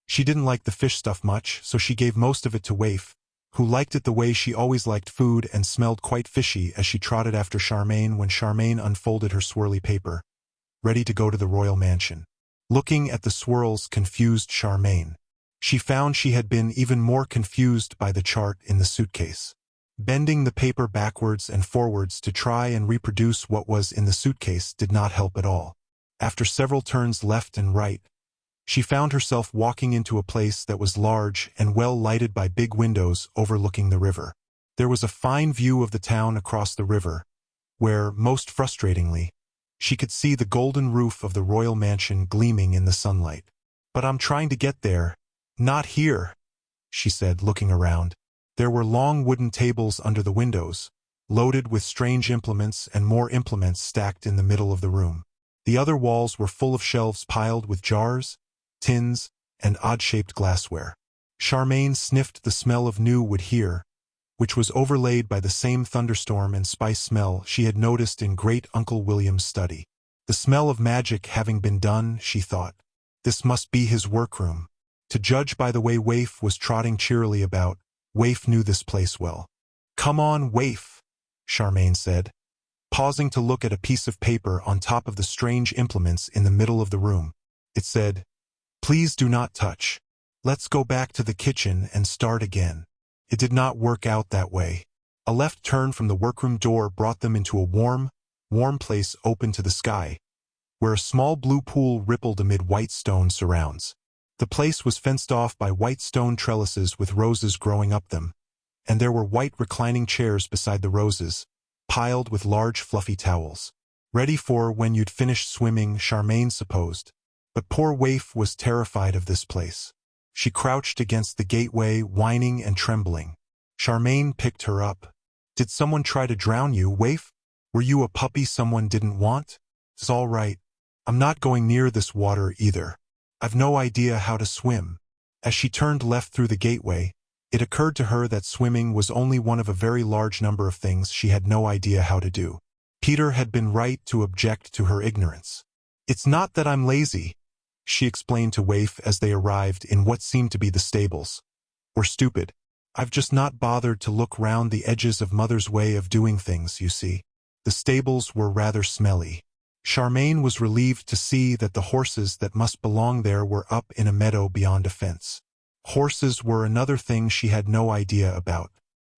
She didn't like the fish stuff much, so she gave most of it to Waif, who liked it the way she always liked food and smelled quite fishy as she trotted after Charmain when Charmain unfolded her swirly paper, ready to go to the royal mansion. Looking at the swirls confused Charmain. She found she had been even more confused by the chart in the suitcase. Bending the paper backwards and forwards to try and reproduce what was in the suitcase did not help at all. After several turns left and right, she found herself walking into a place that was large and well lighted by big windows overlooking the river. There was a fine view of the town across the river, where, most frustratingly, she could see the golden roof of the royal mansion gleaming in the sunlight. But I'm trying to get there. Not here, she said, looking around. There were long wooden tables under the windows, loaded with strange implements and more implements stacked in the middle of the room. The other walls were full of shelves piled with jars, tins, and odd-shaped glassware. Charmain sniffed the smell of new wood here, which was overlaid by the same thunderstorm and spice smell she had noticed in Great Uncle William's study. The smell of magic having been done, she thought. This must be his workroom. To judge by the way Waif was trotting cheerily about, Waif knew this place well. Come on, Waif, Charmain said, pausing to look at a piece of paper on top of the strange implements in the middle of the room. It said, Please do not touch. Let's go back to the kitchen and start again. It did not work out that way. A left turn from the workroom door brought them into a warm place open to the sky, where a small blue pool rippled amid white stone surrounds. The place was fenced off by white stone trellises with roses growing up them, and there were white reclining chairs beside the roses, piled with large fluffy towels. Ready for when you'd finished swimming, Charmain supposed. But poor Waif was terrified of this place. She crouched against the gateway, whining and trembling. Charmain picked her up. Did someone try to drown you, Waif? Were you a puppy someone didn't want? It's all right. I'm not going near this water either. I've no idea how to swim. As she turned left through the gateway, it occurred to her that swimming was only one of a very large number of things she had no idea how to do. Peter had been right to object to her ignorance. It's not that I'm lazy, she explained to Waif as they arrived in what seemed to be the stables. Or stupid. I've just not bothered to look round the edges of Mother's way of doing things, you see. The stables were rather smelly. Charmain was relieved to see that the horses that must belong there were up in a meadow beyond a fence. Horses were another thing she had no idea about.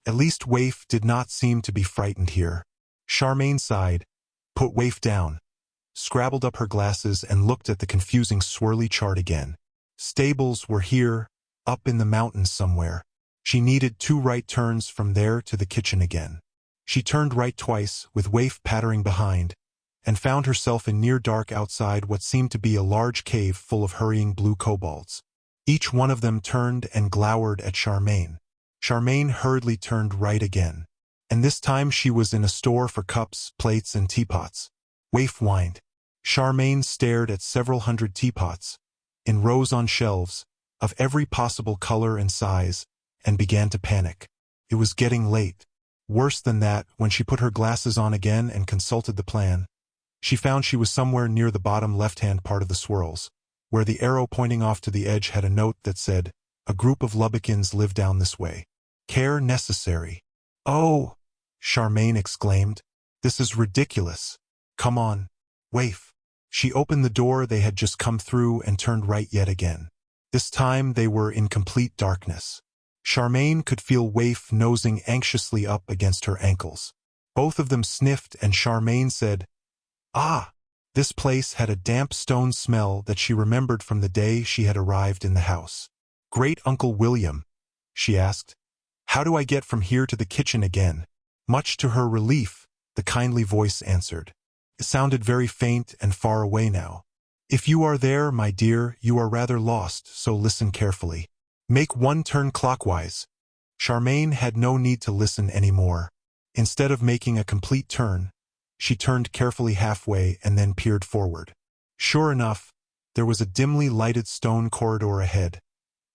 At least Waif did not seem to be frightened here. Charmain sighed, put Waif down, scrabbled up her glasses and looked at the confusing swirly chart again. Stables were here, up in the mountains somewhere. She needed 2 right turns from there to the kitchen again. She turned right twice, with Waif pattering behind, and found herself in near dark outside what seemed to be a large cave full of hurrying blue kobolds. Each one of them turned and glowered at Charmain. Charmain hurriedly turned right again, and this time she was in a store for cups, plates, and teapots. Waif whined. Charmain stared at several hundred teapots, in rows on shelves, of every possible color and size, and began to panic. It was getting late. Worse than that, when she put her glasses on again and consulted the plan, she found she was somewhere near the bottom left-hand part of the swirls, where the arrow pointing off to the edge had a note that said, "A group of Lubbekins live down this way. Care necessary." "Oh!" Charmain exclaimed. "This is ridiculous. Come on, Waif." She opened the door they had just come through and turned right yet again. This time they were in complete darkness. Charmain could feel Waif nosing anxiously up against her ankles. Both of them sniffed and Charmain said, "Ah!" This place had a damp stone smell that she remembered from the day she had arrived in the house. "Great Uncle William," she asked, "how do I get from here to the kitchen again?" Much to her relief, the kindly voice answered. It sounded very faint and far away now. "If you are there, my dear, you are rather lost, so listen carefully. Make one turn clockwise." Charmain had no need to listen any more. Instead of making a complete turn, she turned carefully halfway and then peered forward. Sure enough, there was a dimly lighted stone corridor ahead,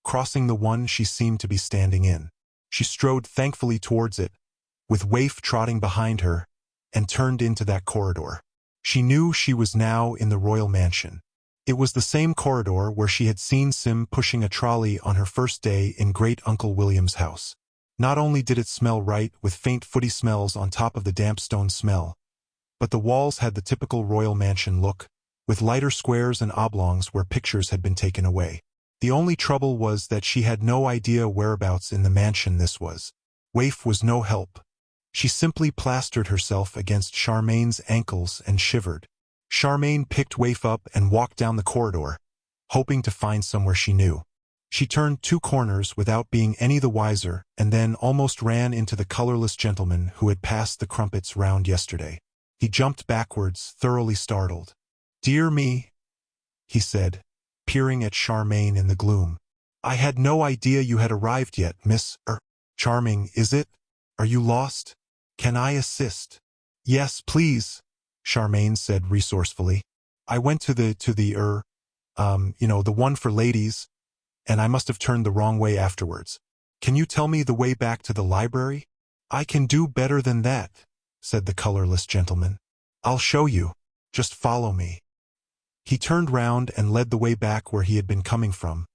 crossing the one she seemed to be standing in. She strode thankfully towards it, with Waif trotting behind her, and turned into that corridor. She knew she was now in the royal mansion. It was the same corridor where she had seen Sim pushing a trolley on her first day in Great Uncle William's house. Not only did it smell right, with faint footy smells on top of the damp stone smell, but the walls had the typical royal mansion look, with lighter squares and oblongs where pictures had been taken away. The only trouble was that she had no idea whereabouts in the mansion this was. Waif was no help. She simply plastered herself against Charmain's ankles and shivered. Charmain picked Waif up and walked down the corridor, hoping to find somewhere she knew. She turned 2 corners without being any the wiser and then almost ran into the colorless gentleman who had passed the crumpets round yesterday. He jumped backwards, thoroughly startled. "Dear me," he said, peering at Charmain in the gloom. "I had no idea you had arrived yet, Miss Charming, is it? Are you lost? Can I assist?" "Yes, please," Charmain said resourcefully. "I went to the one for ladies, and I must have turned the wrong way afterwards. Can you tell me the way back to the library?" "I can do better than that," said the colorless gentleman. "I'll show you. Just follow me." He turned round and led the way back where he had been coming from,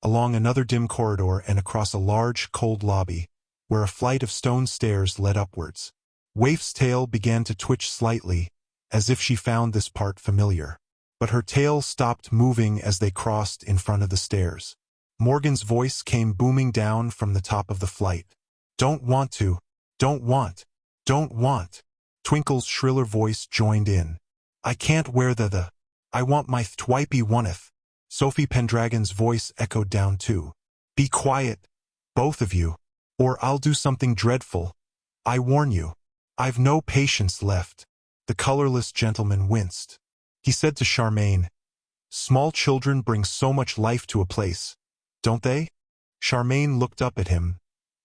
along another dim corridor and across a large, cold lobby, where a flight of stone stairs led upwards. Waif's tail began to twitch slightly, as if she found this part familiar. But her tail stopped moving as they crossed in front of the stairs. Morgan's voice came booming down from the top of the flight. "Don't want to. Don't want. Don't want." Twinkle's shriller voice joined in. "I can't wear the. I want my thwipey oneth." Sophie Pendragon's voice echoed down too. "Be quiet, both of you, or I'll do something dreadful. I warn you. I've no patience left." The colorless gentleman winced. He said to Charmain, "Small children bring so much life to a place, don't they?" Charmain looked up at him,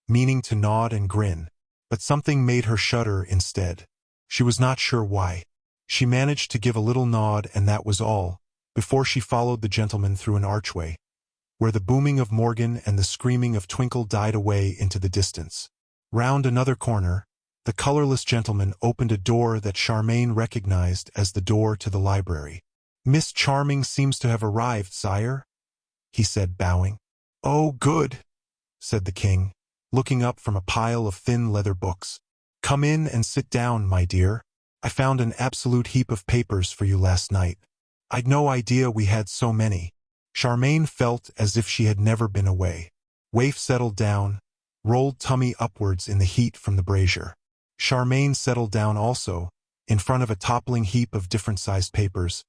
meaning to nod and grin, but something made her shudder instead. She was not sure why. She managed to give a little nod, and that was all, before she followed the gentleman through an archway, where the booming of Morgan and the screaming of Twinkle died away into the distance. Round another corner, the colorless gentleman opened a door that Charmain recognized as the door to the library. "Miss Charming seems to have arrived, sire," he said, bowing. "Oh, good," said the king, looking up from a pile of thin leather books. "Come in and sit down, my dear. I found an absolute heap of papers for you last night. I'd no idea we had so many." Charmain felt as if she had never been away. Waif settled down, rolled tummy upwards in the heat from the brazier. Charmain settled down also, in front of a toppling heap of different-sized papers,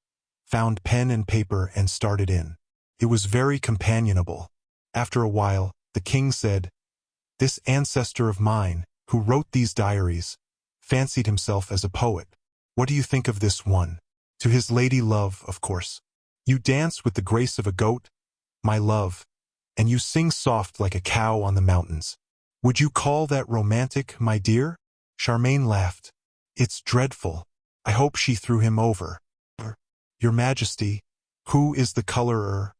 found pen and paper and started in. It was very companionable. After a while, the king said, "This ancestor of mine, who wrote these diaries, fancied himself as a poet. What do you think of this one? To his lady love, of course. You dance with the grace of a goat, my love, and you sing soft like a cow on the mountains. Would you call that romantic, my dear?" Charmain laughed. "It's dreadful. I hope she threw him over." "Your Majesty, who is the colorer?"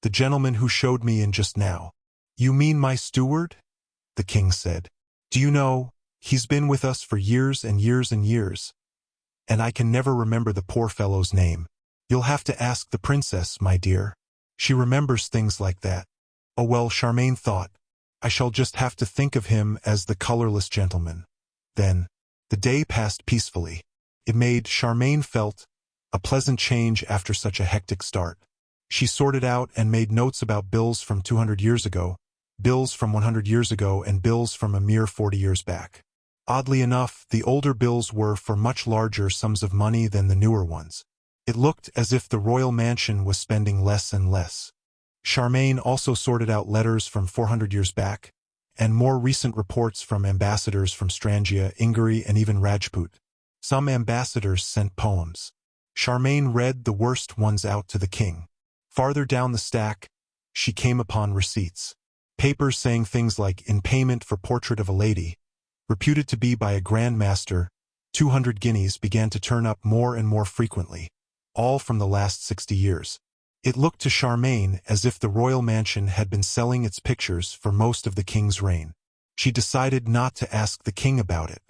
"The gentleman who showed me in just now." "You mean my steward?" the king said. "Do you know, He's been with us for years and years and years, and I can never remember the poor fellow's name. You'll have to ask the princess, my dear. She remembers things like that. Oh well, Charmain thought, I shall just have to think of him as the colorless gentleman. Then, the day passed peacefully. It made Charmain felt a pleasant change after such a hectic start. She sorted out and made notes about bills from 200 years ago, bills from 100 years ago, and bills from a mere 40 years back. Oddly enough, the older bills were for much larger sums of money than the newer ones. It looked as if the royal mansion was spending less and less. Charmain also sorted out letters from 400 years back, and more recent reports from ambassadors from Strangia, Ingari, and even Rajput. Some ambassadors sent poems. Charmain read the worst ones out to the king. Farther down the stack, she came upon receipts. Papers saying things like, in payment for portrait of a lady, reputed to be by a grand master, 200 guineas began to turn up more and more frequently, all from the last 60 years. It looked to Charmain as if the royal mansion had been selling its pictures for most of the king's reign. She decided not to ask the king about it.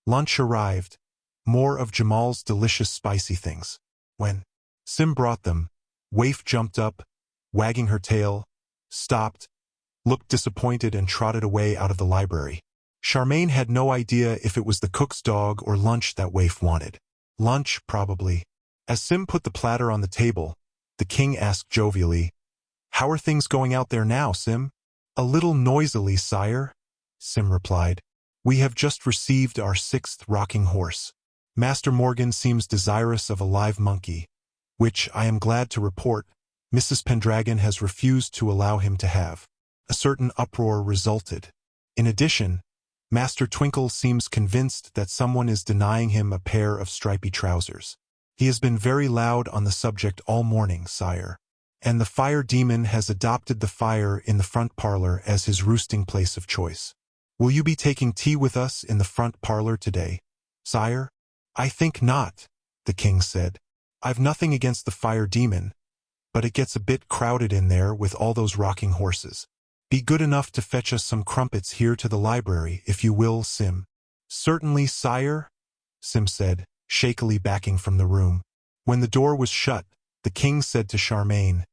Lunch arrived, more of Jamal's delicious spicy things. When Sim brought them, Waif jumped up, wagging her tail, stopped, looked disappointed, and trotted away out of the library. Charmain had no idea if it was the cook's dog or lunch that Waif wanted. Lunch, probably. As Sim put the platter on the table, the king asked jovially, "How are things going out there now, Sim?" "A little noisily, sire," Sim replied. "We have just received our 6th rocking horse. Master Morgan seems desirous of a live monkey, which, I am glad to report, Mrs. Pendragon has refused to allow him to have." A certain uproar resulted. In addition, Master Twinkle seems convinced that someone is denying him a pair of stripy trousers. He has been very loud on the subject all morning, sire. And the fire demon has adopted the fire in the front parlor as his roosting place of choice. "Will you be taking tea with us in the front parlor today, sire?" "I think not," the king said. "I've nothing against the fire demon, but it gets a bit crowded in there with all those rocking horses. Be good enough to fetch us some crumpets here to the library, if you will, Sim." "Certainly, sire," Sim said, shakily backing from the room. When the door was shut, the king said to Charmain,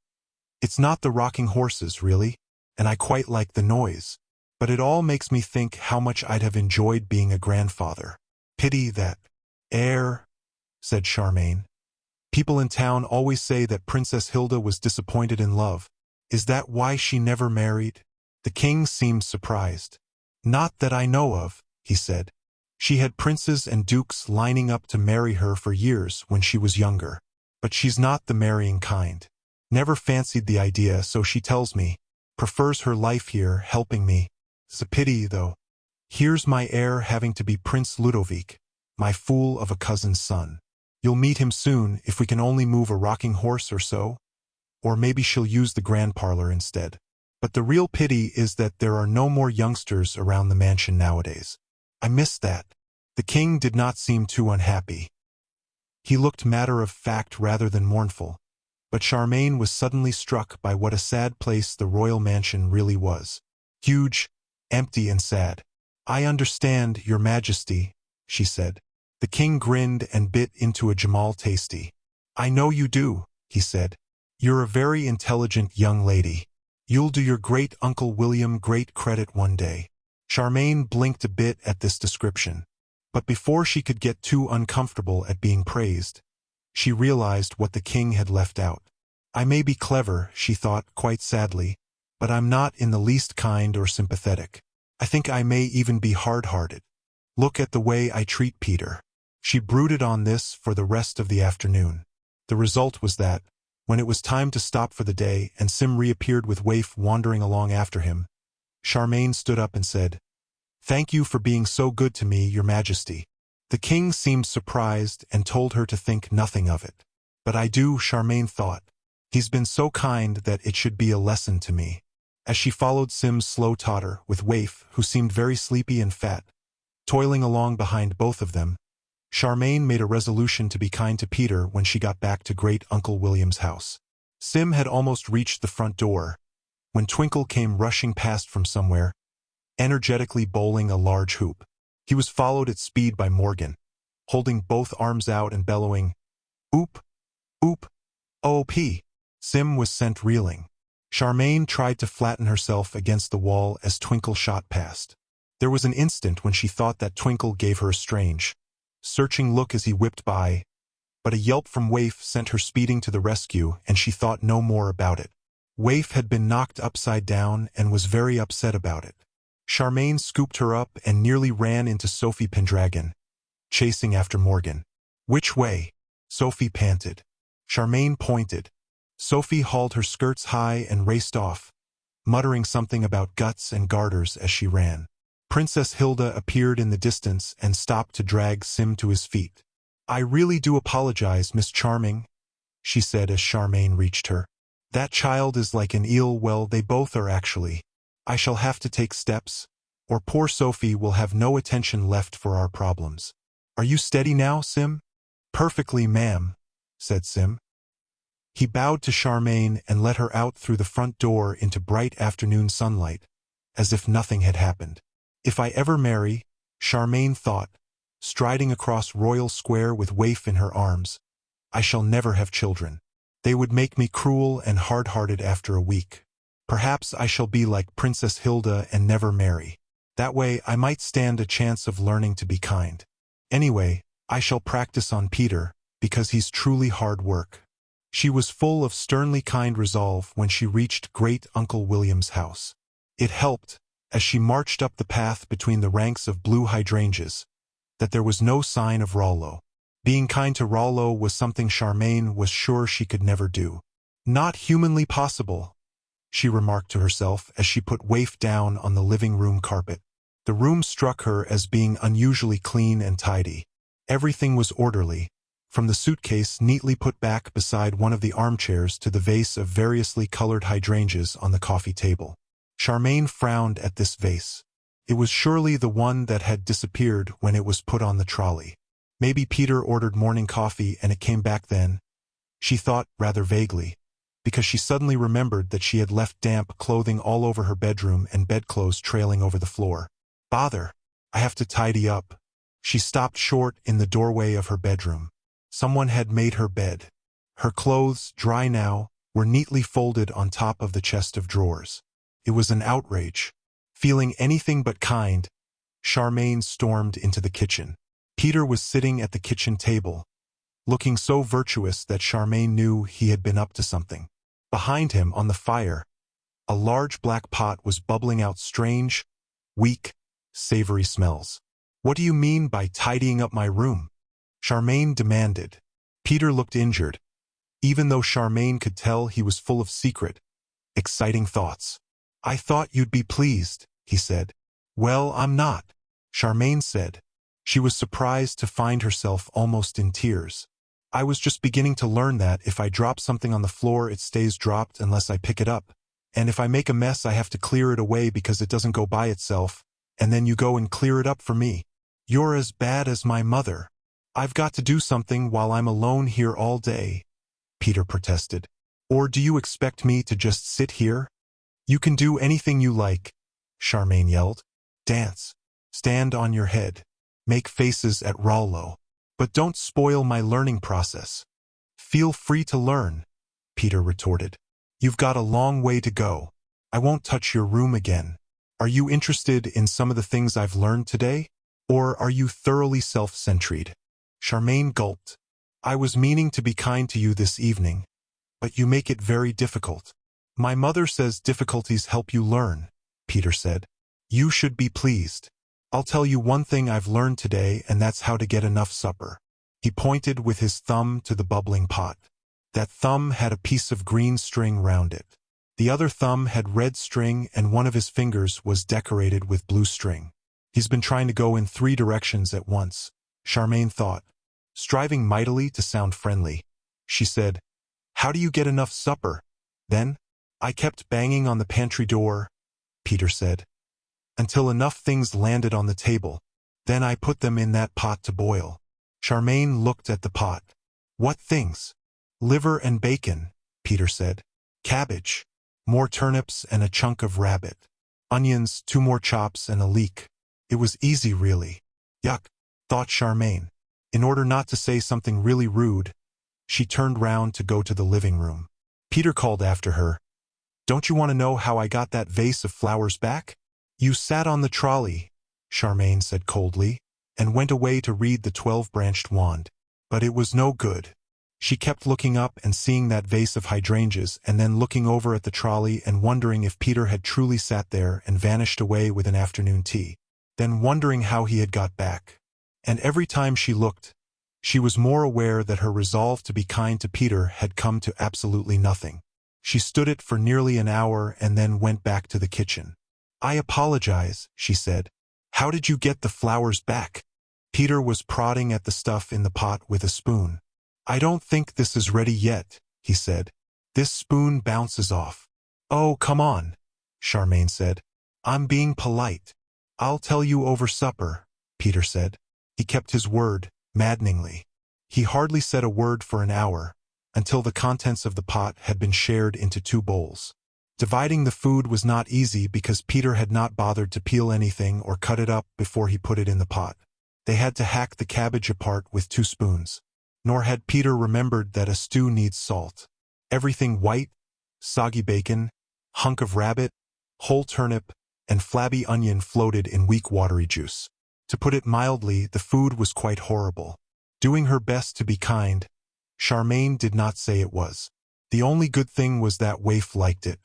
"It's not the rocking horses, really, and I quite like the noise, but it all makes me think how much I'd have enjoyed being a grandfather. Pity that." "Heir," said Charmain. "People in town always say that Princess Hilda was disappointed in love. Is that why she never married?" The king seemed surprised. "Not that I know of," he said. "She had princes and dukes lining up to marry her for years when she was younger. But she's not the marrying kind. Never fancied the idea, so she tells me. Prefers her life here, helping me. It's a pity, though. Here's my heir having to be Prince Ludovic, my fool of a cousin's son. You'll meet him soon if we can only move a rocking horse or so. Or maybe she'll use the grand parlor instead. But the real pity is that there are no more youngsters around the mansion nowadays. I miss that." The king did not seem too unhappy. He looked matter-of-fact rather than mournful, but Charmain was suddenly struck by what a sad place the royal mansion really was. Huge, empty, and sad. "I understand, your majesty," she said. The king grinned and bit into a Jamal tasty. "I know you do," he said. "You're a very intelligent young lady. You'll do your great-uncle William great credit one day." Charmain blinked a bit at this description, but before she could get too uncomfortable at being praised, she realized what the king had left out. "I may be clever," she thought quite sadly, "but I'm not in the least kind or sympathetic. I think I may even be hard-hearted. Look at the way I treat Peter." She brooded on this for the rest of the afternoon. The result was that, when it was time to stop for the day and Sim reappeared with Waif wandering along after him, Charmain stood up and said, "Thank you for being so good to me, your majesty." The king seemed surprised and told her to think nothing of it. "But I do," Charmain thought. "He's been so kind that it should be a lesson to me." As she followed Sim's slow totter, with Waif, who seemed very sleepy and fat, toiling along behind both of them, Charmain made a resolution to be kind to Peter when she got back to Great-Uncle William's house. Sim had almost reached the front door, when Twinkle came rushing past from somewhere, energetically bowling a large hoop. He was followed at speed by Morgan, holding both arms out and bellowing, "Oop! Oop! OOP!" Sim was sent reeling. Charmain tried to flatten herself against the wall as Twinkle shot past. There was an instant when she thought that Twinkle gave her a strange, searching look as he whipped by, but a yelp from Waif sent her speeding to the rescue, and she thought no more about it. Waif had been knocked upside down and was very upset about it. Charmain scooped her up and nearly ran into Sophie Pendragon, chasing after Morgan. "Which way?" Sophie panted. Charmain pointed. Sophie hauled her skirts high and raced off, muttering something about guts and garters as she ran. Princess Hilda appeared in the distance and stopped to drag Sim to his feet. "I really do apologize, Miss Charming," she said as Charmain reached her. "That child is like an eel. Well, they both are actually. I shall have to take steps, or poor Sophie will have no attention left for our problems. Are you steady now, Sim?" "Perfectly, ma'am," said Sim. He bowed to Charmain and let her out through the front door into bright afternoon sunlight, as if nothing had happened. "If I ever marry," Charmain thought, striding across Royal Square with Waif in her arms, "I shall never have children. They would make me cruel and hard-hearted after a week. Perhaps I shall be like Princess Hilda and never marry. That way I might stand a chance of learning to be kind. Anyway, I shall practice on Peter, because he's truly hard work." She was full of sternly kind resolve when she reached Great Uncle William's house. It helped, as she marched up the path between the ranks of blue hydrangeas, that there was no sign of Rollo. Being kind to Rollo was something Charmain was sure she could never do. "Not humanly possible," she remarked to herself as she put Waif down on the living room carpet. The room struck her as being unusually clean and tidy. Everything was orderly, from the suitcase neatly put back beside one of the armchairs to the vase of variously colored hydrangeas on the coffee table. Charmain frowned at this vase. It was surely the one that had disappeared when it was put on the trolley. Maybe Peter ordered morning coffee and it came back then, she thought rather vaguely, because she suddenly remembered that she had left damp clothing all over her bedroom and bedclothes trailing over the floor. "Bother! I have to tidy up." She stopped short in the doorway of her bedroom. Someone had made her bed. Her clothes, dry now, were neatly folded on top of the chest of drawers. It was an outrage. Feeling anything but kind, Charmain stormed into the kitchen. Peter was sitting at the kitchen table, looking so virtuous that Charmain knew he had been up to something. Behind him, on the fire, a large black pot was bubbling out strange, weak, savory smells. "What do you mean by tidying up my room?" Charmain demanded. Peter looked injured, even though Charmain could tell he was full of secret, exciting thoughts. "I thought you'd be pleased," he said. "Well, I'm not," Charmain said. She was surprised to find herself almost in tears. "I was just beginning to learn that if I drop something on the floor it stays dropped unless I pick it up, and if I make a mess I have to clear it away because it doesn't go by itself, and then you go and clear it up for me. You're as bad as my mother. I've got to do something while I'm alone here all day," Peter protested. "Or do you expect me to just sit here?" "You can do anything you like," Charmain yelled. "Dance. Stand on your head. Make faces at Rollo. But don't spoil my learning process." "Feel free to learn," Peter retorted. "You've got a long way to go. I won't touch your room again. Are you interested in some of the things I've learned today? Or are you thoroughly self-centered?" Charmain gulped. "I was meaning to be kind to you this evening, but you make it very difficult." "My mother says difficulties help you learn," Peter said. "You should be pleased. I'll tell you one thing I've learned today, and that's how to get enough supper." He pointed with his thumb to the bubbling pot. That thumb had a piece of green string round it. The other thumb had red string, and one of his fingers was decorated with blue string. He's been trying to go in 3 directions at once, Charmain thought. Striving mightily to sound friendly, she said, "How do you get enough supper?" Then, "I kept banging on the pantry door," Peter said, "until enough things landed on the table. Then I put them in that pot to boil." Charmain looked at the pot. "What things?" "Liver and bacon," Peter said. "Cabbage. More turnips and a chunk of rabbit. Onions, 2 more chops and a leek. It was easy, really." Yuck, thought Charmain. In order not to say something really rude, she turned round to go to the living room. Peter called after her, "Don't you want to know how I got that vase of flowers back?" "You sat on the trolley," Charmain said coldly, and went away to read the 12-branched wand. But it was no good. She kept looking up and seeing that vase of hydrangeas and then looking over at the trolley and wondering if Peter had truly sat there and vanished away with an afternoon tea, then wondering how he had got back. And every time she looked, she was more aware that her resolve to be kind to Peter had come to absolutely nothing. She stood it for nearly an hour and then went back to the kitchen. "I apologize," she said. "How did you get the flowers back?" Peter was prodding at the stuff in the pot with a spoon. "I don't think this is ready yet," he said. "This spoon bounces off." "Oh, come on," Charmain said. "I'm being polite." "I'll tell you over supper," Peter said. He kept his word, maddeningly. He hardly said a word for an hour, until the contents of the pot had been shared into 2 bowls. Dividing the food was not easy because Peter had not bothered to peel anything or cut it up before he put it in the pot. They had to hack the cabbage apart with 2 spoons. Nor had Peter remembered that a stew needs salt. Everything white, soggy bacon, hunk of rabbit, whole turnip, and flabby onion floated in weak watery juice. To put it mildly, the food was quite horrible. Doing her best to be kind, Charmain did not say it was. The only good thing was that Waif liked it.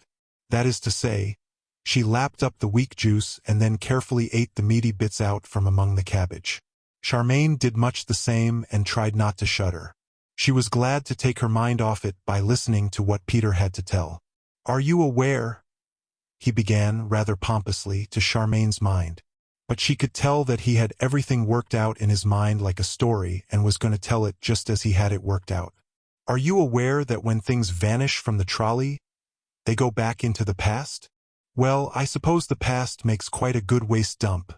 That is to say, she lapped up the weak juice and then carefully ate the meaty bits out from among the cabbage. Charmain did much the same and tried not to shudder. She was glad to take her mind off it by listening to what Peter had to tell. "Are you aware?" he began rather pompously to Charmain's mind. But she could tell that he had everything worked out in his mind like a story and was going to tell it just as he had it worked out. "Are you aware that when things vanish from the trolley, they go back into the past?" "Well, I suppose the past makes quite a good waste dump,"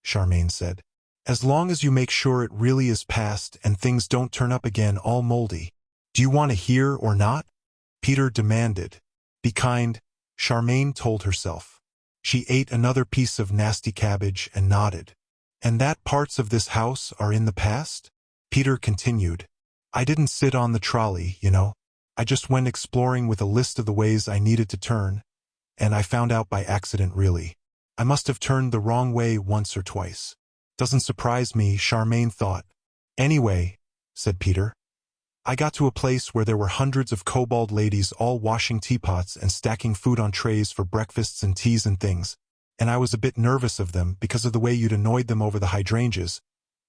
Charmain said. "As long as you make sure it really is past and things don't turn up again all moldy." "Do you want to hear or not?" Peter demanded. "Be kind," Charmain told herself. She ate another piece of nasty cabbage and nodded. "And that parts of this house are in the past?" Peter continued. "I didn't sit on the trolley, you know. I just went exploring with a list of the ways I needed to turn, and I found out by accident really. I must have turned the wrong way once or twice." "Doesn't surprise me," Charmain thought. "Anyway," said Peter, "I got to a place where there were hundreds of kobold ladies all washing teapots and stacking food on trays for breakfasts and teas and things, and I was a bit nervous of them because of the way you'd annoyed them over the hydrangeas,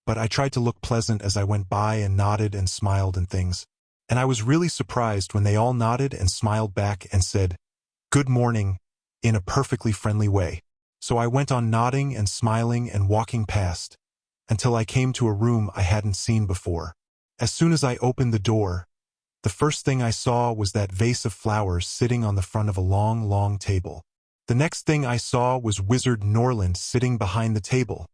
but I tried to look pleasant as I went by and nodded and smiled and things, and I was really surprised when they all nodded and smiled back and said, 'Good morning,' in a perfectly friendly way. So I went on nodding and smiling and walking past, until I came to a room I hadn't seen before. As soon as I opened the door, the first thing I saw was that vase of flowers sitting on the front of a long, long table. The next thing I saw was Wizard Norland sitting behind the table.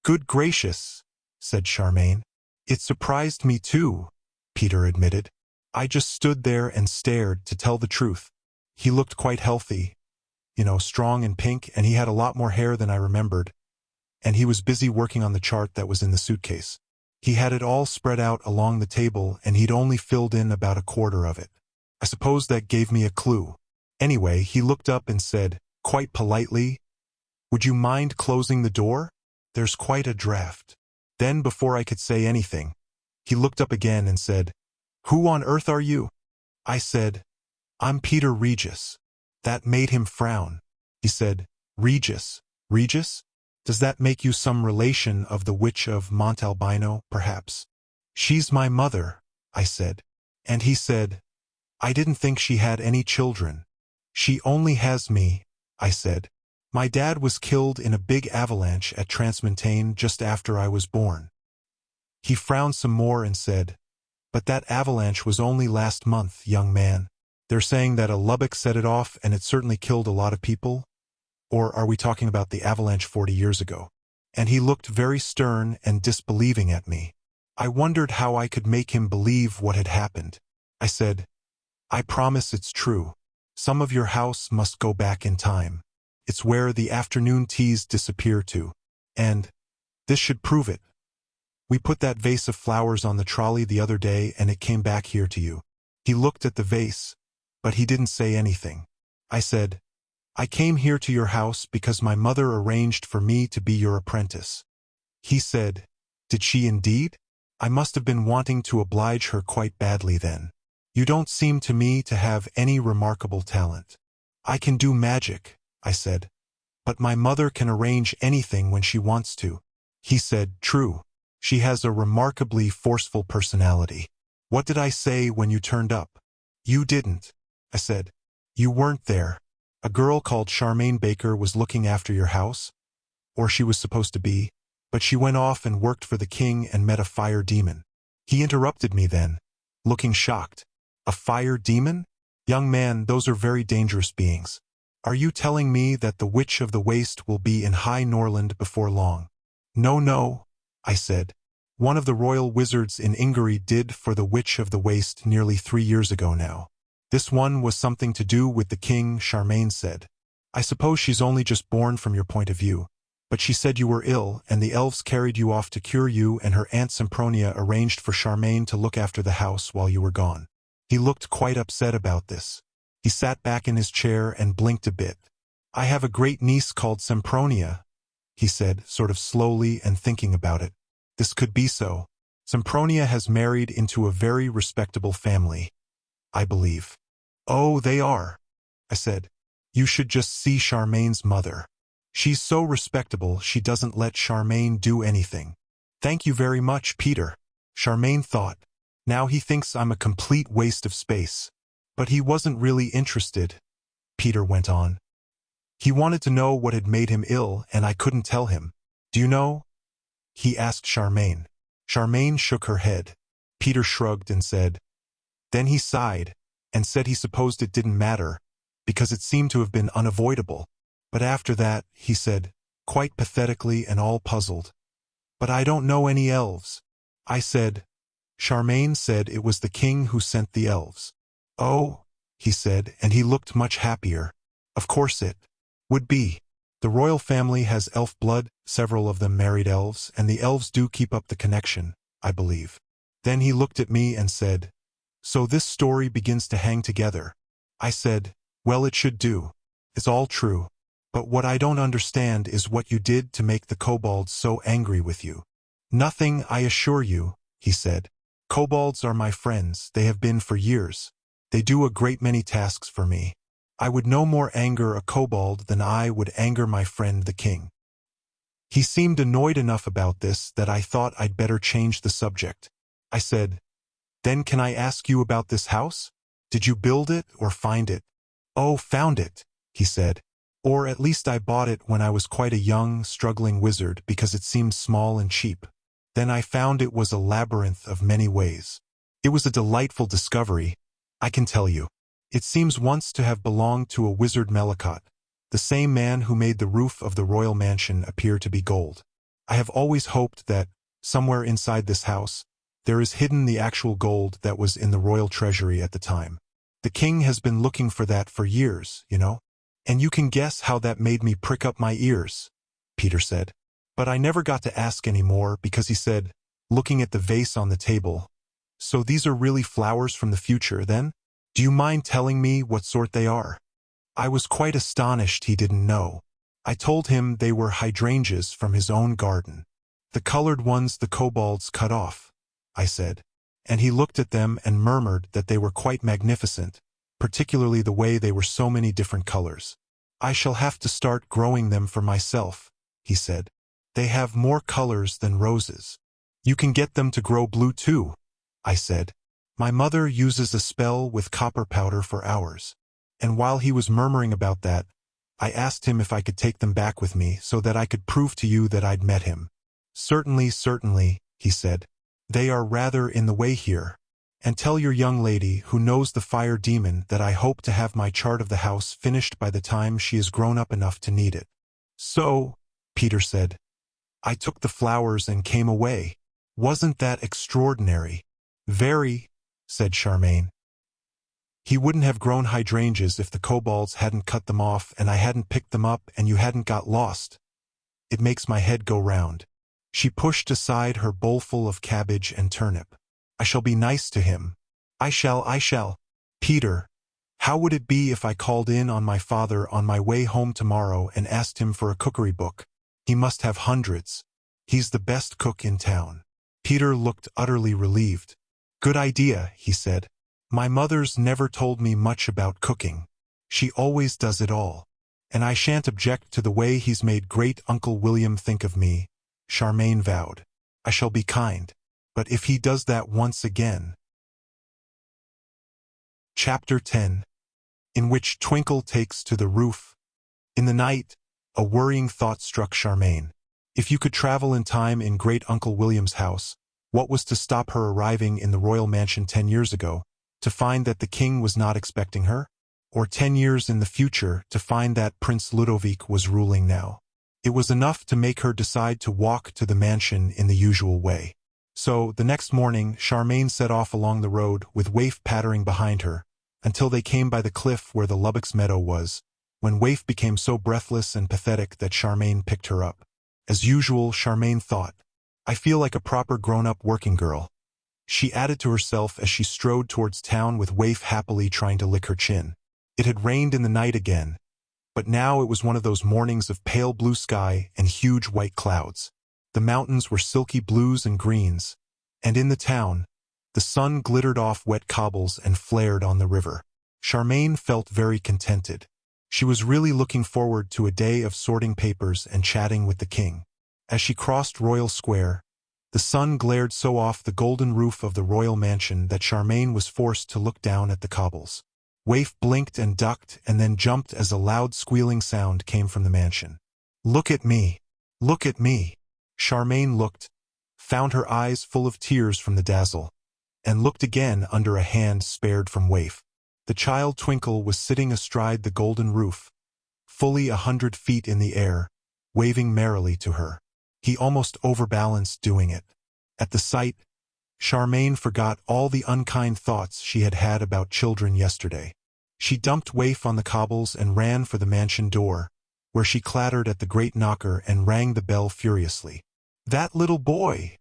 "Good gracious," said Charmain. "It surprised me too," Peter admitted. "I just stood there and stared, to tell the truth. He looked quite healthy, strong and pink, and he had a lot more hair than I remembered, and he was busy working on the chart that was in the suitcase. He had it all spread out along the table, and he'd only filled in about a quarter of it. I suppose that gave me a clue. Anyway, he looked up and said, quite politely, 'Would you mind closing the door? There's quite a draft.' Then, before I could say anything, he looked up again and said, 'Who on earth are you?' I said, 'I'm Peter Regis.' That made him frown. He said, 'Regis? Regis? Does that make you some relation of the Witch of Montalbino, perhaps?' 'She's my mother,' I said. And he said, 'I didn't think she had any children.' 'She only has me,' I said. 'My dad was killed in a big avalanche at Transmontane just after I was born.' He frowned some more and said, 'But that avalanche was only last month, young man. They're saying that a Lubbock set it off and it certainly killed a lot of people? Or are we talking about the avalanche 40 years ago?' And he looked very stern and disbelieving at me. I wondered how I could make him believe what had happened. I said, 'I promise it's true. Some of your house must go back in time. It's where the afternoon teas disappear to. And this should prove it,' We put that vase of flowers on the trolley the other day and it came back here to you. He looked at the vase, but he didn't say anything. I said, I came here to your house because my mother arranged for me to be your apprentice. He said, did she indeed? I must have been wanting to oblige her quite badly then. You don't seem to me to have any remarkable talent. I can do magic, I said, but my mother can arrange anything when she wants to. He said, true. She has a remarkably forceful personality. What did I say when you turned up? You didn't. I said, you weren't there. A girl called Charmain Baker was looking after your house, or she was supposed to be, but she went off and worked for the king and met a fire demon. He interrupted me then, looking shocked. A fire demon? Young man, those are very dangerous beings. Are you telling me that the Witch of the Waste will be in High Norland before long? No, no, I said. One of the royal wizards in Ingery did for the Witch of the Waste nearly 3 years ago now. This one was something to do with the king, Charmain said. I suppose she's only just born from your point of view. But she said you were ill, and the elves carried you off to cure you, and her Aunt Sempronia arranged for Charmain to look after the house while you were gone. He looked quite upset about this. He sat back in his chair and blinked a bit. I have a great niece called Sempronia, he said, sort of slowly and thinking about it. This could be so. Sempronia has married into a very respectable family, I believe. Oh, they are, I said. You should just see Charmain's mother. She's so respectable she doesn't let Charmain do anything. Thank you very much, Peter. Charmain thought. Now he thinks I'm a complete waste of space. But he wasn't really interested, Peter went on. He wanted to know what had made him ill, and I couldn't tell him. Do you know? He asked Charmain. Charmain shook her head. Peter shrugged and said. Then he sighed, and said he supposed it didn't matter, because it seemed to have been unavoidable. But after that, he said, quite pathetically and all puzzled, but I don't know any elves. I said, Charmain said it was the king who sent the elves. Oh, he said, and he looked much happier. Of course it would be. The royal family has elf blood, several of them married elves, and the elves do keep up the connection, I believe. Then he looked at me and said, so this story begins to hang together. I said, well, it should do. It's all true. But what I don't understand is what you did to make the kobolds so angry with you. Nothing, I assure you, he said. Kobolds are my friends, they have been for years. They do a great many tasks for me. I would no more anger a kobold than I would anger my friend the king. He seemed annoyed enough about this that I thought I'd better change the subject. I said, then can I ask you about this house? Did you build it or find it? Oh, found it, he said. Or at least I bought it when I was quite a young, struggling wizard because it seemed small and cheap. Then I found it was a labyrinth of many ways. It was a delightful discovery, I can tell you. It seems once to have belonged to a wizard Melicott, the same man who made the roof of the royal mansion appear to be gold. I have always hoped that, somewhere inside this house, there is hidden the actual gold that was in the royal treasury at the time. The king has been looking for that for years, you know. And you can guess how that made me prick up my ears, Peter said. But I never got to ask any more because he said, looking at the vase on the table, so these are really flowers from the future, then? Do you mind telling me what sort they are? I was quite astonished he didn't know. I told him they were hydrangeas from his own garden. The colored ones the kobolds cut off, I said. And he looked at them and murmured that they were quite magnificent, particularly the way they were so many different colors. I shall have to start growing them for myself, he said. They have more colors than roses. You can get them to grow blue too, I said. My mother uses a spell with copper powder for hours. And while he was murmuring about that, I asked him if I could take them back with me so that I could prove to you that I'd met him. Certainly, certainly, he said. They are rather in the way here. And tell your young lady who knows the fire demon that I hope to have my chart of the house finished by the time she is grown up enough to need it. So, Peter said, I took the flowers and came away. Wasn't that extraordinary? Very, said Charmain. He wouldn't have grown hydrangeas if the kobolds hadn't cut them off and I hadn't picked them up and you hadn't got lost. It makes my head go round. She pushed aside her bowlful of cabbage and turnip. I shall be nice to him. I shall. Peter, how would it be if I called in on my father on my way home tomorrow and asked him for a cookery book? He must have hundreds. He's the best cook in town. Peter looked utterly relieved. Good idea, he said. My mother's never told me much about cooking. She always does it all. And I shan't object to the way he's made great Uncle William think of me, Charmain vowed. I shall be kind. But if he does that once again... Chapter 10, in which Twinkle takes to the roof. In the night, a worrying thought struck Charmain. If you could travel in time in Great Uncle William's house, what was to stop her arriving in the royal mansion 10 years ago, to find that the king was not expecting her? Or 10 years in the future to find that Prince Ludovic was ruling now? It was enough to make her decide to walk to the mansion in the usual way. So, the next morning, Charmain set off along the road with Waif pattering behind her, until they came by the cliff where the Lubbock's meadow was, when Waif became so breathless and pathetic that Charmain picked her up. As usual, Charmain thought, I feel like a proper grown-up working girl. She added to herself as she strode towards town with Waif happily trying to lick her chin. It had rained in the night again, but now it was one of those mornings of pale blue sky and huge white clouds. The mountains were silky blues and greens, and in the town, the sun glittered off wet cobbles and flared on the river. Charmain felt very contented. She was really looking forward to a day of sorting papers and chatting with the king. As she crossed Royal Square, the sun glared so off the golden roof of the royal mansion that Charmain was forced to look down at the cobbles. Waif blinked and ducked and then jumped as a loud squealing sound came from the mansion. Look at me! Look at me! Charmain looked, found her eyes full of tears from the dazzle, and looked again under a hand spared from Waif. The child Twinkle was sitting astride the golden roof, fully 100 feet in the air, waving merrily to her. He almost overbalanced doing it. At the sight, Charmain forgot all the unkind thoughts she had had about children yesterday. She dumped Waif on the cobbles and ran for the mansion door, where she clattered at the great knocker and rang the bell furiously. That little boy!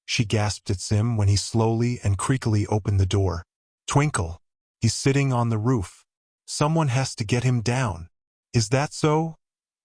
She gasped at Sim when he slowly and creakily opened the door. Twinkle! He's sitting on the roof. Someone has to get him down. Is that so?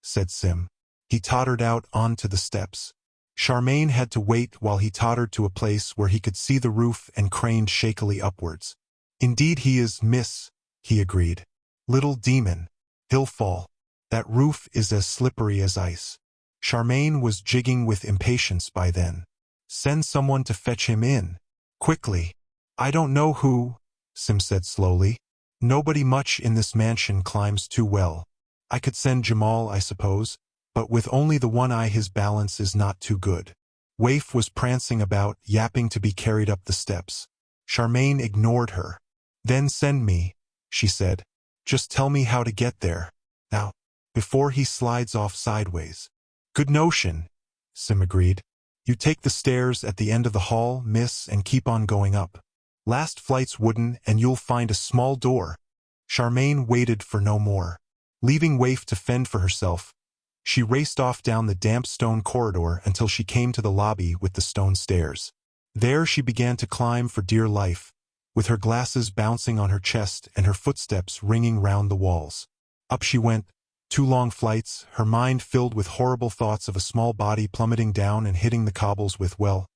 Said Sim. He tottered out onto the steps. Charmain had to wait while he tottered to a place where he could see the roof and craned shakily upwards. Indeed he is, miss, he agreed. Little demon. He'll fall. That roof is as slippery as ice. Charmain was jigging with impatience by then. Send someone to fetch him in. Quickly. I don't know who, Sim said slowly. Nobody much in this mansion climbs too well. I could send Jamal, I suppose, but with only the one eye his balance is not too good. Waif was prancing about, yapping to be carried up the steps. Charmain ignored her. Then send me, she said. Just tell me how to get there. Now, before he slides off sideways. Good notion, Sim agreed. You take the stairs at the end of the hall, miss, and keep on going up. Last flight's wooden and you'll find a small door. Charmain waited for no more. Leaving Waif to fend for herself, she raced off down the damp stone corridor until she came to the lobby with the stone stairs. There she began to climb for dear life, with her glasses bouncing on her chest and her footsteps ringing round the walls. Up she went, 2 long flights, her mind filled with horrible thoughts of a small body plummeting down and hitting the cobbles with, well,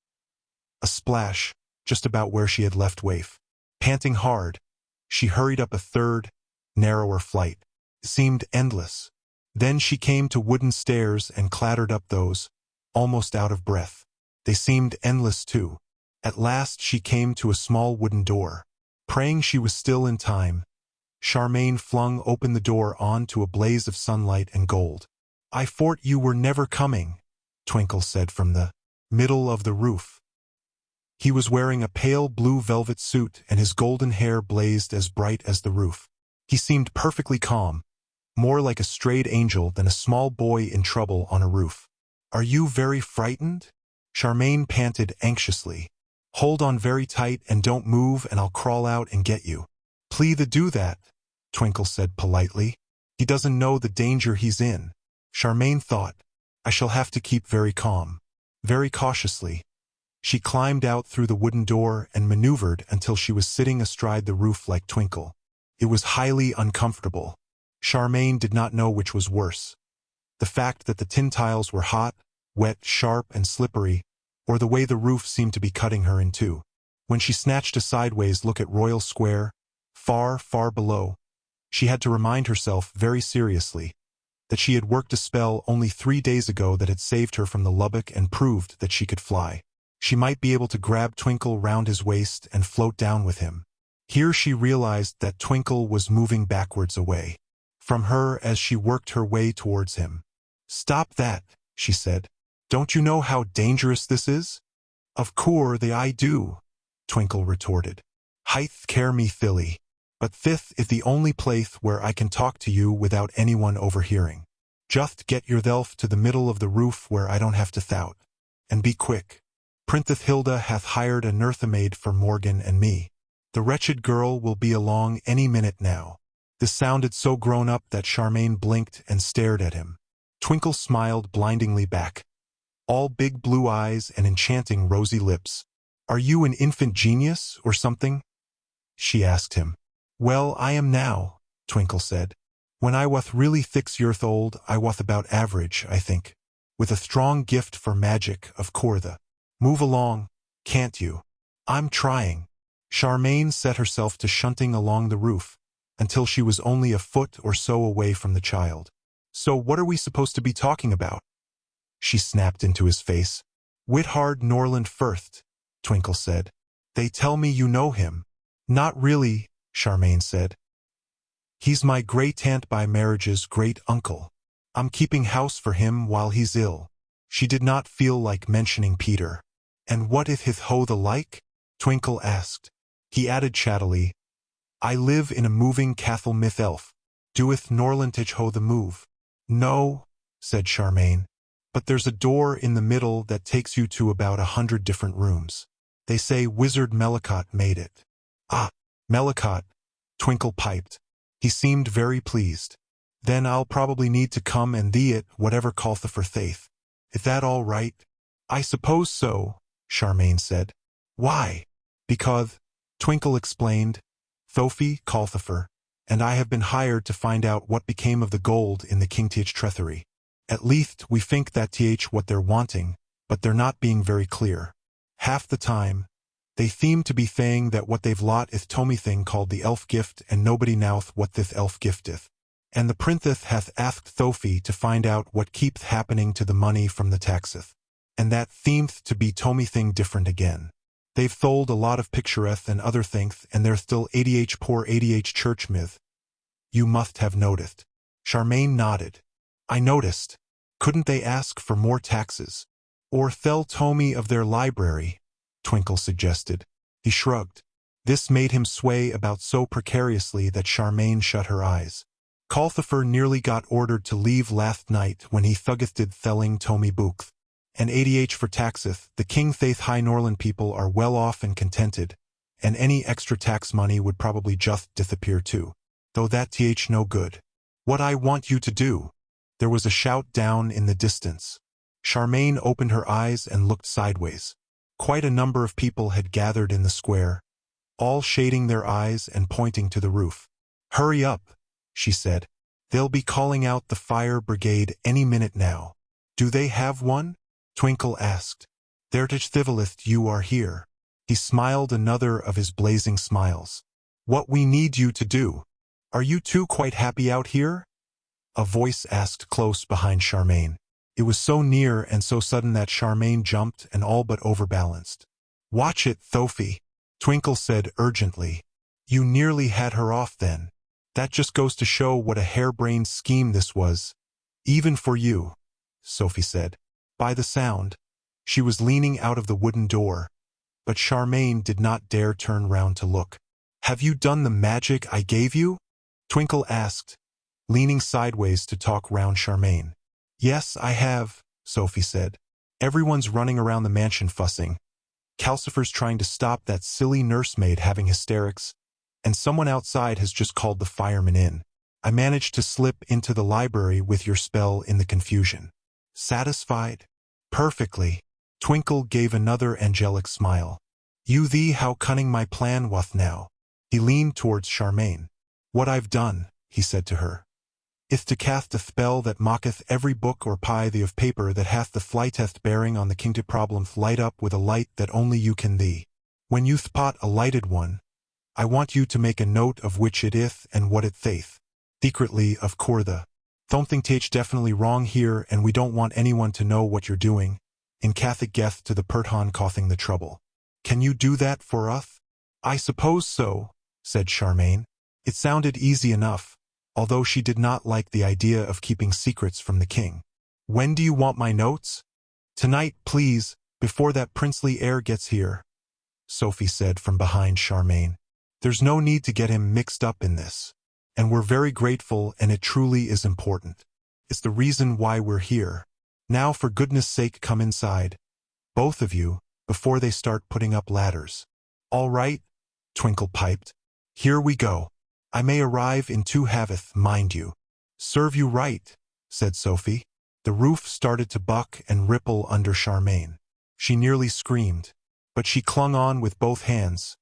a splash, just about where she had left Waif. Panting hard, she hurried up a 3rd, narrower flight. It seemed endless. Then she came to wooden stairs and clattered up those, almost out of breath. They seemed endless too. At last she came to a small wooden door. Praying she was still in time, Charmain flung open the door on to a blaze of sunlight and gold. I thought you were never coming, Twinkle said from the middle of the roof. He was wearing a pale blue velvet suit and his golden hair blazed as bright as the roof. He seemed perfectly calm, more like a strayed angel than a small boy in trouble on a roof. Are you very frightened? Charmain panted anxiously. Hold on very tight and don't move and I'll crawl out and get you. Please do that, Twinkle said politely. He doesn't know the danger he's in. Charmain thought, I shall have to keep very calm. Very cautiously, she climbed out through the wooden door and maneuvered until she was sitting astride the roof like Twinkle. It was highly uncomfortable. Charmain did not know which was worse: the fact that the tin tiles were hot, wet, sharp, and slippery, or the way the roof seemed to be cutting her in two. When she snatched a sideways look at Royal Square, far, far below, she had to remind herself very seriously that she had worked a spell only 3 days ago that had saved her from the Lubbock and proved that she could fly. She might be able to grab Twinkle round his waist and float down with him. Here she realized that Twinkle was moving backwards away from her as she worked her way towards him. "Stop that," she said. "Don't you know how dangerous this is?" "Of course I do," Twinkle retorted. "Height care me filly. But thith is the only place where I can talk to you without anyone overhearing. Just get yourself to the middle of the roof where I don't have to thout. And be quick. Princess Hilda hath hired a nurse-maid for Morgan and me. The wretched girl will be along any minute now." This sounded so grown-up that Charmain blinked and stared at him. Twinkle smiled blindingly back, all big blue eyes and enchanting rosy lips. "Are you an infant genius or something?" she asked him. "Well, I am now," Twinkle said. "When I wath really 6 years old, I wath about average, I think. With a strong gift for magic, of course. Move along, can't you?" "I'm trying." Charmain set herself to shunting along the roof until she was only a foot or so away from the child. "So what are we supposed to be talking about?" she snapped into his face. "Wizard Norland first," Twinkle said. "They tell me you know him." "Not really," Charmain said. "He's my great-aunt by marriage's great-uncle. I'm keeping house for him while he's ill." She did not feel like mentioning Peter. "And what if hith ho the like?" Twinkle asked. He added chattily, "I live in a moving castle myth elf. Doeth Norland ho the move?" "No," said Charmain. "But there's a door in the middle that takes you to about 100 different rooms. They say Wizard Mellicott made it." "Ah, Mellicott," Twinkle piped. He seemed very pleased. "Then I'll probably need to come and thee it whatever calltha for thaith. Is that all right?" "I suppose so," Charmain said. "Why?" "Because," Twinkle explained, "Thofi calltha and I have been hired to find out what became of the gold in the King's treasury. At least we think that's what they're wanting, but they're not being very clear. Half the time, they seem to be saying that what they've lot is thing called the elf gift and nobody knowth what this elf gifteth. And the princess hath asked Thofi to find out what keeps happening to the money from the taxeth. And that seems to be thing different again. They've sold a lot of picturesque and other things and they're still poor church myth. You must have noticed." Charmain nodded. "I noticed. Couldn't they ask for more taxes? Or they'll Tomy of their library," Twinkle suggested. He shrugged. This made him sway about so precariously that Charmain shut her eyes. "Calthafer nearly got ordered to leave last night when he thuggethed thelling Tomy books. And 80 for taxeth, the King Faith High Norland people are well off and contented, and any extra tax money would probably just disappear too. Though that no good. What I want you to do." There was a shout down in the distance. Charmain opened her eyes and looked sideways. Quite a number of people had gathered in the square, all shading their eyes and pointing to the roof. "Hurry up," she said. "They'll be calling out the fire brigade any minute now." "Do they have one?" Twinkle asked. "They're to civilist you are here." He smiled another of his blazing smiles. "What we need you to do. Are you two quite happy out here?" a voice asked close behind Charmain. It was so near and so sudden that Charmain jumped and all but overbalanced. "Watch it, Thofi," Twinkle said urgently. "You nearly had her off then. That just goes to show what a harebrained scheme this was. Even for you," Sophie said. By the sound, she was leaning out of the wooden door, but Charmain did not dare turn round to look. "Have you done the magic I gave you?" Twinkle asked, leaning sideways to talk round Charmain. "Yes, I have," Sophie said. "Everyone's running around the mansion fussing. Calcifer's trying to stop that silly nursemaid having hysterics, and someone outside has just called the firemen in. I managed to slip into the library with your spell in the confusion." "Satisfied?" "Perfectly," Twinkle gave another angelic smile. You thee how cunning my plan wath now. He leaned towards Charmain. What I've done, he said to her, ith to cast a spell that mocketh every book or pie of paper that hath the flighteth bearing on the king to problemth light up with a light that only you can thee. When you spot a lighted one, I want you to make a note of which it ith and what it thaith. Secretly, of courtha. Something tach definitely wrong here, and we don't want anyone to know what you're doing. In Catholic geth to the perthon coughing the trouble. Can you do that for us? I suppose so, said Charmain. It sounded easy enough, although she did not like the idea of keeping secrets from the king. When do you want my notes? Tonight, please, before that princely heir gets here, Sophie said from behind Charmain. There's no need to get him mixed up in this. And we're very grateful, and it truly is important. It's the reason why we're here. Now for goodness sake come inside, both of you, before they start putting up ladders. All right, Twinkle piped. Here we go. I may arrive in 2 haveth, mind you. Serve you right, said Sophie. The roof started to buck and ripple under Charmain. She nearly screamed, but she clung on with both hands,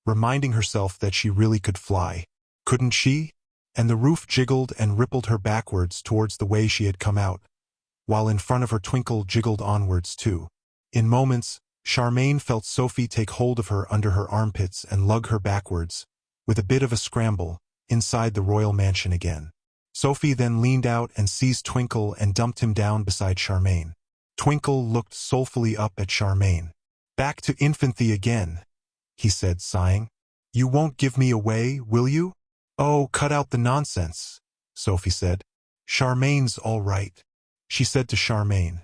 reminding herself that she really could fly. Couldn't she? And the roof jiggled and rippled her backwards towards the way she had come out, while in front of her Twinkle jiggled onwards too. In moments, Charmain felt Sophie take hold of her under her armpits and lug her backwards, with a bit of a scramble, inside the royal mansion again. Sophie then leaned out and seized Twinkle and dumped him down beside Charmain. Twinkle looked soulfully up at Charmain. Back to infancy again, he said, sighing. You won't give me away, will you? Oh, cut out the nonsense, Sophie said. Charmain's all right, she said to Charmain.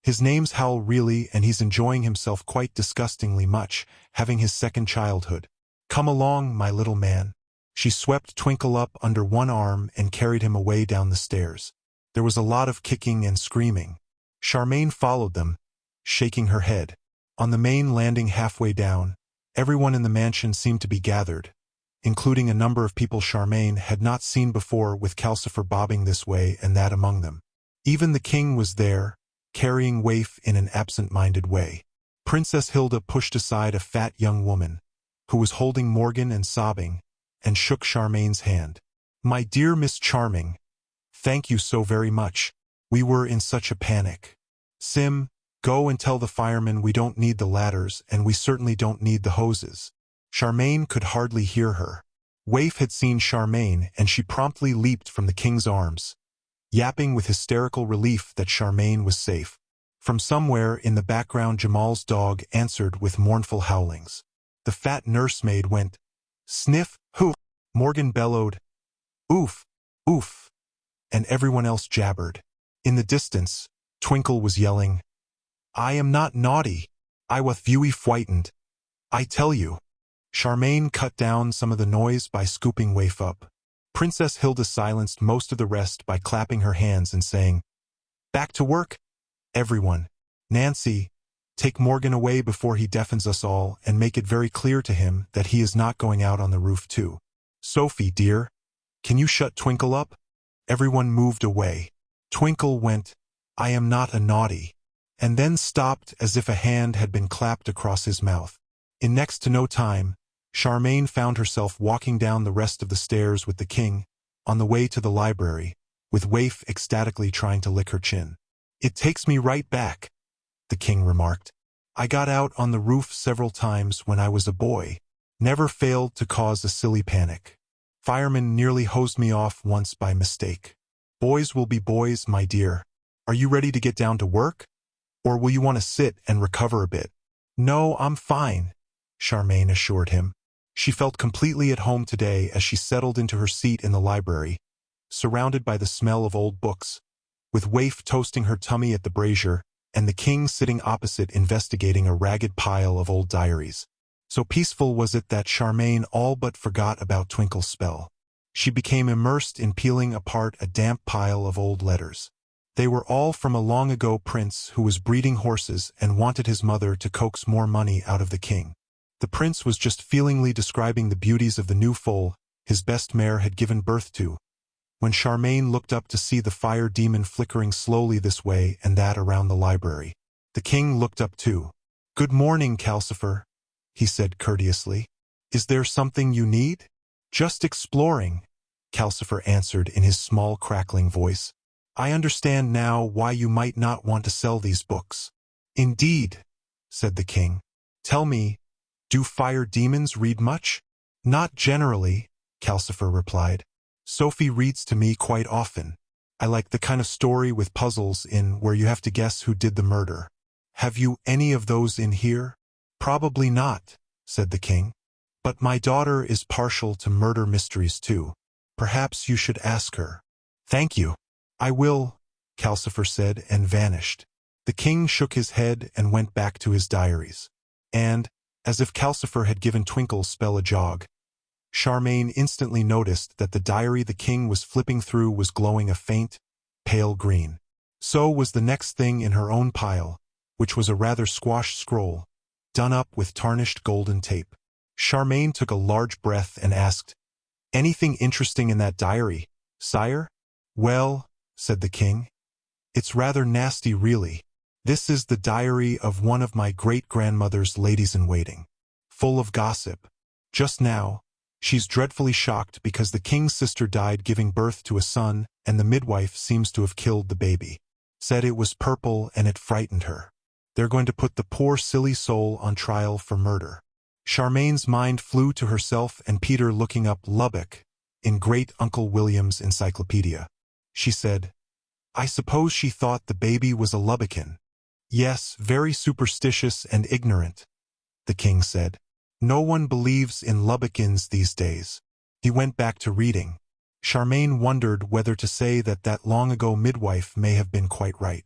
His name's Howl really, and he's enjoying himself quite disgustingly much, having his second childhood. Come along, my little man. She swept Twinkle up under one arm and carried him away down the stairs. There was a lot of kicking and screaming. Charmain followed them, shaking her head. On the main landing halfway down, everyone in the mansion seemed to be gathered, including a number of people Charmain had not seen before, with Calcifer bobbing this way and that among them. Even the king was there, carrying waif in an absent-minded way. Princess Hilda pushed aside a fat young woman, who was holding Morgan and sobbing, and shook Charmain's hand. My dear Miss Charming, thank you so very much. We were in such a panic. Sim, go and tell the firemen we don't need the ladders, and we certainly don't need the hoses. Charmain could hardly hear her. Waif had seen Charmain, and she promptly leaped from the king's arms, yapping with hysterical relief that Charmain was safe. From somewhere in the background Jamal's dog answered with mournful howlings. The fat nursemaid went, sniff, hoof. Morgan bellowed, oof, oof, and everyone else jabbered. In the distance, Twinkle was yelling, I am not naughty. I was very frightened. I tell you. Charmain cut down some of the noise by scooping waif up. Princess Hilda silenced most of the rest by clapping her hands and saying, Back to work, everyone. Nancy, take Morgan away before he deafens us all, and make it very clear to him that he is not going out on the roof too. Sophie, dear, can you shut Twinkle up? Everyone moved away. Twinkle went, I am not a naughty, and then stopped as if a hand had been clapped across his mouth. In next to no time, Charmain found herself walking down the rest of the stairs with the king, on the way to the library, with waif ecstatically trying to lick her chin. It takes me right back, the king remarked. I got out on the roof several times when I was a boy, never failed to cause a silly panic. Firemen nearly hosed me off once by mistake. Boys will be boys, my dear. Are you ready to get down to work? Or will you want to sit and recover a bit? No, I'm fine, Charmain assured him. She felt completely at home today as she settled into her seat in the library, surrounded by the smell of old books, with waif toasting her tummy at the brazier, and the king sitting opposite investigating a ragged pile of old diaries. So peaceful was it that Charmain all but forgot about Twinkle's spell. She became immersed in peeling apart a damp pile of old letters. They were all from a long-ago prince who was breeding horses and wanted his mother to coax more money out of the king. The prince was just feelingly describing the beauties of the new foal his best mare had given birth to, when Charmain looked up to see the fire demon flickering slowly this way and that around the library. The king looked up too. "Good morning, Calcifer," he said courteously. "Is there something you need?" "Just exploring," Calcifer answered in his small crackling voice. "I understand now why you might not want to sell these books." "Indeed," said the king. "Tell me, do fire demons read much?" "Not generally," Calcifer replied. "Sophie reads to me quite often. I like the kind of story with puzzles in where you have to guess who did the murder." "Have you any of those in here?" "Probably not," said the king. "But my daughter is partial to murder mysteries too. Perhaps you should ask her." "Thank you. I will," Calcifer said and vanished. The king shook his head and went back to his diaries. And, as if Calcifer had given Twinkle's spell a jog, Charmain instantly noticed that the diary the king was flipping through was glowing a faint, pale green. So was the next thing in her own pile, which was a rather squashed scroll, done up with tarnished golden tape. Charmain took a large breath and asked, "Anything interesting in that diary, sire?" "Well," said the king, "it's rather nasty really. This is the diary of one of my great-grandmother's ladies-in-waiting. Full of gossip. Just now, she's dreadfully shocked because the king's sister died giving birth to a son and the midwife seems to have killed the baby. Said it was purple and it frightened her. They're going to put the poor silly soul on trial for murder." Charmain's mind flew to herself and Peter looking up Lubbock in Great-Uncle William's encyclopedia. She said, "I suppose she thought the baby was a Lubbockin." "Yes, very superstitious and ignorant," the king said. "No one believes in Lubbockins these days." He went back to reading. Charmain wondered whether to say that that long-ago midwife may have been quite right.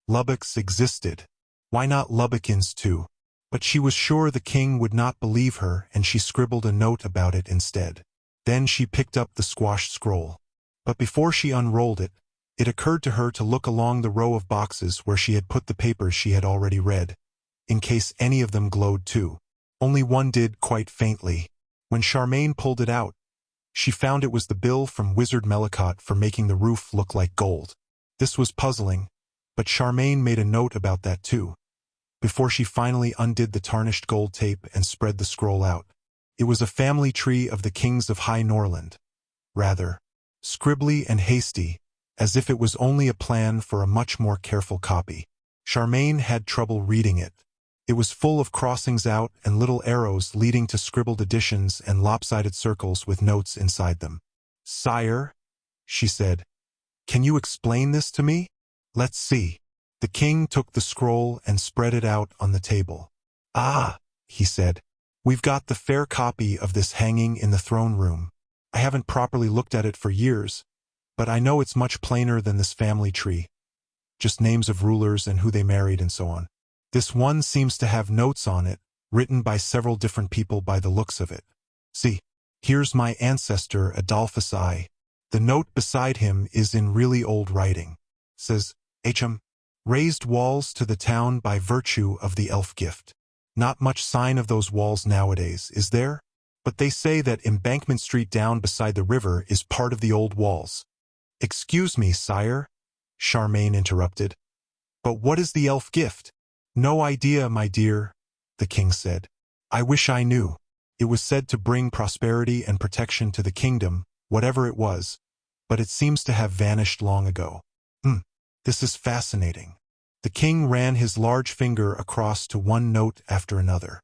Lubbocks existed. Why not Lubbockins too? But she was sure the king would not believe her and she scribbled a note about it instead. Then she picked up the squashed scroll. But before she unrolled it, it occurred to her to look along the row of boxes where she had put the papers she had already read, in case any of them glowed too. Only one did quite faintly. When Charmain pulled it out, she found it was the bill from Wizard Mellicott for making the roof look like gold. This was puzzling, but Charmain made a note about that too, before she finally undid the tarnished gold tape and spread the scroll out. It was a family tree of the kings of High Norland. Rather scribbly and hasty, as if it was only a plan for a much more careful copy. Charmain had trouble reading it. It was full of crossings out and little arrows leading to scribbled additions and lopsided circles with notes inside them. "Sire," she said, "can you explain this to me?" "Let's see." The king took the scroll and spread it out on the table. "Ah," he said, "we've got the fair copy of this hanging in the throne room. I haven't properly looked at it for years, but I know it's much plainer than this family tree. Just names of rulers and who they married and so on. This one seems to have notes on it, written by several different people by the looks of it. See, here's my ancestor Adolphus I. The note beside him is in really old writing. Says, H.M. Raised walls to the town by virtue of the elf gift. Not much sign of those walls nowadays, is there? But they say that Embankment Street down beside the river is part of the old walls." "Excuse me, sire," Charmain interrupted. "But what is the elf gift?" "No idea, my dear," the king said. "I wish I knew. It was said to bring prosperity and protection to the kingdom, whatever it was, but it seems to have vanished long ago." This is fascinating." The king ran his large finger across to one note after another.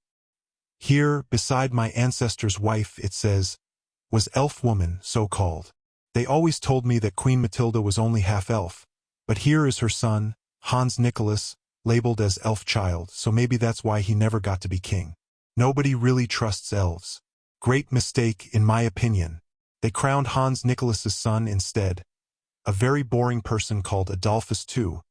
"Here, beside my ancestor's wife, it says, was elf woman, so called. They always told me that Queen Matilda was only half elf, but here is her son, Hans Nicholas, labeled as elf child, so maybe that's why he never got to be king. Nobody really trusts elves. Great mistake, in my opinion. They crowned Hans Nicholas's son instead. A very boring person called Adolphus II,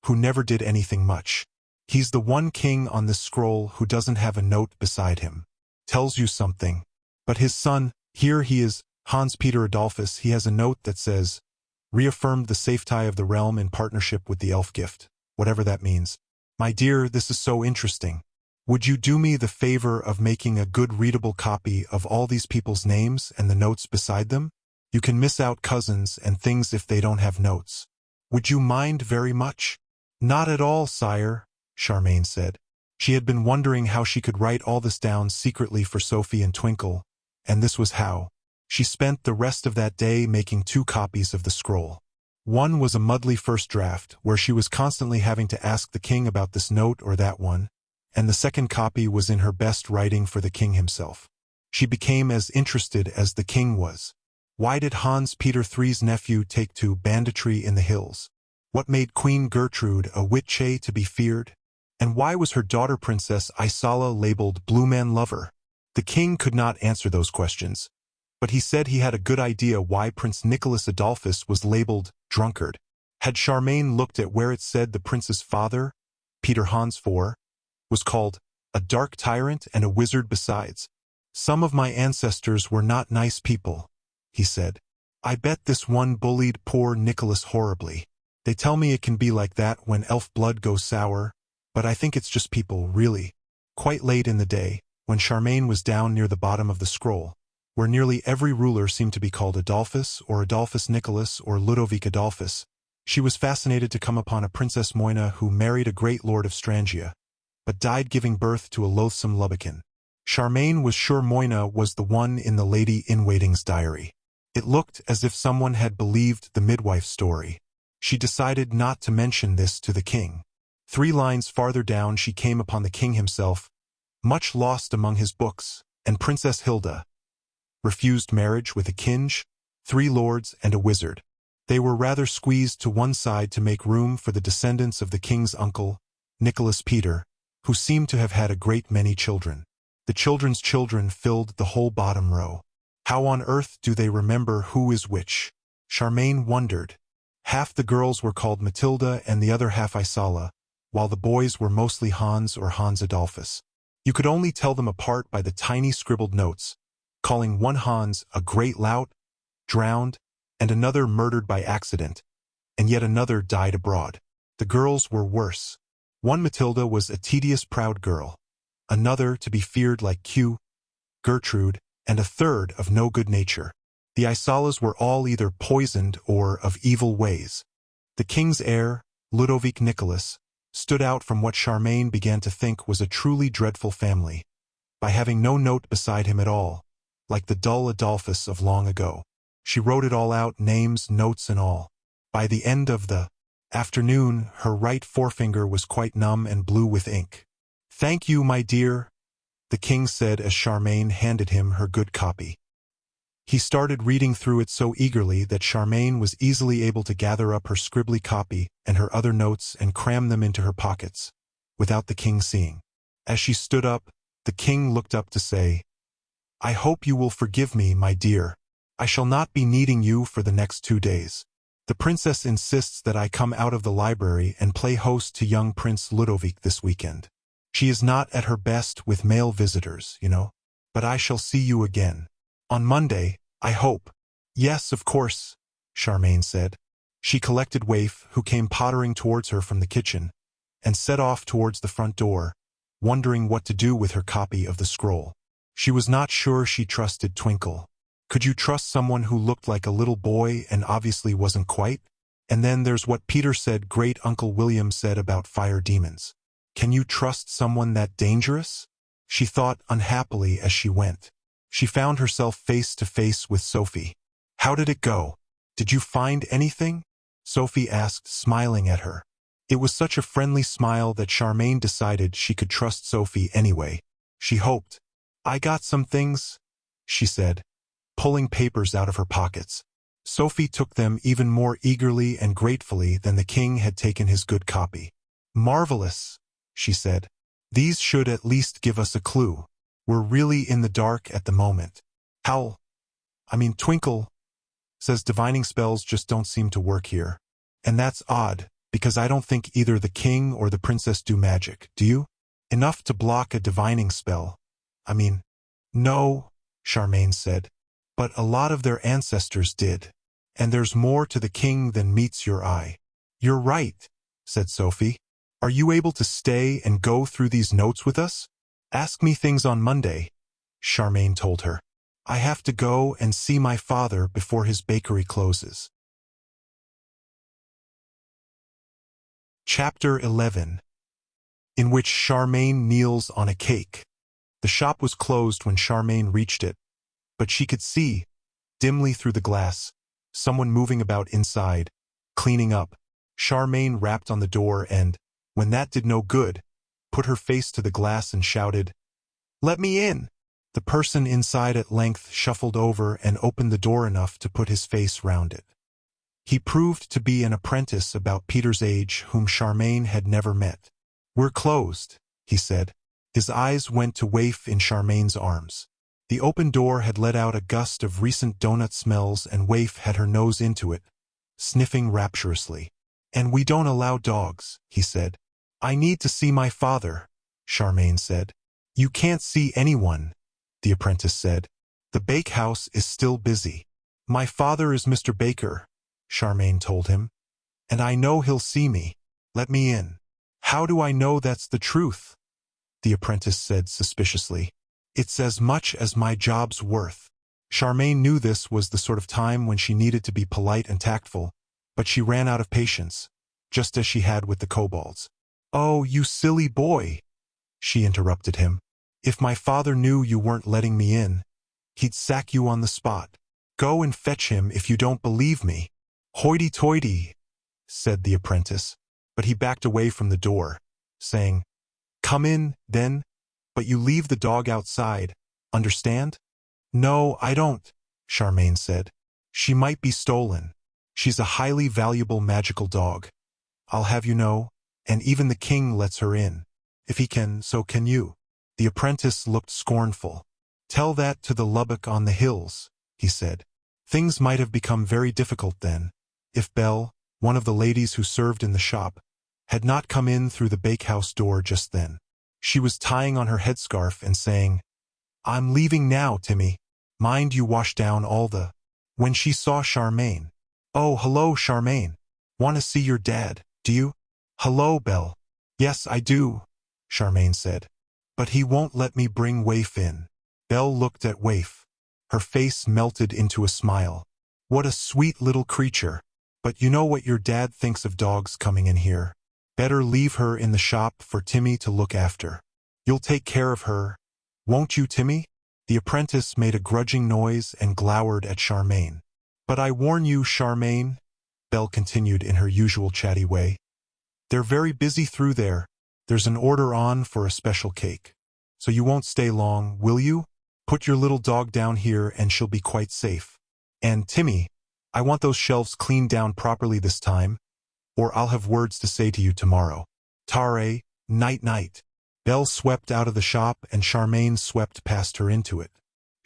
who never did anything much. He's the one king on this scroll who doesn't have a note beside him. Tells you something. But his son, here he is, Hans Peter Adolphus, he has a note that says, reaffirmed the safety of the realm in partnership with the elf gift, whatever that means. My dear, this is so interesting. Would you do me the favor of making a good readable copy of all these people's names and the notes beside them? You can miss out cousins and things if they don't have notes. Would you mind very much?" "Not at all, sire," Charmain said. She had been wondering how she could write all this down secretly for Sophie and Twinkle, and this was how. She spent the rest of that day making 2 copies of the scroll. One was a muddly first draft, where she was constantly having to ask the king about this note or that one, and the second copy was in her best writing for the king himself. She became as interested as the king was. Why did Hans Peter III's nephew take to banditry in the hills? What made Queen Gertrude a witch to be feared? And why was her daughter Princess Isala labeled Blue Man Lover? The king could not answer those questions, but he said he had a good idea why Prince Nicholas Adolphus was labeled Drunkard. Had Charmain looked at where it said the prince's father, Peter Hans IV, was called a dark tyrant and a wizard besides? Some of my ancestors were not nice people, he said. I bet this one bullied poor Nicholas horribly. They tell me it can be like that when elf blood goes sour, but I think it's just people, really. Quite late in the day, when Charmain was down near the bottom of the scroll, where nearly every ruler seemed to be called Adolphus or Adolphus Nicholas or Ludovic Adolphus, she was fascinated to come upon a Princess Moina who married a great lord of Strangia, but died giving birth to a loathsome lubberkin. Charmain was sure Moina was the one in the lady-in-waiting's diary. It looked as if someone had believed the midwife's story. She decided not to mention this to the king. 3 lines farther down she came upon the king himself, much lost among his books, and Princess Hilda. Refused marriage with a kinge, 3 lords and a wizard. They were rather squeezed to one side to make room for the descendants of the king's uncle, Nicholas Peter, who seemed to have had a great many children. The children's children filled the whole bottom row. How on earth do they remember who is which? Charmain wondered. Half the girls were called Matilda and the other half Isala, while the boys were mostly Hans or Hans Adolphus. You could only tell them apart by the tiny scribbled notes, calling one Hans a great lout, drowned, and another murdered by accident, and yet another died abroad. The girls were worse. One Matilda was a tedious proud girl, another to be feared like Gertrude, and a third of no good nature. The Isalas were all either poisoned or of evil ways. The king's heir, Ludovic Nicholas, stood out from what Charmain began to think was a truly dreadful family, by having no note beside him at all, like the dull Adolphus of long ago. She wrote it all out, names, notes, and all. By the end of the afternoon, her right forefinger was quite numb and blue with ink. "Thank you, my dear," the king said as Charmain handed him her good copy. He started reading through it so eagerly that Charmain was easily able to gather up her scribbly copy and her other notes and cram them into her pockets, without the king seeing. As she stood up, the king looked up to say, "I hope you will forgive me, my dear. I shall not be needing you for the next 2 days. The princess insists that I come out of the library and play host to young Prince Ludovic this weekend. She is not at her best with male visitors, you know. But I shall see you again. On Monday, I hope." "Yes, of course," Charmain said. She collected Waif, who came pottering towards her from the kitchen, and set off towards the front door, wondering what to do with her copy of the scroll. She was not sure she trusted Twinkle. Could you trust someone who looked like a little boy and obviously wasn't quite? And then there's what Peter said Great Uncle William said about fire demons. Can you trust someone that dangerous? She thought unhappily as she went. She found herself face to face with Sophie. "How did it go? Did you find anything?" Sophie asked, smiling at her. It was such a friendly smile that Charmain decided she could trust Sophie anyway. She hoped. "I got some things," she said, pulling papers out of her pockets. Sophie took them even more eagerly and gratefully than the king had taken his good copy. "Marvelous," she said. "These should at least give us a clue. We're really in the dark at the moment. Twinkle says divining spells just don't seem to work here. And that's odd, because I don't think either the king or the princess do magic, do you? Enough to block a divining spell. No," Charmain said, "but a lot of their ancestors did. And there's more to the king than meets your eye." "You're right," said Sophie. "Are you able to stay and go through these notes with us?" "Ask me things on Monday," Charmain told her. "I have to go and see my father before his bakery closes." Chapter 11. in which Charmain kneels on a cake. The shop was closed when Charmain reached it, but she could see, dimly through the glass, someone moving about inside, cleaning up. Charmain rapped on the door and, when that did no good, put her face to the glass and shouted, "Let me in!" The person inside at length shuffled over and opened the door enough to put his face round it. He proved to be an apprentice about Peter's age whom Charmain had never met. "We're closed," he said. His eyes went to waif in Charmain's arms. The open door had let out a gust of recent donut smells and waif had her nose into it, sniffing rapturously. "And we don't allow dogs," he said. "I need to see my father," Charmain said. "You can't see anyone," the apprentice said. "The bakehouse is still busy." "My father is Mr. Baker," Charmain told him, "and I know he'll see me. Let me in." "How do I know that's the truth?" the apprentice said suspiciously. "It's as much as my job's worth." Charmain knew this was the sort of time when she needed to be polite and tactful, but she ran out of patience, just as she had with the kobolds. "Oh, you silly boy," she interrupted him. "If my father knew you weren't letting me in, he'd sack you on the spot. Go and fetch him if you don't believe me." "Hoity-toity," said the apprentice, but he backed away from the door, saying, "Come in, then, but you leave the dog outside, understand?" "No, I don't," Charmain said. "She might be stolen. She's a highly valuable magical dog, I'll have you know, and even the king lets her in. If he can, so can you." The apprentice looked scornful. "Tell that to the Lubbock on the hills," he said. Things might have become very difficult then, if Belle, one of the ladies who served in the shop, had not come in through the bakehouse door just then. She was tying on her headscarf and saying, "I'm leaving now, Timmy. Mind you wash down all the—" When she saw Charmain. "Oh, hello, Charmain. Want to see your dad, do you?" "Hello, Belle." "Yes, I do," Charmain said. "But he won't let me bring Waif in." Belle looked at Waif. Her face melted into a smile. "What a sweet little creature. But you know what your dad thinks of dogs coming in here. Better leave her in the shop for Timmy to look after. You'll take care of her, won't you, Timmy?" The apprentice made a grudging noise and glowered at Charmain. "But I warn you, Charmain," Belle continued in her usual chatty way. "They're very busy through there. There's an order on for a special cake. So you won't stay long, will you? Put your little dog down here and she'll be quite safe. And, Timmy, I want those shelves cleaned down properly this time, or I'll have words to say to you tomorrow. Tare, night-night." Belle swept out of the shop and Charmain swept past her into it.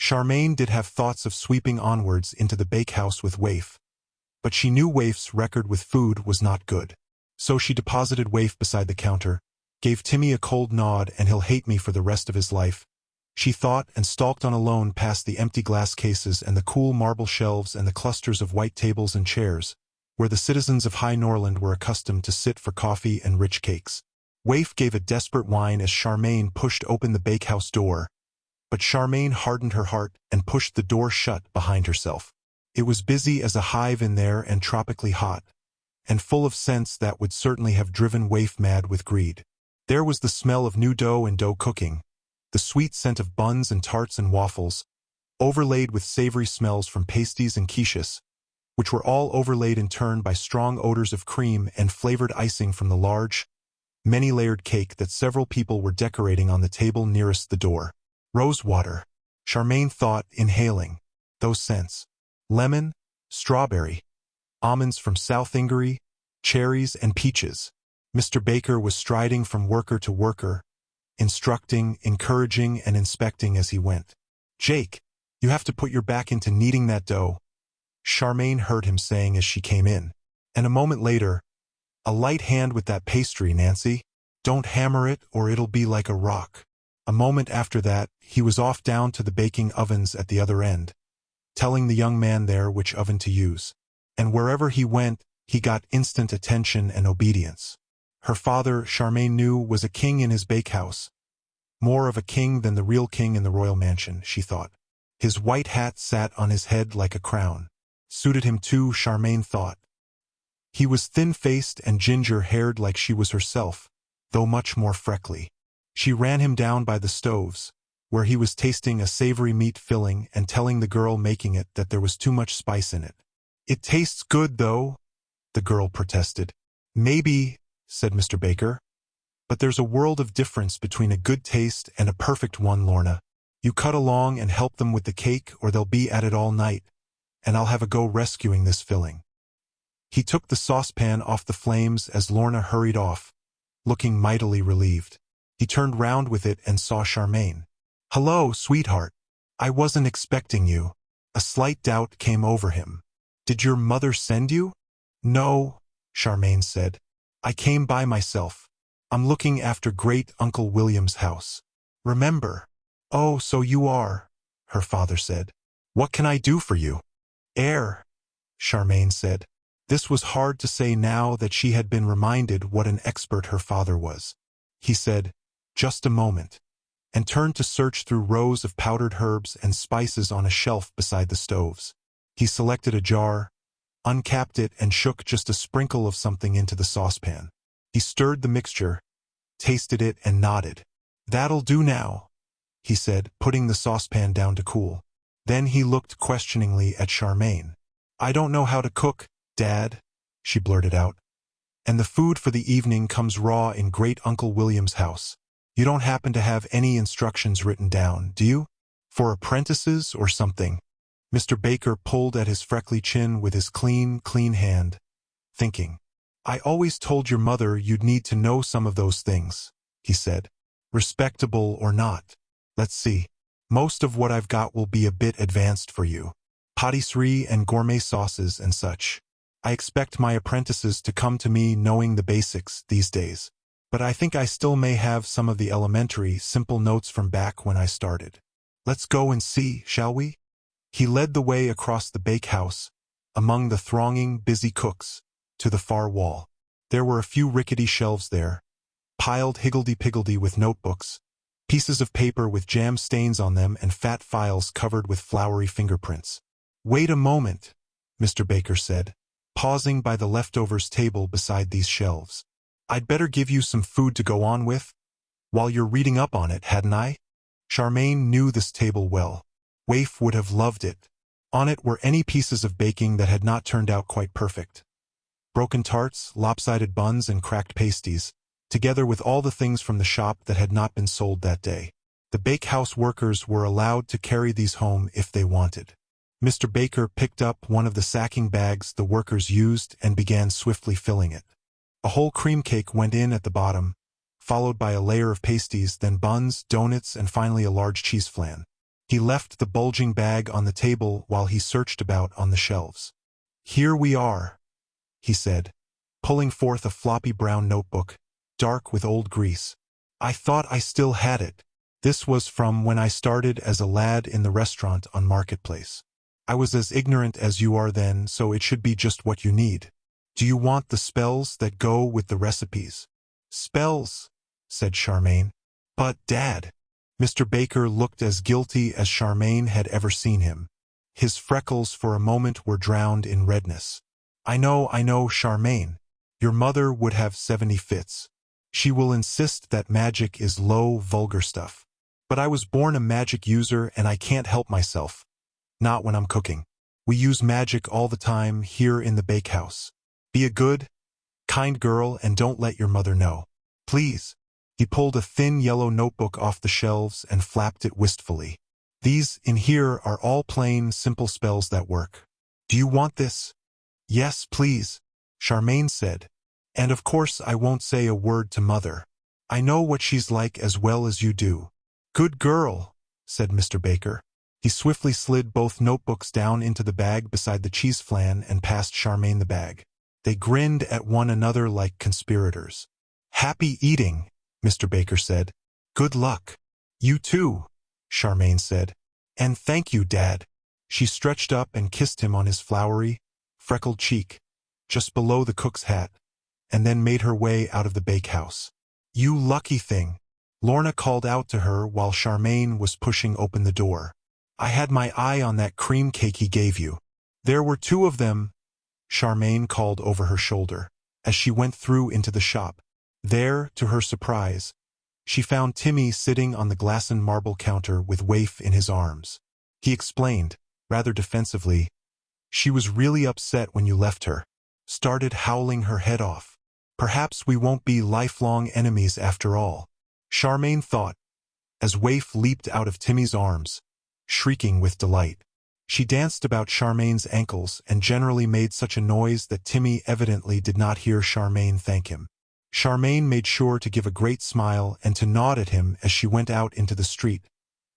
Charmain did have thoughts of sweeping onwards into the bakehouse with Waif, but she knew Waif's record with food was not good. So she deposited Waif beside the counter, gave Timmy a cold nod and he'll hate me for the rest of his life, she thought, and stalked on alone past the empty glass cases and the cool marble shelves and the clusters of white tables and chairs, where the citizens of High Norland were accustomed to sit for coffee and rich cakes. Waif gave a desperate whine as Charmain pushed open the bakehouse door, but Charmain hardened her heart and pushed the door shut behind herself. It was busy as a hive in there and tropically hot, and full of scents that would certainly have driven Waif mad with greed. There was the smell of new dough and dough cooking, the sweet scent of buns and tarts and waffles, overlaid with savory smells from pasties and quiches, which were all overlaid in turn by strong odors of cream and flavored icing from the large, many-layered cake that several people were decorating on the table nearest the door. Rosewater, Charmain thought, inhaling those scents. Lemon, strawberry, almonds from South Ingery, cherries and peaches. Mr. Baker was striding from worker to worker, instructing, encouraging, and inspecting as he went. "Jake, you have to put your back into kneading that dough," Charmain heard him saying as she came in. And a moment later, "A light hand with that pastry, Nancy. Don't hammer it or it'll be like a rock." A moment after that, he was off down to the baking ovens at the other end, telling the young man there which oven to use. And wherever he went, he got instant attention and obedience. Her father, Charmain knew, was a king in his bakehouse. More of a king than the real king in the royal mansion, she thought. His white hat sat on his head like a crown. Suited him too, Charmain thought. He was thin-faced and ginger-haired like she was herself, though much more freckly. She ran him down by the stoves, where he was tasting a savory meat filling and telling the girl making it that there was too much spice in it. "It tastes good, though," the girl protested. "Maybe," said Mr. Baker. "But there's a world of difference between a good taste and a perfect one, Lorna. You cut along and help them with the cake, or they'll be at it all night, and I'll have a go rescuing this filling." He took the saucepan off the flames as Lorna hurried off, looking mightily relieved. He turned round with it and saw Charmain. "Hello, sweetheart. I wasn't expecting you." A slight doubt came over him. "Did your mother send you?" "No," Charmain said. "I came by myself. I'm looking after Great Uncle William's house. Remember?" "Oh, so you are," her father said. "What can I do for you?" "Heir," Charmain said. This was hard to say now that she had been reminded what an expert her father was. He said, "Just a moment," and turned to search through rows of powdered herbs and spices on a shelf beside the stoves. He selected a jar, uncapped it, and shook just a sprinkle of something into the saucepan. He stirred the mixture, tasted it, and nodded. "That'll do now," he said, putting the saucepan down to cool. Then he looked questioningly at Charmain. "I don't know how to cook, Dad," she blurted out. "And the food for the evening comes raw in Great Uncle William's house. You don't happen to have any instructions written down, do you? For apprentices or something?" Mr. Baker pulled at his freckly chin with his clean hand, thinking. "I always told your mother you'd need to know some of those things," he said. "Respectable or not. Let's see. Most of what I've got will be a bit advanced for you. Patisserie and gourmet sauces and such. I expect my apprentices to come to me knowing the basics these days. But I think I still may have some of the elementary, simple notes from back when I started. Let's go and see, shall we?" He led the way across the bakehouse, among the thronging, busy cooks, to the far wall. There were a few rickety shelves there, piled higgledy-piggledy with notebooks, pieces of paper with jam stains on them, and fat files covered with floury fingerprints. "Wait a moment," Mr. Baker said, pausing by the leftovers table beside these shelves. "I'd better give you some food to go on with, while you're reading up on it, hadn't I?" Charmain knew this table well. Waif would have loved it. On it were any pieces of baking that had not turned out quite perfect. Broken tarts, lopsided buns, and cracked pasties, together with all the things from the shop that had not been sold that day. The bakehouse workers were allowed to carry these home if they wanted. Mr. Baker picked up one of the sacking bags the workers used and began swiftly filling it. A whole cream cake went in at the bottom, followed by a layer of pasties, then buns, donuts, and finally a large cheese flan. He left the bulging bag on the table while he searched about on the shelves. "Here we are," he said, pulling forth a floppy brown notebook, dark with old grease. "I thought I still had it. This was from when I started as a lad in the restaurant on Marketplace. I was as ignorant as you are then, so it should be just what you need. Do you want the spells that go with the recipes?" "Spells," said Charmain. "But, Dad." Mr. Baker looked as guilty as Charmain had ever seen him. His freckles for a moment were drowned in redness. I know, Charmain. Your mother would have 70 fits. She will insist that magic is low, vulgar stuff. But I was born a magic user and I can't help myself. Not when I'm cooking. We use magic all the time here in the bakehouse. Be a good, kind girl and don't let your mother know. Please." He pulled a thin yellow notebook off the shelves and flapped it wistfully. "These in here are all plain, simple spells that work. Do you want this?" "Yes, please," Charmain said. "And of course I won't say a word to Mother. I know what she's like as well as you do." "Good girl," said Mr. Baker. He swiftly slid both notebooks down into the bag beside the cheese flan and passed Charmain the bag. They grinned at one another like conspirators. "Happy eating," Mr. Baker said. "Good luck." "You too," Charmain said. "And thank you, Dad." She stretched up and kissed him on his floury, freckled cheek, just below the cook's hat, and then made her way out of the bakehouse. "You lucky thing," Lorna called out to her while Charmain was pushing open the door. "I had my eye on that cream cake he gave you." "There were 2 of them," Charmain called over her shoulder, as she went through into the shop. There, to her surprise, she found Timmy sitting on the glass and marble counter with Waif in his arms. He explained, rather defensively, "She was really upset when you left her. Started howling her head off. Perhaps we won't be lifelong enemies after all." Charmain thought, as Waif leaped out of Timmy's arms, shrieking with delight. She danced about Charmain's ankles and generally made such a noise that Timmy evidently did not hear Charmain thank him. Charmain made sure to give a great smile and to nod at him as she went out into the street,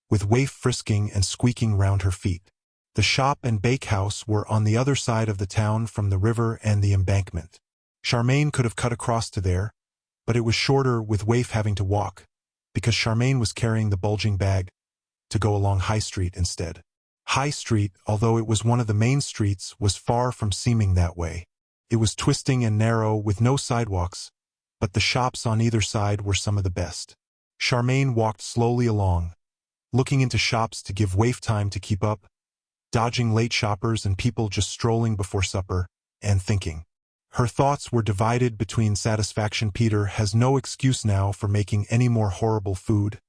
with Waif frisking and squeaking round her feet. The shop and bakehouse were on the other side of the town from the river and the embankment. Charmain could have cut across to there, but it was shorter with Waif having to walk, because Charmain was carrying the bulging bag, to go along High Street instead. High Street, although it was one of the main streets, was far from seeming that way. It was twisting and narrow with no sidewalks, but the shops on either side were some of the best. Charmain walked slowly along, looking into shops to give Waif time to keep up, dodging late shoppers and people just strolling before supper, and thinking. Her thoughts were divided between satisfaction Peter has no excuse now for making any more horrible food,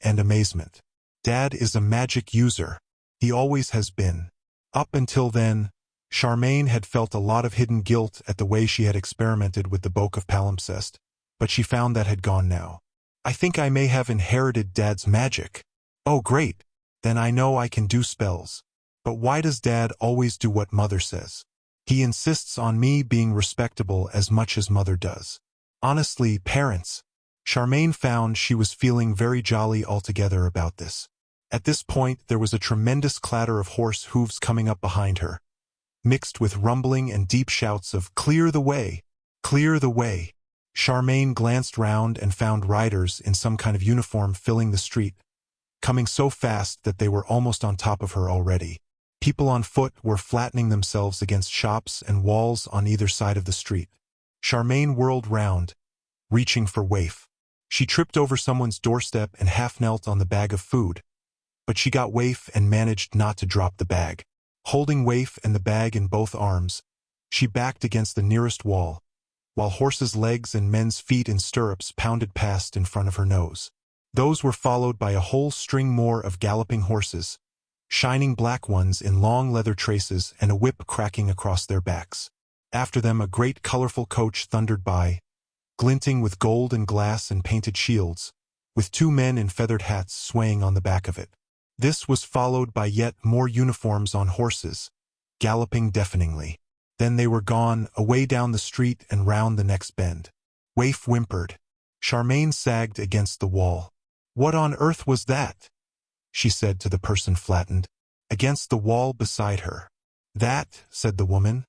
and amazement. Dad is a magic user. He always has been. Up until then, Charmain had felt a lot of hidden guilt at the way she had experimented with the Book of Palimpsest, but she found that had gone now. "I think I may have inherited Dad's magic." "Oh great, then I know I can do spells. But why does Dad always do what Mother says? He insists on me being respectable as much as Mother does. Honestly, parents." Charmain found she was feeling very jolly altogether about this. At this point there was a tremendous clatter of horse hooves coming up behind her, mixed with rumbling and deep shouts of "Clear the way! Clear the way!" Charmain glanced round and found riders in some kind of uniform filling the street, coming so fast that they were almost on top of her already. People on foot were flattening themselves against shops and walls on either side of the street. Charmain whirled round, reaching for Waif. She tripped over someone's doorstep and half-knelt on the bag of food, but she got Waif and managed not to drop the bag. Holding Waif and the bag in both arms, she backed against the nearest wall, while horses' legs and men's feet in stirrups pounded past in front of her nose. Those were followed by a whole string more of galloping horses, shining black ones in long leather traces and a whip cracking across their backs. After them a great colorful coach thundered by, glinting with gold and glass and painted shields, with two men in feathered hats swaying on the back of it. This was followed by yet more uniforms on horses, galloping deafeningly. Then they were gone, away down the street and round the next bend. Waif whimpered. Charmain sagged against the wall. "What on earth was that?" she said to the person flattened against the wall beside her. "That," said the woman,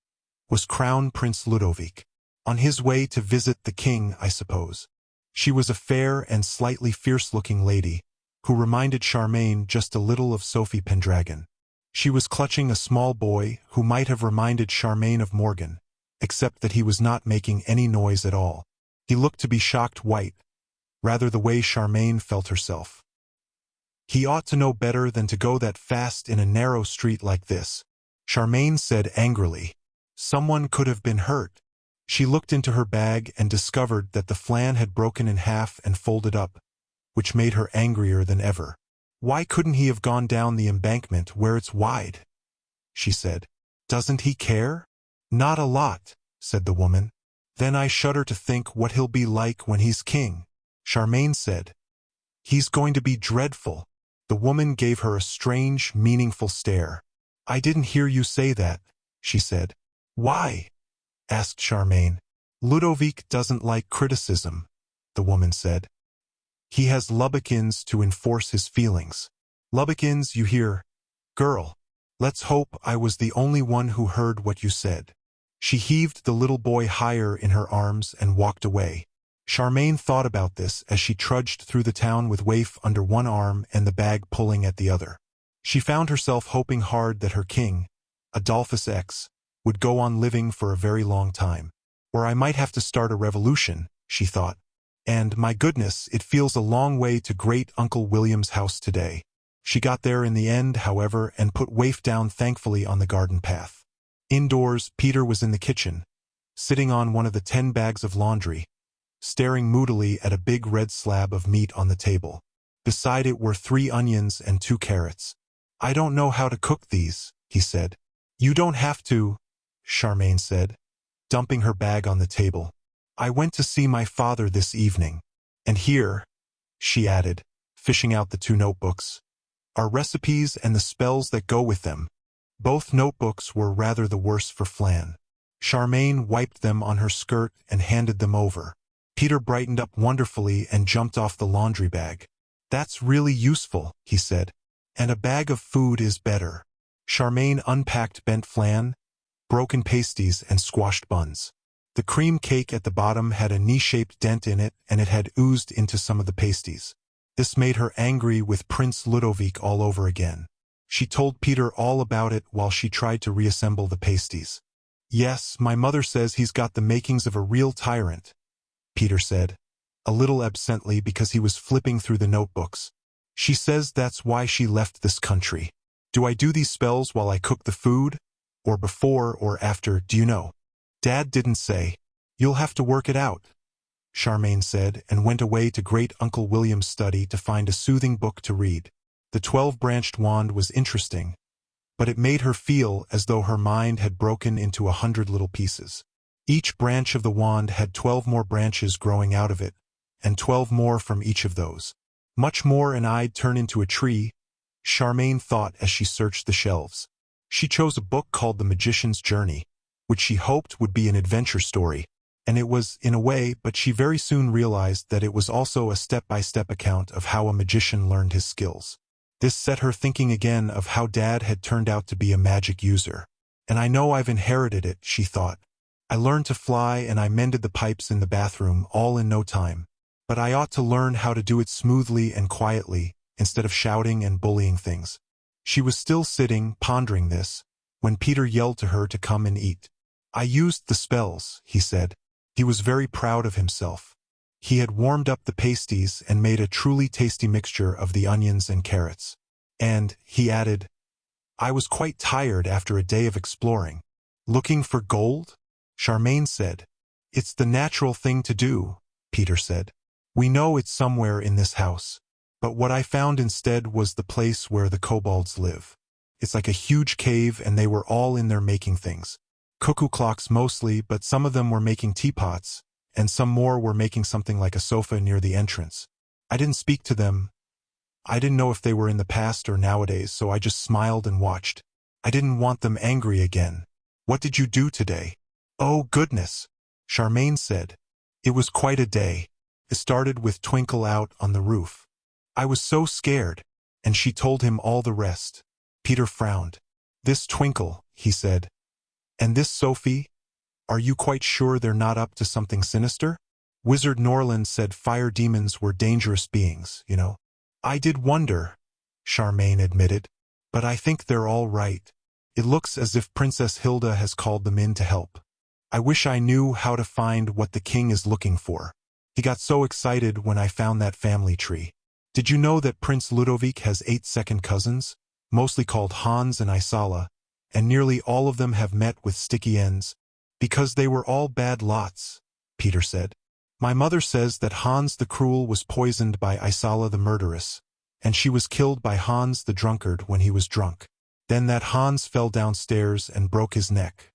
"was Crown Prince Ludovic. On his way to visit the king, I suppose." She was a fair and slightly fierce-looking lady, who reminded Charmain just a little of Sophie Pendragon. She was clutching a small boy who might have reminded Charmain of Morgan, except that he was not making any noise at all. He looked to be shocked white, rather the way Charmain felt herself. He ought to know better than to go that fast in a narrow street like this, Charmain said angrily. Someone could have been hurt. She looked into her bag and discovered that the flan had broken in half and folded up, which made her angrier than ever. "Why couldn't he have gone down the embankment where it's wide?" she said. "Doesn't he care?" "Not a lot," said the woman. "Then I shudder to think what he'll be like when he's king," Charmain said. "He's going to be dreadful." The woman gave her a strange, meaningful stare. "I didn't hear you say that," she said. "Why?" asked Charmain. "Ludovic doesn't like criticism," the woman said. "He has Lubbekins to enforce his feelings. Lubbekins, you hear? Girl, let's hope I was the only one who heard what you said." She heaved the little boy higher in her arms and walked away. Charmain thought about this as she trudged through the town with Waif under one arm and the bag pulling at the other. She found herself hoping hard that her king, Adolphus X, would go on living for a very long time. "Or I might have to start a revolution," she thought. "And, my goodness, it feels a long way to Great Uncle William's house today." She got there in the end, however, and put Waif down thankfully on the garden path. Indoors, Peter was in the kitchen, sitting on one of the 10 bags of laundry, staring moodily at a big red slab of meat on the table. Beside it were 3 onions and 2 carrots. "I don't know how to cook these," he said. "You don't have to," Charmain said, dumping her bag on the table. "I went to see my father this evening. And here," she added, fishing out the 2 notebooks, "are recipes and the spells that go with them." Both notebooks were rather the worse for Flan. Charmain wiped them on her skirt and handed them over. Peter brightened up wonderfully and jumped off the laundry bag. "That's really useful," he said. "And a bag of food is better." Charmain unpacked bent flan, broken pasties, and squashed buns. The cream cake at the bottom had a knee-shaped dent in it, and it had oozed into some of the pasties. This made her angry with Prince Ludovic all over again. She told Peter all about it while she tried to reassemble the pasties. "Yes, my mother says he's got the makings of a real tyrant," Peter said, a little absently because he was flipping through the notebooks. "She says that's why she left this country." "Do I do these spells while I cook the food? Or before or after, do you know?" "Dad didn't say." "You'll have to work it out," Charmain said, and went away to Great Uncle William's study to find a soothing book to read. The 12-branched wand was interesting, but it made her feel as though her mind had broken into 100 little pieces. Each branch of the wand had 12 more branches growing out of it, and 12 more from each of those. "Much more and I'd turn into a tree," Charmain thought as she searched the shelves. She chose a book called The Magician's Journey, which she hoped would be an adventure story, and it was, in a way, but she very soon realized that it was also a step-by-step account of how a magician learned his skills. This set her thinking again of how Dad had turned out to be a magic user. "And I know I've inherited it," she thought. "I learned to fly and I mended the pipes in the bathroom all in no time. But I ought to learn how to do it smoothly and quietly, instead of shouting and bullying things." She was still sitting, pondering this, when Peter yelled to her to come and eat. "I used the spells," he said. He was very proud of himself. He had warmed up the pasties and made a truly tasty mixture of the onions and carrots. And, he added, "I was quite tired after a day of exploring." "Looking for gold?" Charmain said. "It's the natural thing to do," Peter said. "We know it's somewhere in this house. But what I found instead was the place where the kobolds live. It's like a huge cave, and they were all in there making things. Cuckoo clocks mostly, but some of them were making teapots, and some more were making something like a sofa near the entrance. I didn't speak to them. I didn't know if they were in the past or nowadays, so I just smiled and watched. I didn't want them angry again." "What did you do today?" "Oh, goodness," Charmain said. "It was quite a day. It started with Twinkle out on the roof. I was so scared," and she told him all the rest. Peter frowned. "This Twinkle," he said, "and this Sophie, are you quite sure they're not up to something sinister? Wizard Norland said fire demons were dangerous beings, you know." "I did wonder," Charmain admitted, "but I think they're all right. It looks as if Princess Hilda has called them in to help. I wish I knew how to find what the king is looking for. He got so excited when I found that family tree. Did you know that Prince Ludovic has 8 second cousins, mostly called Hans and Isala, and nearly all of them have met with sticky ends? Because they were all bad lots," Peter said. "My mother says that Hans the Cruel was poisoned by Isala the murderess, and she was killed by Hans the Drunkard when he was drunk. Then that Hans fell downstairs and broke his neck.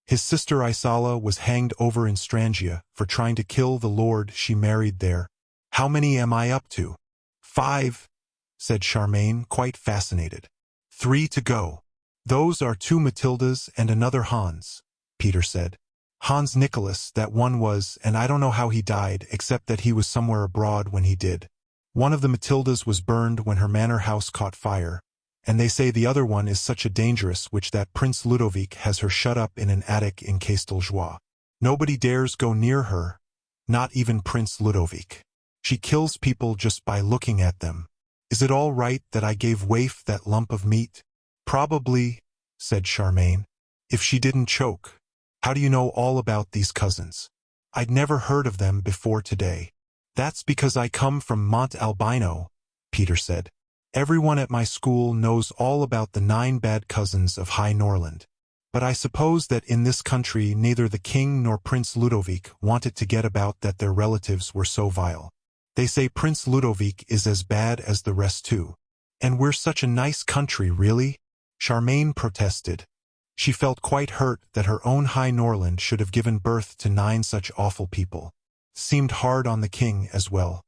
His sister Isala was hanged over in Strangia for trying to kill the lord she married there. How many am I up to?" "5, said Charmain, quite fascinated. 3 to go." "Those are 2 Matildas and another Hans," Peter said. "Hans Nicholas, that one was, and I don't know how he died, except that he was somewhere abroad when he did. One of the Matildas was burned when her manor house caught fire, and they say the other one is such a dangerous witch that Prince Ludovic has her shut up in an attic in Casteljoie. Nobody dares go near her, not even Prince Ludovic. She kills people just by looking at them. Is it all right that I gave Waif that lump of meat?" "Probably," said Charmain, "if she didn't choke." "How do you know all about these cousins?" "I'd never heard of them before today." "That's because I come from Mont Albino," Peter said. "Everyone at my school knows all about the 9 bad cousins of High Norland. But I suppose that in this country neither the king nor Prince Ludovic wanted to get about that their relatives were so vile. They say Prince Ludovic is as bad as the rest too. And we're such a nice country, really? Charmain protested. She felt quite hurt that her own High Norland should have given birth to 9 such awful people. Seemed hard on the king as well.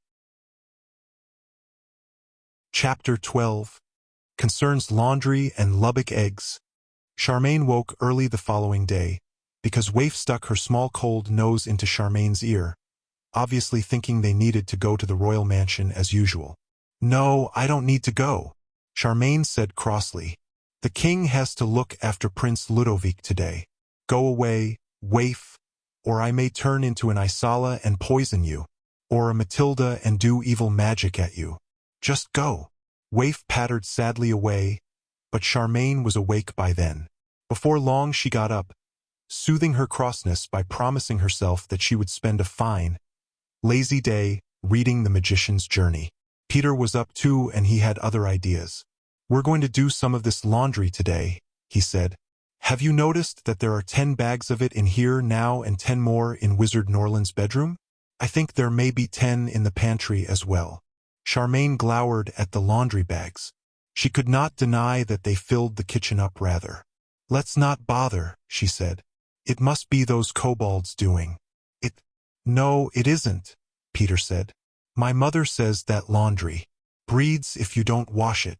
Chapter 12 concerns laundry and Lubbock eggs. Charmain woke early the following day, because Waif stuck her small cold nose into Charmain's ear, obviously thinking they needed to go to the royal mansion as usual. "No, I don't need to go," Charmain said crossly. "The king has to look after Prince Ludovic today. Go away, Waif, or I may turn into an Isala and poison you, or a Matilda and do evil magic at you. Just go." Waif pattered sadly away, but Charmain was awake by then. Before long she got up, soothing her crossness by promising herself that she would spend a fine, lazy day reading The Magician's Journey. Peter was up too, and he had other ideas. "We're going to do some of this laundry today," he said. "Have you noticed that there are 10 bags of it in here now and 10 more in Wizard Norland's bedroom? I think there may be 10 in the pantry as well." Charmain glowered at the laundry bags. She could not deny that they filled the kitchen up rather. "Let's not bother," she said. "It must be those kobolds doing it." "No, it isn't," Peter said. "My mother says that laundry breeds if you don't wash it."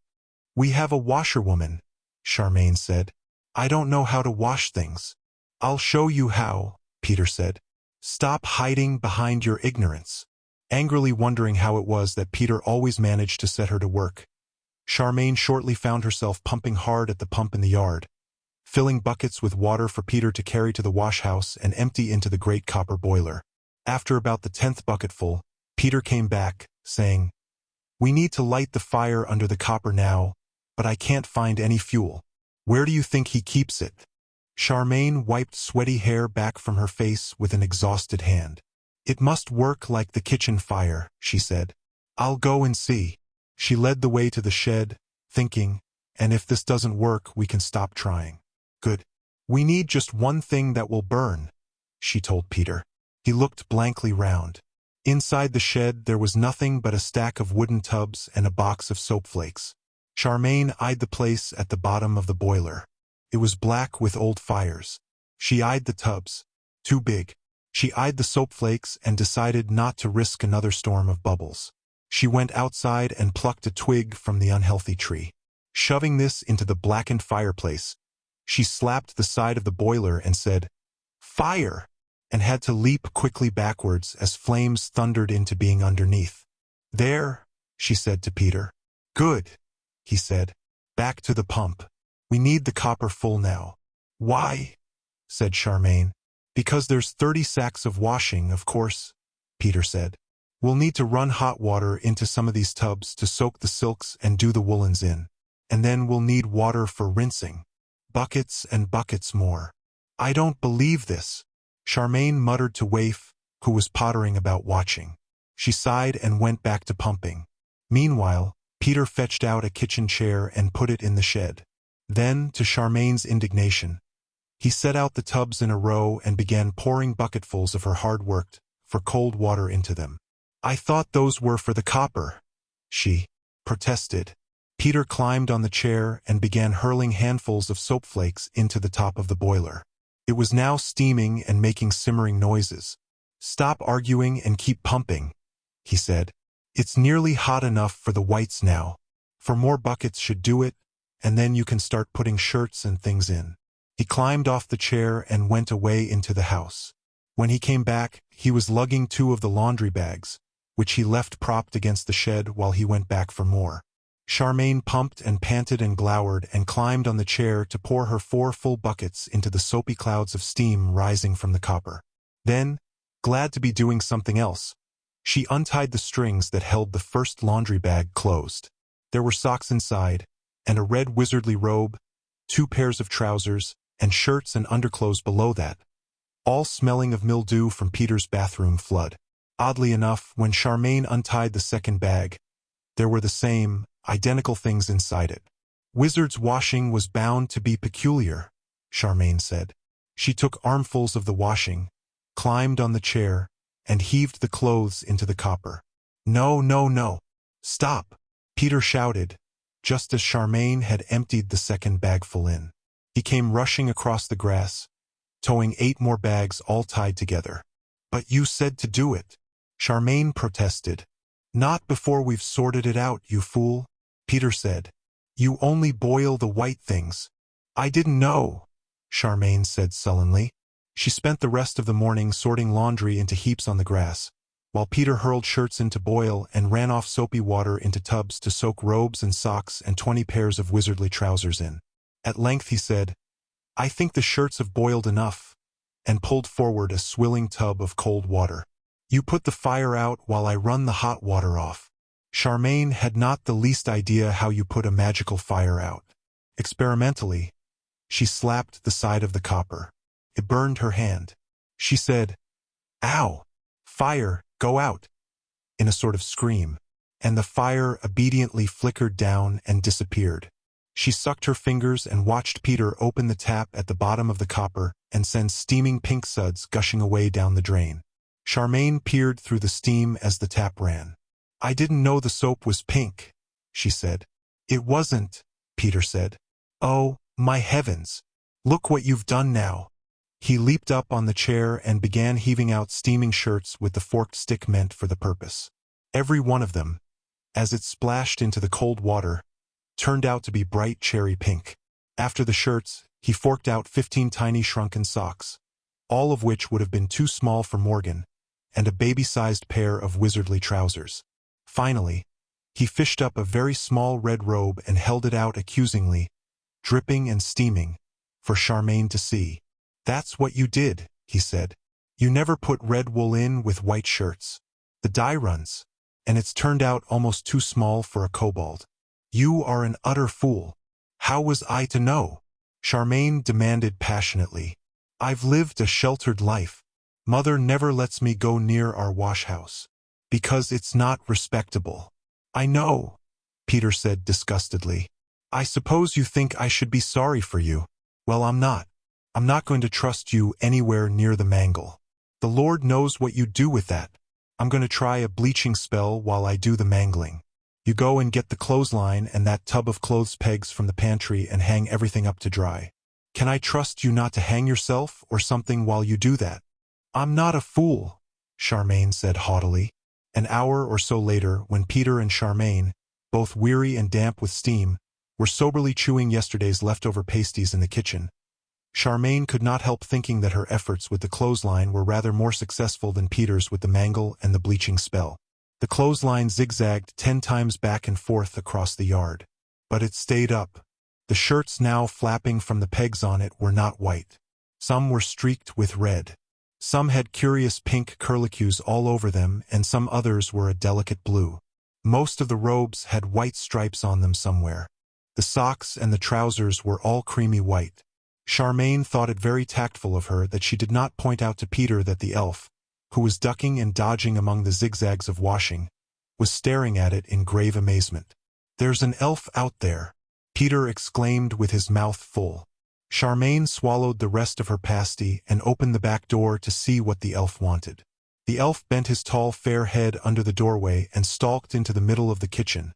"We have a washerwoman," Charmain said. "I don't know how to wash things." "I'll show you how," Peter said. "Stop hiding behind your ignorance." Angrily wondering how it was that Peter always managed to set her to work, Charmain shortly found herself pumping hard at the pump in the yard, filling buckets with water for Peter to carry to the wash-house and empty into the great copper boiler. After about the 10th bucketful, Peter came back, saying, "We need to light the fire under the copper now, but I can't find any fuel. Where do you think he keeps it?" Charmain wiped sweaty hair back from her face with an exhausted hand. "It must work like the kitchen fire," she said. "I'll go and see." She led the way to the shed, thinking, "And if this doesn't work, we can stop trying." "Good. We need just one thing that will burn," she told Peter. He looked blankly round. Inside the shed there was nothing but a stack of wooden tubs and a box of soap flakes. Charmain eyed the place at the bottom of the boiler. It was black with old fires. She eyed the tubs. Too big. She eyed the soap flakes and decided not to risk another storm of bubbles. She went outside and plucked a twig from the unhealthy tree. Shoving this into the blackened fireplace, she slapped the side of the boiler and said, "Fire!" and had to leap quickly backwards as flames thundered into being underneath. "There," she said to Peter. "Good," he said. "Back to the pump. We need the copper full now." "Why?" said Charmain. "Because there's 30 sacks of washing, of course," Peter said. "We'll need to run hot water into some of these tubs to soak the silks and do the woolens in. And then we'll need water for rinsing. Buckets and buckets more." "I don't believe this," Charmain muttered to Waif, who was pottering about watching. She sighed and went back to pumping. Meanwhile, Peter fetched out a kitchen chair and put it in the shed. Then, to Charmain's indignation, he set out the tubs in a row and began pouring bucketfuls of her hard-worked, for cold water into them. "I thought those were for the copper," she protested. Peter climbed on the chair and began hurling handfuls of soap flakes into the top of the boiler. It was now steaming and making simmering noises. "Stop arguing and keep pumping," he said. "It's nearly hot enough for the whites now. 4 more buckets should do it, and then you can start putting shirts and things in." He climbed off the chair and went away into the house. When he came back, he was lugging 2 of the laundry bags, which he left propped against the shed while he went back for more. Charmain pumped and panted and glowered and climbed on the chair to pour her 4 full buckets into the soapy clouds of steam rising from the copper. Then, glad to be doing something else, she untied the strings that held the first laundry bag closed. There were socks inside, and a red wizardly robe, 2 pairs of trousers, and shirts and underclothes below that, all smelling of mildew from Peter's bathroom flood. Oddly enough, when Charmain untied the second bag, there were the same, identical things inside it. Wizard's washing was bound to be peculiar, Charmain said. She took armfuls of the washing, climbed on the chair, and heaved the clothes into the copper. No, no, no. Stop, Peter shouted, just as Charmain had emptied the second bagful in. He came rushing across the grass, towing 8 more bags all tied together. But you said to do it, Charmain protested. Not before we've sorted it out, you fool, Peter said. You only boil the white things. I didn't know, Charmain said sullenly. She spent the rest of the morning sorting laundry into heaps on the grass, while Peter hurled shirts into boil and ran off soapy water into tubs to soak robes and socks and 20 pairs of wizardly trousers in. At length he said, I think the shirts have boiled enough, and pulled forward a swilling tub of cold water. You put the fire out while I run the hot water off. Charmain had not the least idea how you put a magical fire out. Experimentally, she slapped the side of the copper. It burned her hand. She said, Ow! Fire, go out! In a sort of scream, and the fire obediently flickered down and disappeared. She sucked her fingers and watched Peter open the tap at the bottom of the copper and send steaming pink suds gushing away down the drain. Charmain peered through the steam as the tap ran. I didn't know the soap was pink, she said. It wasn't, Peter said. Oh, my heavens! Look what you've done now. He leaped up on the chair and began heaving out steaming shirts with the forked stick meant for the purpose. Every one of them, as it splashed into the cold water, turned out to be bright cherry pink. After the shirts, he forked out 15 tiny shrunken socks, all of which would have been too small for Morgan, and a baby-sized pair of wizardly trousers. Finally, he fished up a very small red robe and held it out accusingly, dripping and steaming, for Charmain to see. That's what you did, he said. You never put red wool in with white shirts. The dye runs, and it's turned out almost too small for a kobold. You are an utter fool. How was I to know? Charmain demanded passionately. I've lived a sheltered life. Mother never lets me go near our washhouse. Because it's not respectable. I know, Peter said disgustedly. I suppose you think I should be sorry for you. Well, I'm not. I'm not going to trust you anywhere near the mangle. The Lord knows what you do with that. I'm going to try a bleaching spell while I do the mangling. You go and get the clothesline and that tub of clothes pegs from the pantry and hang everything up to dry. Can I trust you not to hang yourself or something while you do that? I'm not a fool, Charmain said haughtily. An hour or so later, when Peter and Charmain, both weary and damp with steam, were soberly chewing yesterday's leftover pasties in the kitchen, Charmain could not help thinking that her efforts with the clothesline were rather more successful than Peter's with the mangle and the bleaching spell. The clothesline zigzagged 10 times back and forth across the yard. But it stayed up. The shirts now flapping from the pegs on it were not white. Some were streaked with red. Some had curious pink curlicues all over them, and some others were a delicate blue. Most of the robes had white stripes on them somewhere. The socks and the trousers were all creamy white. Charmain thought it very tactful of her that she did not point out to Peter that the elf, who was ducking and dodging among the zigzags of washing, was staring at it in grave amazement. There's an elf out there, Peter exclaimed with his mouth full. Charmain swallowed the rest of her pasty and opened the back door to see what the elf wanted. The elf bent his tall fair head under the doorway and stalked into the middle of the kitchen,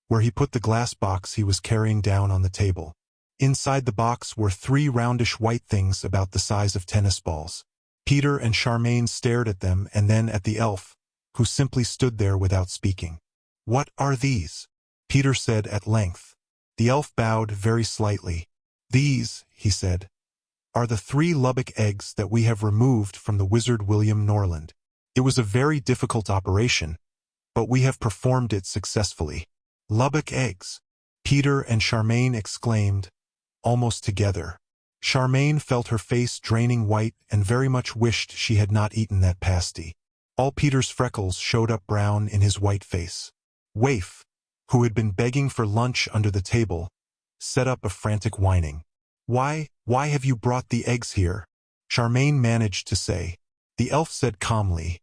where he put the glass box he was carrying down on the table. Inside the box were 3 roundish white things about the size of tennis balls. Peter and Charmain stared at them and then at the elf, who simply stood there without speaking. What are these? Peter said at length. The elf bowed very slightly. These, he said, are the 3 Lubbock eggs that we have removed from the Wizard William Norland. It was a very difficult operation, but we have performed it successfully. Lubbock eggs, Peter and Charmain exclaimed, almost together. Charmain felt her face draining white and very much wished she had not eaten that pasty. All Peter's freckles showed up brown in his white face. Waif, who had been begging for lunch under the table, set up a frantic whining. Why have you brought the eggs here? Charmain managed to say. The elf said calmly,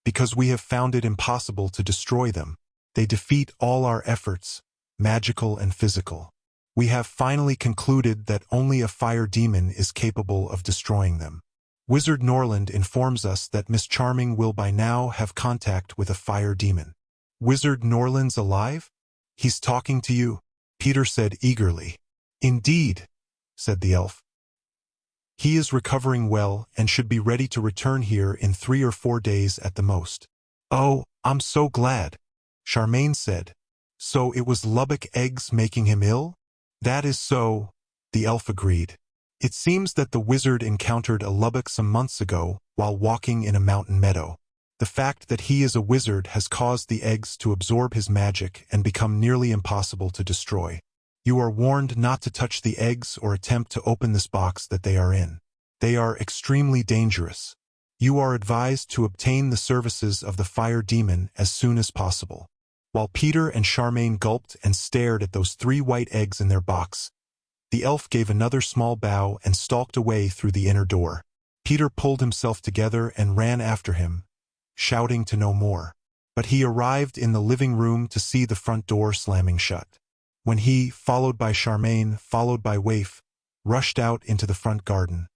because we have found it impossible to destroy them. They defeat all our efforts, magical and physical. We have finally concluded that only a fire demon is capable of destroying them. Wizard Norland informs us that Miss Charming will by now have contact with a fire demon. Wizard Norland's alive? He's talking to you? Peter said eagerly. Indeed, said the elf. He is recovering well and should be ready to return here in 3 or 4 days at the most. Oh, I'm so glad, Charmain said. So it was Lubbock eggs making him ill? That is so, the elf agreed. It seems that the wizard encountered a Lubbock some months ago while walking in a mountain meadow. The fact that he is a wizard has caused the eggs to absorb his magic and become nearly impossible to destroy. You are warned not to touch the eggs or attempt to open this box that they are in. They are extremely dangerous. You are advised to obtain the services of the fire demon as soon as possible. While Peter and Charmain gulped and stared at those 3 white eggs in their box, the elf gave another small bow and stalked away through the inner door. Peter pulled himself together and ran after him, shouting to know more. But he arrived in the living room to see the front door slamming shut. When he, followed by Charmain, followed by Waif, rushed out into the front garden,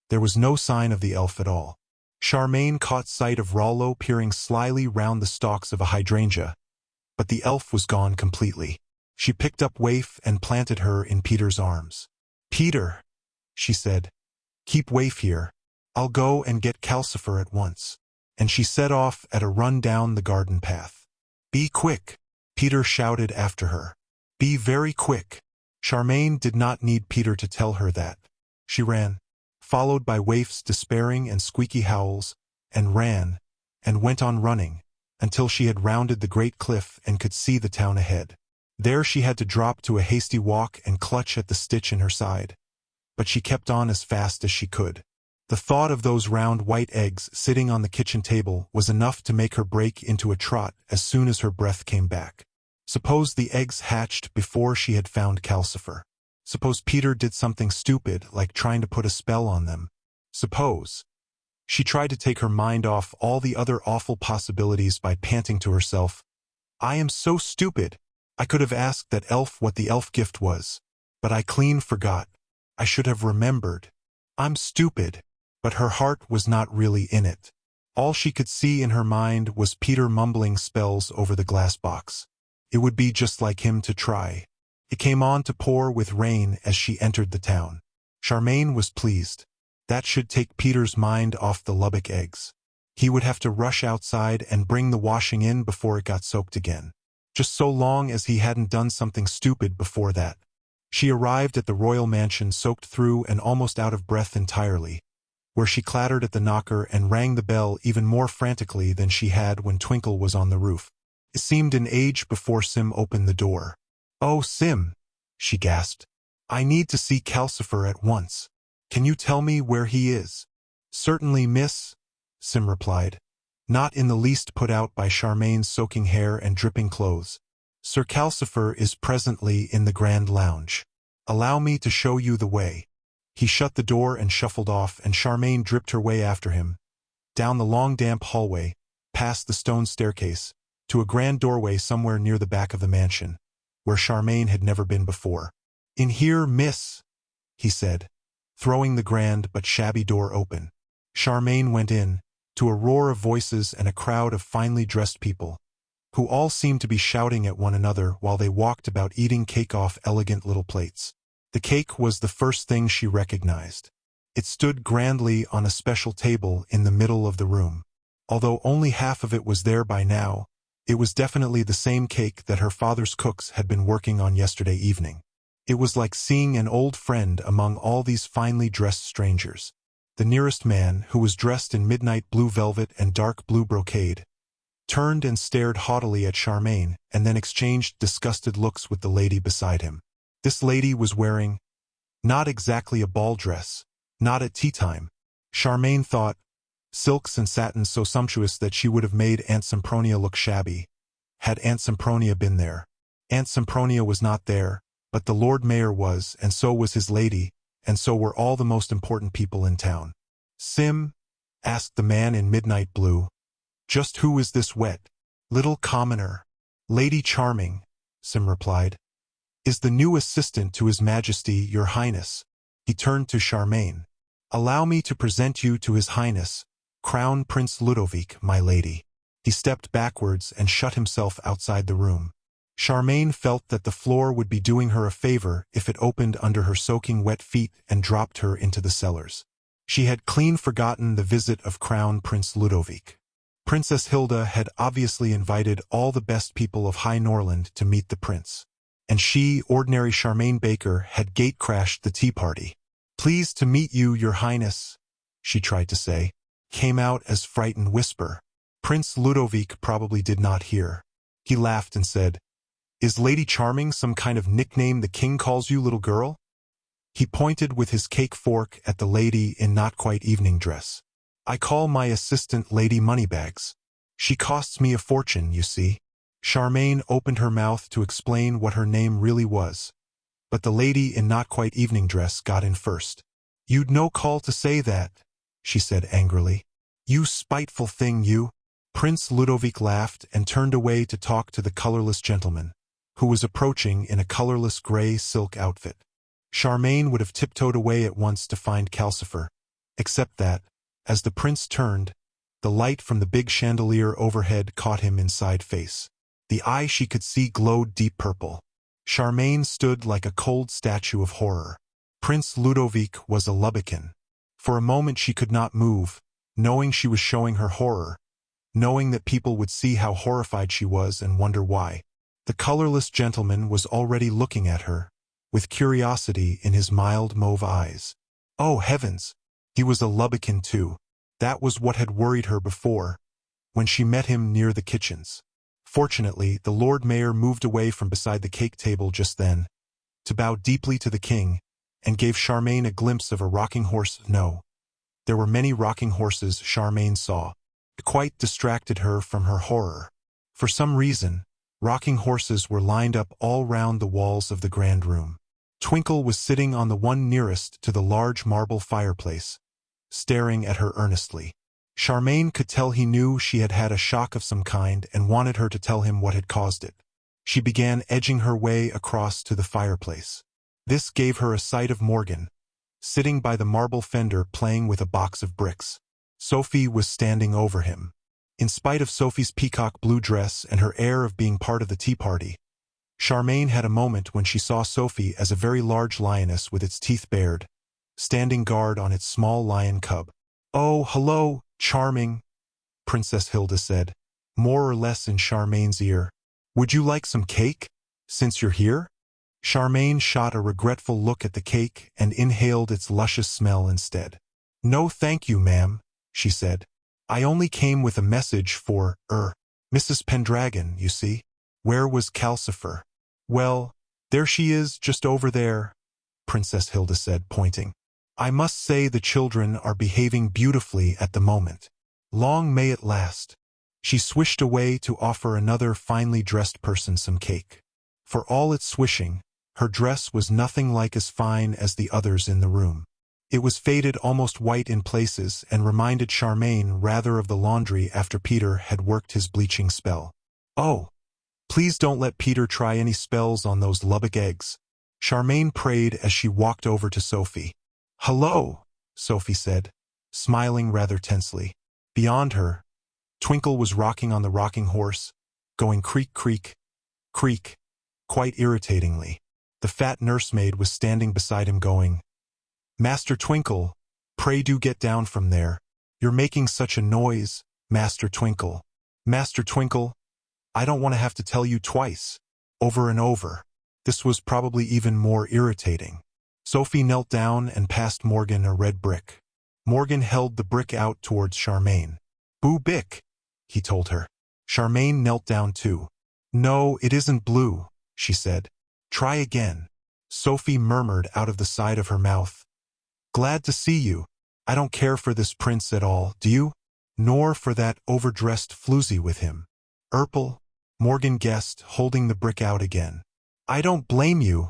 there was no sign of the elf at all. Charmain caught sight of Rollo peering slyly round the stalks of a hydrangea, but the elf was gone completely. She picked up Waif and planted her in Peter's arms. Peter, she said, keep Waif here. I'll go and get Calcifer at once. And she set off at a run down the garden path. Be quick, Peter shouted after her. Be very quick. Charmain did not need Peter to tell her that. She ran, followed by Waif's despairing and squeaky howls, and ran, and went on running, until she had rounded the great cliff and could see the town ahead. There she had to drop to a hasty walk and clutch at the stitch in her side. But she kept on as fast as she could. The thought of those round white eggs sitting on the kitchen table was enough to make her break into a trot as soon as her breath came back. Suppose the eggs hatched before she had found Calcifer. Suppose Peter did something stupid like trying to put a spell on them. Suppose. She tried to take her mind off all the other awful possibilities by panting to herself, I am so stupid. I could have asked that elf what the elf gift was, but I clean forgot. I should have remembered. I'm stupid. But her heart was not really in it. All she could see in her mind was Peter mumbling spells over the glass box. It would be just like him to try. It came on to pour with rain as she entered the town. Charmain was pleased. That should take Peter's mind off the Lubbock eggs. He would have to rush outside and bring the washing in before it got soaked again. Just so long as he hadn't done something stupid before that. She arrived at the royal mansion soaked through and almost out of breath entirely, where she clattered at the knocker and rang the bell even more frantically than she had when Twinkle was on the roof. It seemed an age before Sim opened the door. Oh, Sim, she gasped. I need to see Calcifer at once. Can you tell me where he is? Certainly, miss, Sim replied, not in the least put out by Charmain's soaking hair and dripping clothes. Sir Calcifer is presently in the grand lounge. Allow me to show you the way. He shut the door and shuffled off, and Charmain dripped her way after him, down the long damp hallway, past the stone staircase, to a grand doorway somewhere near the back of the mansion, where Charmain had never been before. In here, miss, he said, throwing the grand but shabby door open. Charmain went in, to a roar of voices and a crowd of finely dressed people, who all seemed to be shouting at one another while they walked about eating cake off elegant little plates. The cake was the first thing she recognized. It stood grandly on a special table in the middle of the room. Although only half of it was there by now, it was definitely the same cake that her father's cooks had been working on yesterday evening. It was like seeing an old friend among all these finely dressed strangers. The nearest man, who was dressed in midnight blue velvet and dark blue brocade, turned and stared haughtily at Charmain, and then exchanged disgusted looks with the lady beside him. This lady was wearing, not exactly a ball dress, not at tea time, Charmain thought, silks and satins so sumptuous that she would have made Aunt Sempronia look shabby, had Aunt Sempronia been there. Aunt Sempronia was not there, but the Lord Mayor was, and so was his lady, and so were all the most important people in town. Sim, asked the man in midnight blue, just who is this wet little commoner? Lady Charming, Sim replied. is the new assistant to His Majesty, Your Highness. He turned to Charmain. Allow me to present you to His Highness, Crown Prince Ludovic, my lady. He stepped backwards and shut himself outside the room. Charmain felt that the floor would be doing her a favor if it opened under her soaking wet feet and dropped her into the cellars. She had clean forgotten the visit of Crown Prince Ludovic. Princess Hilda had obviously invited all the best people of High Norland to meet the prince. And she, ordinary Charmain Baker, had gate-crashed the tea party. Pleased to meet you, Your Highness, she tried to say, came out as frightened whisper. Prince Ludovic probably did not hear. He laughed and said, Is Lady Charming some kind of nickname the king calls you, little girl? He pointed with his cake fork at the lady in not-quite evening dress. I call my assistant Lady Moneybags. She costs me a fortune, you see. Charmain opened her mouth to explain what her name really was, but the lady in not-quite evening dress got in first. You'd no call to say that, she said angrily. You spiteful thing, you. Prince Ludovic laughed and turned away to talk to the colorless gentleman, who was approaching in a colorless gray silk outfit. Charmain would have tiptoed away at once to find Calcifer, except that, as the prince turned, the light from the big chandelier overhead caught him inside face. The eye she could see glowed deep purple. Charmain stood like a cold statue of horror. Prince Ludovic was a Lubbocan. For a moment she could not move, knowing she was showing her horror, knowing that people would see how horrified she was and wonder why. The colorless gentleman was already looking at her, with curiosity in his mild mauve eyes. Oh heavens! He was a Lubbocan too. That was what had worried her before, when she met him near the kitchens. Fortunately, the Lord Mayor moved away from beside the cake table just then, to bow deeply to the king, and gave Charmain a glimpse of a rocking horse. No, there were many rocking horses Charmain saw. It quite distracted her from her horror. For some reason, rocking horses were lined up all round the walls of the grand room. Twinkle was sitting on the one nearest to the large marble fireplace, staring at her earnestly. Charmain could tell he knew she had had a shock of some kind and wanted her to tell him what had caused it. She began edging her way across to the fireplace. This gave her a sight of Morgan, sitting by the marble fender playing with a box of bricks. Sophie was standing over him. In spite of Sophie's peacock blue dress and her air of being part of the tea party, Charmain had a moment when she saw Sophie as a very large lioness with its teeth bared, standing guard on its small lion cub. Oh, hello, Charming, Princess Hilda said, more or less in Charmain's ear. Would you like some cake, since you're here? Charmain shot a regretful look at the cake and inhaled its luscious smell instead. No thank you, ma'am, she said. I only came with a message for, Mrs. Pendragon, you see. Where was Calcifer? Well, there she is, just over there, Princess Hilda said, pointing. I must say the children are behaving beautifully at the moment. Long may it last. She swished away to offer another finely dressed person some cake. For all its swishing, her dress was nothing like as fine as the others in the room. It was faded almost white in places and reminded Charmain rather of the laundry after Peter had worked his bleaching spell. Oh, please don't let Peter try any spells on those Lubbock eggs, Charmain prayed as she walked over to Sophie. Hello, Sophie said, smiling rather tensely. Beyond her, Twinkle was rocking on the rocking horse, going creak, creak, creak, quite irritatingly. The fat nursemaid was standing beside him going, Master Twinkle, pray do get down from there. You're making such a noise, Master Twinkle. Master Twinkle, I don't want to have to tell you twice, over and over. This was probably even more irritating. Sophie knelt down and passed Morgan a red brick. Morgan held the brick out towards Charmain. Boo Bick, he told her. Charmain knelt down too. No, it isn't blue, she said. Try again. Sophie murmured out of the side of her mouth. Glad to see you. I don't care for this prince at all, do you? Nor for that overdressed floozy with him. Urple, Morgan guessed, holding the brick out again. I don't blame you,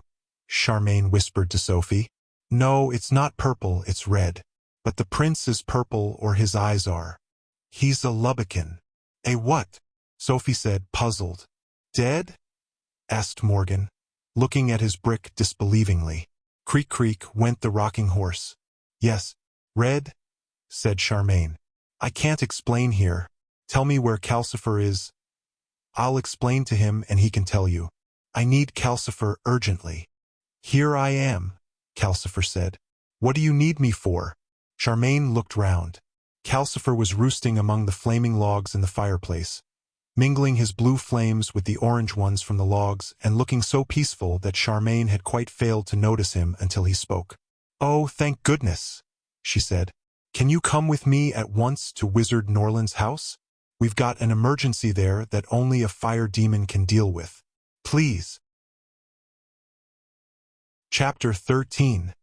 Charmain whispered to Sophie. No, it's not purple, it's red. But the prince is purple, or his eyes are. He's a Lubbocan. A what? Sophie said, puzzled. Dead? Asked Morgan. looking at his brick disbelievingly. Creak creak went the rocking horse. Yes, red, said Charmain. I can't explain here. Tell me where Calcifer is. I'll explain to him and he can tell you. I need Calcifer urgently. Here I am, Calcifer said. What do you need me for? Charmain looked round. Calcifer was roosting among the flaming logs in the fireplace, mingling his blue flames with the orange ones from the logs and looking so peaceful that Charmain had quite failed to notice him until he spoke. Oh, thank goodness, she said. Can you come with me at once to Wizard Norland's house? We've got an emergency there that only a fire demon can deal with. Please. Chapter 13,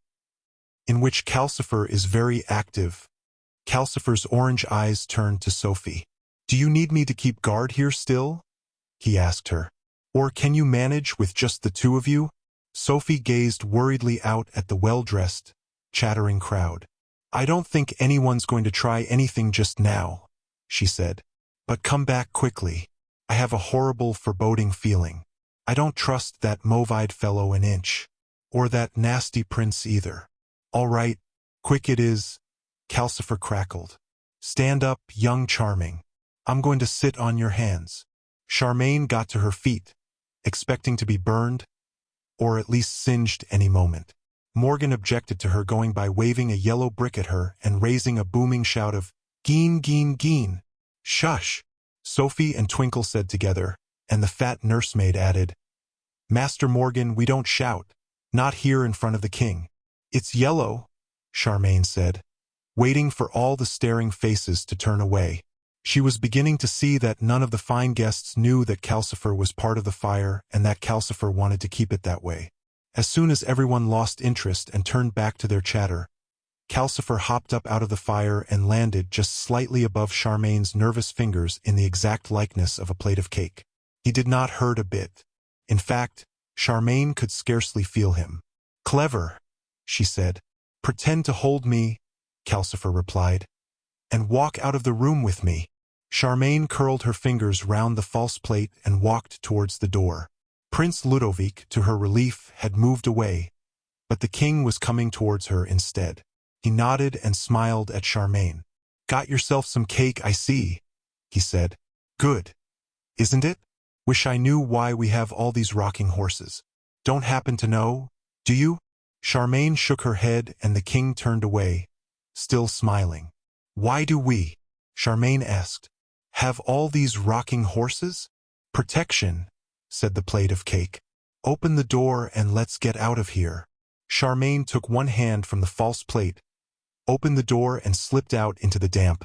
in which Calcifer is very active. Calcifer's orange eyes turned to Sophie. Do you need me to keep guard here still? He asked her. Or can you manage with just the two of you? Sophie gazed worriedly out at the well-dressed, chattering crowd. I don't think anyone's going to try anything just now, she said. But come back quickly. I have a horrible, foreboding feeling. I don't trust that mauve-eyed fellow an inch. Or that nasty prince either. All right, quick it is, Calcifer crackled. Stand up, young Charming. I'm going to sit on your hands. Charmain got to her feet, expecting to be burned, or at least singed any moment. Morgan objected to her going by waving a yellow brick at her and raising a booming shout of, Geen, geen, geen. Shush, Sophie and Twinkle said together, and the fat nursemaid added, Master Morgan, we don't shout. Not here in front of the king. It's yellow, Charmain said, waiting for all the staring faces to turn away. She was beginning to see that none of the fine guests knew that Calcifer was part of the fire and that Calcifer wanted to keep it that way. As soon as everyone lost interest and turned back to their chatter, Calcifer hopped up out of the fire and landed just slightly above Charmain's nervous fingers in the exact likeness of a plate of cake. He did not hurt a bit. In fact, Charmain could scarcely feel him. Clever, she said. Pretend to hold me, Calcifer replied, and walk out of the room with me. Charmain curled her fingers round the false plate and walked towards the door. Prince Ludovic, to her relief, had moved away, but the king was coming towards her instead. He nodded and smiled at Charmain. Got yourself some cake, I see, he said. Good, isn't it? Wish I knew why we have all these rocking horses. Don't happen to know, do you? Charmain shook her head and the king turned away, still smiling. Why do we, Charmain asked, have all these rocking horses? Protection, said the plate of cake. Open the door and let's get out of here. Charmain took one hand from the false plate, opened the door and slipped out into the damp,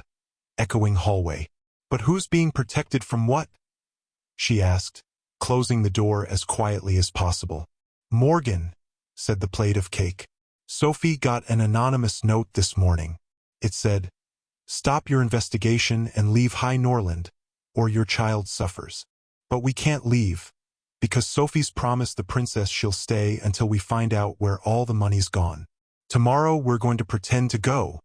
echoing hallway. But who's being protected from what? She asked, closing the door as quietly as possible. Morgan, said the plate of cake. Sophie got an anonymous note this morning. It said, Stop your investigation and leave High Norland, or your child suffers. But we can't leave, because Sophie's promised the princess she'll stay until we find out where all the money's gone. Tomorrow we're going to pretend to go.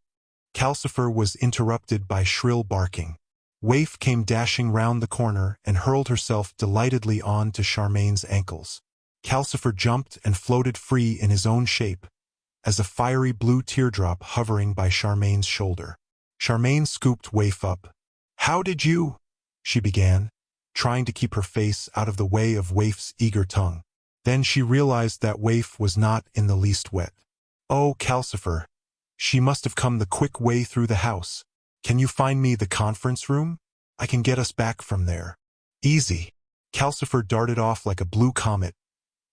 Calcifer was interrupted by shrill barking. Waif came dashing round the corner and hurled herself delightedly on to Charmain's ankles. Calcifer jumped and floated free in his own shape, as a fiery blue teardrop hovering by Charmain's shoulder. Charmain scooped Waif up. How did you? She began, trying to keep her face out of the way of Waif's eager tongue. Then she realized that Waif was not in the least wet. Oh, Calcifer, she must have come the quick way through the house. Can you find me the conference room? I can get us back from there. Easy. Calcifer darted off like a blue comet,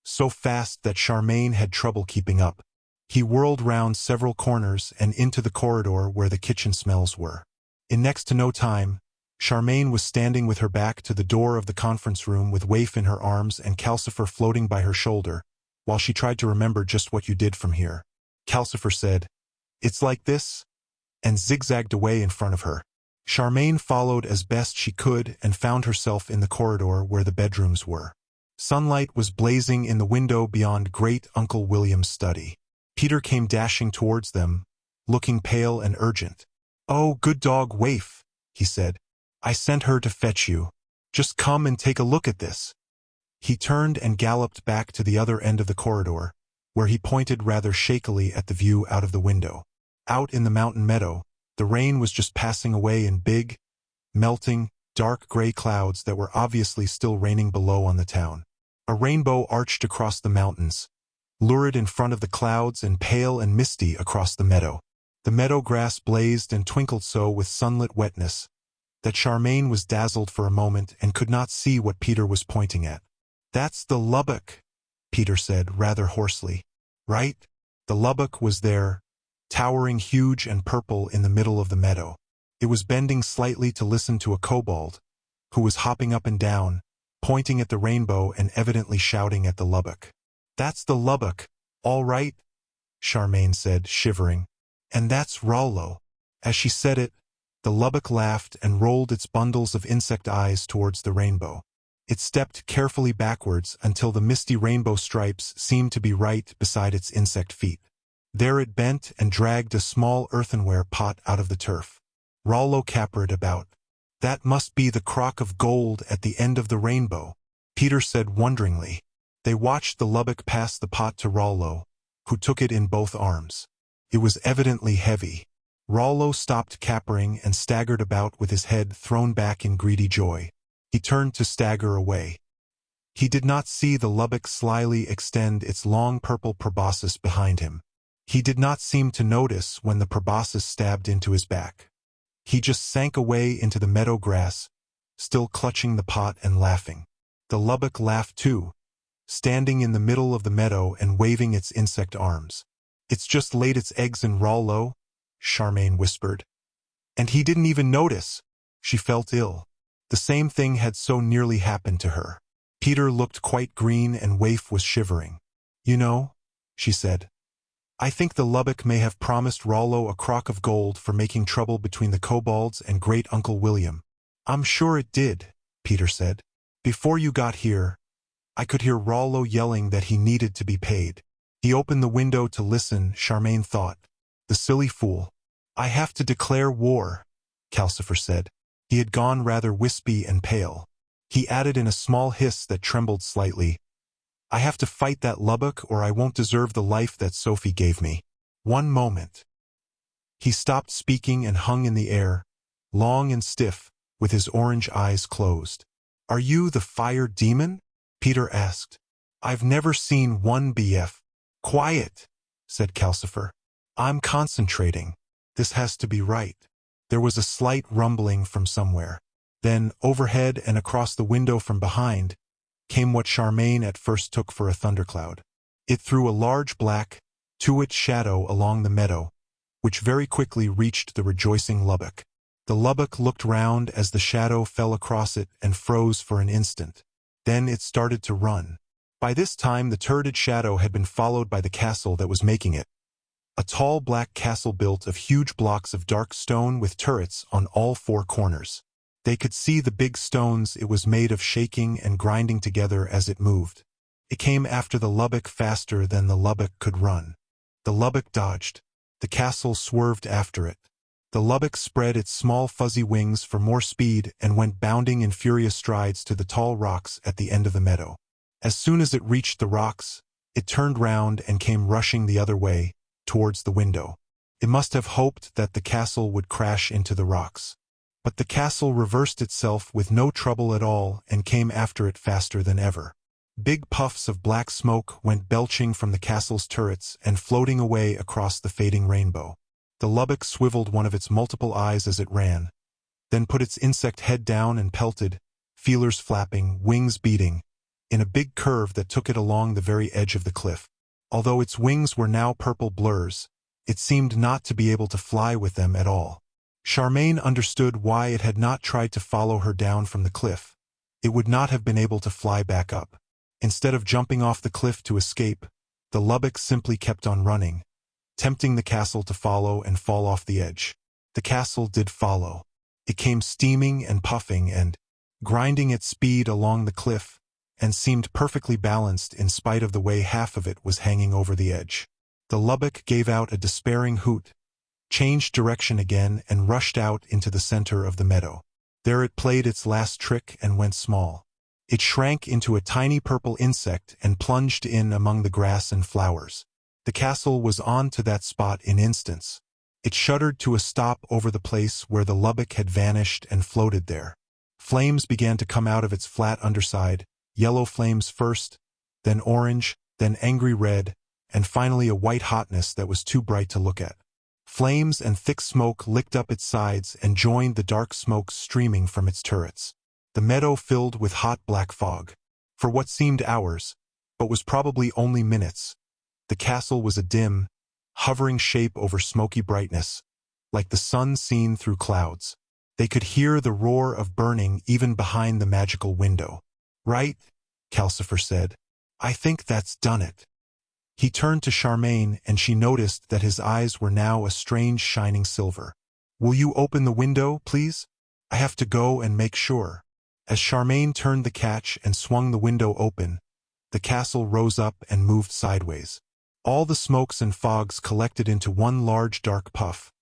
so fast that Charmain had trouble keeping up. He whirled round several corners and into the corridor where the kitchen smells were. In next to no time, Charmain was standing with her back to the door of the conference room with Waif in her arms and Calcifer floating by her shoulder, while she tried to remember just what you did from here. Calcifer said, It's like this, and zigzagged away in front of her. Charmain followed as best she could and found herself in the corridor where the bedrooms were. Sunlight was blazing in the window beyond Great Uncle William's study. Peter came dashing towards them, looking pale and urgent. Oh, good dog Waif, he said. I sent her to fetch you. Just come and take a look at this. He turned and galloped back to the other end of the corridor, where he pointed rather shakily at the view out of the window. Out in the mountain meadow, the rain was just passing away in big, melting, dark gray clouds that were obviously still raining below on the town. A rainbow arched across the mountains, lurid in front of the clouds and pale and misty across the meadow. The meadow grass blazed and twinkled so with sunlit wetness that Charmain was dazzled for a moment and could not see what Peter was pointing at. "That's the Lubbock," Peter said rather hoarsely. "Right?" The Lubbock was there, towering huge and purple in the middle of the meadow. It was bending slightly to listen to a kobold, who was hopping up and down, pointing at the rainbow and evidently shouting at the Lubbock. "That's the Lubbock, all right," Charmain said, shivering. "And that's Rollo." As she said it, the Lubbock laughed and rolled its bundles of insect eyes towards the rainbow. It stepped carefully backwards until the misty rainbow stripes seemed to be right beside its insect feet. There it bent and dragged a small earthenware pot out of the turf. Rollo capered about. "That must be the crock of gold at the end of the rainbow," Peter said wonderingly. They watched the Lubbock pass the pot to Rollo, who took it in both arms. It was evidently heavy. Rollo stopped capering and staggered about with his head thrown back in greedy joy. He turned to stagger away. He did not see the Lubbock slyly extend its long purple proboscis behind him. He did not seem to notice when the proboscis stabbed into his back. He just sank away into the meadow grass, still clutching the pot and laughing. The Lubbock laughed too, standing in the middle of the meadow and waving its insect arms. "It's just laid its eggs in Rollo," Charmain whispered. "And he didn't even notice." She felt ill. The same thing had so nearly happened to her. Peter looked quite green and Waif was shivering. "You know," she said, "I think the Lubbock may have promised Rollo a crock of gold for making trouble between the kobolds and Great-Uncle William." "I'm sure it did," Peter said. "Before you got here, I could hear Rollo yelling that he needed to be paid." He opened the window to listen, Charmain thought. The silly fool. "I have to declare war," Calcifer said. He had gone rather wispy and pale. He added in a small hiss that trembled slightly, "I have to fight that Lubbock or I won't deserve the life that Sophie gave me. One moment." He stopped speaking and hung in the air, long and stiff, with his orange eyes closed. "Are you the fire demon?" Peter asked. "I've never seen one BF. "Quiet," said Calcifer. "I'm concentrating. This has to be right." There was a slight rumbling from somewhere. Then, overhead and across the window from behind, came what Charmain at first took for a thundercloud. It threw a large black, two-inch shadow along the meadow, which very quickly reached the rejoicing Lubbock. The Lubbock looked round as the shadow fell across it and froze for an instant. Then it started to run. By this time the turreted shadow had been followed by the castle that was making it. A tall black castle built of huge blocks of dark stone with turrets on all four corners. They could see the big stones it was made of shaking and grinding together as it moved. It came after the Lubbock faster than the Lubbock could run. The Lubbock dodged. The castle swerved after it. The Lubbock spread its small fuzzy wings for more speed and went bounding in furious strides to the tall rocks at the end of the meadow. As soon as it reached the rocks, it turned round and came rushing the other way, towards the window. It must have hoped that the castle would crash into the rocks. But the castle reversed itself with no trouble at all and came after it faster than ever. Big puffs of black smoke went belching from the castle's turrets and floating away across the fading rainbow. The Lubbock swiveled one of its multiple eyes as it ran, then put its insect head down and pelted, feelers flapping, wings beating, in a big curve that took it along the very edge of the cliff. Although its wings were now purple blurs, it seemed not to be able to fly with them at all. Charmain understood why it had not tried to follow her down from the cliff. It would not have been able to fly back up. Instead of jumping off the cliff to escape, the Lubbock simply kept on running, tempting the castle to follow and fall off the edge. The castle did follow. It came steaming and puffing and grinding its speed along the cliff, and seemed perfectly balanced in spite of the way half of it was hanging over the edge. The Lubbock gave out a despairing hoot, changed direction again and rushed out into the center of the meadow. There it played its last trick and went small. It shrank into a tiny purple insect and plunged in among the grass and flowers. The castle was on to that spot in instants. It shuddered to a stop over the place where the Lubbock had vanished and floated there. Flames began to come out of its flat underside, yellow flames first, then orange, then angry red, and finally a white hotness that was too bright to look at. Flames and thick smoke licked up its sides and joined the dark smoke streaming from its turrets. The meadow filled with hot black fog. For what seemed hours, but was probably only minutes, the castle was a dim, hovering shape over smoky brightness, like the sun seen through clouds. They could hear the roar of burning even behind the magical window. "Right," Calcifer said. "I think that's done it." He turned to Charmain and she noticed that his eyes were now a strange shining silver. "Will you open the window, please? I have to go and make sure." As Charmain turned the catch and swung the window open, the castle rose up and moved sideways. All the smokes and fogs collected into one large dark puff,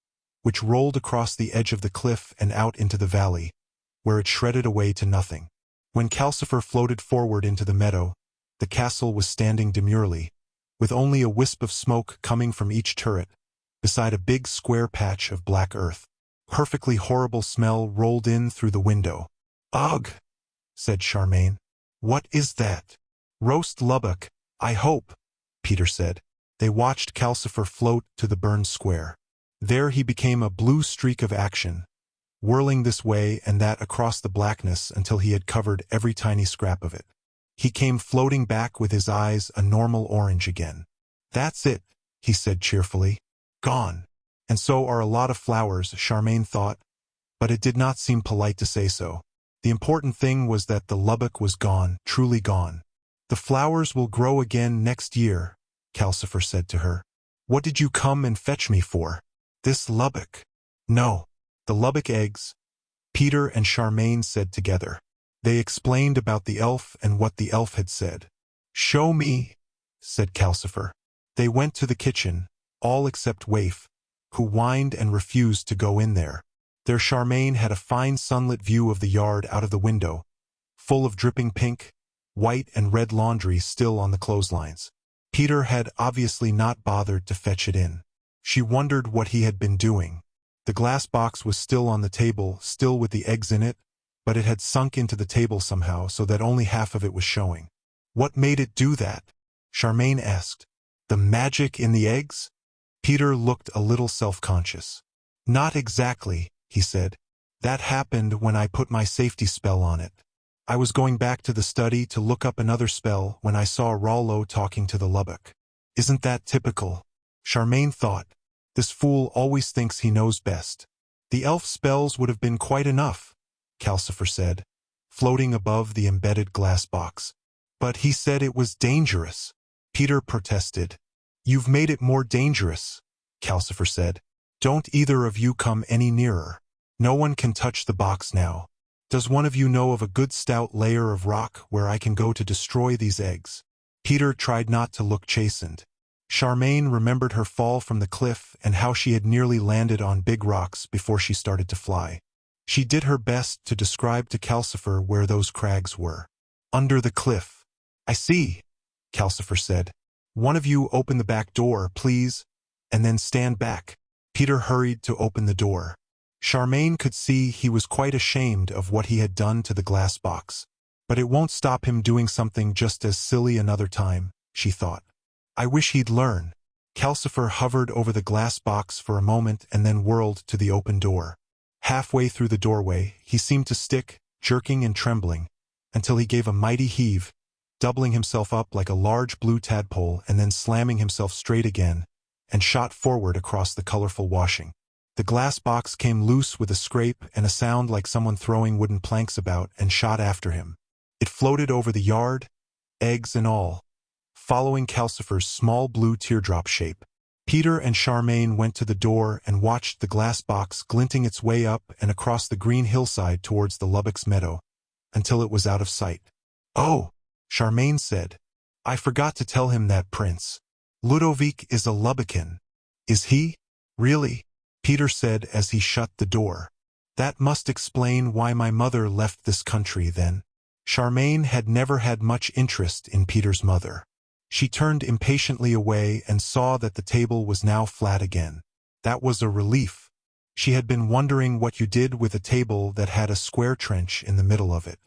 which rolled across the edge of the cliff and out into the valley, where it shredded away to nothing. When Calcifer floated forward into the meadow, the castle was standing demurely, with only a wisp of smoke coming from each turret, beside a big square patch of black earth. Perfectly horrible smell rolled in through the window. "Ugh," said Charmain. "What is that?" "Roast Lubbock, I hope," Peter said. They watched Calcifer float to the burned square. There he became a blue streak of action, whirling this way and that across the blackness until he had covered every tiny scrap of it. He came floating back with his eyes a normal orange again. "That's it," he said cheerfully. "Gone." And so are a lot of flowers, Charmain thought, but it did not seem polite to say so. The important thing was that the Lubbock was gone, truly gone. "The flowers will grow again next year," Calcifer said to her. "What did you come and fetch me for?" "This Lubbock." "No, the Lubbock eggs," Peter and Charmain said together. They explained about the elf and what the elf had said. "Show me," said Calcifer. They went to the kitchen, all except Waif, who whined and refused to go in there. There Charmain had a fine sunlit view of the yard out of the window, full of dripping pink, white and red laundry still on the clotheslines. Peter had obviously not bothered to fetch it in. She wondered what he had been doing. The glass box was still on the table, still with the eggs in it, but it had sunk into the table somehow so that only half of it was showing. "What made it do that?" Charmain asked. "The magic in the eggs?" Peter looked a little self-conscious. "Not exactly," he said. "That happened when I put my safety spell on it. I was going back to the study to look up another spell when I saw Rollo talking to the Lubbock. Isn't that typical?" Charmain thought. This fool always thinks he knows best. "The elf spells would have been quite enough," Calcifer said, floating above the embedded glass box. "But he said it was dangerous," Peter protested. "You've made it more dangerous," Calcifer said. "Don't either of you come any nearer. No one can touch the box now. Does one of you know of a good stout layer of rock where I can go to destroy these eggs?" Peter tried not to look chastened. Charmain remembered her fall from the cliff and how she had nearly landed on big rocks before she started to fly. She did her best to describe to Calcifer where those crags were. "Under the cliff." "I see," Calcifer said. "One of you open the back door, please, and then stand back." Peter hurried to open the door. Charmain could see he was quite ashamed of what he had done to the glass box. But it won't stop him doing something just as silly another time, she thought. I wish he'd learn. Calcifer hovered over the glass box for a moment and then whirled to the open door. Halfway through the doorway, he seemed to stick, jerking and trembling, until he gave a mighty heave, doubling himself up like a large blue tadpole and then slamming himself straight again, and shot forward across the colorful washing. The glass box came loose with a scrape and a sound like someone throwing wooden planks about and shot after him. It floated over the yard, eggs and all, following Calcifer's small blue teardrop shape. Peter and Charmain went to the door and watched the glass box glinting its way up and across the green hillside towards the Lubbock's meadow, until it was out of sight. "Oh," Charmain said, "I forgot to tell him that, Prince. Ludovic is a Lubbockan." "Is he? Really?" Peter said as he shut the door. "That must explain why my mother left this country, then." Charmain had never had much interest in Peter's mother. She turned impatiently away and saw that the table was now flat again. That was a relief. She had been wondering what you did with a table that had a square trench in the middle of it.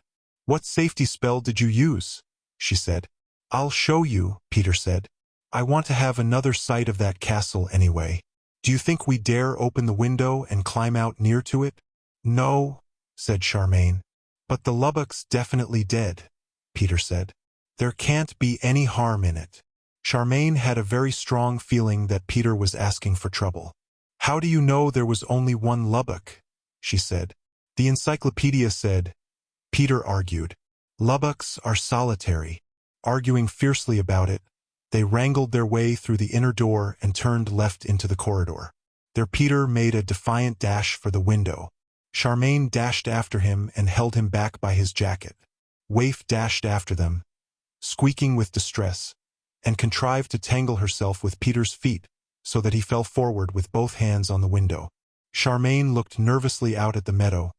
"What safety spell did you use?" she said. "I'll show you," Peter said. "I want to have another sight of that castle anyway. Do you think we dare open the window and climb out near to it?" "No," said Charmain. "But the Lubbock's definitely dead," Peter said. "There can't be any harm in it." Charmain had a very strong feeling that Peter was asking for trouble. "How do you know there was only one Lubbock?" she said. "The encyclopedia said," Peter argued. "Lubbocks are solitary." Arguing fiercely about it, they wrangled their way through the inner door and turned left into the corridor. There Peter made a defiant dash for the window. Charmain dashed after him and held him back by his jacket. Waif dashed after them, squeaking with distress, and contrived to tangle herself with Peter's feet so that he fell forward with both hands on the window. Charmain looked nervously out at the meadow,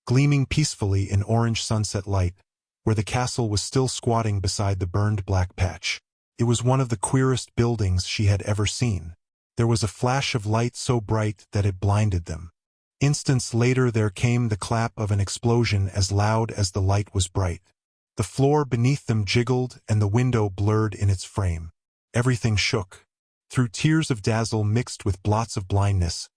gleaming peacefully in orange sunset light, where the castle was still squatting beside the burned black patch. It was one of the queerest buildings she had ever seen. There was a flash of light so bright that it blinded them. Instants later there came the clap of an explosion as loud as the light was bright. The floor beneath them jiggled and the window blurred in its frame. Everything shook. Through tears of dazzle mixed with blots of blindness,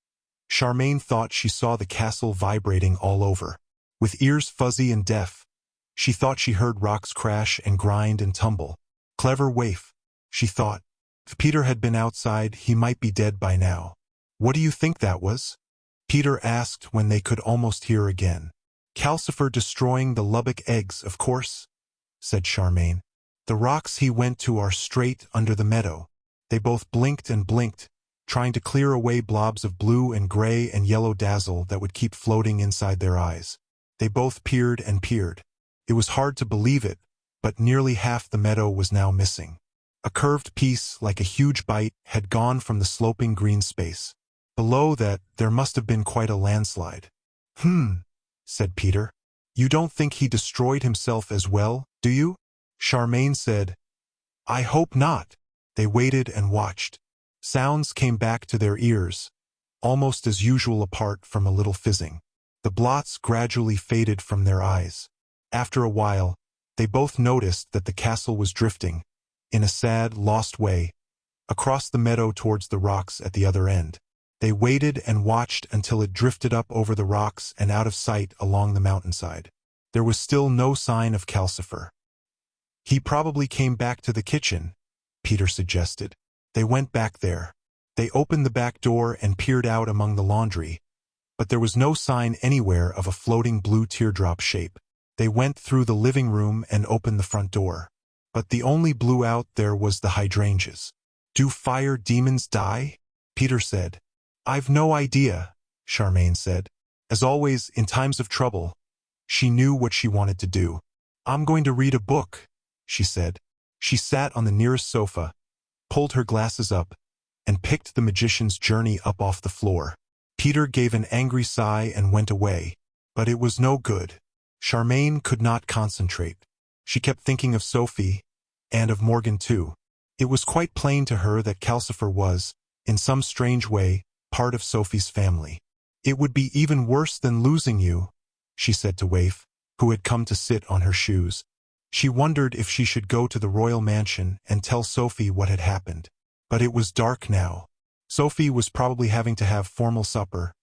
Charmain thought she saw the castle vibrating all over. With ears fuzzy and deaf, she thought she heard rocks crash and grind and tumble. Clever waif, she thought. If Peter had been outside, he might be dead by now. "What do you think that was?" Peter asked when they could almost hear again. "Calcifer destroying the Lubbock eggs, of course," said Charmain. "The rocks he went to are straight under the meadow." They both blinked and blinked, trying to clear away blobs of blue and gray and yellow dazzle that would keep floating inside their eyes. They both peered and peered. It was hard to believe it, but nearly half the meadow was now missing. A curved piece, like a huge bite, had gone from the sloping green space. Below that, there must have been quite a landslide. Said Peter. "You don't think he destroyed himself as well, do you?" Charmain said, "I hope not." They waited and watched. Sounds came back to their ears, almost as usual apart from a little fizzing. The blots gradually faded from their eyes. After a while, they both noticed that the castle was drifting, in a sad, lost way, across the meadow towards the rocks at the other end. They waited and watched until it drifted up over the rocks and out of sight along the mountainside. There was still no sign of Calcifer. "He probably came back to the kitchen," Peter suggested. They went back there. They opened the back door and peered out among the laundry, but there was no sign anywhere of a floating blue teardrop shape. They went through the living room and opened the front door. But the only blue out there was the hydrangeas. "Do fire demons die?" Peter said. "I've no idea," Charmain said. As always, in times of trouble, she knew what she wanted to do. "I'm going to read a book," she said. She sat on the nearest sofa, pulled her glasses up, and picked The Magician's Journey up off the floor. Peter gave an angry sigh and went away. But it was no good. Charmain could not concentrate. She kept thinking of Sophie, and of Morgan too. It was quite plain to her that Calcifer was, in some strange way, part of Sophie's family. "It would be even worse than losing you," she said to Waif, who had come to sit on her shoes. She wondered if she should go to the royal mansion and tell Sophie what had happened. But it was dark now. Sophie was probably having to have formal supper,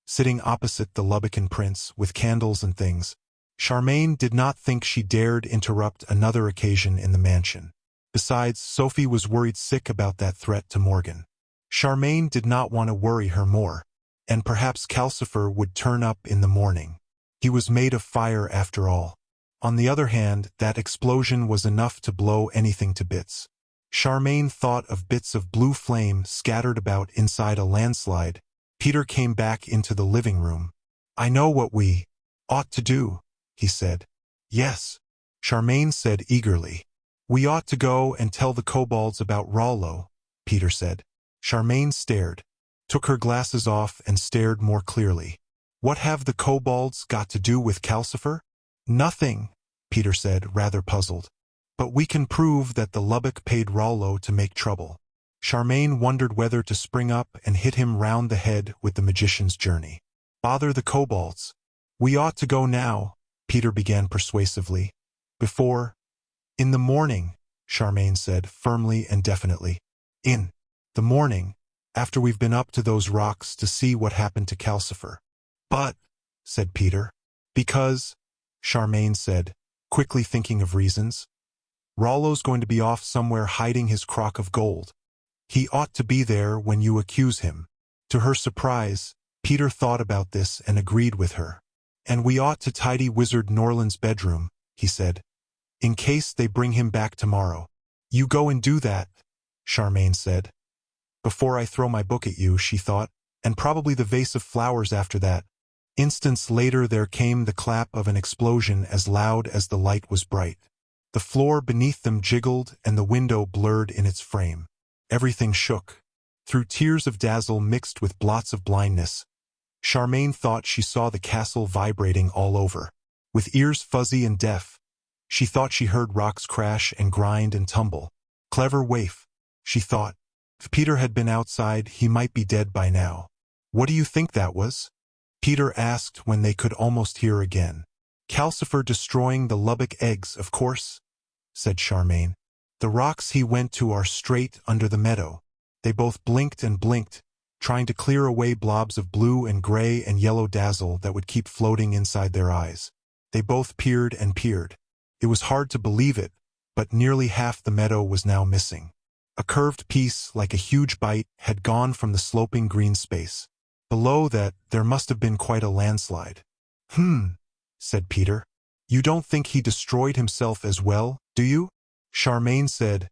sitting opposite the Lubbocan prince with candles and things. Charmain did not think she dared interrupt another occasion in the mansion. Besides, Sophie was worried sick about that threat to Morgan. Charmain did not want to worry her more, and perhaps Calcifer would turn up in the morning. He was made of fire after all. On the other hand, that explosion was enough to blow anything to bits. Charmain thought of bits of blue flame scattered about inside a landslide. Peter came back into the living room. "I know what we ought to do," he said. "Yes," Charmain said eagerly. "We ought to go and tell the kobolds about Rollo," Peter said. Charmain stared, took her glasses off and stared more clearly. "What have the kobolds got to do with Calcifer?" "Nothing," Peter said, rather puzzled. But we can prove that the Lubbock paid Rollo to make trouble. Charmain wondered whether to spring up and hit him round the head with the magician's journey. Bother the kobolds. We ought to go now, Peter began persuasively. In the morning, Charmain said, firmly and definitely. In the morning, after we've been up to those rocks to see what happened to Calcifer. But, said Peter. Because, Charmain said, quickly thinking of reasons. Rollo's going to be off somewhere hiding his crock of gold. He ought to be there when you accuse him. To her surprise, Peter thought about this and agreed with her. And we ought to tidy Wizard Norland's bedroom, he said, in case they bring him back tomorrow. You go and do that, Charmain said. Before I throw my book at you, she thought, and probably the vase of flowers after that. Instants later there came the clap of an explosion as loud as the light was bright. The floor beneath them jiggled and the window blurred in its frame. Everything shook. Through tears of dazzle mixed with blots of blindness, Charmain thought she saw the castle vibrating all over. With ears fuzzy and deaf, she thought she heard rocks crash and grind and tumble. Clever waif, she thought. If Peter had been outside, he might be dead by now. What do you think that was? Peter asked when they could almost hear again. Calcifer destroying the Lubbock eggs, of course, said Charmain. The rocks he went to are straight under the meadow. They both blinked and blinked, trying to clear away blobs of blue and gray and yellow dazzle that would keep floating inside their eyes. They both peered and peered. It was hard to believe it, but nearly half the meadow was now missing. A curved piece, like a huge bite, had gone from the sloping green space. Below that, there must have been quite a landslide. Said Peter. You don't think he destroyed himself as well, do you? Charmain said.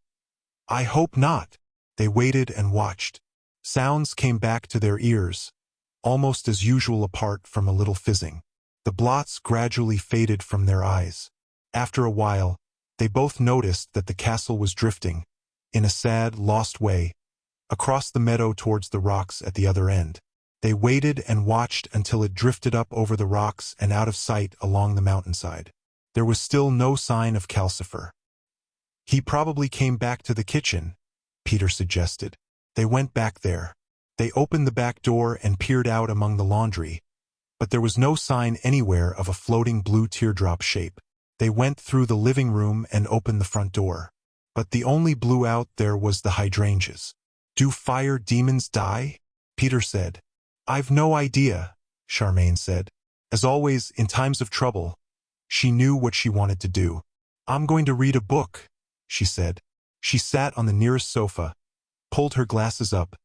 I hope not. They waited and watched. Sounds came back to their ears, almost as usual apart from a little fizzing. The blots gradually faded from their eyes. After a while, they both noticed that the castle was drifting, in a sad, lost way, across the meadow towards the rocks at the other end. They waited and watched until it drifted up over the rocks and out of sight along the mountainside. There was still no sign of Calcifer. He probably came back to the kitchen, Peter suggested. They went back there. They opened the back door and peered out among the laundry, but there was no sign anywhere of a floating blue teardrop shape. They went through the living room and opened the front door. But the only blue out there was the hydrangeas. Do fire demons die? Peter said. I've no idea, Charmain said. As always, in times of trouble, she knew what she wanted to do. I'm going to read a book, she said. She sat on the nearest sofa, pulled her glasses up,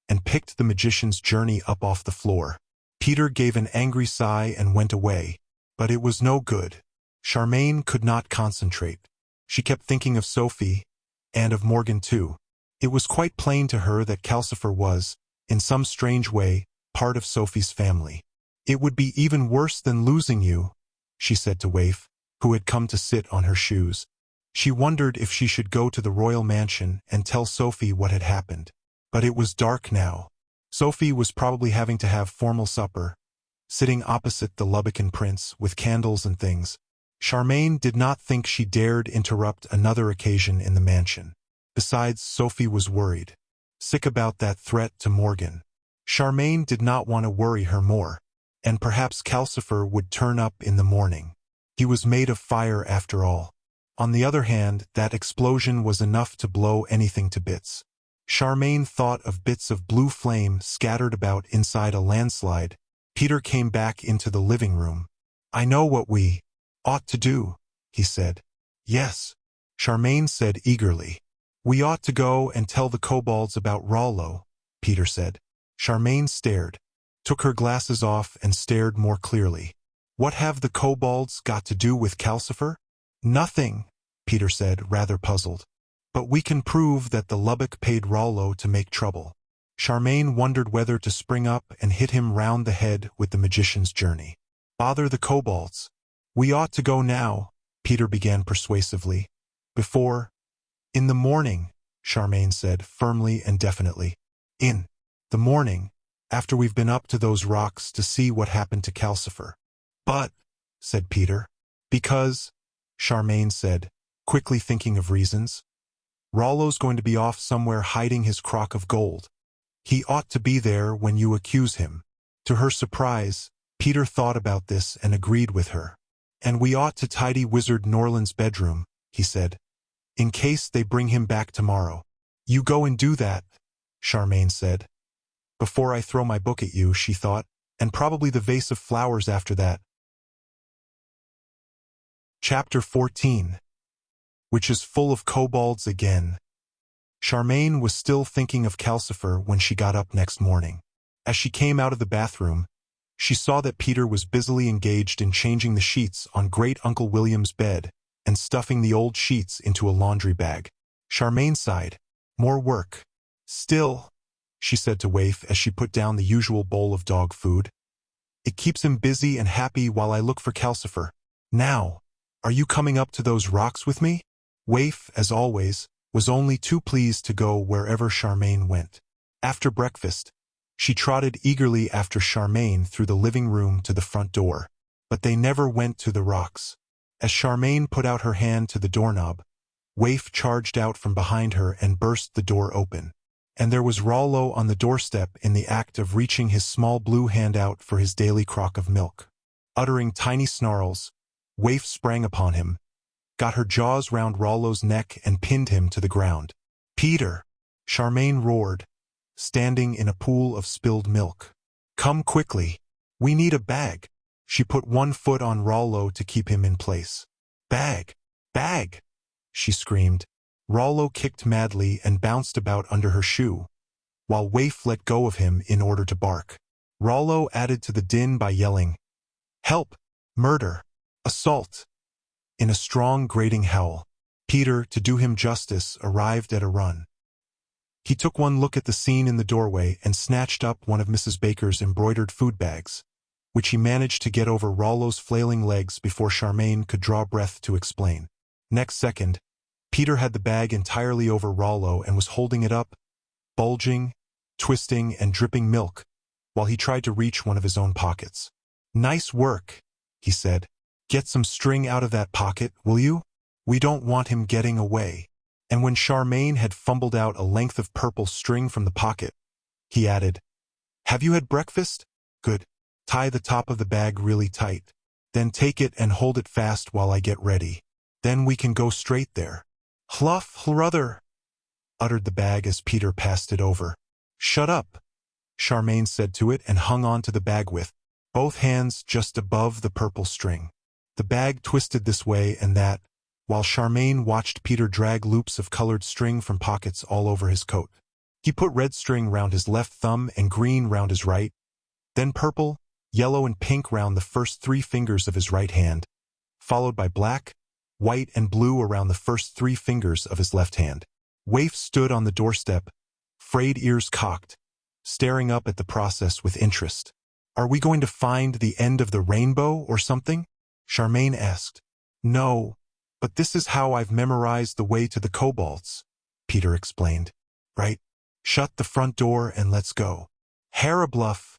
and picked the magician's journey up off the floor. Peter gave an angry sigh and went away. But it was no good. Charmain could not concentrate. She kept thinking of Sophie, and of Morgan too. It was quite plain to her that Calcifer was, in some strange way, part of Sophie's family. It would be even worse than losing you, she said to Waif, who had come to sit on her shoes. She wondered if she should go to the royal mansion and tell Sophie what had happened. But it was dark now. Sophie was probably having to have formal supper, sitting opposite the Lubbocan prince with candles and things. Charmain did not think she dared interrupt another occasion in the mansion. Besides, Sophie was worried, sick about that threat to Morgan. Charmain did not want to worry her more, and perhaps Calcifer would turn up in the morning. He was made of fire after all. On the other hand, that explosion was enough to blow anything to bits. Charmain thought of bits of blue flame scattered about inside a landslide. Peter came back into the living room. I know what we ought to do, he said. Yes, Charmain said eagerly. We ought to go and tell the kobolds about Rollo, Peter said. Charmain stared, took her glasses off and stared more clearly. What have the kobolds got to do with Calcifer? Nothing, Peter said, rather puzzled. But we can prove that the Lubbock paid Rollo to make trouble. Charmain wondered whether to spring up and hit him round the head with the magician's journey. Bother the kobolds. We ought to go now, Peter began persuasively. In the morning, Charmain said, firmly and definitely. In the morning, after we've been up to those rocks to see what happened to Calcifer. But, said Peter. Because, Charmain said, quickly thinking of reasons. Rollo's going to be off somewhere hiding his crock of gold. He ought to be there when you accuse him. To her surprise, Peter thought about this and agreed with her. And we ought to tidy Wizard Norland's bedroom, he said, in case they bring him back tomorrow. You go and do that, Charmain said. Before I throw my book at you, she thought, and probably the vase of flowers after that. Chapter 14, which is full of kobolds again. Charmain was still thinking of Calcifer when she got up next morning. As she came out of the bathroom, she saw that Peter was busily engaged in changing the sheets on Great Uncle William's bed and stuffing the old sheets into a laundry bag. Charmain sighed. More work. Still, she said to Waif as she put down the usual bowl of dog food. It keeps him busy and happy while I look for Calcifer. Now, are you coming up to those rocks with me? Waif, as always, was only too pleased to go wherever Charmain went. After breakfast, she trotted eagerly after Charmain through the living room to the front door, but they never went to the rocks. As Charmain put out her hand to the doorknob, Waif charged out from behind her and burst the door open. And there was Rollo on the doorstep in the act of reaching his small blue hand out for his daily crock of milk. Uttering tiny snarls, Waif sprang upon him, got her jaws round Rollo's neck and pinned him to the ground. Peter! Charmain roared, standing in a pool of spilled milk. Come quickly. We need a bag. She put one foot on Rollo to keep him in place. Bag! Bag! She screamed. Rollo kicked madly and bounced about under her shoe, while Waif let go of him in order to bark. Rollo added to the din by yelling, Help! Murder! Assault! In a strong, grating howl, Peter, to do him justice, arrived at a run. He took one look at the scene in the doorway and snatched up one of Mrs. Baker's embroidered food bags, which he managed to get over Rollo's flailing legs before Charmain could draw breath to explain. Next second, Peter had the bag entirely over Rollo and was holding it up, bulging, twisting, and dripping milk, while he tried to reach one of his own pockets. Nice work, he said. Get some string out of that pocket, will you? We don't want him getting away. And when Charmain had fumbled out a length of purple string from the pocket, he added, Have you had breakfast? Good. Tie the top of the bag really tight. Then take it and hold it fast while I get ready. Then we can go straight there. Hluff, hruther, uttered the bag as Peter passed it over. Shut up, Charmain said to it and hung on to the bag with both hands just above the purple string. The bag twisted this way and that, while Charmain watched Peter drag loops of colored string from pockets all over his coat. He put red string round his left thumb and green round his right, then purple, yellow and pink round the first 3 fingers of his right hand, followed by black, white and blue around the first 3 fingers of his left hand. Waif stood on the doorstep, frayed ears cocked, staring up at the process with interest. Are we going to find the end of the rainbow or something? Charmain asked. No, but this is how I've memorized the way to the kobolds, Peter explained. Right? Shut the front door and let's go. Harabluff,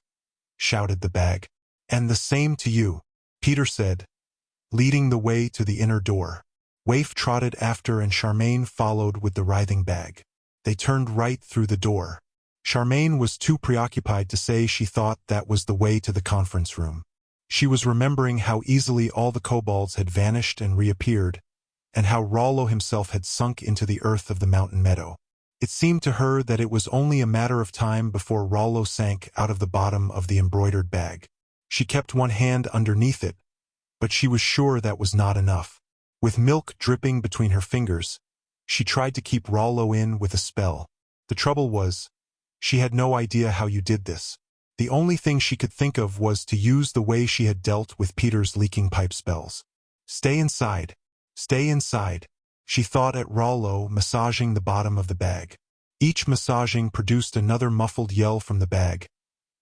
shouted the bag. And the same to you, Peter said, leading the way to the inner door. Waif trotted after and Charmain followed with the writhing bag. They turned right through the door. Charmain was too preoccupied to say she thought that was the way to the conference room. She was remembering how easily all the kobolds had vanished and reappeared, and how Rollo himself had sunk into the earth of the mountain meadow. It seemed to her that it was only a matter of time before Rollo sank out of the bottom of the embroidered bag. She kept one hand underneath it, but she was sure that was not enough. With milk dripping between her fingers, she tried to keep Rollo in with a spell. The trouble was, she had no idea how you did this. The only thing she could think of was to use the way she had dealt with Peter's leaking pipe spells. Stay inside. Stay inside. She thought at Rollo massaging the bottom of the bag. Each massaging produced another muffled yell from the bag,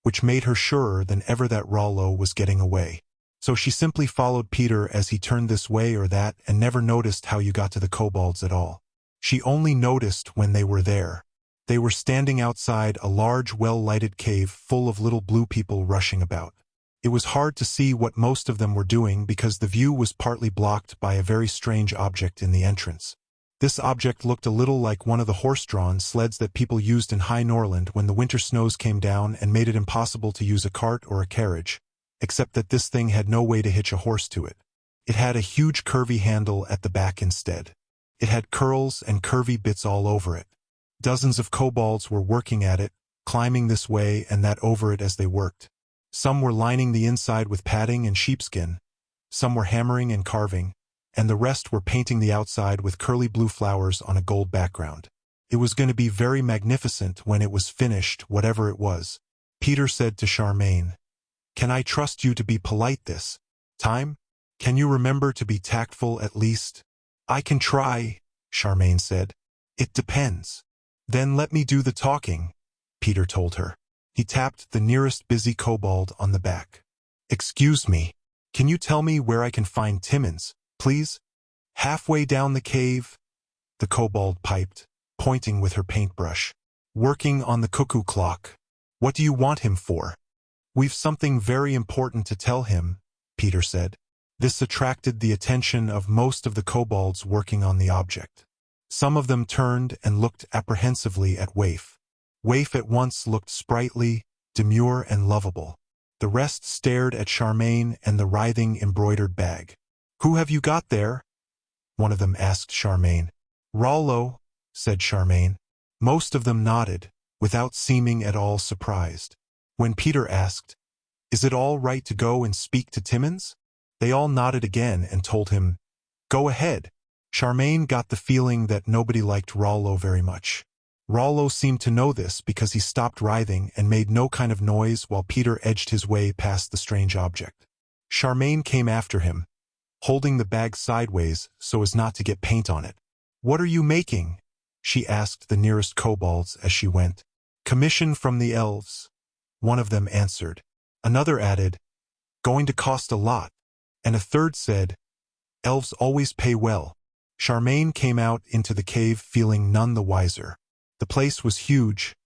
which made her surer than ever that Rollo was getting away. So she simply followed Peter as he turned this way or that and never noticed how you got to the kobolds at all. She only noticed when they were there. They were standing outside a large, well-lighted cave full of little blue people rushing about. It was hard to see what most of them were doing because the view was partly blocked by a very strange object in the entrance. This object looked a little like one of the horse-drawn sleds that people used in High Norland when the winter snows came down and made it impossible to use a cart or a carriage, except that this thing had no way to hitch a horse to it. It had a huge curvy handle at the back instead. It had curls and curvy bits all over it. Dozens of kobolds were working at it, climbing this way and that over it as they worked. Some were lining the inside with padding and sheepskin, some were hammering and carving, and the rest were painting the outside with curly blue flowers on a gold background. It was going to be very magnificent when it was finished, whatever it was. Peter said to Charmain, "Can I trust you to be polite this time? Can you remember to be tactful at least?" "I can try," Charmain said. "It depends." "Then let me do the talking," Peter told her. He tapped the nearest busy kobold on the back. "Excuse me, can you tell me where I can find Timmins, please?" "Halfway down the cave," the kobold piped, pointing with her paintbrush. "Working on the cuckoo clock." "What do you want him for?" "We've something very important to tell him," Peter said. This attracted the attention of most of the kobolds working on the object. Some of them turned and looked apprehensively at Waif. Waif at once looked sprightly, demure and lovable. The rest stared at Charmain and the writhing embroidered bag. "Who have you got there?" one of them asked Charmain. "Rollo," said Charmain. Most of them nodded, without seeming at all surprised. When Peter asked, "Is it all right to go and speak to Timmins?" they all nodded again and told him, "Go ahead." Charmain got the feeling that nobody liked Rollo very much. Rollo seemed to know this because he stopped writhing and made no kind of noise while Peter edged his way past the strange object. Charmain came after him, holding the bag sideways so as not to get paint on it. "What are you making?" she asked the nearest kobolds as she went. "Commission from the elves," one of them answered. Another added, "Going to cost a lot." And a third said, "Elves always pay well." Charmain came out into the cave feeling none the wiser. The place was huge,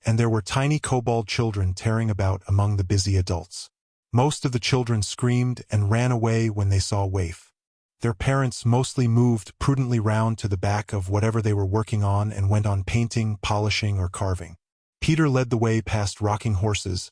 and there were tiny kobold children tearing about among the busy adults. Most of the children screamed and ran away when they saw Waif. Their parents mostly moved prudently round to the back of whatever they were working on and went on painting, polishing, or carving. Peter led the way past rocking horses,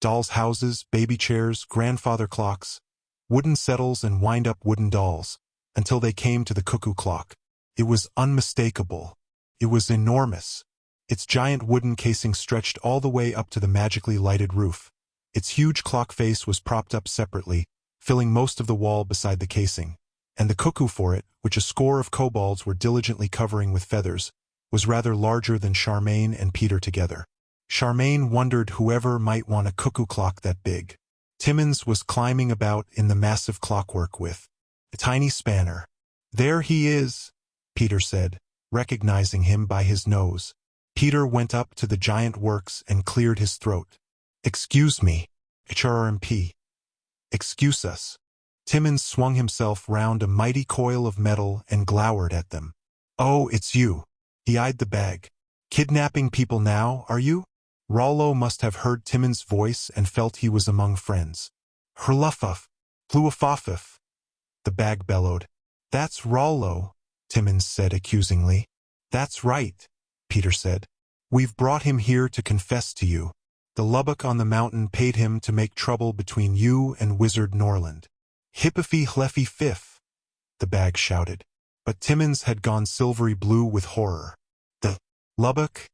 dolls' houses, baby chairs, grandfather clocks, wooden settles and wind-up wooden dolls, until they came to the cuckoo clock. It was unmistakable. It was enormous. Its giant wooden casing stretched all the way up to the magically lighted roof. Its huge clock face was propped up separately, filling most of the wall beside the casing, and the cuckoo for it, which a score of kobolds were diligently covering with feathers, was rather larger than Charmain and Peter together. Charmain wondered whoever might want a cuckoo clock that big. Timmins was climbing about in the massive clockwork with a tiny spanner. "There he is," Peter said, recognizing him by his nose. Peter went up to the giant works and cleared his throat. "Excuse me, HRMP. Excuse us." Timmins swung himself round a mighty coil of metal and glowered at them. "Oh, it's you." He eyed the bag. "Kidnapping people now, are you?" Rollo must have heard Timmins' voice and felt he was among friends. "Herluffuf, Pluafafif," the bag bellowed. "That's Rollo," Timmins said accusingly. "That's right," Peter said. "We've brought him here to confess to you. The Lubbock on the mountain paid him to make trouble between you and Wizard Norland." "Hippify hleffy fif," the bag shouted. But Timmins had gone silvery blue with horror. "The Lubbock?"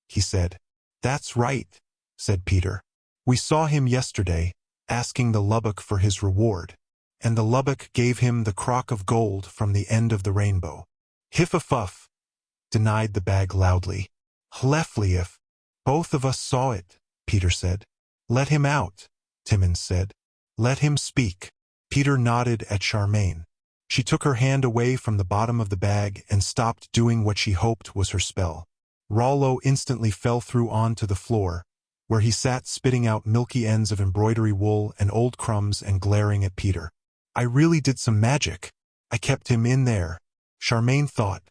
he said. "That's right," said Peter. "We saw him yesterday, asking the Lubbock for his reward, and the Lubbock gave him the crock of gold from the end of the rainbow." "Hiffafuff," denied the bag loudly. "Hleffliif." "Both of us saw it," Peter said. "Let him out," Timmins said. "Let him speak." Peter nodded at Charmain. She took her hand away from the bottom of the bag and stopped doing what she hoped was her spell. Rollo instantly fell through onto the floor, where he sat spitting out milky ends of embroidery wool and old crumbs and glaring at Peter. "I really did some magic. I kept him in there," Charmain thought.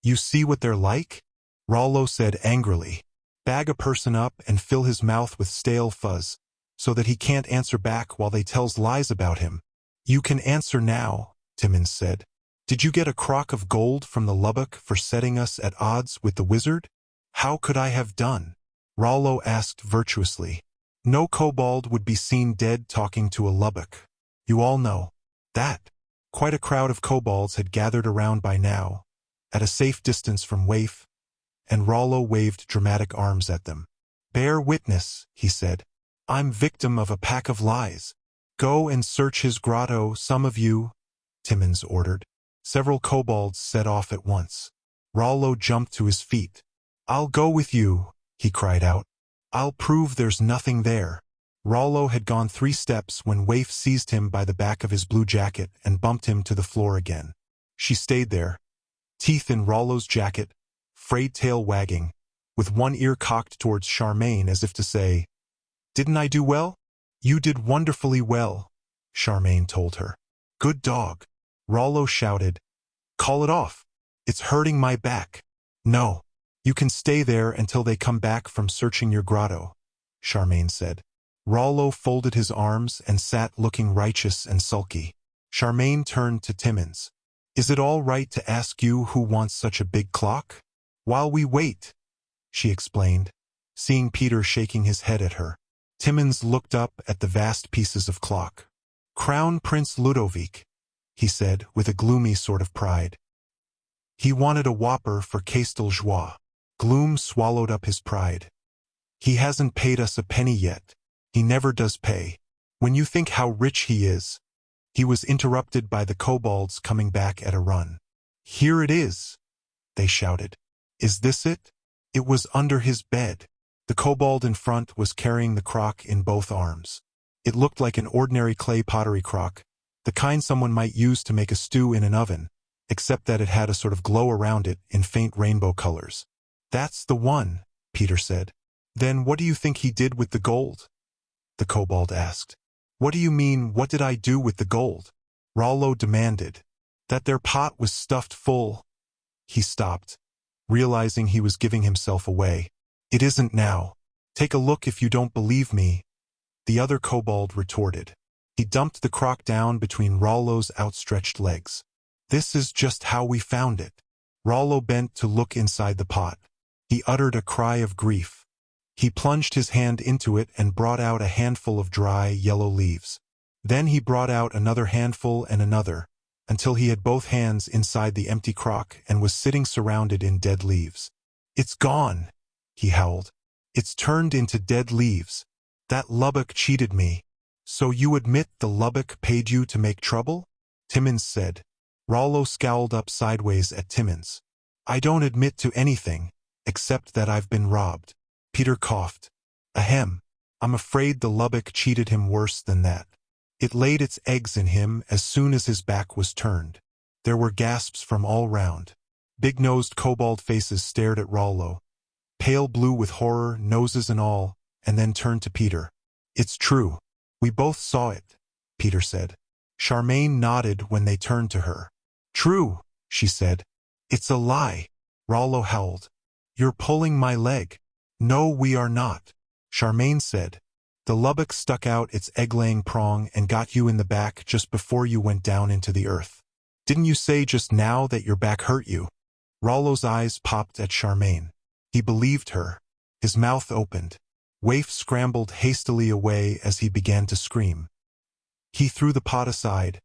"You see what they're like?" Rollo said angrily. "Bag a person up and fill his mouth with stale fuzz. so that he can't answer back while they tells lies about him. You can answer now, Timmins said. Did you get a crock of gold from the Lubbock for setting us at odds with the wizard? How could I have done? Rollo asked virtuously. No kobold would be seen dead talking to a Lubbock. You all know that. Quite a crowd of kobolds had gathered around by now, at a safe distance from Waif, and Rollo waved dramatic arms at them. Bear witness, he said. I'm victim of a pack of lies. Go and search his grotto, some of you, Timmins ordered. Several kobolds set off at once. Rollo jumped to his feet. I'll go with you, he cried out. I'll prove there's nothing there. Rollo had gone 3 steps when Waif seized him by the back of his blue jacket and bumped him to the floor again. She stayed there, teeth in Rollo's jacket, frayed tail wagging, with one ear cocked towards Charmain as if to say, Didn't I do well? You did wonderfully well, Charmain told her. Good dog. Rollo shouted. Call it off. It's hurting my back. No. You can stay there until they come back from searching your grotto, Charmain said. Rollo folded his arms and sat looking righteous and sulky. Charmain turned to Timmins. Is it all right to ask you who wants such a big clock? While we wait, she explained, seeing Peter shaking his head at her. Timmins looked up at the vast pieces of clock. Crown Prince Ludovic, he said with a gloomy sort of pride. He wanted a whopper for Casteljoie. Gloom swallowed up his pride. He hasn't paid us a penny yet. He never does pay. When you think how rich he is. He was interrupted by the kobolds coming back at a run. Here it is, they shouted. Is this it? It was under his bed. The kobold in front was carrying the crock in both arms. It looked like an ordinary clay pottery crock, the kind someone might use to make a stew in an oven, except that it had a sort of glow around it in faint rainbow colors. That's the one, Peter said. Then what do you think he did with the gold? The kobold asked. What do you mean, what did I do with the gold? Rollo demanded. That their pot was stuffed full. He stopped, realizing he was giving himself away. It isn't now. Take a look if you don't believe me, the other kobold retorted. He dumped the crock down between Rollo's outstretched legs. This is just how we found it. Rollo bent to look inside the pot. He uttered a cry of grief. He plunged his hand into it and brought out a handful of dry, yellow leaves. Then he brought out another handful and another, until he had both hands inside the empty crock and was sitting surrounded in dead leaves. It's gone, he howled. It's turned into dead leaves. That Lubbock cheated me. So you admit the Lubbock paid you to make trouble? Timmins said. Rollo scowled up sideways at Timmins. I don't admit to anything, except that I've been robbed. Peter coughed. Ahem. I'm afraid the Lubbock cheated him worse than that. It laid its eggs in him as soon as his back was turned. There were gasps from all round. Big-nosed kobold faces stared at Rollo, pale blue with horror, noses and all, and then turned to Peter. It's true. We both saw it, Peter said. Charmain nodded when they turned to her. True, she said. It's a lie, Rollo howled. You're pulling my leg. No, we are not, Charmain said. The Lubbock stuck out its egg-laying prong and got you in the back just before you went down into the earth. Didn't you say just now that your back hurt you? Rollo's eyes popped at Charmain. He believed her. His mouth opened. Waif scrambled hastily away as he began to scream. He threw the pot aside.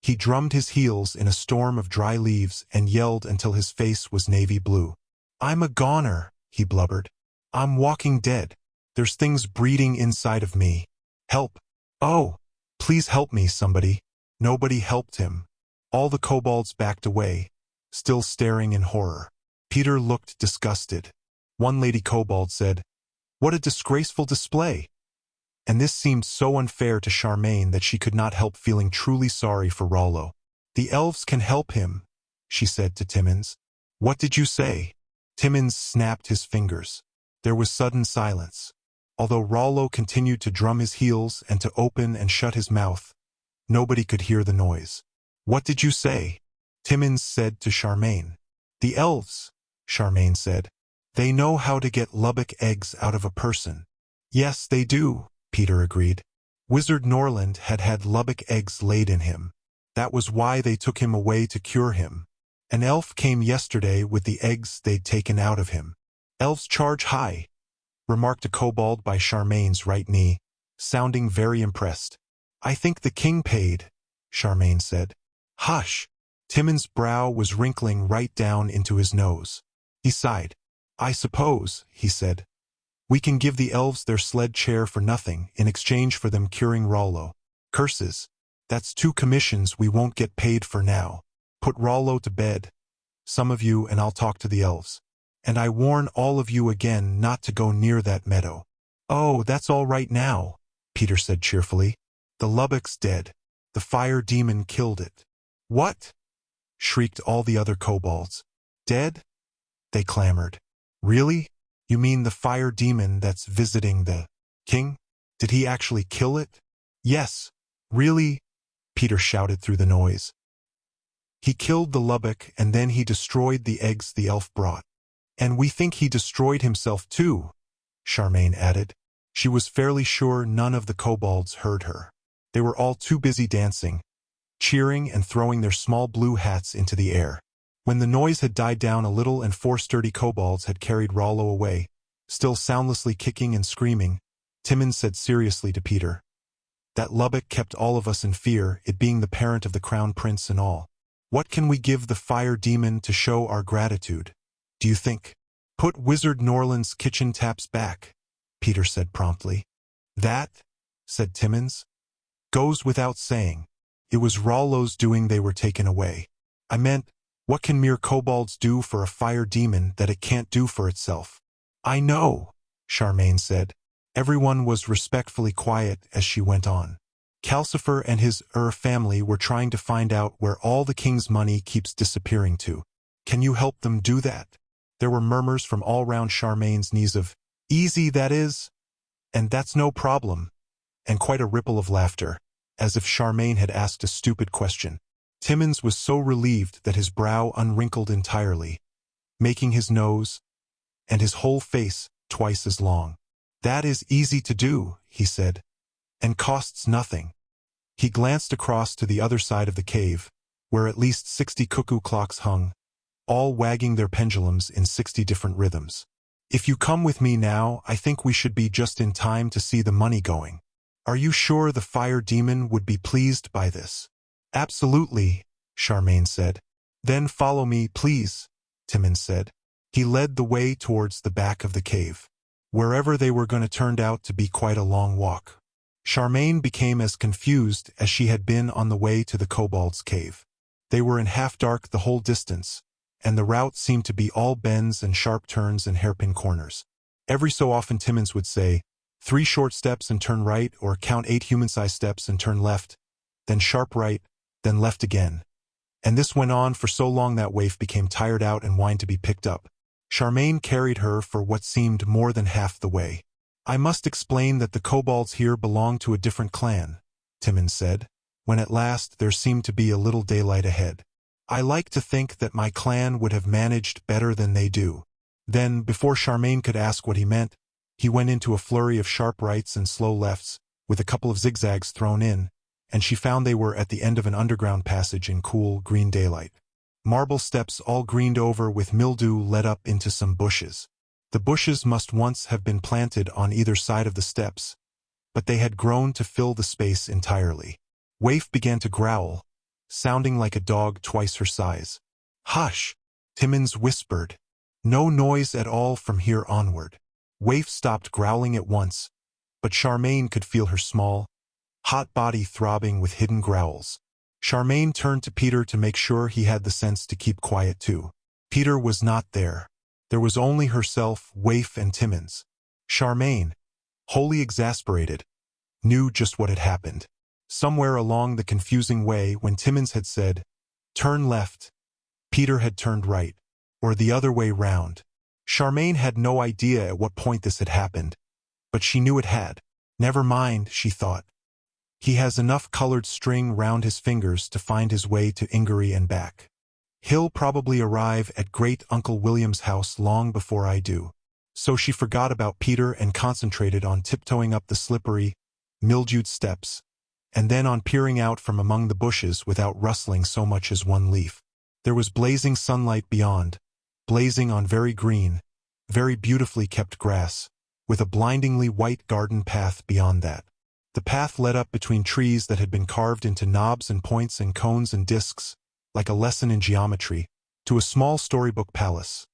He drummed his heels in a storm of dry leaves and yelled until his face was navy blue. I'm a goner, he blubbered. I'm walking dead. There's things breeding inside of me. Help. Oh, please help me, somebody. Nobody helped him. All the kobolds backed away, still staring in horror. Peter looked disgusted. One lady kobold said, What a disgraceful display! And this seemed so unfair to Charmain that she could not help feeling truly sorry for Rollo. The elves can help him, she said to Timmins. What did you say? Timmins snapped his fingers. There was sudden silence. Although Rollo continued to drum his heels and to open and shut his mouth, nobody could hear the noise. What did you say? Timmins said to Charmain. The elves, Charmain said. They know how to get Lubbock eggs out of a person. Yes, they do, Peter agreed. Wizard Norland had had Lubbock eggs laid in him. That was why they took him away to cure him. An elf came yesterday with the eggs they'd taken out of him. Elves charge high, remarked a kobold by Charmain's right knee, sounding very impressed. I think the king paid, Charmain said. Hush! Timon's brow was wrinkling right down into his nose. He sighed. I suppose, he said. We can give the elves their sled chair for nothing in exchange for them curing Rollo. Curses. That's 2 commissions we won't get paid for now. Put Rollo to bed, some of you, and I'll talk to the elves. And I warn all of you again not to go near that meadow. Oh, that's all right now, Peter said cheerfully. The Lubbock's dead. The fire demon killed it. What? Shrieked all the other kobolds. Dead? They clamored. Really? You mean the fire demon that's visiting the king? Did he actually kill it? Yes. Really? Peter shouted through the noise. He killed the Lubbock and then he destroyed the eggs the elf brought. And we think he destroyed himself too, Charmain added. She was fairly sure none of the kobolds heard her. They were all too busy dancing, cheering and throwing their small blue hats into the air. When the noise had died down a little and 4 sturdy kobolds had carried Rollo away, still soundlessly kicking and screaming, Timon said seriously to Peter, that Lubbock kept all of us in fear, it being the parent of the crown prince and all. What can we give the fire demon to show our gratitude, do you think? Put Wizard Norland's kitchen taps back, Peter said promptly. That, said Timmons, goes without saying. It was Rollo's doing they were taken away. I meant, what can mere kobolds do for a fire demon that it can't do for itself? I know, Charmain said. Everyone was respectfully quiet as she went on. Calcifer and his family were trying to find out where all the king's money keeps disappearing to. Can you help them do that? There were murmurs from all round Charmain's knees of, easy that is, and that's no problem, and quite a ripple of laughter, as if Charmain had asked a stupid question. Timmons was so relieved that his brow unwrinkled entirely, making his nose and his whole face twice as long. That is easy to do, he said, and costs nothing. He glanced across to the other side of the cave, where at least 60 cuckoo clocks hung, all wagging their pendulums in 60 different rhythms. If you come with me now, I think we should be just in time to see the money going. Are you sure the fire demon would be pleased by this? Absolutely, Charmain said. Then follow me, please, Timon said. He led the way towards the back of the cave. Wherever they were going to turned out to be quite a long walk. Charmain became as confused as she had been on the way to the kobold's cave. They were in half-dark the whole distance, and the route seemed to be all bends and sharp turns and hairpin corners. Every so often Timmons would say, 3 short steps and turn right, or count 8 human-sized steps and turn left, then sharp right, then left again. And this went on for so long that Waif became tired out and whined to be picked up. Charmain carried her for what seemed more than half the way. I must explain that the kobolds here belong to a different clan, Timmons said, when at last there seemed to be a little daylight ahead. I like to think that my clan would have managed better than they do. Then, before Charmain could ask what he meant, he went into a flurry of sharp rights and slow lefts, with a couple of zigzags thrown in, and she found they were at the end of an underground passage in cool, green daylight. Marble steps all greened over with mildew led up into some bushes. The bushes must once have been planted on either side of the steps, but they had grown to fill the space entirely. Waif began to growl, sounding like a dog twice her size. Hush! Timmons whispered. No noise at all from here onward. Waif stopped growling at once, but Charmain could feel her small, hot body throbbing with hidden growls. Charmain turned to Peter to make sure he had the sense to keep quiet too. Peter was not there. There was only herself, Waif, and Timmons. Charmain, wholly exasperated, knew just what had happened. Somewhere along the confusing way, when Timmons had said, turn left, Peter had turned right, or the other way round. Charmain had no idea at what point this had happened, but she knew it had. Never mind, she thought. He has enough colored string round his fingers to find his way to Ingery and back. He'll probably arrive at Great Uncle William's house long before I do. So she forgot about Peter and concentrated on tiptoeing up the slippery, mildewed steps, and then on peering out from among the bushes without rustling so much as one leaf. There was blazing sunlight beyond, blazing on very green, very beautifully kept grass, with a blindingly white garden path beyond that. The path led up between trees that had been carved into knobs and points and cones and discs, like a lesson in geometry, to a small storybook palace,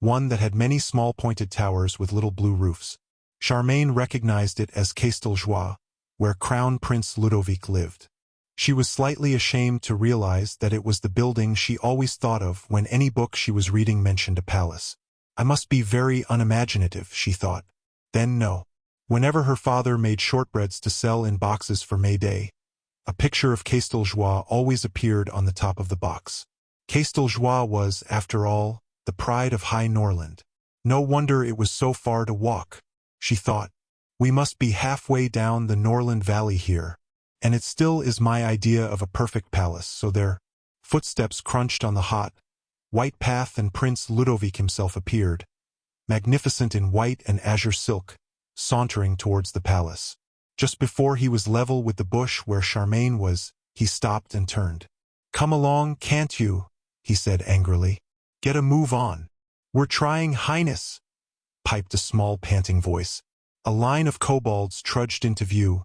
one that had many small pointed towers with little blue roofs. Charmain recognized it as Casteljoie, where Crown Prince Ludovic lived. She was slightly ashamed to realize that it was the building she always thought of when any book she was reading mentioned a palace. I must be very unimaginative, she thought. Then no. Whenever her father made shortbreads to sell in boxes for May Day, a picture of Casteljoie always appeared on the top of the box. Casteljoie was, after all, the pride of High Norland. No wonder it was so far to walk, she thought. We must be halfway down the Norland Valley here, and it still is my idea of a perfect palace, so their footsteps crunched on the hot, white path and Prince Ludovic himself appeared, magnificent in white and azure silk, sauntering towards the palace. Just before he was level with the bush where Charmain was, he stopped and turned. "Come along, can't you?" he said angrily. "Get a move on." "We're trying, Highness," piped a small panting voice. A line of kobolds trudged into view,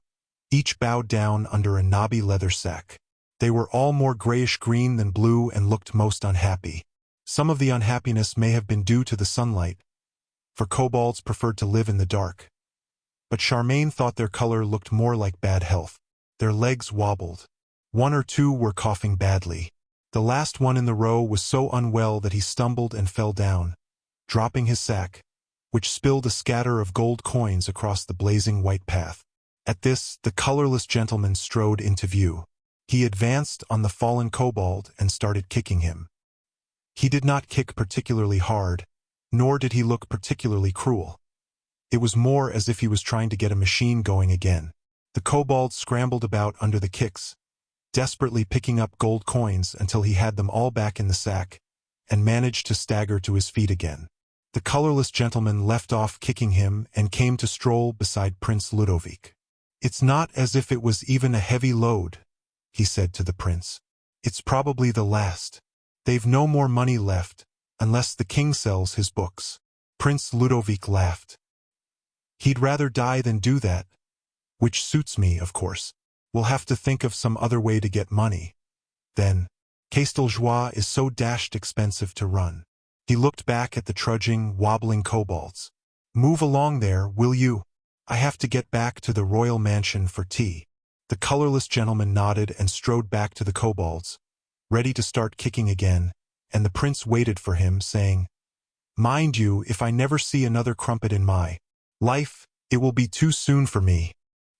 each bowed down under a knobby leather sack. They were all more grayish-green than blue and looked most unhappy. Some of the unhappiness may have been due to the sunlight, for kobolds preferred to live in the dark. But Charmain thought their color looked more like bad health. Their legs wobbled. One or two were coughing badly. The last one in the row was so unwell that he stumbled and fell down, dropping his sack, which spilled a scatter of gold coins across the blazing white path. At this, the colorless gentleman strode into view. He advanced on the fallen kobold and started kicking him. He did not kick particularly hard, nor did he look particularly cruel. It was more as if he was trying to get a machine going again. The kobold scrambled about under the kicks, desperately picking up gold coins until he had them all back in the sack, and managed to stagger to his feet again. The colorless gentleman left off kicking him and came to stroll beside Prince Ludovic. "It's not as if it was even a heavy load," he said to the prince. "It's probably the last. They've no more money left, unless the king sells his books." Prince Ludovic laughed. "He'd rather die than do that, which suits me, of course. We'll have to think of some other way to get money. Then, Casteljoie is so dashed expensive to run." He looked back at the trudging, wobbling kobolds. "Move along there, will you? I have to get back to the royal mansion for tea." The colorless gentleman nodded and strode back to the kobolds, ready to start kicking again, and the prince waited for him, saying, "Mind you, if I never see another crumpet in my life, it will be too soon for me."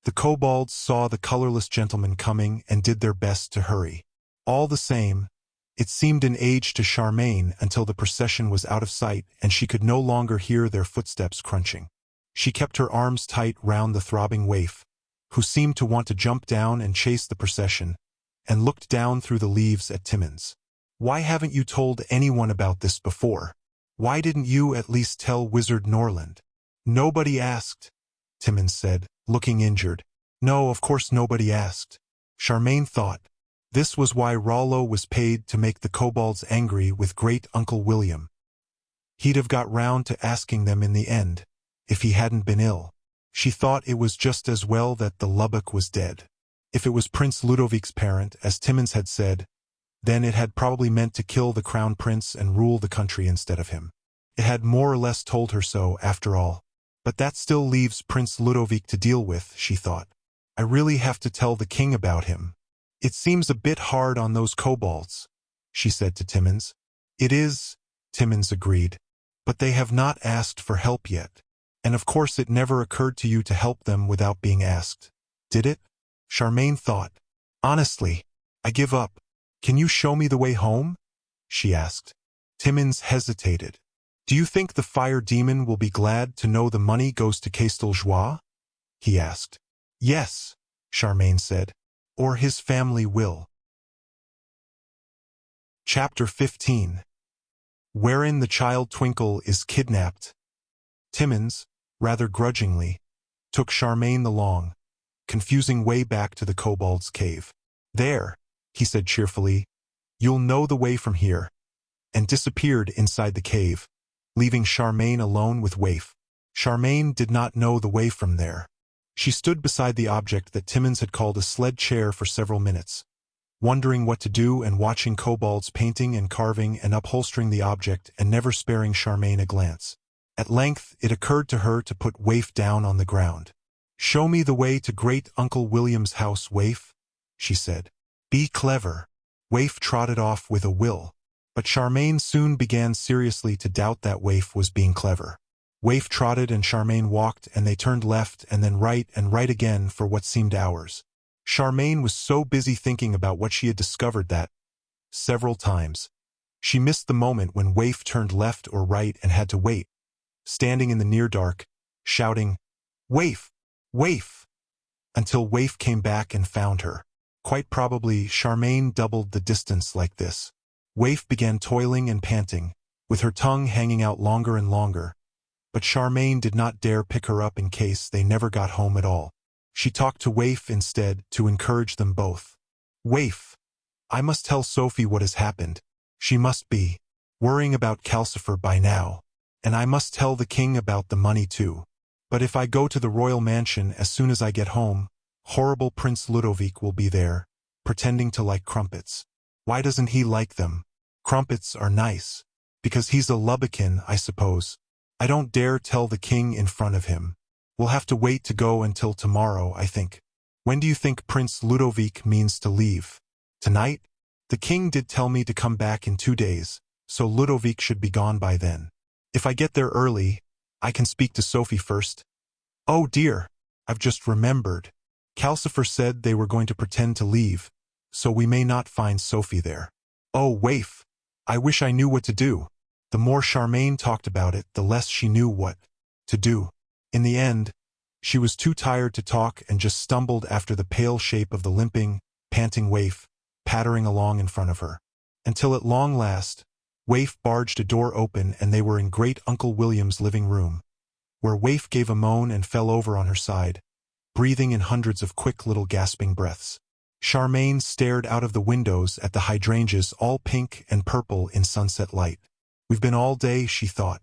The kobolds saw the colorless gentleman coming and did their best to hurry. All the same, it seemed an age to Charmain until the procession was out of sight and she could no longer hear their footsteps crunching. She kept her arms tight round the throbbing waif, who seemed to want to jump down and chase the procession, and looked down through the leaves at Timmins. "Why haven't you told anyone about this before? Why didn't you at least tell Wizard Norland?" "Nobody asked," Timmins said, looking injured. No, of course nobody asked. Charmain thought. This was why Rollo was paid to make the kobolds angry with Great Uncle William. He'd have got round to asking them in the end, if he hadn't been ill. She thought it was just as well that the Lubbock was dead. If it was Prince Ludovic's parent, as Timmins had said, then it had probably meant to kill the crown prince and rule the country instead of him. It had more or less told her so, after all. But that still leaves Prince Ludovic to deal with, she thought. I really have to tell the king about him. It seems a bit hard on those kobolds, she said to Timmins. It is, Timmins agreed. But they have not asked for help yet. And of course it never occurred to you to help them without being asked. Did it? Charmain thought. Honestly, I give up. Can you show me the way home? She asked. Timmins hesitated. Do you think the fire demon will be glad to know the money goes to Casteljoie? He asked. Yes, Charmain said. Or his family will. Chapter 15. Wherein the child Twinkle is kidnapped. Timmins, rather grudgingly, took Charmain along, confusing way back to the kobold's cave. "There," he said cheerfully, "you'll know the way from here," and disappeared inside the cave, leaving Charmain alone with Waif. Charmain did not know the way from there. She stood beside the object that Timmins had called a sled chair for several minutes, wondering what to do and watching kobolds painting and carving and upholstering the object and never sparing Charmain a glance. At length it occurred to her to put Waif down on the ground. "Show me the way to Great Uncle William's house, Waif," she said. "Be clever." Waif trotted off with a will, but Charmain soon began seriously to doubt that Waif was being clever. Waif trotted and Charmain walked, and they turned left and then right and right again for what seemed hours. Charmain was so busy thinking about what she had discovered that, several times, she missed the moment when Waif turned left or right and had to wait, standing in the near dark, shouting, "Waif! Waif!" until Waif came back and found her. Quite probably, Charmain doubled the distance like this. Waif began toiling and panting, with her tongue hanging out longer and longer, but Charmain did not dare pick her up in case they never got home at all. She talked to Waif instead to encourage them both. "Waif, I must tell Sophie what has happened. She must be worrying about Calcifer by now, and I must tell the king about the money too. But if I go to the royal mansion as soon as I get home, horrible Prince Ludovic will be there, pretending to like crumpets. Why doesn't he like them? Crumpets are nice. Because he's a Lubbocan, I suppose. I don't dare tell the king in front of him. We'll have to wait to go until tomorrow, I think. When do you think Prince Ludovic means to leave? Tonight? The king did tell me to come back in 2 days, so Ludovic should be gone by then. If I get there early, I can speak to Sophie first. Oh dear, I've just remembered. Calcifer said they were going to pretend to leave, so we may not find Sophie there. Oh, Waif, I wish I knew what to do." The more Charmain talked about it, the less she knew what to do. In the end, she was too tired to talk and just stumbled after the pale shape of the limping, panting Waif, pattering along in front of her. Until at long last, Waif barged a door open and they were in Great Uncle William's living room, where Waif gave a moan and fell over on her side, breathing in hundreds of quick little gasping breaths. Charmain stared out of the windows at the hydrangeas all pink and purple in sunset light. "We've been all day," she thought.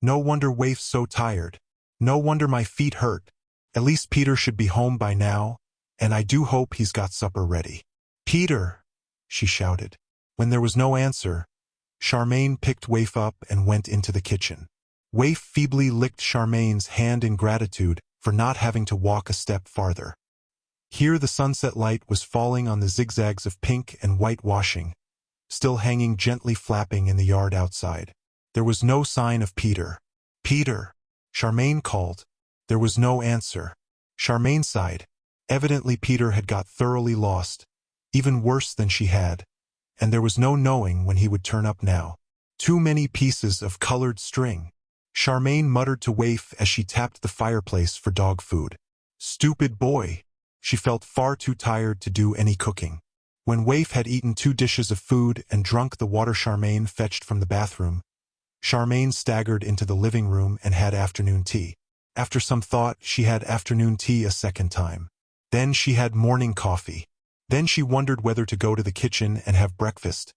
"No wonder Waif's so tired. No wonder my feet hurt. At least Peter should be home by now, and I do hope he's got supper ready." "Peter!" she shouted. When there was no answer, Charmain picked Waif up and went into the kitchen. Waif feebly licked Charmain's hand in gratitude for not having to walk a step farther. Here the sunset light was falling on the zigzags of pink and white washing, still hanging gently flapping in the yard outside. There was no sign of Peter. "Peter!" Charmain called. There was no answer. Charmain sighed. Evidently Peter had got thoroughly lost, even worse than she had, and there was no knowing when he would turn up now. Too many pieces of colored string. Charmain muttered to Waif as she tapped the fireplace for dog food. Stupid boy. She felt far too tired to do any cooking. When Waif had eaten 2 dishes of food and drunk the water Charmain fetched from the bathroom, Charmain staggered into the living room and had afternoon tea. After some thought, she had afternoon tea a second time. Then she had morning coffee. Then she wondered whether to go to the kitchen and have breakfast,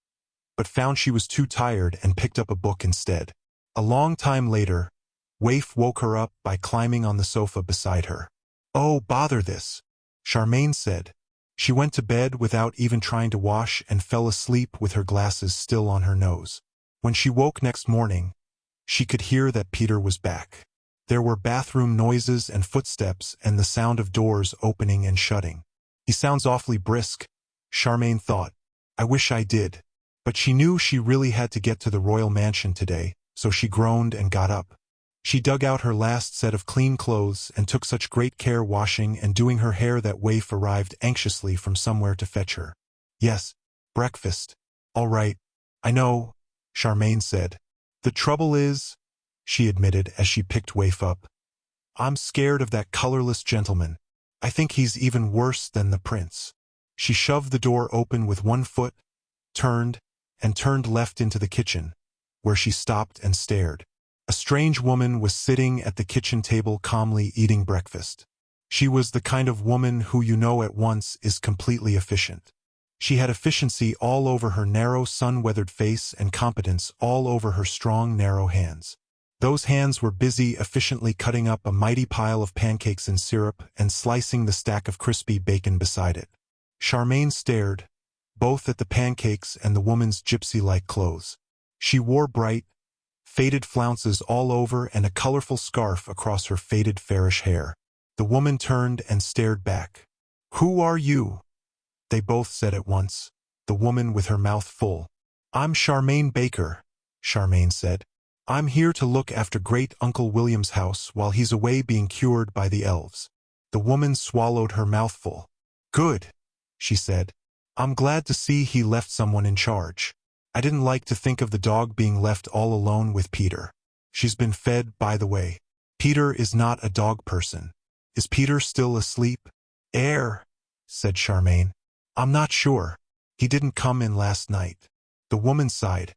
but found she was too tired and picked up a book instead. A long time later, Waif woke her up by climbing on the sofa beside her. "Oh, bother this," Charmain said. She went to bed without even trying to wash and fell asleep with her glasses still on her nose. When she woke next morning, she could hear that Peter was back. There were bathroom noises and footsteps and the sound of doors opening and shutting. He sounds awfully brisk, Charmain thought. I wish I did. But she knew she really had to get to the royal mansion today, so she groaned and got up. She dug out her last set of clean clothes and took such great care washing and doing her hair that Waif arrived anxiously from somewhere to fetch her. Yes, breakfast. All right. I know, Charmain said. The trouble is, she admitted as she picked Waif up, I'm scared of that colorless gentleman. I think he's even worse than the prince. She shoved the door open with one foot, turned left into the kitchen, where she stopped and stared. A strange woman was sitting at the kitchen table calmly eating breakfast. She was the kind of woman who you know at once is completely efficient. She had efficiency all over her narrow, sun-weathered face and competence all over her strong, narrow hands. Those hands were busy efficiently cutting up a mighty pile of pancakes in syrup and slicing the stack of crispy bacon beside it. Charmain stared, both at the pancakes and the woman's gypsy-like clothes. She wore bright, faded flounces all over and a colorful scarf across her faded fairish hair. The woman turned and stared back. "Who are you?" they both said at once, the woman with her mouth full. "I'm Charmain Baker," Charmain said. "I'm here to look after Great Uncle William's house while he's away being cured by the elves." The woman swallowed her mouthful. "Good," she said. "I'm glad to see he left someone in charge. I didn't like to think of the dog being left all alone with Peter. She's been fed, by the way. Peter is not a dog person. Is Peter still asleep?" Said Charmain. "I'm not sure. He didn't come in last night." The woman sighed.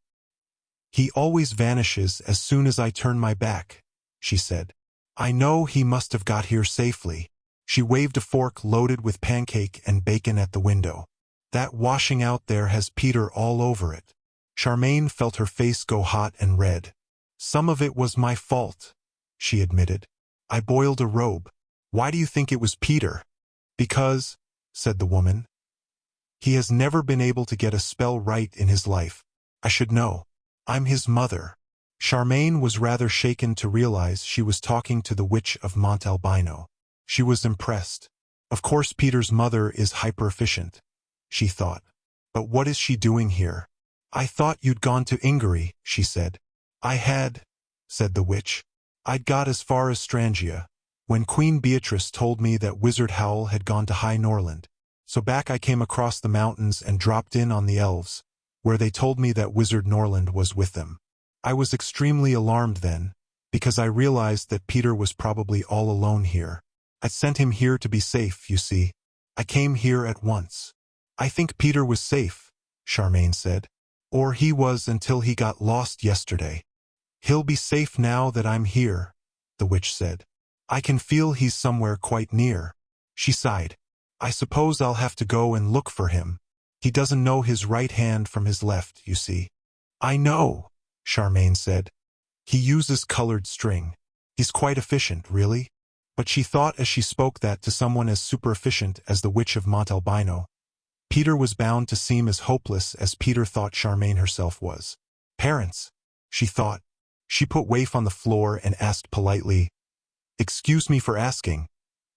"He always vanishes as soon as I turn my back," she said. "I know he must have got here safely." She waved a fork loaded with pancake and bacon at the window. "That washing out there has Peter all over it." Charmain felt her face go hot and red. "Some of it was my fault," she admitted. "I boiled a robe." "Why do you think it was Peter?" "Because," said the woman, "he has never been able to get a spell right in his life. I should know. I'm his mother." Charmain was rather shaken to realize she was talking to the Witch of Montalbino. She was impressed. Of course Peter's mother is hyper-efficient, she thought. But what is she doing here? "I thought you'd gone to Ingery," she said. "I had," said the witch. "I'd got as far as Strangia, when Queen Beatrice told me that Wizard Howl had gone to High Norland. So back I came across the mountains and dropped in on the elves, where they told me that Wizard Norland was with them. I was extremely alarmed then, because I realized that Peter was probably all alone here. I sent him here to be safe, you see. I came here at once." "I think Peter was safe," Charmain said. "Or he was until he got lost yesterday." "He'll be safe now that I'm here," the witch said. "I can feel he's somewhere quite near." She sighed. "I suppose I'll have to go and look for him. He doesn't know his right hand from his left, you see." "I know," Charmain said. "He uses colored string. He's quite efficient, really." But she thought as she spoke that to someone as super-efficient as the Witch of Montalbino, Peter was bound to seem as hopeless as Peter thought Charmain herself was. "Parents," she thought. She put waif on the floor and asked politely, "Excuse me for asking,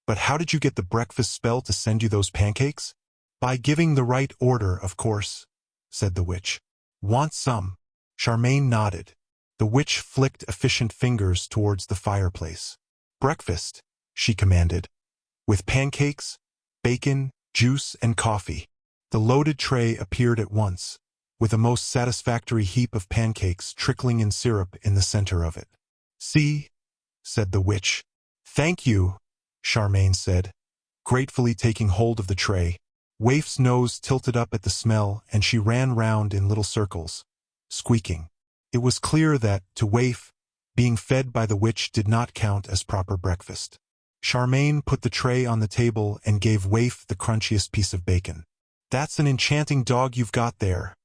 but how did you get the breakfast spell to send you those pancakes?" "By giving the right order, of course," said the witch. "Want some?" Charmain nodded. The witch flicked efficient fingers towards the fireplace. "Breakfast," she commanded, "with pancakes, bacon, juice, and coffee." The loaded tray appeared at once, with a most satisfactory heap of pancakes trickling in syrup in the center of it. "See," said the witch. "Thank you," Charmain said, gratefully taking hold of the tray. Waif's nose tilted up at the smell, and she ran round in little circles, squeaking. It was clear that, to Waif, being fed by the witch did not count as proper breakfast. Charmain put the tray on the table and gave Waif the crunchiest piece of bacon. "That's an enchanting dog you've got there,"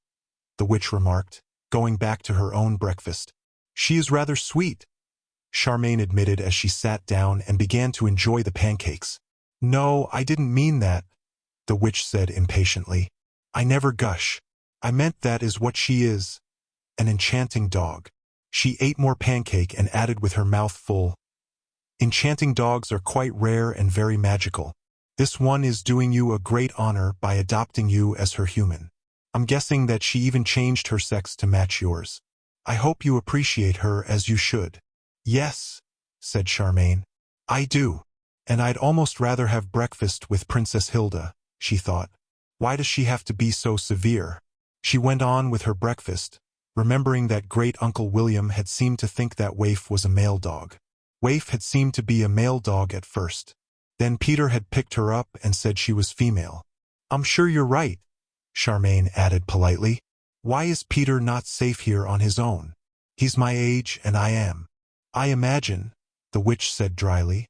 the witch remarked, going back to her own breakfast. "She is rather sweet," Charmain admitted as she sat down and began to enjoy the pancakes. "No, I didn't mean that," the witch said impatiently. "I never gush. I meant that is what she is, an enchanting dog." She ate more pancake and added with her mouth full, "Enchanting dogs are quite rare and very magical. This one is doing you a great honor by adopting you as her human. I'm guessing that she even changed her sex to match yours. I hope you appreciate her as you should." "Yes," said Charmain. "I do. And I'd almost rather have breakfast with Princess Hilda," she thought. "Why does she have to be so severe?" She went on with her breakfast, remembering that Great Uncle William had seemed to think that Waif was a male dog. Waif had seemed to be a male dog at first. Then Peter had picked her up and said she was female. "I'm sure you're right," Charmain added politely. "Why is Peter not safe here on his own? He's my age and I am." "I imagine," the witch said dryly,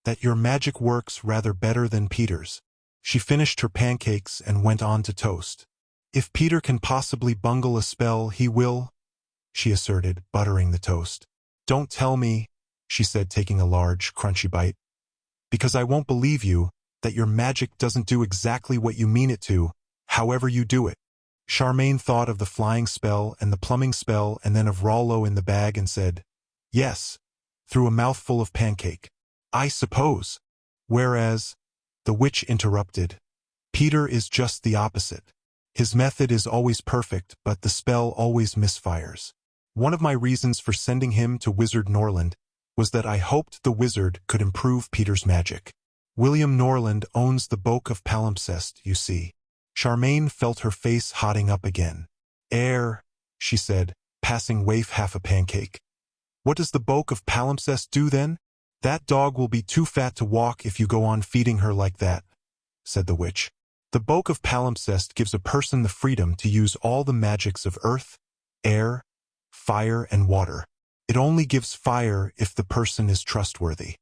that your magic works rather better than Peter's. She finished her pancakes and went on to toast. If Peter can possibly bungle a spell, he will, she asserted, buttering the toast. Don't tell me, she said, taking a large, crunchy bite. Because I won't believe you, that your magic doesn't do exactly what you mean it to, however you do it. Charmain thought of the flying spell and the plumbing spell and then of Rollo in the bag and said, yes, through a mouthful of pancake. I suppose. Whereas, the witch interrupted, Peter is just the opposite. His method is always perfect, but the spell always misfires. One of my reasons for sending him to Wizard Norland was that I hoped the wizard could improve Peter's magic. William Norland owns the Book of Palimpsest, you see. Charmain felt her face hotting up again. She said, passing Waif half a pancake. What does the Book of Palimpsest do then? That dog will be too fat to walk if you go on feeding her like that, said the witch. The Book of Palimpsest gives a person the freedom to use all the magics of earth, air, fire, and water. It only gives fire if the person is trustworthy.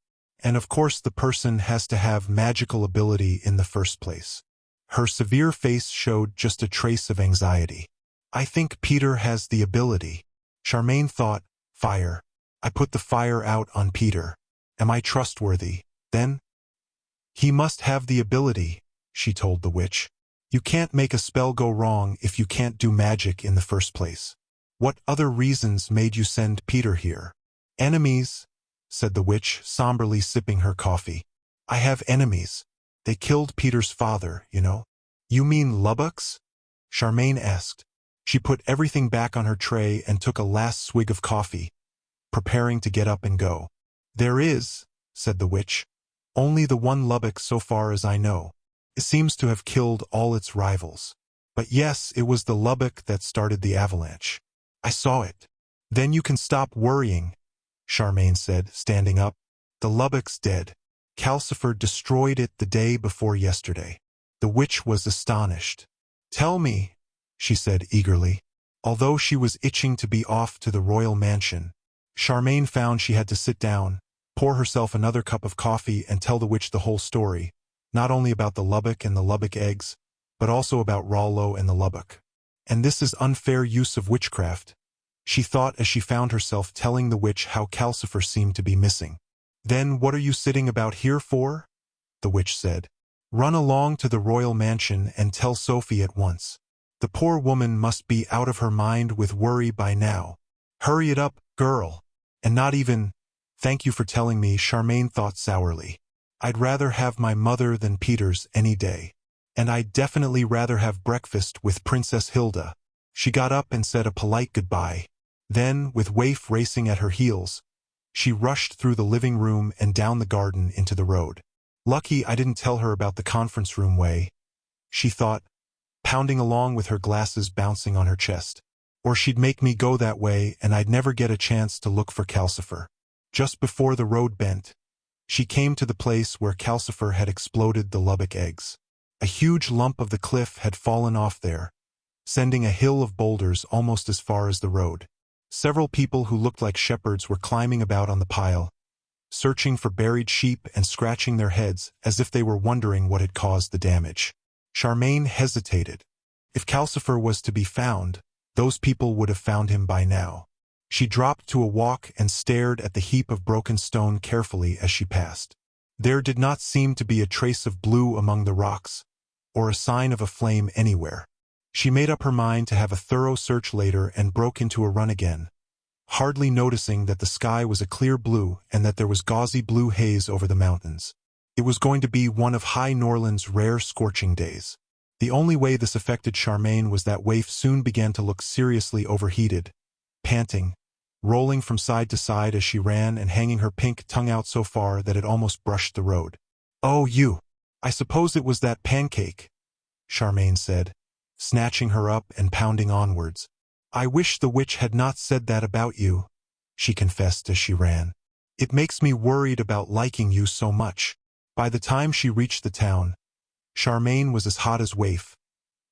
And of course the person has to have magical ability in the first place. Her severe face showed just a trace of anxiety. I think Peter has the ability. Charmain thought, fire. I put the fire out on Peter. Am I trustworthy, then? He must have the ability, she told the witch. You can't make a spell go wrong if you can't do magic in the first place. What other reasons made you send Peter here? Enemies, said the witch, somberly sipping her coffee. I have enemies. They killed Peter's father, you know. You mean Lubbock's? Charmain asked. She put everything back on her tray and took a last swig of coffee, preparing to get up and go. There is, said the witch. Only the one Lubbock so far as I know. It seems to have killed all its rivals. But yes, it was the Lubbock that started the avalanche. I saw it. Then you can stop worrying, Charmain said, standing up. The Lubbock's dead. Calcifer destroyed it the day before yesterday. The witch was astonished. Tell me, she said eagerly. Although she was itching to be off to the royal mansion, Charmain found she had to sit down, pour herself another cup of coffee and tell the witch the whole story, not only about the Lubbock and the Lubbock eggs, but also about Rollo and the Lubbock. And this is unfair use of witchcraft, she thought as she found herself telling the witch how Calcifer seemed to be missing. Then what are you sitting about here for? The witch said. Run along to the royal mansion and tell Sophie at once. The poor woman must be out of her mind with worry by now. Hurry it up, girl. And not even, thank you for telling me, Charmain thought sourly. I'd rather have my mother than Peter's any day. And I'd definitely rather have breakfast with Princess Hilda. She got up and said a polite goodbye. Then, with Waif racing at her heels, she rushed through the living room and down the garden into the road. Lucky I didn't tell her about the conference room way, she thought, pounding along with her glasses bouncing on her chest. Or she'd make me go that way and I'd never get a chance to look for Calcifer. Just before the road bent, she came to the place where Calcifer had exploded the Lubbock eggs. A huge lump of the cliff had fallen off there, sending a hill of boulders almost as far as the road. Several people who looked like shepherds were climbing about on the pile, searching for buried sheep and scratching their heads as if they were wondering what had caused the damage. Charmain hesitated. If Calcifer was to be found, those people would have found him by now. She dropped to a walk and stared at the heap of broken stone carefully as she passed. There did not seem to be a trace of blue among the rocks, or a sign of a flame anywhere. She made up her mind to have a thorough search later and broke into a run again, hardly noticing that the sky was a clear blue and that there was gauzy blue haze over the mountains. It was going to be one of High Norland's rare scorching days. The only way this affected Charmain was that Waif soon began to look seriously overheated, panting, rolling from side to side as she ran and hanging her pink tongue out so far that it almost brushed the road. "Oh, you! I suppose it was that pancake," Charmain said, snatching her up and pounding onwards. "I wish the witch had not said that about you," she confessed as she ran. "It makes me worried about liking you so much." By the time she reached the town, Charmain was as hot as Waif,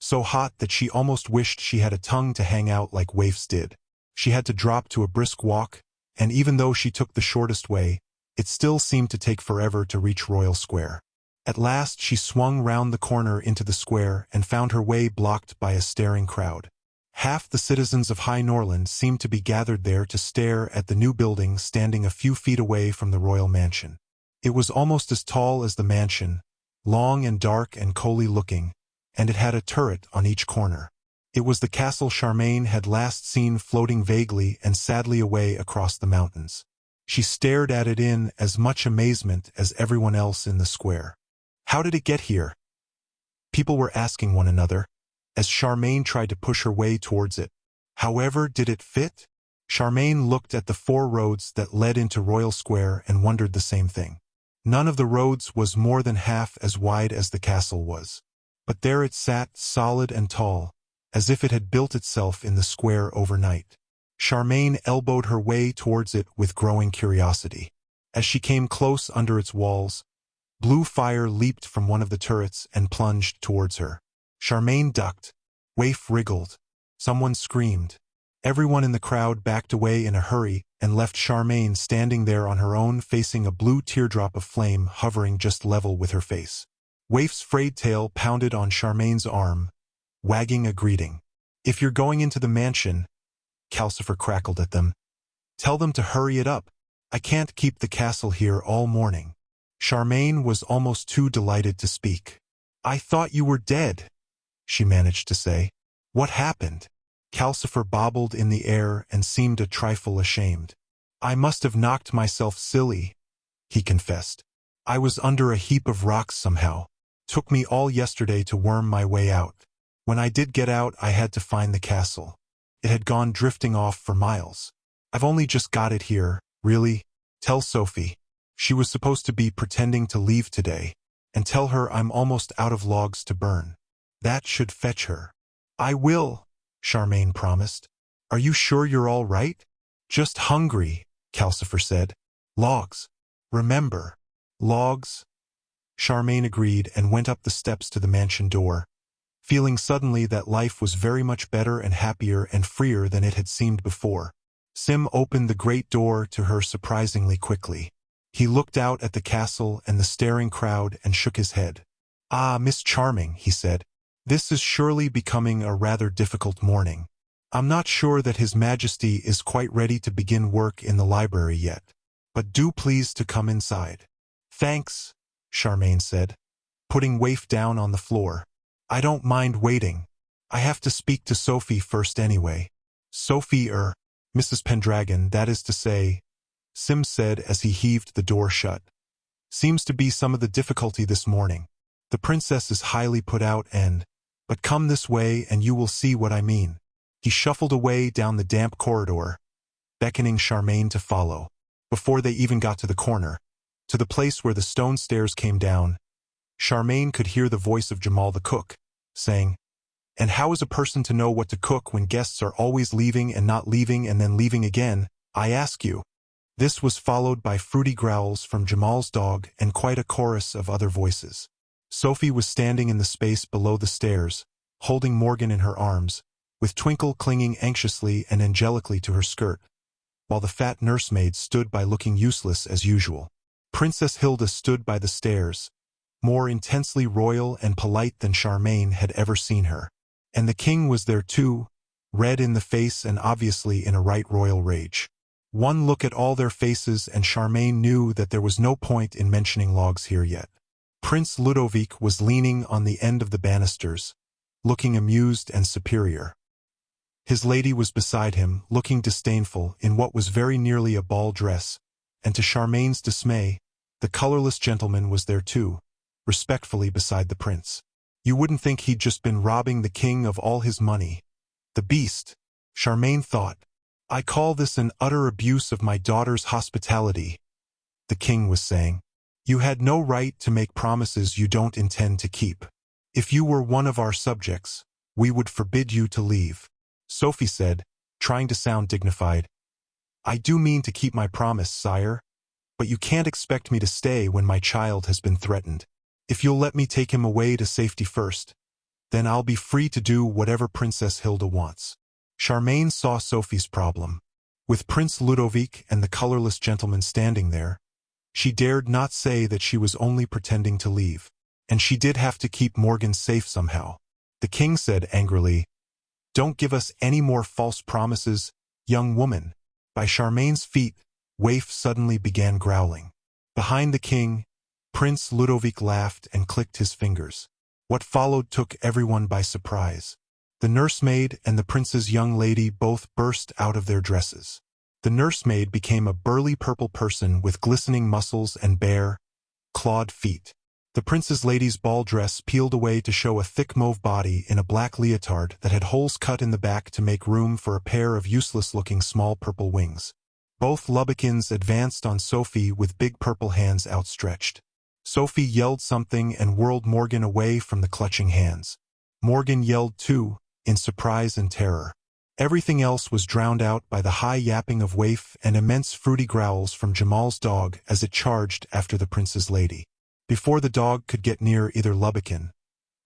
so hot that she almost wished she had a tongue to hang out like Waif's did. She had to drop to a brisk walk, and even though she took the shortest way, It still seemed to take forever to reach Royal Square. At last she swung round the corner into the square and found her way blocked by a staring crowd. Half the citizens of High Norland seemed to be gathered there to stare at the new building standing a few feet away from the royal mansion. It was almost as tall as the mansion, long and dark and coaly-looking, and it had a turret on each corner. It was the castle Charmain had last seen floating vaguely and sadly away across the mountains. She stared at it in as much amazement as everyone else in the square. How did it get here? People were asking one another, as Charmain tried to push her way towards it. However, did it fit? Charmain looked at the 4 roads that led into Royal Square and wondered the same thing. None of the roads was more than half as wide as the castle was. But there it sat, solid and tall, as if it had built itself in the square overnight. Charmain elbowed her way towards it with growing curiosity. As she came close under its walls, blue fire leaped from one of the turrets and plunged towards her. Charmain ducked. Waif wriggled. Someone screamed. Everyone in the crowd backed away in a hurry and left Charmain standing there on her own, facing a blue teardrop of flame hovering just level with her face. Waif's frayed tail pounded on Charmain's arm, wagging a greeting. "If you're going into the mansion," Calcifer crackled at them, "tell them to hurry it up. I can't keep the castle here all morning." Charmain was almost too delighted to speak. "I thought you were dead," she managed to say. "What happened?" Calcifer bobbled in the air and seemed a trifle ashamed. "I must have knocked myself silly," he confessed. "I was under a heap of rocks somehow. Took me all yesterday to worm my way out. When I did get out, I had to find the castle. It had gone drifting off for miles. I've only just got it here, really. Tell Sophie. She was supposed to be pretending to leave today. And tell her I'm almost out of logs to burn. That should fetch her." "I will," Charmain promised. "Are you sure you're all right?" "Just hungry," Calcifer said. "Logs. Remember. Logs." Charmain agreed and went up the steps to the mansion door, feeling suddenly that life was very much better and happier and freer than it had seemed before. Sim opened the great door to her surprisingly quickly. He looked out at the castle and the staring crowd and shook his head. "Ah, Miss Charming," he said. "This is surely becoming a rather difficult morning. I'm not sure that His Majesty is quite ready to begin work in the library yet, but do please to come inside." "Thanks," Charmain said, putting Waif down on the floor. "I don't mind waiting. I have to speak to Sophie first anyway." "Sophie Mrs. Pendragon, that is to say," Sim said as he heaved the door shut. "Seems to be some of the difficulty this morning. The princess is highly put out but come this way and you will see what I mean." He shuffled away down the damp corridor, beckoning Charmain to follow. Before they even got to the corner, to the place where the stone stairs came down, Charmain could hear the voice of Jamal the cook, saying, "And how is a person to know what to cook when guests are always leaving and not leaving and then leaving again, I ask you?" This was followed by fruity growls from Jamal's dog and quite a chorus of other voices. Sophie was standing in the space below the stairs, holding Morgan in her arms, with Twinkle clinging anxiously and angelically to her skirt, while the fat nursemaid stood by looking useless as usual. Princess Hilda stood by the stairs, more intensely royal and polite than Charmain had ever seen her. And the king was there too, red in the face and obviously in a right royal rage. One look at all their faces and Charmain knew that there was no point in mentioning logs here yet. Prince Ludovic was leaning on the end of the banisters, looking amused and superior. His lady was beside him, looking disdainful in what was very nearly a ball dress, and to Charmain's dismay, the colorless gentleman was there too, respectfully beside the prince. You wouldn't think he'd just been robbing the king of all his money. The beast, Charmain thought. "I call this an utter abuse of my daughter's hospitality," the king was saying. "You had no right to make promises you don't intend to keep. If you were one of our subjects, we would forbid you to leave." Sophie said, trying to sound dignified, "I do mean to keep my promise, sire, but you can't expect me to stay when my child has been threatened. If you'll let me take him away to safety first, then I'll be free to do whatever Princess Hilda wants." Charmain saw Sophie's problem. With Prince Ludovic and the colorless gentleman standing there, She dared not say that she was only pretending to leave. And she did have to keep Morgan safe somehow. The king said angrily, "Don't give us any more false promises, young woman." By Charmain's feet, Waif suddenly began growling. Behind the king, Prince Ludovic laughed and clicked his fingers. What followed took everyone by surprise. The nursemaid and the prince's young lady both burst out of their dresses. The nursemaid became a burly purple person with glistening muscles and bare, clawed feet. The prince's lady's ball dress peeled away to show a thick mauve body in a black leotard that had holes cut in the back to make room for a pair of useless-looking small purple wings. Both Lubbekins advanced on Sophie with big purple hands outstretched. Sophie yelled something and whirled Morgan away from the clutching hands. Morgan yelled too, in surprise and terror. Everything else was drowned out by the high yapping of Waif and immense fruity growls from Jamal's dog as it charged after the prince's lady. Before the dog could get near either Lubbekin,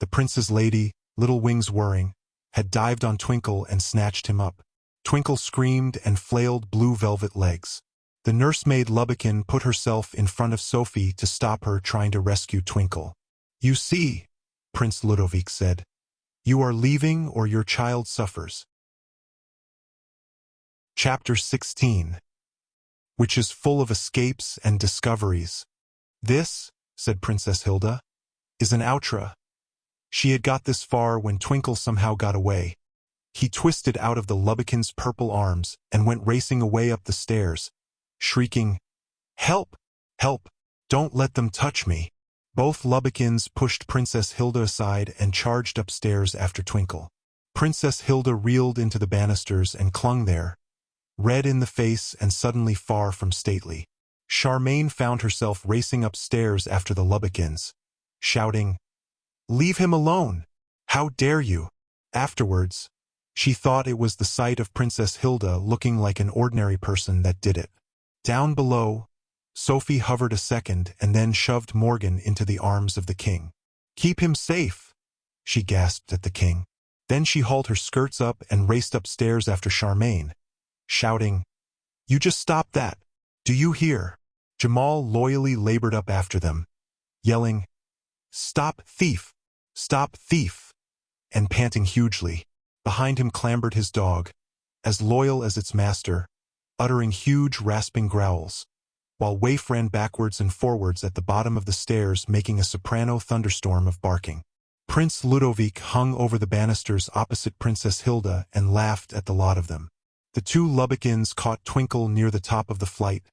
the prince's lady, little wings whirring, had dived on Twinkle and snatched him up. Twinkle screamed and flailed blue velvet legs. The nursemaid Lubbekin put herself in front of Sophie to stop her trying to rescue Twinkle. "You see," Prince Ludovic said, "you are leaving or your child suffers." Chapter 16, which is full of escapes and discoveries. "This," said Princess Hilda, "is an outro." She had got this far when Twinkle somehow got away. He twisted out of the Lubbekin's purple arms and went racing away up the stairs, shrieking, "Help! Help! Don't let them touch me!" Both Lubbekins pushed Princess Hilda aside and charged upstairs after Twinkle. Princess Hilda reeled into the banisters and clung there, red in the face and suddenly far from stately. Charmain found herself racing upstairs after the Lubbekins, shouting, "Leave him alone! How dare you!" Afterwards, she thought it was the sight of Princess Hilda looking like an ordinary person that did it. Down below, Sophie hovered a second and then shoved Morgan into the arms of the king. "Keep him safe," she gasped at the king. Then she hauled her skirts up and raced upstairs after Charmain, shouting, "You just stop that! Do you hear?" Jamal loyally labored up after them, yelling, "Stop, thief! Stop, thief!" and panting hugely. Behind him clambered his dog, as loyal as its master, uttering huge rasping growls, while Waif ran backwards and forwards at the bottom of the stairs making a soprano thunderstorm of barking. Prince Ludovic hung over the banisters opposite Princess Hilda and laughed at the lot of them. The two Lubbekins caught Twinkle near the top of the flight,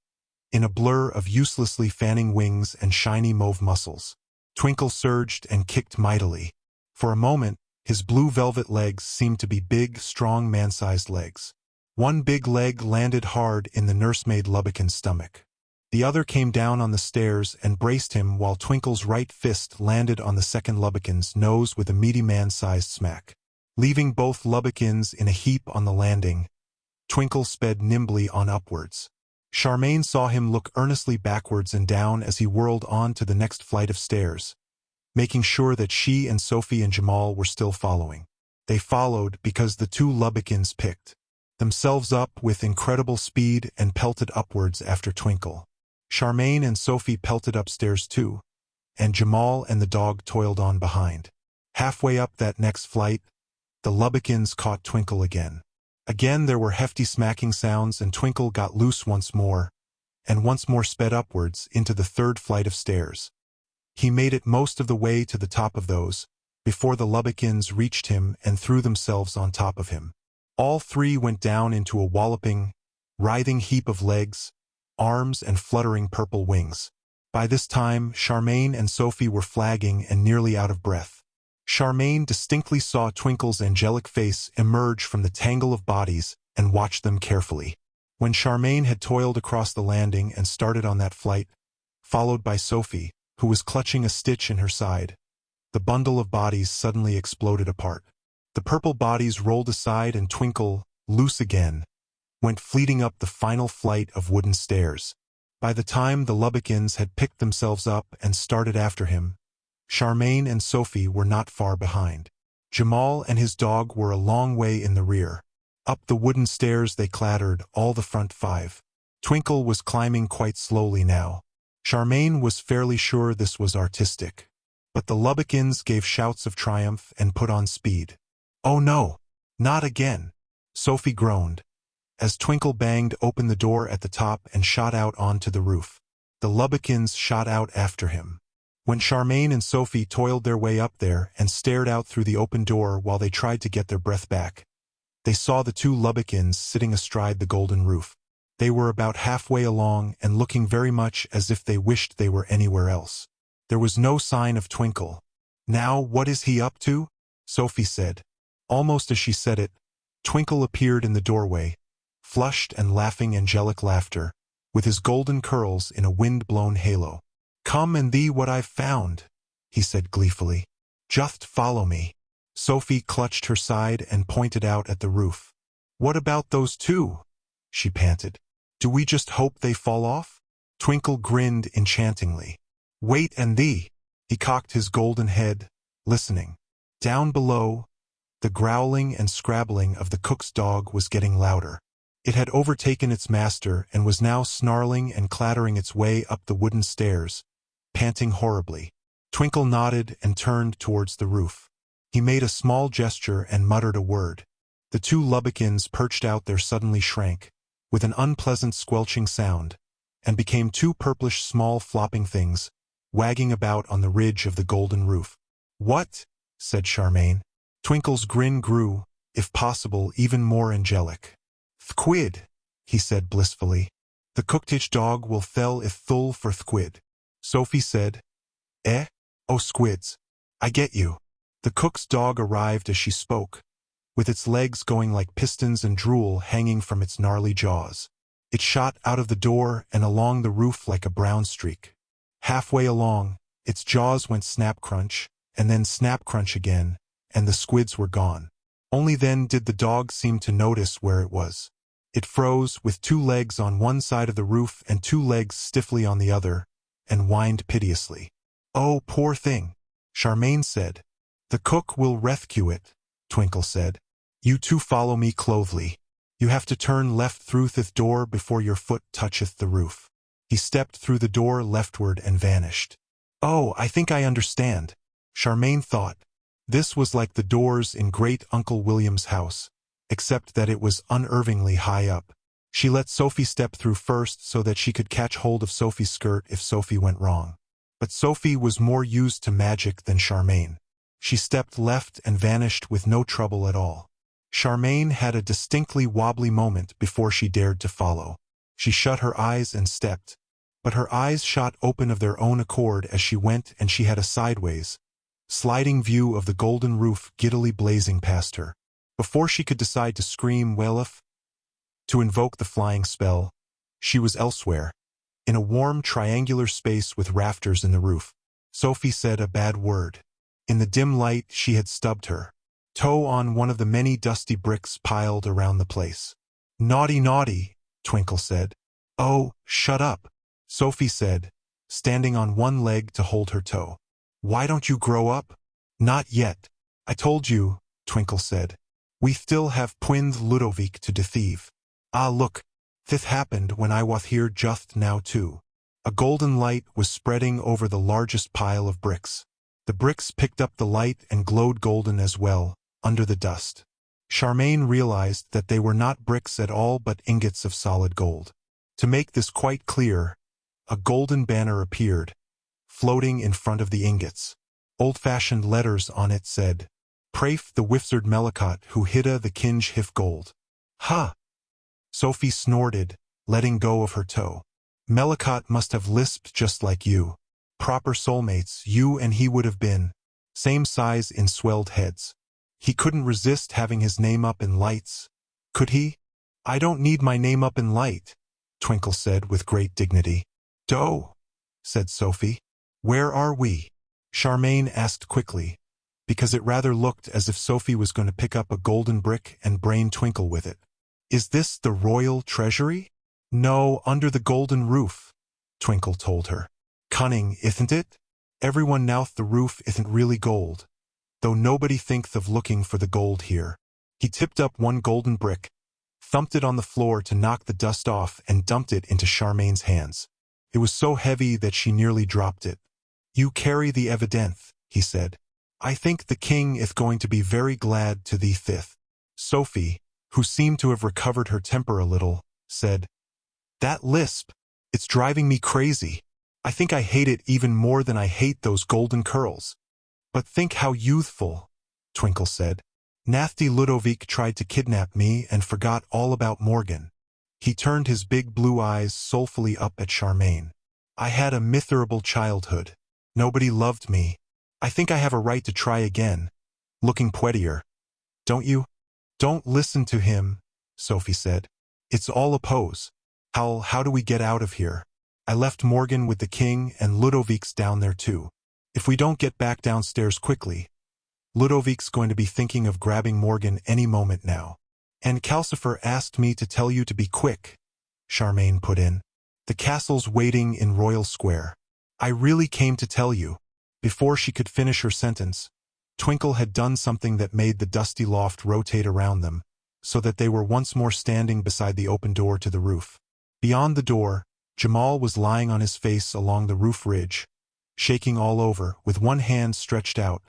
in a blur of uselessly fanning wings and shiny mauve muscles. Twinkle surged and kicked mightily. For a moment, his blue velvet legs seemed to be big, strong man-sized legs. One big leg landed hard in the nursemaid Lubbekin's stomach. The other came down on the stairs and braced him while Twinkle's right fist landed on the second Lubbekin's nose with a meaty man-sized smack. Leaving both Lubbekins in a heap on the landing, Twinkle sped nimbly on upwards. Charmain saw him look earnestly backwards and down as he whirled on to the next flight of stairs, making sure that she and Sophie and Jamal were still following. They followed because the two Lubbekins picked themselves up with incredible speed and pelted upwards after Twinkle. Charmain and Sophie pelted upstairs too, and Jamal and the dog toiled on behind. Halfway up that next flight, the Lubbekins caught Twinkle again. Again there were hefty smacking sounds and Twinkle got loose once more, and once more sped upwards into the third flight of stairs. He made it most of the way to the top of those, before the Lubbekins reached him and threw themselves on top of him. All three went down into a walloping, writhing heap of legs, arms and fluttering purple wings. By this time, Charmain and Sophie were flagging and nearly out of breath. Charmain distinctly saw Twinkle's angelic face emerge from the tangle of bodies and watched them carefully. When Charmain had toiled across the landing and started on that flight, followed by Sophie, who was clutching a stitch in her side, the bundle of bodies suddenly exploded apart. The purple bodies rolled aside and Twinkle, loose again, went fleeting up the final flight of wooden stairs. By the time the Lubbekins had picked themselves up and started after him, Charmain and Sophie were not far behind. Jamal and his dog were a long way in the rear. Up the wooden stairs they clattered, all the front five. Twinkle was climbing quite slowly now. Charmain was fairly sure this was artistic. But the Lubbekins gave shouts of triumph and put on speed. "Oh no! Not again!" Sophie groaned, as Twinkle banged open the door at the top and shot out onto the roof. The Lubbekins shot out after him. When Charmain and Sophie toiled their way up there and stared out through the open door while they tried to get their breath back, they saw the two Lubbekins sitting astride the golden roof. They were about halfway along and looking very much as if they wished they were anywhere else. There was no sign of Twinkle. "Now what is he up to?" Sophie said. Almost as she said it, Twinkle appeared in the doorway, flushed and laughing angelic laughter, with his golden curls in a wind-blown halo. "Come and thee what I've found," he said gleefully. "Just follow me." Sophie clutched her side and pointed out at the roof. "What about those two?" she panted. "Do we just hope they fall off?" Twinkle grinned enchantingly. "Wait and thee." He cocked his golden head, listening. Down below, the growling and scrabbling of the cook's dog was getting louder. It had overtaken its master and was now snarling and clattering its way up the wooden stairs, panting horribly. Twinkle nodded and turned towards the roof. He made a small gesture and muttered a word. The two Lubbekins perched out there suddenly shrank, with an unpleasant squelching sound, and became two purplish small flopping things, wagging about on the ridge of the golden roof. "What?" said Charmain. Twinkle's grin grew, if possible, even more angelic. "Thquid," he said blissfully. "The cooktich dog will fell if thul for thquid." Sophie said, "Eh? Oh squids. I get you." The cook's dog arrived as she spoke, with its legs going like pistons and drool hanging from its gnarly jaws. It shot out of the door and along the roof like a brown streak. Halfway along, its jaws went snap-crunch, and then snap-crunch again, and the squids were gone. Only then did the dog seem to notice where it was. It froze, with two legs on one side of the roof and two legs stiffly on the other, and whined piteously. "Oh, poor thing," Charmain said. "The cook will rescue it," Twinkle said. "You two follow me closely. You have to turn left through the door before your foot toucheth the roof." He stepped through the door leftward and vanished. "Oh, I think I understand," Charmain thought. This was like the doors in Great Uncle William's house, except that it was unervingly high up. She let Sophie step through first so that she could catch hold of Sophie's skirt if Sophie went wrong. But Sophie was more used to magic than Charmain. She stepped left and vanished with no trouble at all. Charmain had a distinctly wobbly moment before she dared to follow. She shut her eyes and stepped, but her eyes shot open of their own accord as she went, and she had a sideways, sliding view of the golden roof giddily blazing past her. Before she could decide to scream "Welef" to invoke the flying spell, she was elsewhere, in a warm triangular space with rafters in the roof. Sophie said a bad word. In the dim light she had stubbed her toe on one of the many dusty bricks piled around the place. "Naughty, naughty," Twinkle said. "Oh, shut up," Sophie said, standing on one leg to hold her toe. "Why don't you grow up?" "Not yet. I told you," Twinkle said. "We still have Pwynd Ludovic to deceive." "Ah, look, this happened when I was here just now too." A golden light was spreading over the largest pile of bricks. The bricks picked up the light and glowed golden as well, under the dust. Charmain realized that they were not bricks at all but ingots of solid gold. To make this quite clear, a golden banner appeared, floating in front of the ingots. Old-fashioned letters on it said, "Praef the Wizard Mellicott who hidda the kinge hif gold." "Ha!" Sophie snorted, letting go of her toe. "Mellicott must have lisped just like you. Proper soulmates, you and he would have been. Same size in swelled heads. He couldn't resist having his name up in lights, could he?" "I don't need my name up in light," Twinkle said with great dignity. "Doh," said Sophie. "Where are we?" Charmain asked quickly, because it rather looked as if Sophie was going to pick up a golden brick and brain Twinkle with it. "Is this the royal treasury?" "No, under the golden roof," Twinkle told her. "Cunning, isn't it? Everyone knowth the roof isn't really gold, though nobody thinks of looking for the gold here." He tipped up one golden brick, thumped it on the floor to knock the dust off, and dumped it into Charmain's hands. It was so heavy that she nearly dropped it. "You carry the evidence," he said. "I think the king is going to be very glad to thee fifth." Sophie, who seemed to have recovered her temper a little, said, "That lisp, it's driving me crazy. I think I hate it even more than I hate those golden curls." "But think how youthful," Twinkle said. "Nasty Ludovic tried to kidnap me and forgot all about Morgan." He turned his big blue eyes soulfully up at Charmain. "I had a miserable childhood. Nobody loved me. I think I have a right to try again. Looking prettier. Don't you?" "Don't listen to him," Sophie said. "It's all a pose. Howl, how do we get out of here? I left Morgan with the king and Ludovic's down there too. If we don't get back downstairs quickly, Ludovic's going to be thinking of grabbing Morgan any moment now." "And Calcifer asked me to tell you to be quick," Charmain put in. "The castle's waiting in Royal Square. I really came to tell you." Before she could finish her sentence, Twinkle had done something that made the dusty loft rotate around them, so that they were once more standing beside the open door to the roof. Beyond the door, Jamal was lying on his face along the roof ridge, shaking all over, with one hand stretched out,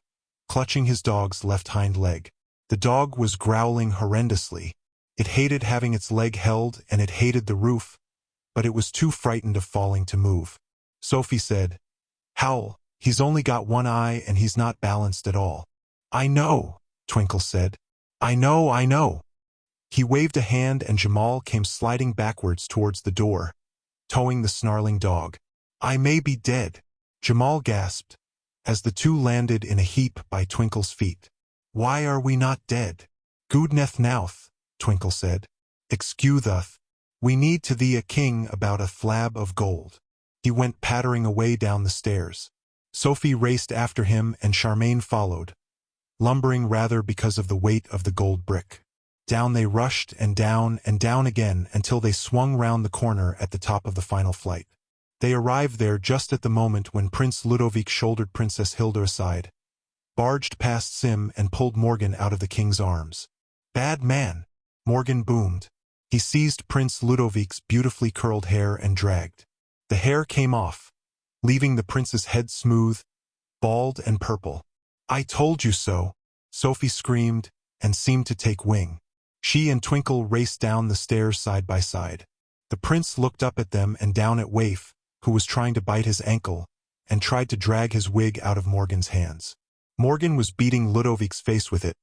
clutching his dog's left hind leg. The dog was growling horrendously. It hated having its leg held and it hated the roof, but it was too frightened of falling to move. Sophie said, "Howl, he's only got one eye and he's not balanced at all." "I know," Twinkle said. I know." He waved a hand and Jamal came sliding backwards towards the door, towing the snarling dog. "I may be dead," Jamal gasped, as the two landed in a heap by Twinkle's feet. "Why are we not dead?" "Goodneth nouth," Twinkle said. "Excuse us. We need to thee a king about a flab of gold." He went pattering away down the stairs. Sophie raced after him and Charmain followed, lumbering rather because of the weight of the gold brick. Down they rushed and down again until they swung round the corner at the top of the final flight. They arrived there just at the moment when Prince Ludovic shouldered Princess Hilda aside, barged past Sim and pulled Morgan out of the king's arms. "Bad man," Morgan boomed. He seized Prince Ludovic's beautifully curled hair and dragged. The hair came off, leaving the prince's head smooth, bald and purple. "I told you so," Sophie screamed and seemed to take wing. She and Twinkle raced down the stairs side by side. The prince looked up at them and down at Waif, who was trying to bite his ankle, and tried to drag his wig out of Morgan's hands. Morgan was beating Ludovic's face with it,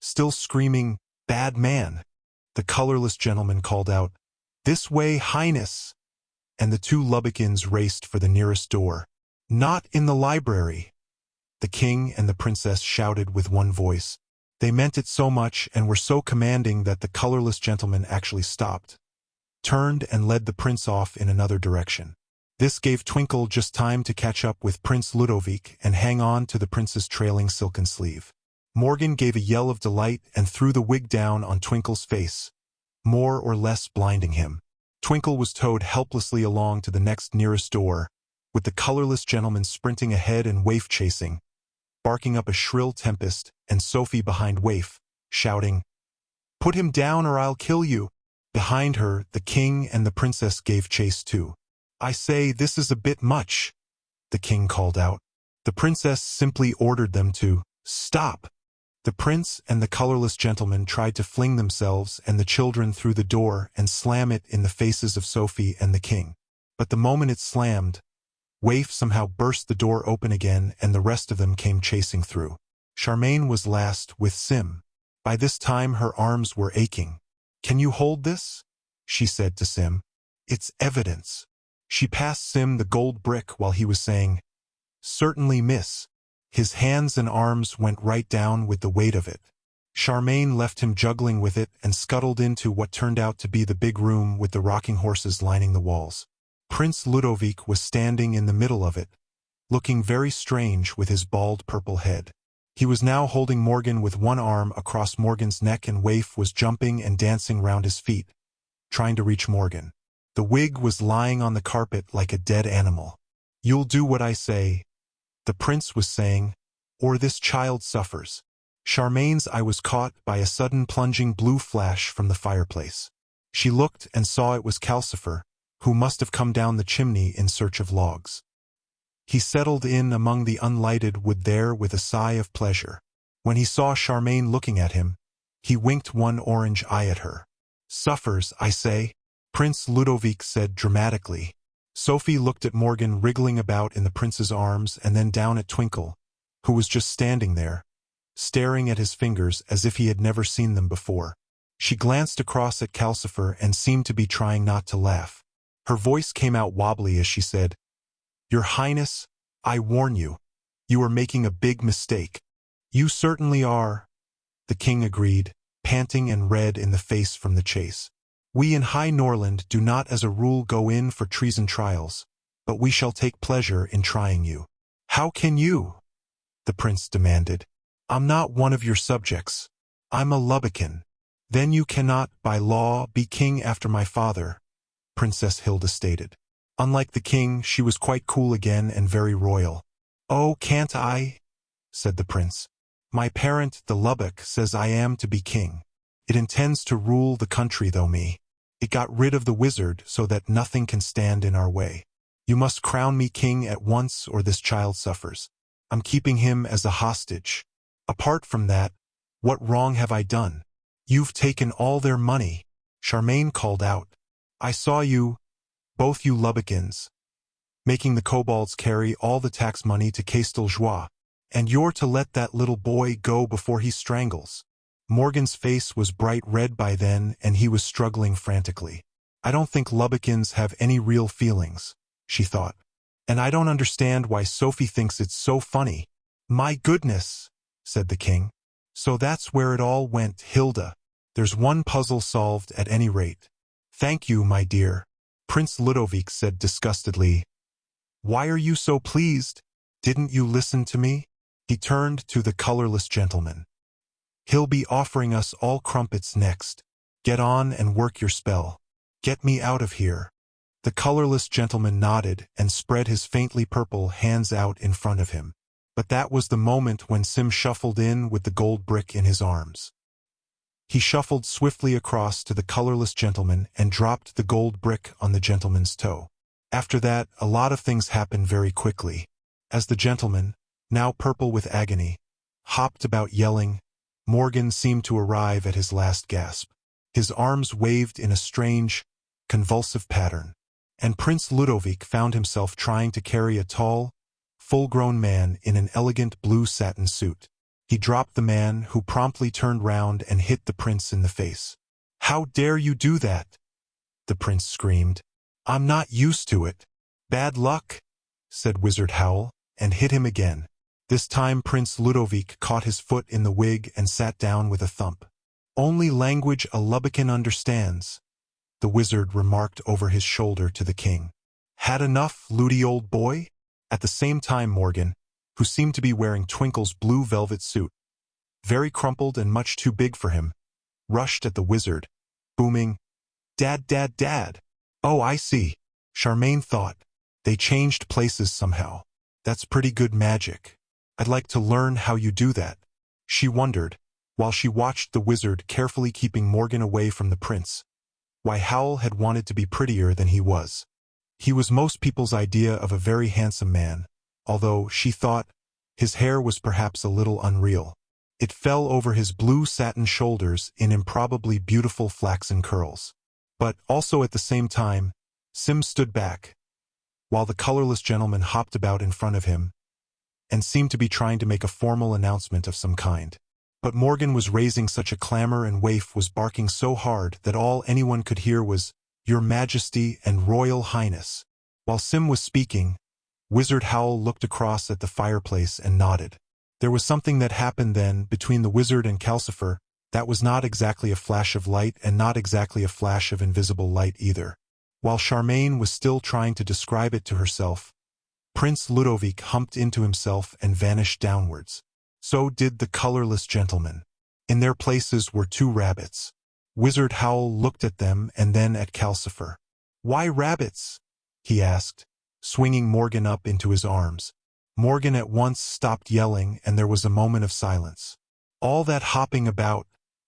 still screaming, "Bad man." The colorless gentleman called out, "This way, Highness!" And the two Lubbekins raced for the nearest door. "Not in the library!" The king and the princess shouted with one voice. They meant it so much and were so commanding that the colorless gentleman actually stopped, turned and led the prince off in another direction. This gave Twinkle just time to catch up with Prince Ludovic and hang on to the prince's trailing silken sleeve. Morgan gave a yell of delight and threw the wig down on Twinkle's face, more or less blinding him. Twinkle was towed helplessly along to the next nearest door, with the colorless gentleman sprinting ahead and Waif chasing, barking up a shrill tempest, and Sophie behind Waif, shouting, "Put him down or I'll kill you." Behind her, the king and the princess gave chase too. "I say, this is a bit much," the king called out. The princess simply ordered them to stop. The prince and the colorless gentleman tried to fling themselves and the children through the door and slam it in the faces of Sophie and the king. But the moment it slammed, Waif somehow burst the door open again and the rest of them came chasing through. Charmain was last with Sim. By this time her arms were aching. "Can you hold this?" she said to Sim. "It's evidence." She passed Sim the gold brick while he was saying, "Certainly, miss." His hands and arms went right down with the weight of it. Charmain left him juggling with it and scuttled into what turned out to be the big room with the rocking horses lining the walls. Prince Ludovic was standing in the middle of it, looking very strange with his bald purple head. He was now holding Morgan with one arm across Morgan's neck and Waif was jumping and dancing round his feet, trying to reach Morgan. The wig was lying on the carpet like a dead animal. "You'll do what I say," the prince was saying, "or this child suffers." Charmain's eye was caught by a sudden plunging blue flash from the fireplace. She looked and saw it was Calcifer, who must have come down the chimney in search of logs. He settled in among the unlighted wood there with a sigh of pleasure. When he saw Charmain looking at him, he winked one orange eye at her. "Suffers, I say," Prince Ludovic said dramatically. Sophie looked at Morgan wriggling about in the prince's arms and then down at Twinkle, who was just standing there, staring at his fingers as if he had never seen them before. She glanced across at Calcifer and seemed to be trying not to laugh. Her voice came out wobbly as she said, "Your Highness, I warn you, you are making a big mistake." "You certainly are," the king agreed, panting and red in the face from the chase. "We in High Norland do not as a rule go in for treason trials, but we shall take pleasure in trying you." "How can you?" the prince demanded. "I'm not one of your subjects. I'm a Lubbocan." "Then you cannot, by law, be king after my father," Princess Hilda stated. Unlike the king, she was quite cool again and very royal. "Oh, can't I?" said the prince. "My parent, the Lubbock, says I am to be king. It intends to rule the country though me. It got rid of the wizard so that nothing can stand in our way. You must crown me king at once or this child suffers. I'm keeping him as a hostage. Apart from that, what wrong have I done?" "You've taken all their money," Charmain called out. "I saw you, both you Lubbocans, making the kobolds carry all the tax money to Casteljoie, and you're to let that little boy go before he strangles." Morgan's face was bright red by then and he was struggling frantically. "I don't think Lubbocans have any real feelings," she thought. "And I don't understand why Sophie thinks it's so funny." "My goodness," said the king. "So that's where it all went, Hilda. There's one puzzle solved at any rate." "Thank you, my dear," Prince Ludovic said disgustedly. "Why are you so pleased? Didn't you listen to me?" He turned to the colorless gentleman. "He'll be offering us all crumpets next. Get on and work your spell. Get me out of here." The colorless gentleman nodded and spread his faintly purple hands out in front of him. But that was the moment when Sim shuffled in with the gold brick in his arms. He shuffled swiftly across to the colorless gentleman and dropped the gold brick on the gentleman's toe. After that, a lot of things happened very quickly. As the gentleman, now purple with agony, hopped about yelling, Morgan seemed to arrive at his last gasp. His arms waved in a strange, convulsive pattern, and Prince Ludovic found himself trying to carry a tall, full-grown man in an elegant blue satin suit. He dropped the man, who promptly turned round and hit the prince in the face. "How dare you do that?" the prince screamed. "I'm not used to it." "Bad luck," said Wizard Howl, and hit him again. This time Prince Ludovic caught his foot in the wig and sat down with a thump. "Only language a Lubbocan understands," the wizard remarked over his shoulder to the king. "Had enough, Ludi old boy?" At the same time Morgan, who seemed to be wearing Twinkle's blue velvet suit, very crumpled and much too big for him, rushed at the wizard, booming, "Dad, Dad, Dad!" "Oh, I see," Charmain thought. "They changed places somehow. That's pretty good magic. I'd like to learn how you do that," she wondered, while she watched the wizard carefully keeping Morgan away from the prince. Why Howl had wanted to be prettier than he was. He was most people's idea of a very handsome man, although, she thought, his hair was perhaps a little unreal. It fell over his blue satin shoulders in improbably beautiful flaxen curls. But, also at the same time, Sim stood back, while the colorless gentleman hopped about in front of him, and seemed to be trying to make a formal announcement of some kind. But Morgan was raising such a clamor and Waif was barking so hard that all anyone could hear was, "Your Majesty and Royal Highness." While Sim was speaking, Wizard Howl looked across at the fireplace and nodded. There was something that happened then between the wizard and Calcifer that was not exactly a flash of light and not exactly a flash of invisible light either. While Charmain was still trying to describe it to herself, Prince Ludovic humped into himself and vanished downwards. So did the colorless gentleman. In their places were two rabbits. Wizard Howl looked at them and then at Calcifer. "Why rabbits?" he asked, swinging Morgan up into his arms. Morgan at once stopped yelling and there was a moment of silence. "All that hopping about,"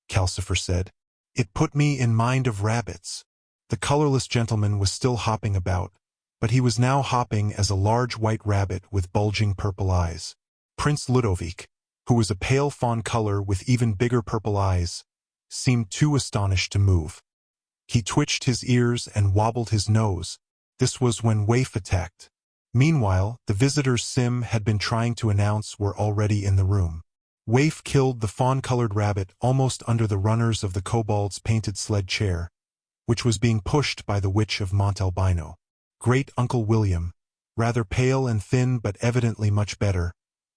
Calcifer said. "It put me in mind of rabbits." The colorless gentleman was still hopping about, but he was now hopping as a large white rabbit with bulging purple eyes. Prince Ludovic, who was a pale fawn color with even bigger purple eyes, seemed too astonished to move. He twitched his ears and wobbled his nose. This was when Waif attacked. Meanwhile, the visitors Sim had been trying to announce were already in the room. Waif killed the fawn-colored rabbit almost under the runners of the kobold's painted sled chair, which was being pushed by the Witch of Montalbino. Great Uncle William, rather pale and thin but evidently much better,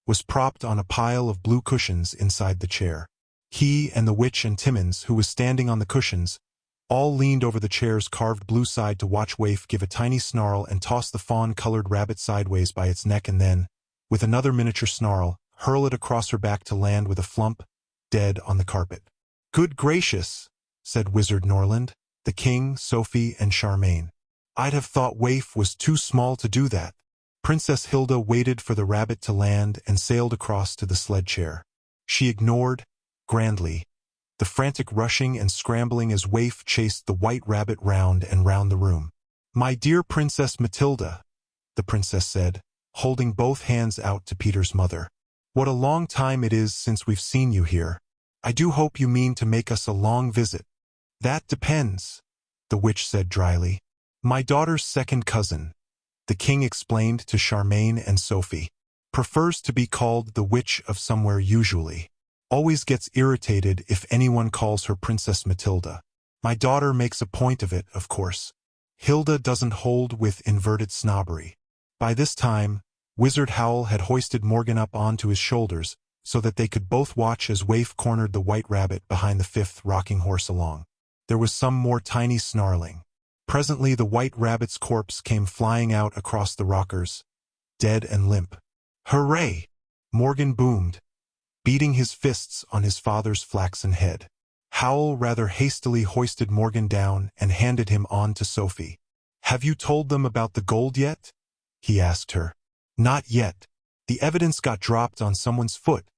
was propped on a pile of blue cushions inside the chair. He and the witch and Timmins, who was standing on the cushions, all leaned over the chair's carved blue side to watch Waif give a tiny snarl and toss the fawn-colored rabbit sideways by its neck and then, with another miniature snarl, hurl it across her back to land with a flump, dead on the carpet. "Good gracious," said Wizard Norland, the king, Sophie, and Charmain. "I'd have thought Waif was too small to do that." Princess Hilda waited for the rabbit to land and sailed across to the sled chair. She ignored, grandly, the frantic rushing and scrambling as Waif chased the white rabbit round and round the room. "My dear Princess Matilda," the princess said, holding both hands out to Peter's mother. "What a long time it is since we've seen you here. I do hope you mean to make us a long visit." "That depends," the witch said dryly. "My daughter's second cousin," the king explained to Charmain and Sophie, "prefers to be called the Witch of Somewhere usually. Always gets irritated if anyone calls her Princess Matilda. My daughter makes a point of it, of course. Hilda doesn't hold with inverted snobbery." By this time, Wizard Howl had hoisted Morgan up onto his shoulders so that they could both watch as Waif cornered the white rabbit behind the fifth rocking horse along. There was some more tiny snarling. Presently the white rabbit's corpse came flying out across the rockers, dead and limp. "Hooray!" Morgan boomed, beating his fists on his father's flaxen head. Howl rather hastily hoisted Morgan down and handed him on to Sophie. "Have you told them about the gold yet?" he asked her. "Not yet. The evidence got dropped on someone's foot,"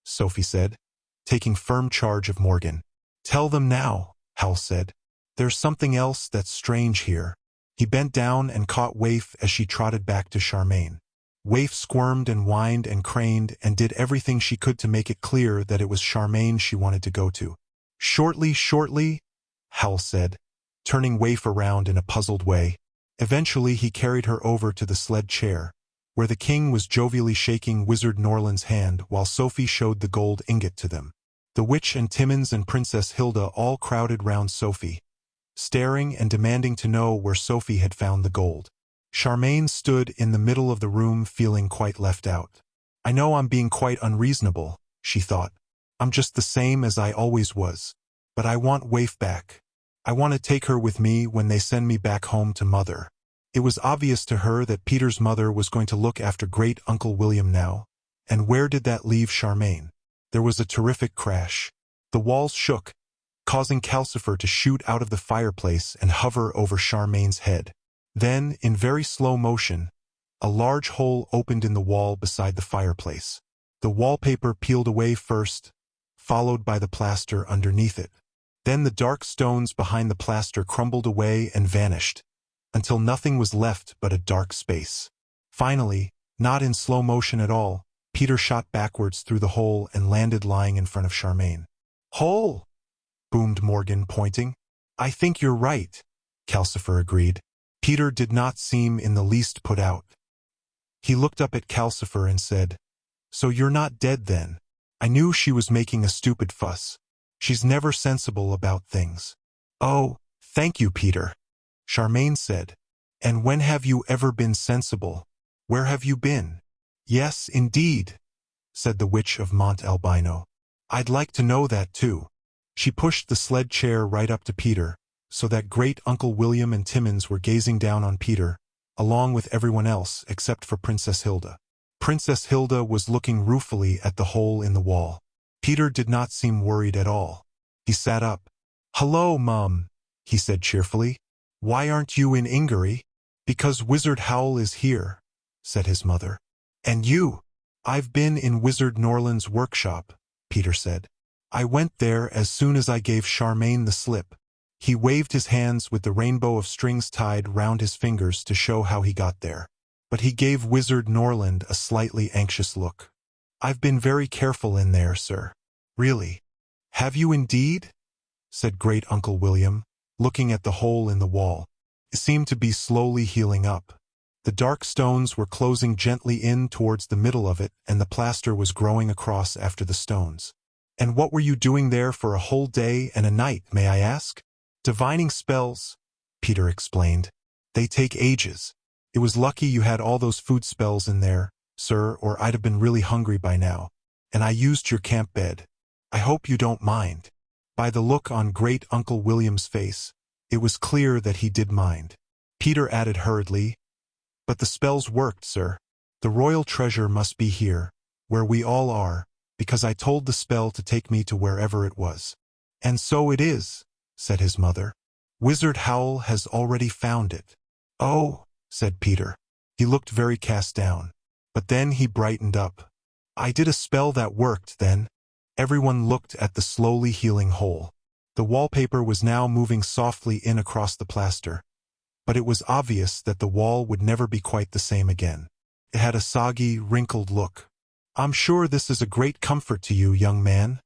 Sophie said, taking firm charge of Morgan. "Tell them now," Howl said. "There's something else that's strange here." He bent down and caught Waif as she trotted back to Charmain. Waif squirmed and whined and craned and did everything she could to make it clear that it was Charmain she wanted to go to. Shortly, Howl said, turning Waif around in a puzzled way. Eventually he carried her over to the sled chair, where the king was jovially shaking Wizard Norland's hand while Sophie showed the gold ingot to them. The witch and Timmins and Princess Hilda all crowded round Sophie, staring and demanding to know where Sophie had found the gold. Charmain stood in the middle of the room feeling quite left out. "I know I'm being quite unreasonable," she thought. "I'm just the same as I always was. But I want Waif back. I want to take her with me when they send me back home to Mother." It was obvious to her that Peter's mother was going to look after Great Uncle William now. And where did that leave Charmain? There was a terrific crash. The walls shook, causing Calcifer to shoot out of the fireplace and hover over Charmain's head. Then, in very slow motion, a large hole opened in the wall beside the fireplace. The wallpaper peeled away first, followed by the plaster underneath it. Then the dark stones behind the plaster crumbled away and vanished, until nothing was left but a dark space. Finally, not in slow motion at all, Peter shot backwards through the hole and landed lying in front of Charmain. "Hole!" boomed Morgan, pointing. "I think you're right," Calcifer agreed. Peter did not seem in the least put out. He looked up at Calcifer and said, "So you're not dead then? I knew she was making a stupid fuss. She's never sensible about things." "Oh, thank you, Peter," Charmain said. "And when have you ever been sensible? Where have you been?" "Yes, indeed," said the Witch of Montalbino. "I'd like to know that too." She pushed the sled chair right up to Peter, so that Great Uncle William and Timmins were gazing down on Peter, along with everyone else except for Princess Hilda. Princess Hilda was looking ruefully at the hole in the wall. Peter did not seem worried at all. He sat up. "Hello, Mum," he said cheerfully. "Why aren't you in Ingery?" "Because Wizard Howl is here," said his mother. "And you?" "I've been in Wizard Norland's workshop," Peter said. "I went there as soon as I gave Charmain the slip." He waved his hands with the rainbow of strings tied round his fingers to show how he got there. But he gave Wizard Norland a slightly anxious look. "I've been very careful in there, sir." "Really? Have you indeed?" said Great-Uncle William, looking at the hole in the wall. It seemed to be slowly healing up. The dark stones were closing gently in towards the middle of it, and the plaster was growing across after the stones. "And what were you doing there for a whole day and a night, may I ask?" "Divining spells," Peter explained. "They take ages. It was lucky you had all those food spells in there, sir, or I'd have been really hungry by now. And I used your camp bed. I hope you don't mind." By the look on Great-Uncle William's face, it was clear that he did mind. Peter added hurriedly, "But the spells worked, sir. The royal treasure must be here, where we all are, because I told the spell to take me to wherever it was." "And so it is," said his mother. "Wizard Howl has already found it." "Oh," said Peter. He looked very cast down. But then he brightened up. "I did a spell that worked, then." Everyone looked at the slowly healing hole. The wallpaper was now moving softly in across the plaster, but it was obvious that the wall would never be quite the same again. It had a soggy, wrinkled look. "I'm sure this is a great comfort to you, young man,"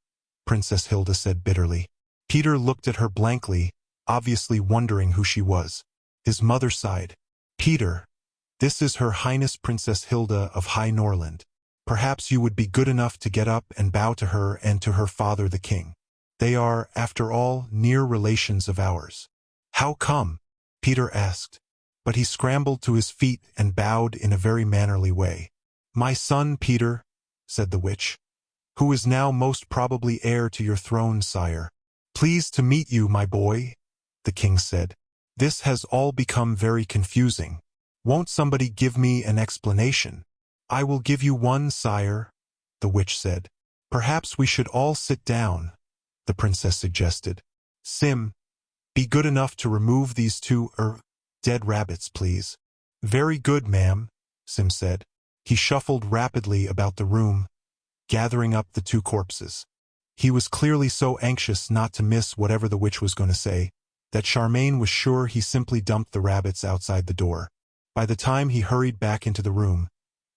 Princess Hilda said bitterly. Peter looked at her blankly, obviously wondering who she was. His mother sighed. "Peter, this is Her Highness Princess Hilda of High Norland. Perhaps you would be good enough to get up and bow to her and to her father the king. They are, after all, near relations of ours." "How come?" Peter asked. But he scrambled to his feet and bowed in a very mannerly way. "My son Peter," said the witch, "who is now most probably heir to your throne, sire." "Pleased to meet you, my boy," the king said. "This has all become very confusing. Won't somebody give me an explanation?" "I will give you one, sire," the witch said. "Perhaps we should all sit down," the princess suggested. "Sim, be good enough to remove these two, dead rabbits, please." "Very good, ma'am," Sim said. He shuffled rapidly about the room, gathering up the two corpses. He was clearly so anxious not to miss whatever the witch was going to say, that Charmain was sure he simply dumped the rabbits outside the door. By the time he hurried back into the room,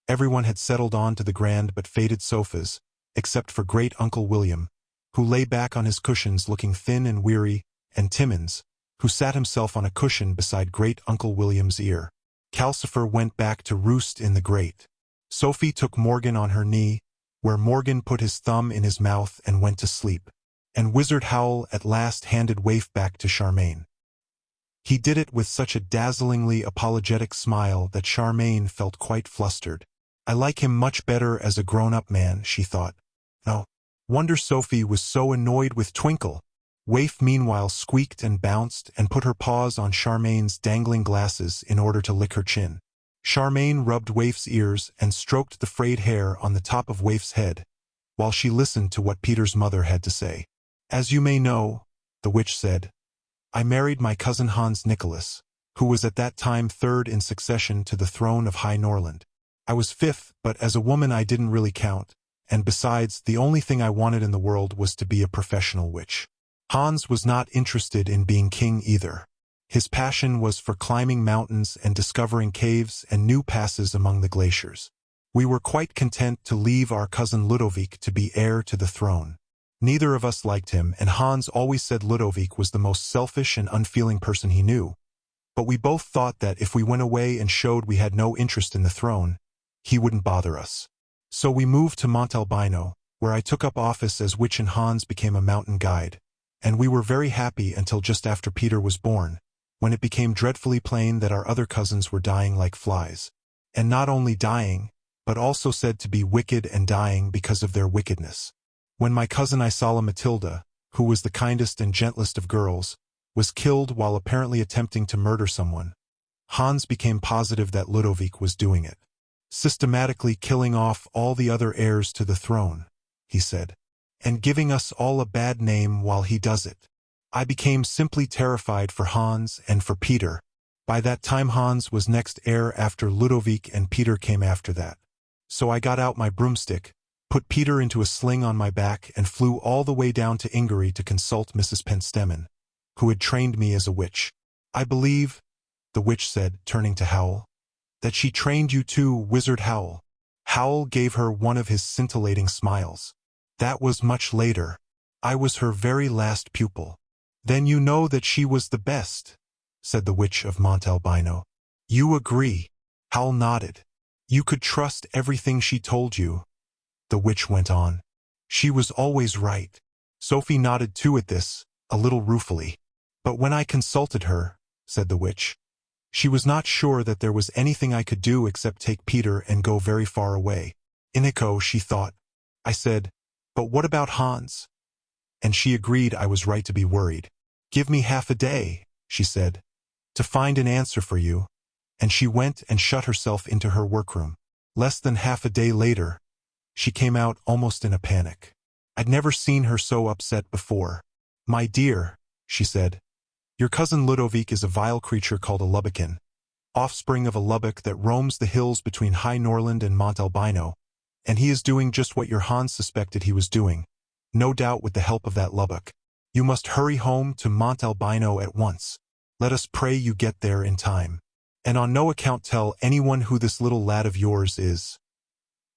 everyone had settled on to the grand but faded sofas, except for Great-Uncle William, who lay back on his cushions looking thin and weary, and Timmins, who sat himself on a cushion beside Great-Uncle William's ear. Calcifer went back to roost in the grate. Sophie took Morgan on her knee, where Morgan put his thumb in his mouth and went to sleep, and Wizard Howl at last handed Waif back to Charmain. He did it with such a dazzlingly apologetic smile that Charmain felt quite flustered. "I like him much better as a grown-up man," she thought. "No wonder Sophie was so annoyed with Twinkle." Waif meanwhile squeaked and bounced and put her paws on Charmain's dangling glasses in order to lick her chin. Charmain rubbed Waif's ears and stroked the frayed hair on the top of Waif's head, while she listened to what Peter's mother had to say. "As you may know," the witch said, "I married my cousin Hans Nicholas, who was at that time third in succession to the throne of High Norland. I was fifth, but as a woman I didn't really count, and besides, the only thing I wanted in the world was to be a professional witch. Hans was not interested in being king either. His passion was for climbing mountains and discovering caves and new passes among the glaciers. We were quite content to leave our cousin Ludovic to be heir to the throne. Neither of us liked him, and Hans always said Ludovic was the most selfish and unfeeling person he knew. But we both thought that if we went away and showed we had no interest in the throne, he wouldn't bother us. So we moved to Montalbino, where I took up office as witch and Hans became a mountain guide, and we were very happy until just after Peter was born, when it became dreadfully plain that our other cousins were dying like flies. And not only dying, but also said to be wicked and dying because of their wickedness. When my cousin Isala Matilda, who was the kindest and gentlest of girls, was killed while apparently attempting to murder someone, Hans became positive that Ludovic was doing it. "Systematically killing off all the other heirs to the throne," he said, "and giving us all a bad name while he does it." I became simply terrified for Hans and for Peter. By that time Hans was next heir after Ludovic, and Peter came after that. So I got out my broomstick, put Peter into a sling on my back, and flew all the way down to Ingery to consult Mrs. Pentstemon, who had trained me as a witch. I believe, the witch said, turning to Howl, that she trained you too, Wizard Howl. Howl gave her one of his scintillating smiles. That was much later. I was her very last pupil. Then you know that she was the best, said the witch of Montalbino. You agree? Howl nodded. You could trust everything she told you, the witch went on. She was always right. Sophie nodded too at this, a little ruefully. But when I consulted her, said the witch, she was not sure that there was anything I could do except take Peter and go very far away. Inico, she thought. I said, but what about Hans? And she agreed I was right to be worried. Give me half a day, she said, to find an answer for you. And she went and shut herself into her workroom. Less than half a day later, she came out almost in a panic. I'd never seen her so upset before. My dear, she said, your cousin Ludovic is a vile creature called a Lubbocan, offspring of a Lubbock that roams the hills between High Norland and Montalbino, and he is doing just what your Hans suspected he was doing, no doubt with the help of that Lubbock. You must hurry home to Montalbino at once. Let us pray you get there in time. And on no account tell anyone who this little lad of yours is.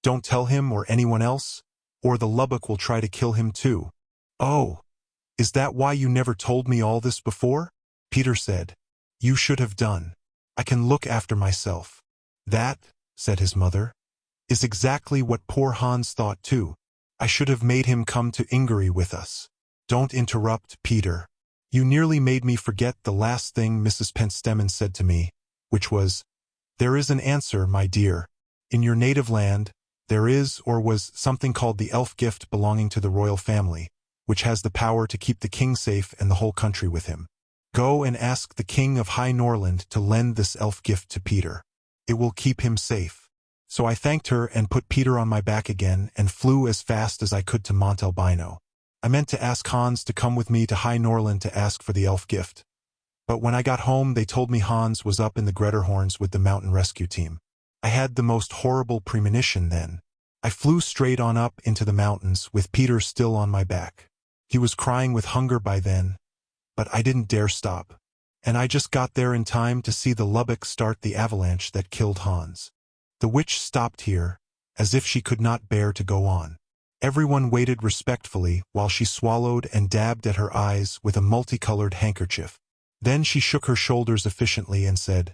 Don't tell him or anyone else, or the Lubbock will try to kill him too. Oh, is that why you never told me all this before? Peter said. You should have done. I can look after myself. That, said his mother, is exactly what poor Hans thought too. I should have made him come to Ingery with us. Don't interrupt, Peter. You nearly made me forget the last thing Mrs. Pentstemon said to me, which was, there is an answer, my dear. In your native land, there is or was something called the elf gift belonging to the royal family, which has the power to keep the king safe and the whole country with him. Go and ask the king of High Norland to lend this elf gift to Peter. It will keep him safe. So I thanked her and put Peter on my back again and flew as fast as I could to Montalbino. I meant to ask Hans to come with me to High Norland to ask for the elf gift. But when I got home they told me Hans was up in the Gretterhorns with the mountain rescue team. I had the most horrible premonition then. I flew straight on up into the mountains with Peter still on my back. He was crying with hunger by then, but I didn't dare stop. And I just got there in time to see the Lubbock start the avalanche that killed Hans. The witch stopped here, as if she could not bear to go on. Everyone waited respectfully while she swallowed and dabbed at her eyes with a multicolored handkerchief. Then she shook her shoulders efficiently and said,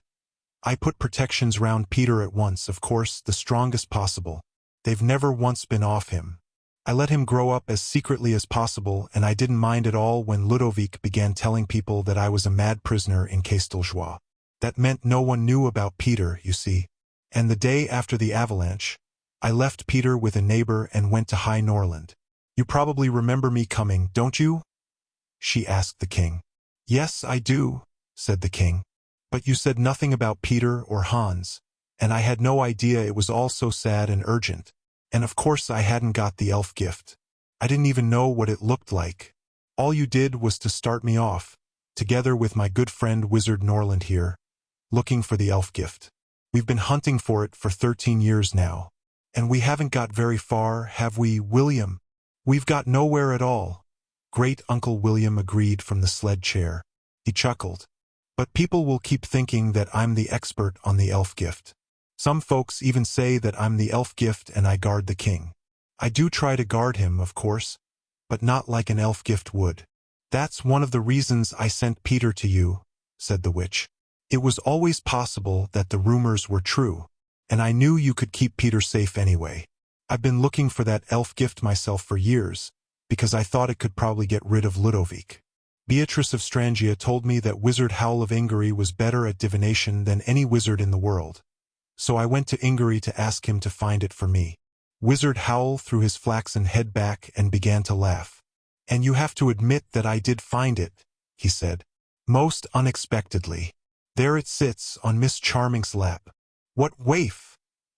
I put protections round Peter at once, of course, the strongest possible. They've never once been off him. I let him grow up as secretly as possible, and I didn't mind at all when Ludovic began telling people that I was a mad prisoner in Casteljoie. That meant no one knew about Peter, you see. And the day after the avalanche, I left Peter with a neighbor and went to High Norland. You probably remember me coming, don't you? She asked the king. Yes, I do, said the king. But you said nothing about Peter or Hans, and I had no idea it was all so sad and urgent. And of course I hadn't got the elf gift. I didn't even know what it looked like. All you did was to start me off, together with my good friend Wizard Norland here, looking for the elf gift. We've been hunting for it for 13 years now. And we haven't got very far, have we, William? We've got nowhere at all. Great Uncle William agreed from the sled chair. He chuckled. But people will keep thinking that I'm the expert on the elf gift. Some folks even say that I'm the elf gift and I guard the king. I do try to guard him, of course, but not like an elf gift would. That's one of the reasons I sent Peter to you, said the witch. It was always possible that the rumors were true, and I knew you could keep Peter safe anyway. I've been looking for that elf gift myself for years, because I thought it could probably get rid of Ludovic. Beatrice of Strangia told me that Wizard Howl of Ingery was better at divination than any wizard in the world. So I went to Ingery to ask him to find it for me. Wizard Howl threw his flaxen head back and began to laugh. And you have to admit that I did find it, he said. Most unexpectedly. There it sits on Miss Charming's lap. What waif?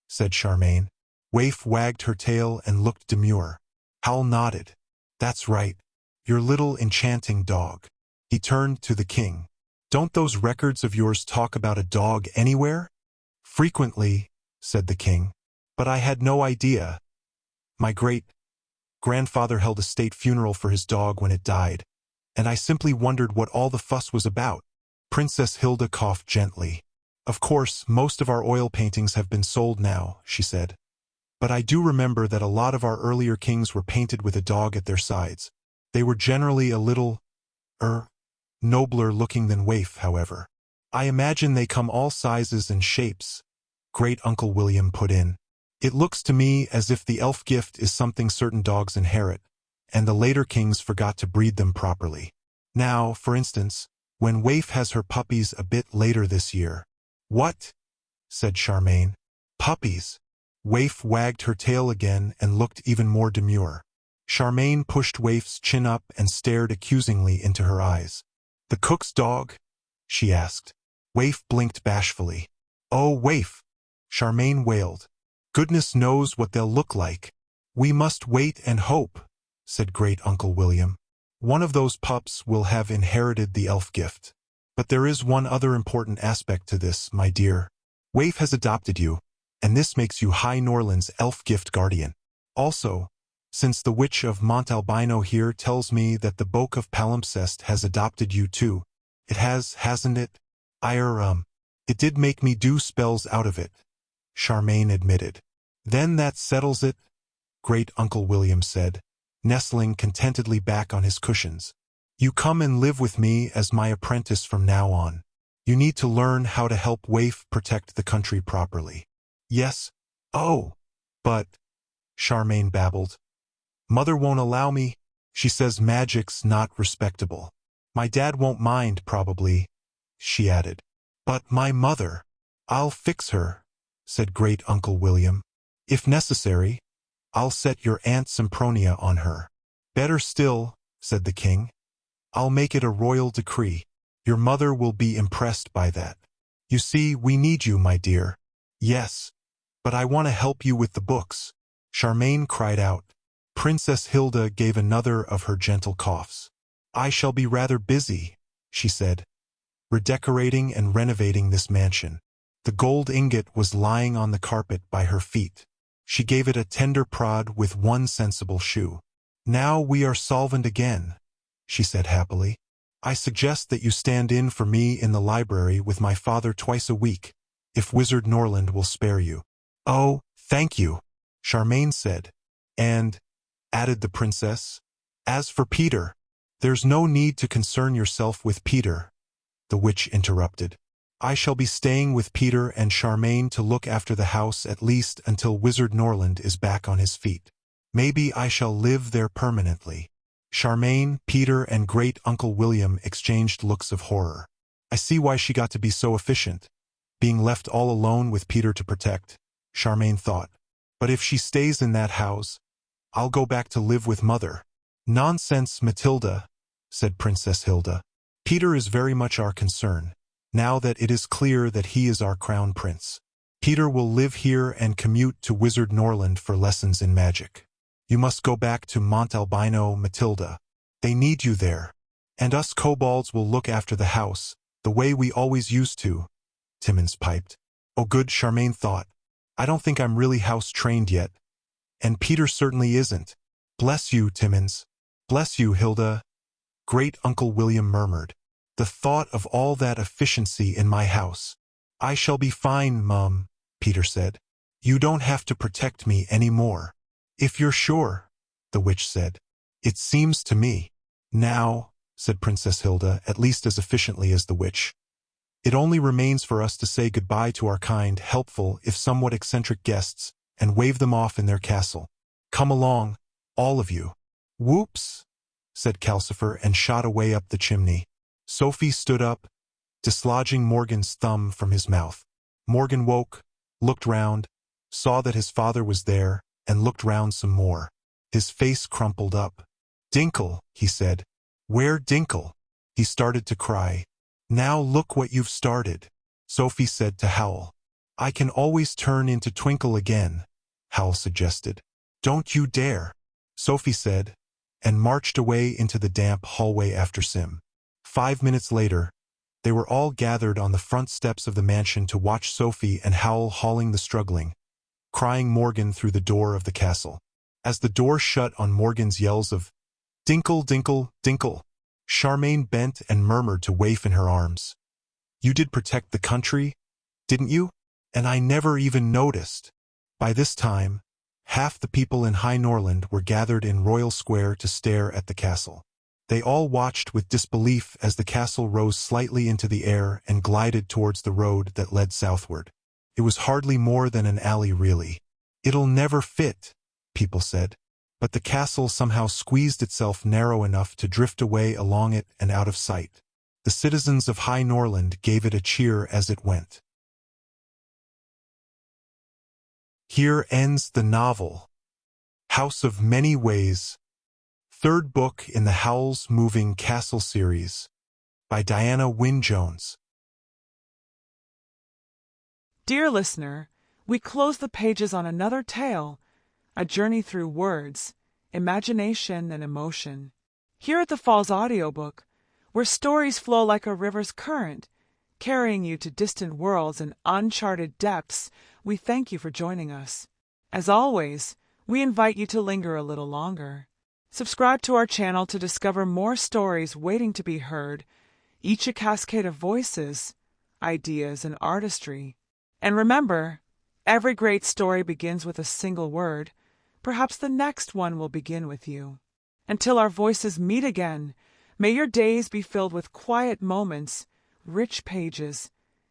Said Charmain. Waif wagged her tail and looked demure. Howl nodded. That's right. Your little enchanting dog. He turned to the king. Don't those records of yours talk about a dog anywhere? Frequently, said the king. But I had no idea. My great-grandfather held a state funeral for his dog when it died, and I simply wondered what all the fuss was about. Princess Hilda coughed gently. Of course, most of our oil paintings have been sold now, she said. But I do remember that a lot of our earlier kings were painted with a dog at their sides. They were generally a little, nobler looking than Waif, however. I imagine they come all sizes and shapes, Great Uncle William put in. It looks to me as if the elf gift is something certain dogs inherit, and the later kings forgot to breed them properly. Now, for instance, when Waif has her puppies a bit later this year. What? Said Charmain. Puppies? Waif wagged her tail again and looked even more demure. Charmain pushed Waif's chin up and stared accusingly into her eyes. The cook's dog? She asked. Waif blinked bashfully. Oh, Waif! Charmain wailed. Goodness knows what they'll look like. We must wait and hope, said Great Uncle William. One of those pups will have inherited the elf gift. But there is one other important aspect to this, my dear. Waif has adopted you, and this makes you High Norland's elf gift guardian. Also, since the Witch of Montalbino here tells me that the Boke of Palimpsest has adopted you too, it has, hasn't it? It did make me do spells out of it, Charmain admitted. Then that settles it, Great Uncle William said, nestling contentedly back on his cushions. You come and live with me as my apprentice from now on. You need to learn how to help Waif protect the country properly. Yes? Oh! But, Charmain babbled. Mother won't allow me. She says magic's not respectable. My dad won't mind, probably, she added. But my mother. I'll fix her, said Great Uncle William. If necessary, I'll set your Aunt Sempronia on her. Better still, said the king. I'll make it a royal decree. Your mother will be impressed by that. You see, we need you, my dear. Yes, but I want to help you with the books, Charmain cried out. Princess Hilda gave another of her gentle coughs. I shall be rather busy, she said, redecorating and renovating this mansion. The gold ingot was lying on the carpet by her feet. She gave it a tender prod with one sensible shoe. Now we are solvent again, she said happily. I suggest that you stand in for me in the library with my father twice a week, if Wizard Norland will spare you. Oh, thank you, Charmain said. And, added the princess, as for Peter, there's no need to concern yourself with Peter, the witch interrupted. I shall be staying with Peter and Charmain to look after the house at least until Wizard Norland is back on his feet. Maybe I shall live there permanently. Charmain, Peter, and Great Uncle William exchanged looks of horror. I see why she got to be so efficient, being left all alone with Peter to protect, Charmain thought. But if she stays in that house, I'll go back to live with Mother. Nonsense, Matilda, said Princess Hilda. Peter is very much our concern, now that it is clear that he is our crown prince. Peter will live here and commute to Wizard Norland for lessons in magic. You must go back to Montalbino, Matilda. They need you there. And us kobolds will look after the house, the way we always used to, Timmins piped. Oh good, Charmain thought. I don't think I'm really house-trained yet. And Peter certainly isn't. Bless you, Timmins. Bless you, Hilda. Great Uncle William murmured. The thought of all that efficiency in my house. I shall be fine, Mum, Peter said. You don't have to protect me any more. If you're sure, the witch said. It seems to me. Now, said Princess Hilda, at least as efficiently as the witch. It only remains for us to say goodbye to our kind, helpful, if somewhat eccentric guests, and wave them off in their castle. Come along, all of you. Whoops, said Calcifer and shot away up the chimney. Sophie stood up, dislodging Morgan's thumb from his mouth. Morgan woke, looked round, saw that his father was there, and looked round some more. His face crumpled up. Dinkle, he said. Where Dinkle? He started to cry. Now look what you've started, Sophie said to Howl. I can always turn into Twinkle again, Howl suggested. Don't you dare, Sophie said, and marched away into the damp hallway after Sim. 5 minutes later, they were all gathered on the front steps of the mansion to watch Sophie and Howl hauling the struggling, crying Morgan through the door of the castle. As the door shut on Morgan's yells of, Dinkle, Dinkle, Dinkle, Charmain bent and murmured to Waif in her arms. You did protect the country, didn't you? And I never even noticed. By this time, half the people in High Norland were gathered in Royal Square to stare at the castle. They all watched with disbelief as the castle rose slightly into the air and glided towards the road that led southward. It was hardly more than an alley, really. It'll never fit, people said. But the castle somehow squeezed itself narrow enough to drift away along it and out of sight. The citizens of High Norland gave it a cheer as it went. Here ends the novel, House of Many Ways, third book in the Howl's Moving Castle series, by Diana Wynne Jones. Dear listener, we close the pages on another tale, a journey through words, imagination, and emotion. Here at the Falls Audiobook, where stories flow like a river's current, carrying you to distant worlds and uncharted depths, we thank you for joining us. As always, we invite you to linger a little longer. Subscribe to our channel to discover more stories waiting to be heard, each a cascade of voices, ideas, and artistry. And remember, every great story begins with a single word. Perhaps the next one will begin with you. Until our voices meet again, may your days be filled with quiet moments, rich pages,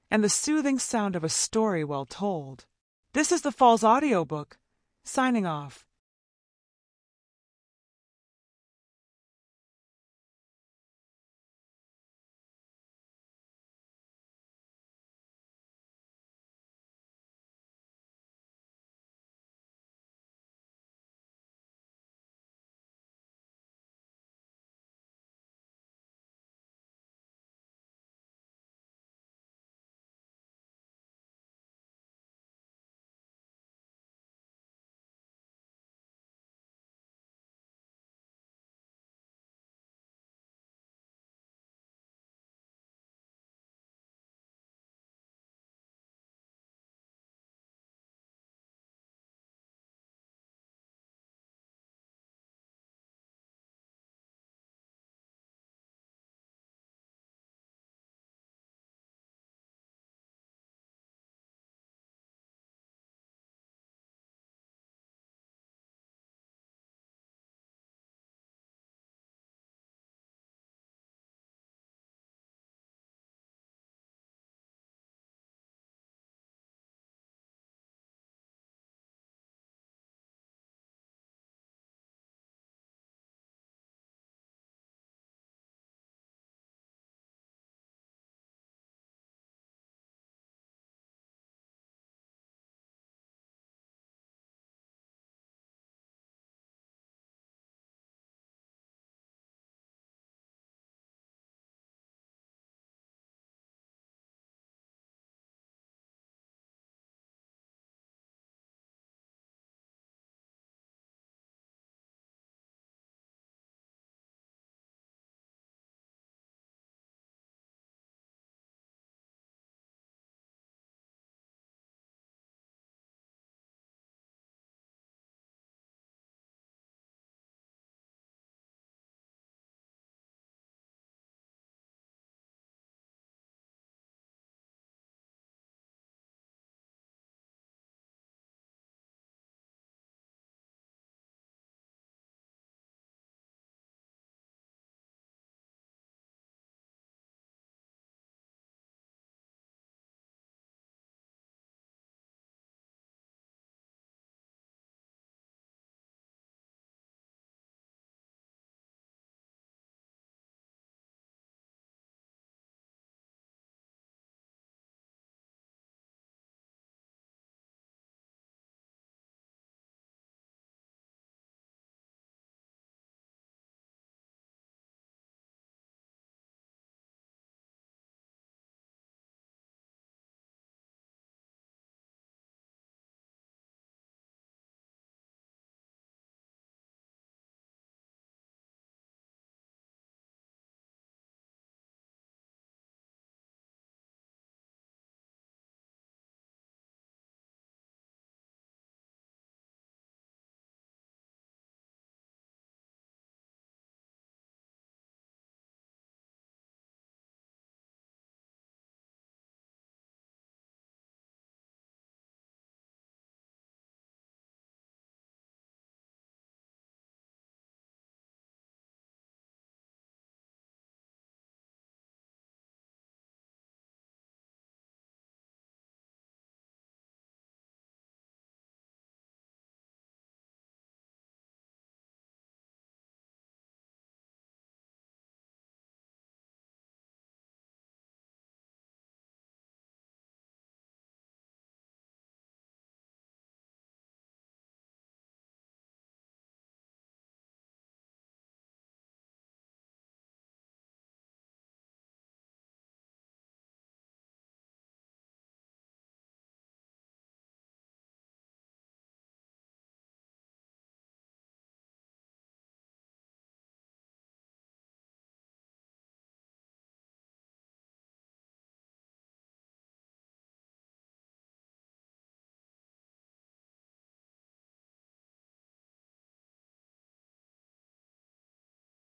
and the soothing sound of a story well told. This is the Falls Audiobook, signing off.